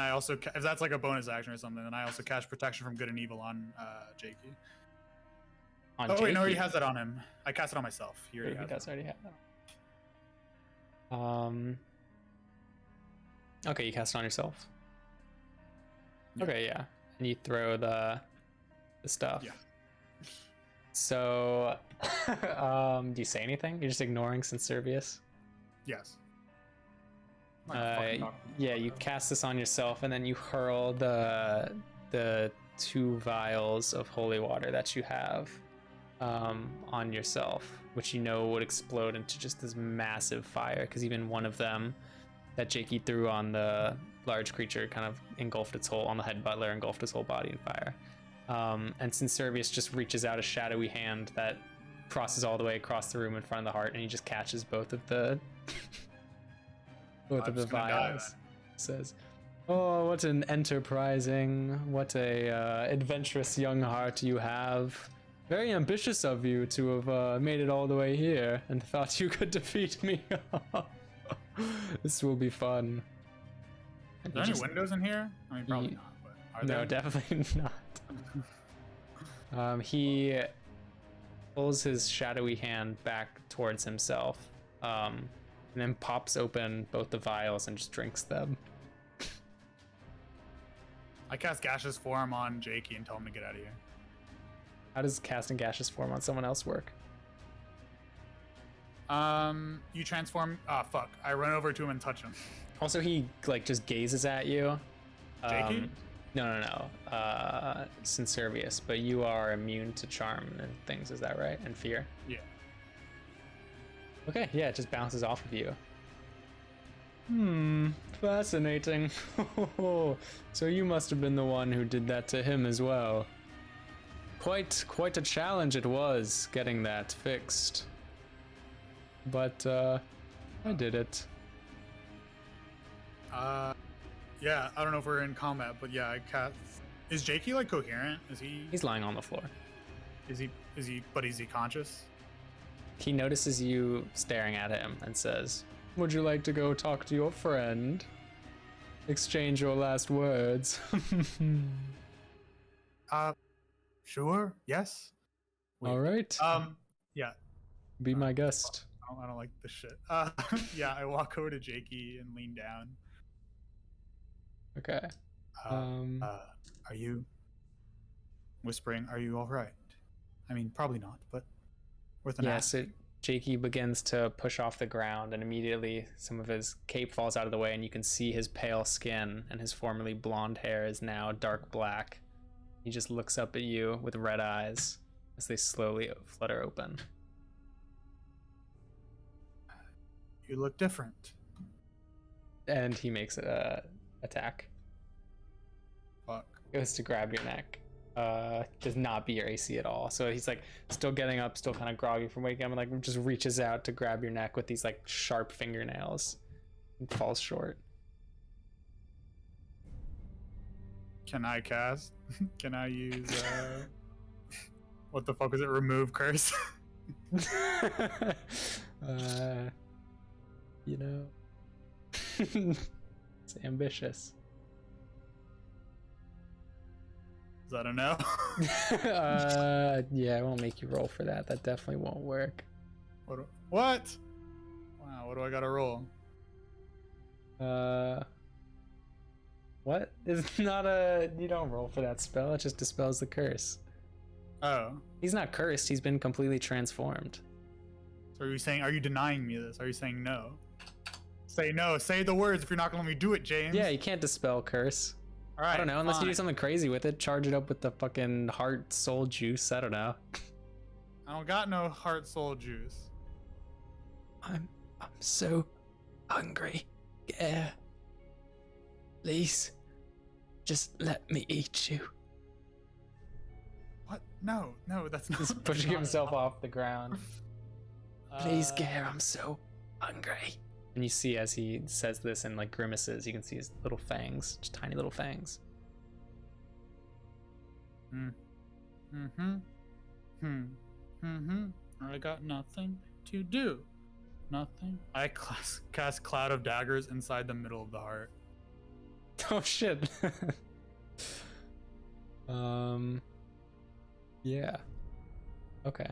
I also, if that's like a bonus action or something, then I also cast protection from good and evil on Jakey. On oh Jakey? wait, no, he has it on him. I cast it on myself. He already does already have that. Okay, you cast it on yourself. Yeah. Okay, yeah, and you throw the stuff. Yeah. So, do you say anything? You're just ignoring Sincervius? Yes. Yeah, you cast this on yourself, and then you hurl the 2 vials of holy water that you have on yourself, which you know would explode into just this massive fire, because even one of them that Jakey threw on the large creature kind of engulfed its whole, on the head butler, engulfed his whole body in fire. And Sincervius just reaches out a shadowy hand that crosses all the way across the room in front of the heart, and he just catches both of the vials. Says, "Oh, what an enterprising, what a adventurous young heart you have. Very ambitious of you to have made it all the way here and thought you could defeat me. This will be fun." Are there any windows in here? I mean, probably not, but are there? No, definitely not. He pulls his shadowy hand back towards himself, and then pops open both the vials and just drinks them. I cast gaseous form on Jakey and tell him to get out of here. How does casting gaseous form on someone else work? You transform. Ah, fuck. I run over to him and touch him. Also, he like just gazes at you. Jakey? No. Sincervius, but you are immune to charm and things, is that right? And fear? Yeah. Okay, yeah, it just bounces off of you. Fascinating. So you must have been the one who did that to him as well. Quite a challenge it was getting that fixed. But I did it. Yeah, I don't know if we're in combat, but yeah, I cast. Is Jakey like coherent? Is he? He's lying on the floor. Is he? But is he conscious? He notices you staring at him and says, "Would you like to go talk to your friend? Exchange your last words." Sure. Yes. Wait. All right. Yeah. Be my guest. I don't like this shit. Yeah, I walk over to Jakey and lean down. Okay. Are you whispering? Are you all right? I mean, probably not, but worth an ask. So Jakey begins to push off the ground, and immediately some of his cape falls out of the way, and you can see his pale skin, and his formerly blonde hair is now dark black. He just looks up at you with red eyes as they slowly flutter open. You look different. And he makes a attack. Fuck. Goes to grab your neck. Does not beat your AC at all. So he's like still getting up, still kind of groggy from waking up, and like just reaches out to grab your neck with these like sharp fingernails and falls short. Can I cast? Can I use what the fuck is it? Remove curse? You know, it's ambitious. Is that a no? Yeah, I won't make you roll for that. That definitely won't work. What? Wow, what do I gotta roll? What? It's not a... You don't roll for that spell. It just dispels the curse. Oh. He's not cursed. He's been completely transformed. So are you denying me this? Are you saying no? Say no. Say the words if you're not gonna let me do it, James. Yeah, you can't dispel curse. All right. I don't know, unless fine. you do something crazy with it. Charge it up with the fucking heart soul juice. I don't know. I don't got no heart soul juice. I'm so hungry. Yeah. Please, just let me eat you. What? No, that's not. He's pushing himself off the ground. Please, Gare, I'm so hungry. And you see as he says this and like grimaces, you can see his little fangs, just tiny little fangs. I got nothing to do. Nothing. I cast Cloud of Daggers inside the middle of the heart. Oh shit. Yeah. Okay.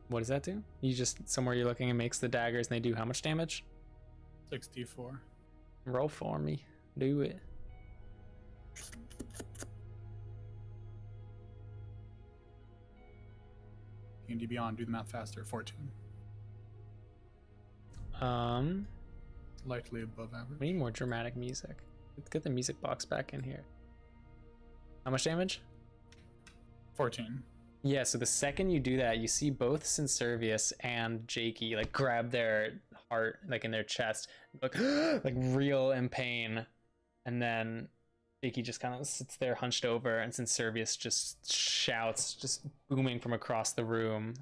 What does that do? You just somewhere you're looking and makes the daggers and they do how much damage? 64. Roll for me. Do it. D&D Beyond, do the math faster. 14. Slightly above average. We need more dramatic music. Let's get the music box back in here. How much damage? 14. Yeah, so the second you do that, you see both Sinservius and Jakey like grab their heart like in their chest, like like real in pain, and then Jakey just kind of sits there hunched over, and Sinservius just shouts, just booming from across the room.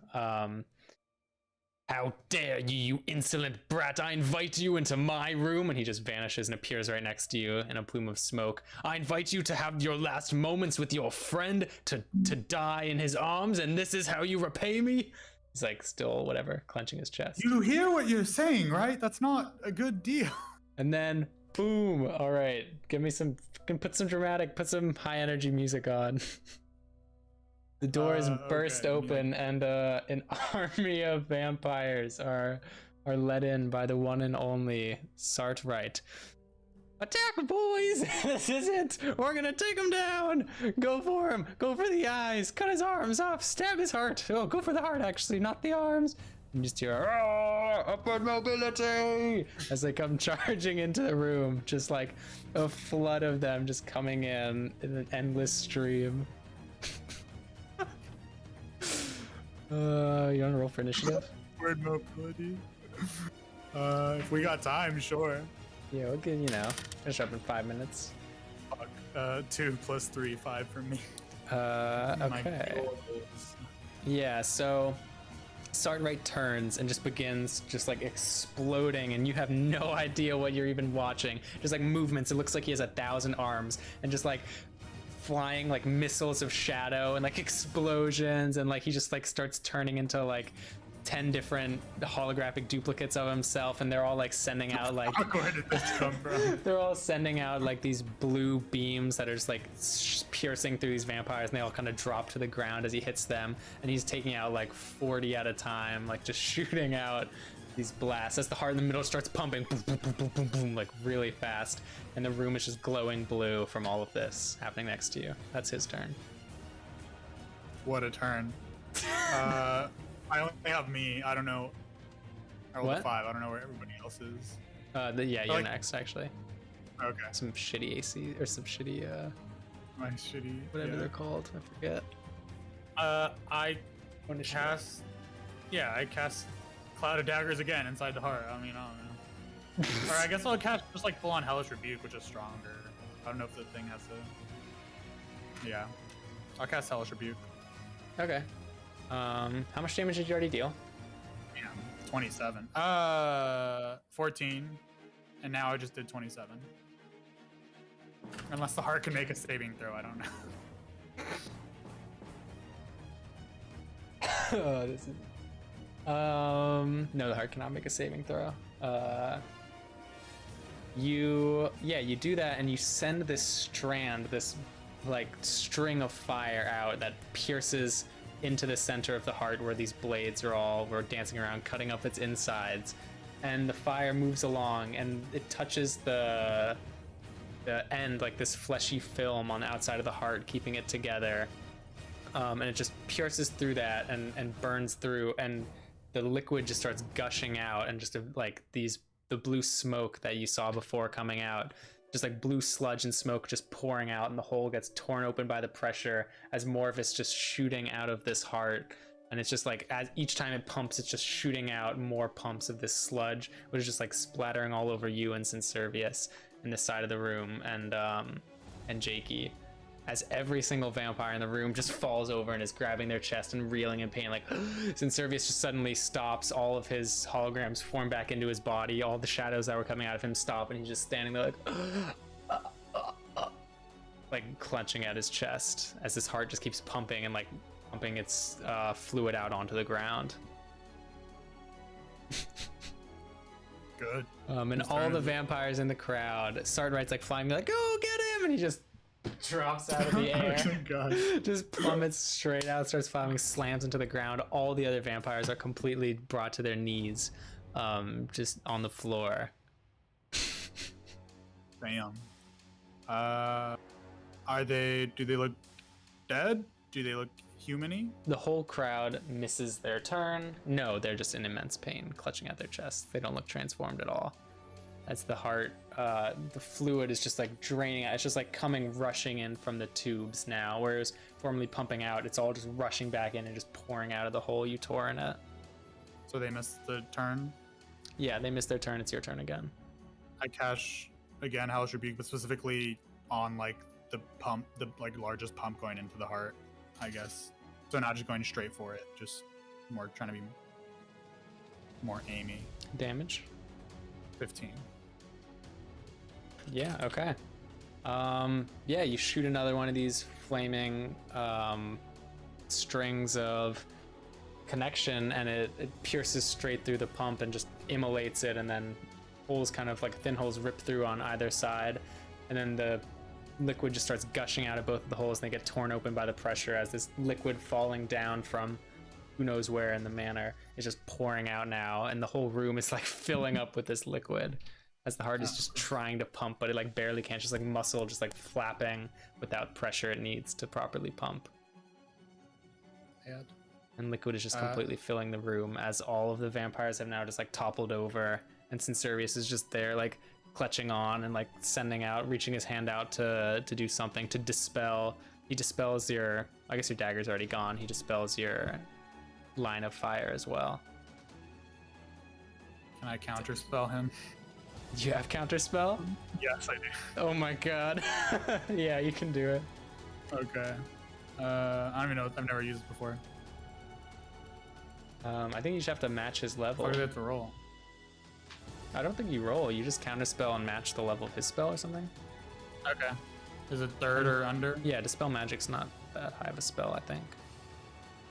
How dare you, you insolent brat! I invite you into my room, and he just vanishes and appears right next to you in a plume of smoke. I invite you to have your last moments with your friend, to die in his arms, and this is how you repay me? He's like still whatever, clenching his chest. You hear what you're saying, right? That's not a good deal. And then boom! All right, give me some. Put some dramatic, put some high energy music on. The doors burst open, and an army of vampires are let in by the one and only Sartwright. Attack, boys! This is it! We're gonna take him down! Go for him! Go for the eyes! Cut his arms off! Stab his heart! Oh, go for the heart, actually, not the arms! You just hear, upward mobility! As they come charging into the room, just like a flood of them just coming in an endless stream. You wanna roll for initiative? Word mobility. If we got time, sure. Yeah, we'll get, finish up in 5 minutes. Fuck. 2 + 3, 5 for me. Okay. Yeah, so Sartwright turns and just begins just like exploding, and you have no idea what you're even watching. Just like movements, it looks like he has 1,000 arms, and just like flying like missiles of shadow and like explosions, and like he just like starts turning into like 10 different holographic duplicates of himself, and they're all like sending out like where did this come from? they're all sending out like these blue beams that are just like piercing through these vampires, and they all kind of drop to the ground as he hits them, and he's taking out like 40 at a time, like just shooting out these blasts as the heart in the middle starts pumping, boom, boom, boom, boom, boom, boom, like really fast, and the room is just glowing blue from all of this happening next to you. That's his turn. What a turn. I only have me. I don't know. I rolled a What? 5. I don't know where everybody else is. Yeah, you're like- next actually. Okay. Some shitty AC or some shitty My shitty. whatever yeah. they're called. I forget. I cast. Yeah, I cast Cloud of Daggers again inside the heart. I mean, I don't know. Or I guess I'll cast just like full on Hellish Rebuke, which is stronger. I don't know if the thing has a. Yeah. I'll cast Hellish Rebuke. Okay. How much damage did you already deal? Yeah. 27. 14. And now I just did 27. Unless the heart can make a saving throw, I don't know. Oh, this is. No, the heart cannot make a saving throw. You do that, and you send this strand, this like string of fire out that pierces into the center of the heart, where these blades were dancing around, cutting up its insides, and the fire moves along, and it touches the end, like this fleshy film on the outside of the heart, keeping it together. And it just pierces through that and burns through, and the liquid just starts gushing out, and just like the blue smoke that you saw before coming out, just like blue sludge and smoke just pouring out, and the hole gets torn open by the pressure as more of it's just shooting out of this heart. And it's just like, as each time it pumps, it's just shooting out more pumps of this sludge, which is just like splattering all over you and Sinservius in the side of the room, and Jakey, as every single vampire in the room just falls over and is grabbing their chest and reeling in pain. Like, Sinservius just suddenly stops, all of his holograms form back into his body, all the shadows that were coming out of him stop, and he's just standing there like clutching at his chest as his heart just keeps pumping and like pumping its fluid out onto the ground. Good. And all the vampires in the crowd, Sardright's like flying, like, go get him, and he just drops out of the air. Oh God. Just plummets straight out, starts flying, slams into the ground. All the other vampires are completely brought to their knees, just on the floor. Damn. Do they look dead? Do they look human-y? The whole crowd misses their turn. No, they're just in immense pain, clutching at their chests. They don't look transformed at all. As the heart, the fluid is just like draining out. It's just like rushing in from the tubes now, whereas formerly pumping out, it's all just rushing back in and just pouring out of the hole you tore in it. So they missed the turn. Yeah, they missed their turn. It's your turn again. I cash again Hellish Rebuke, but specifically on like the pump, the like largest pump going into the heart, I guess. So not just going straight for it, just more trying to be more aimy. Damage? 15. Yeah, okay. Yeah, you shoot another one of these flaming strings of connection, and it pierces straight through the pump and just immolates it, and then holes, kind of like thin holes, rip through on either side, and then the liquid just starts gushing out of both of the holes, and they get torn open by the pressure as this liquid falling down from who knows where in the manor is just pouring out now, and the whole room is like filling up with this liquid as the heart is just trying to pump, but it like barely can. It's just like muscle just like flapping without pressure it needs to properly pump. And liquid is just completely filling the room as all of the vampires have now just like toppled over, and Sinservius is just there like clutching on and like sending out, reaching his hand out to do something to dispel. He dispels your, I guess your dagger's already gone. He dispels your line of fire as well. Can I counterspell him? Do you have counterspell? Yes, I do. Oh my god. Yeah, you can do it. Okay. I don't even know. I've never used it before. I think you just have to match his level. What do they have to roll? I don't think you roll. You just counterspell and match the level of his spell or something. Okay. Is it third or under? Yeah, dispel magic's not that high of a spell, I think.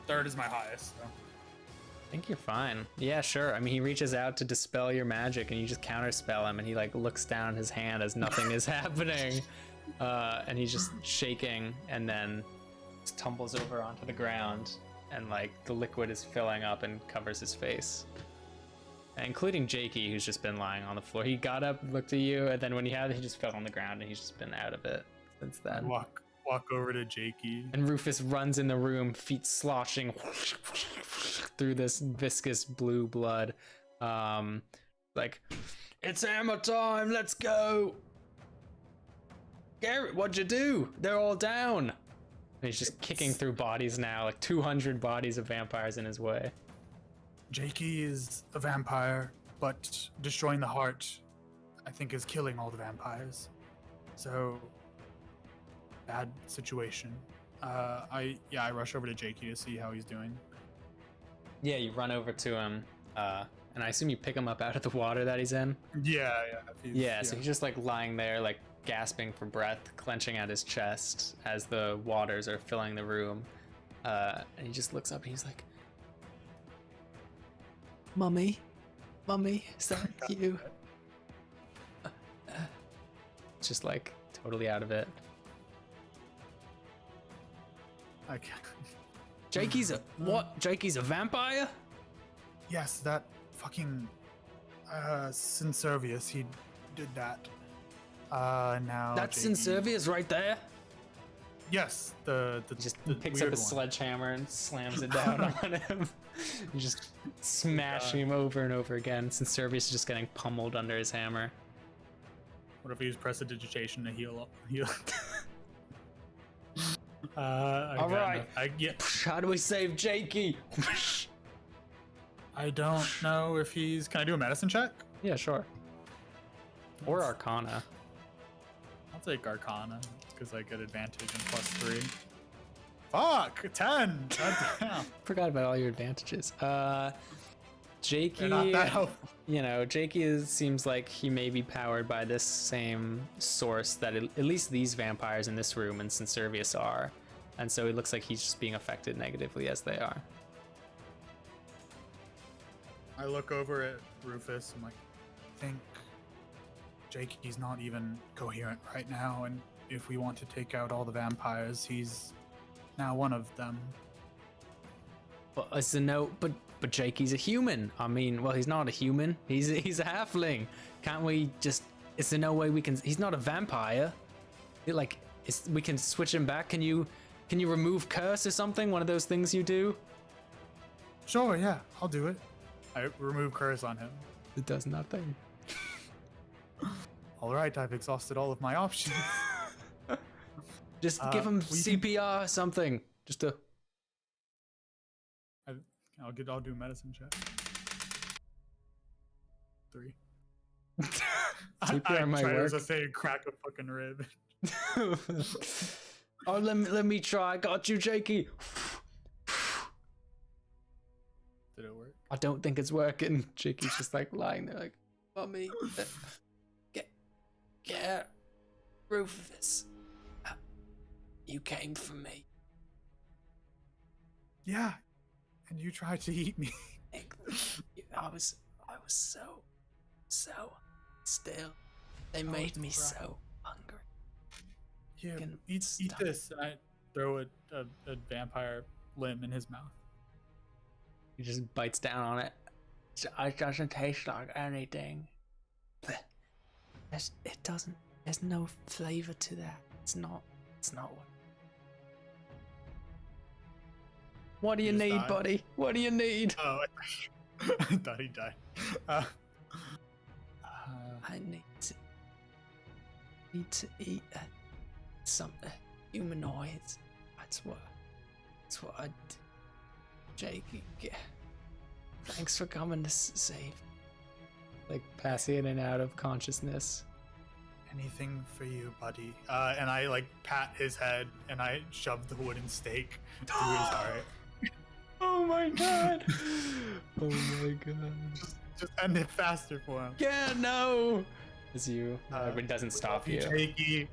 Third is my highest. So. I think you're fine. Yeah, sure. I mean, he reaches out to dispel your magic, and you just counterspell him, and he like looks down at his hand as nothing is happening, and he's just shaking, and then just tumbles over onto the ground, and like the liquid is filling up and covers his face. including Jakey, who's just been lying on the floor. He got up, looked at you, and then when he just fell on the ground, and he's just been out of it since then. Walk over to Jakey. And Rufus runs in the room, feet sloshing through this viscous blue blood. Like, it's hammer time, let's go! Garrett, what'd you do? They're all down! And he's just kicking through bodies now, like 200 bodies of vampires in his way. Jakey is a vampire, but destroying the heart, I think, is killing all the vampires. So, bad situation. I rush over to Jakey to see how he's doing. Yeah, you run over to him, and I assume you pick him up out of the water that he's in? Yeah. So he's just like lying there, like gasping for breath, clenching at his chest as the waters are filling the room. And he just looks up and he's like, Mummy, is that you? Just like totally out of it. I can't. Jakey's a vampire? Yes, that fucking Sinservius, he did that. Now That's Jakey- Sinservius right there? Yes, He just picks up weird a one. sledgehammer and slams it down on him. You just smashing him over and over again. Since Sinservius is just getting pummeled under his hammer. What if we use prestidigitation to heal? All right. How do we save Jakey? I don't know if he's. Can I do a medicine check? Yeah, sure. Or Arcana. I'll take Arcana because I get advantage and +3. Fuck, 10. Goddamn. Forgot about all your advantages. Jakey, They're not that helpful. Jakey seems like he may be powered by this same source that at least these vampires in this room and Sinservius are. And so it looks like he's just being affected negatively as they are. I look over at Rufus. I'm like, I think Jakey's not even coherent right now, and if we want to take out all the vampires, he's now one of them. But Jakey's a human. I mean, well, he's not a human. He's a halfling. Can't we just? Is there no way we can? He's not a vampire. We can switch him back. Can you remove curse or something? One of those things you do. Sure, yeah, I'll do it. I remove curse on him. It does nothing. All right, I've exhausted all of my options. Just give him we can- CPR or something. Just to. I'll do medicine check. 3. CPR might tried work. to say crack a fucking rib. Oh, let me try. Got you, Jakey. Did it work? I don't think it's working. Jakey's just like lying there, like, Mummy, get Rufus. You came for me. Yeah, and you tried to eat me. I was so still. They made me so hungry. Here, Can eat stop. this. And I throw a vampire limb in his mouth. He just bites down on it. It doesn't taste like anything. It doesn't. There's no flavor to that. It's not what. What do you He just need, died? buddy? What do you need? Oh, I thought he died. I need to eat something humanoids. That's what I do. Jakey, thanks for coming to save. Like passing in and out of consciousness. Anything for you, buddy. And I like pat his head and I shove the wooden stake through his heart. Oh my god. Oh my god. Just end it faster for him. Yeah, no. As you, but it doesn't stop you. Jakey.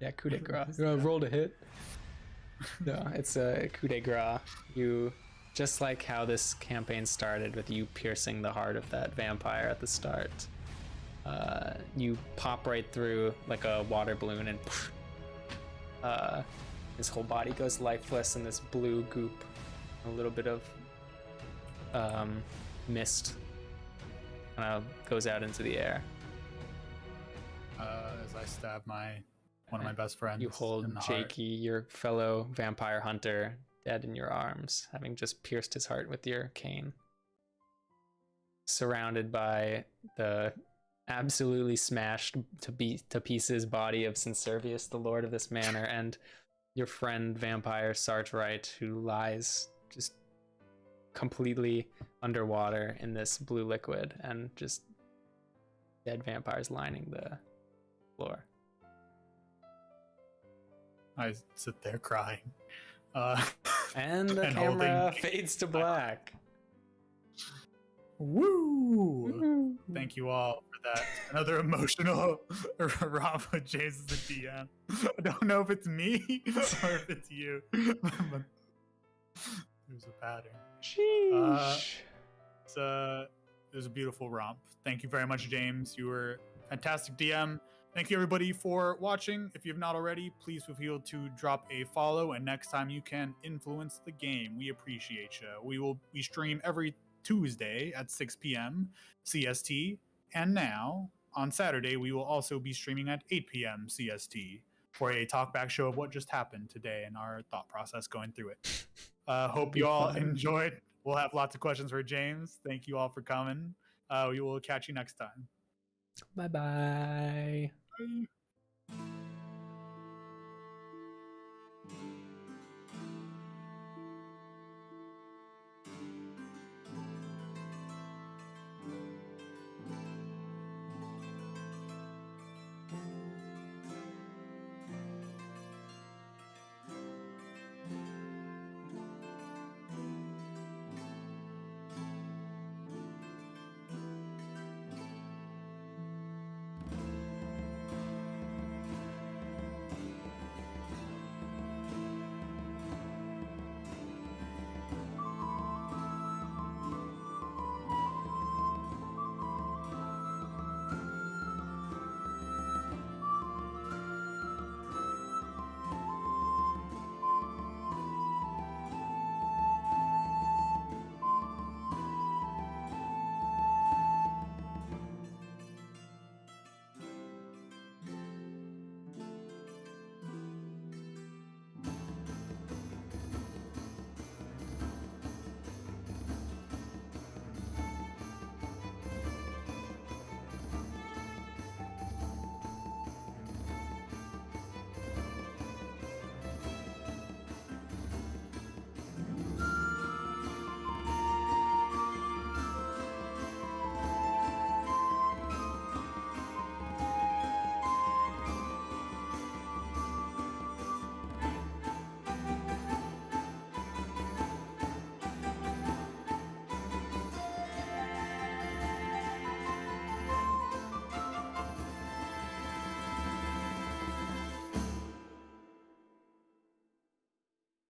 Yeah, coup de grace. Roll to hit. No, it's a coup de grace. You, just like how this campaign started with you piercing the heart of that vampire at the start, you pop right through like a water balloon and his whole body goes lifeless in this blue goop. A little bit of mist kind of goes out into the air. As I stab one of my best friends. You hold in the heart. Jakey, your fellow vampire hunter, dead in your arms, having just pierced his heart with your cane. Surrounded by the absolutely smashed to pieces body of Sincervius, the lord of this manor, and your friend vampire Sarge Wright, who lies just completely underwater in this blue liquid, and just dead vampires lining the floor. I sit there crying. And the and camera fades to black. Woo! Thank you all for that. Another emotional romp with James as the DM. I don't know if it's me or if it's you. But there's a pattern. Sheesh. It was a beautiful romp. Thank you very much, James. You were a fantastic DM. Thank you, everybody, for watching. If you have not already, please feel free to drop a follow, and next time you can influence the game. We appreciate you. We stream every Tuesday at 6 p.m. CST, and now on Saturday we will also be streaming at 8 p.m. CST for a talkback show of what just happened today and our thought process going through it. Hope you all enjoyed. We'll have lots of questions for James. Thank you all for coming. We will catch you next time. Bye-bye. Bye.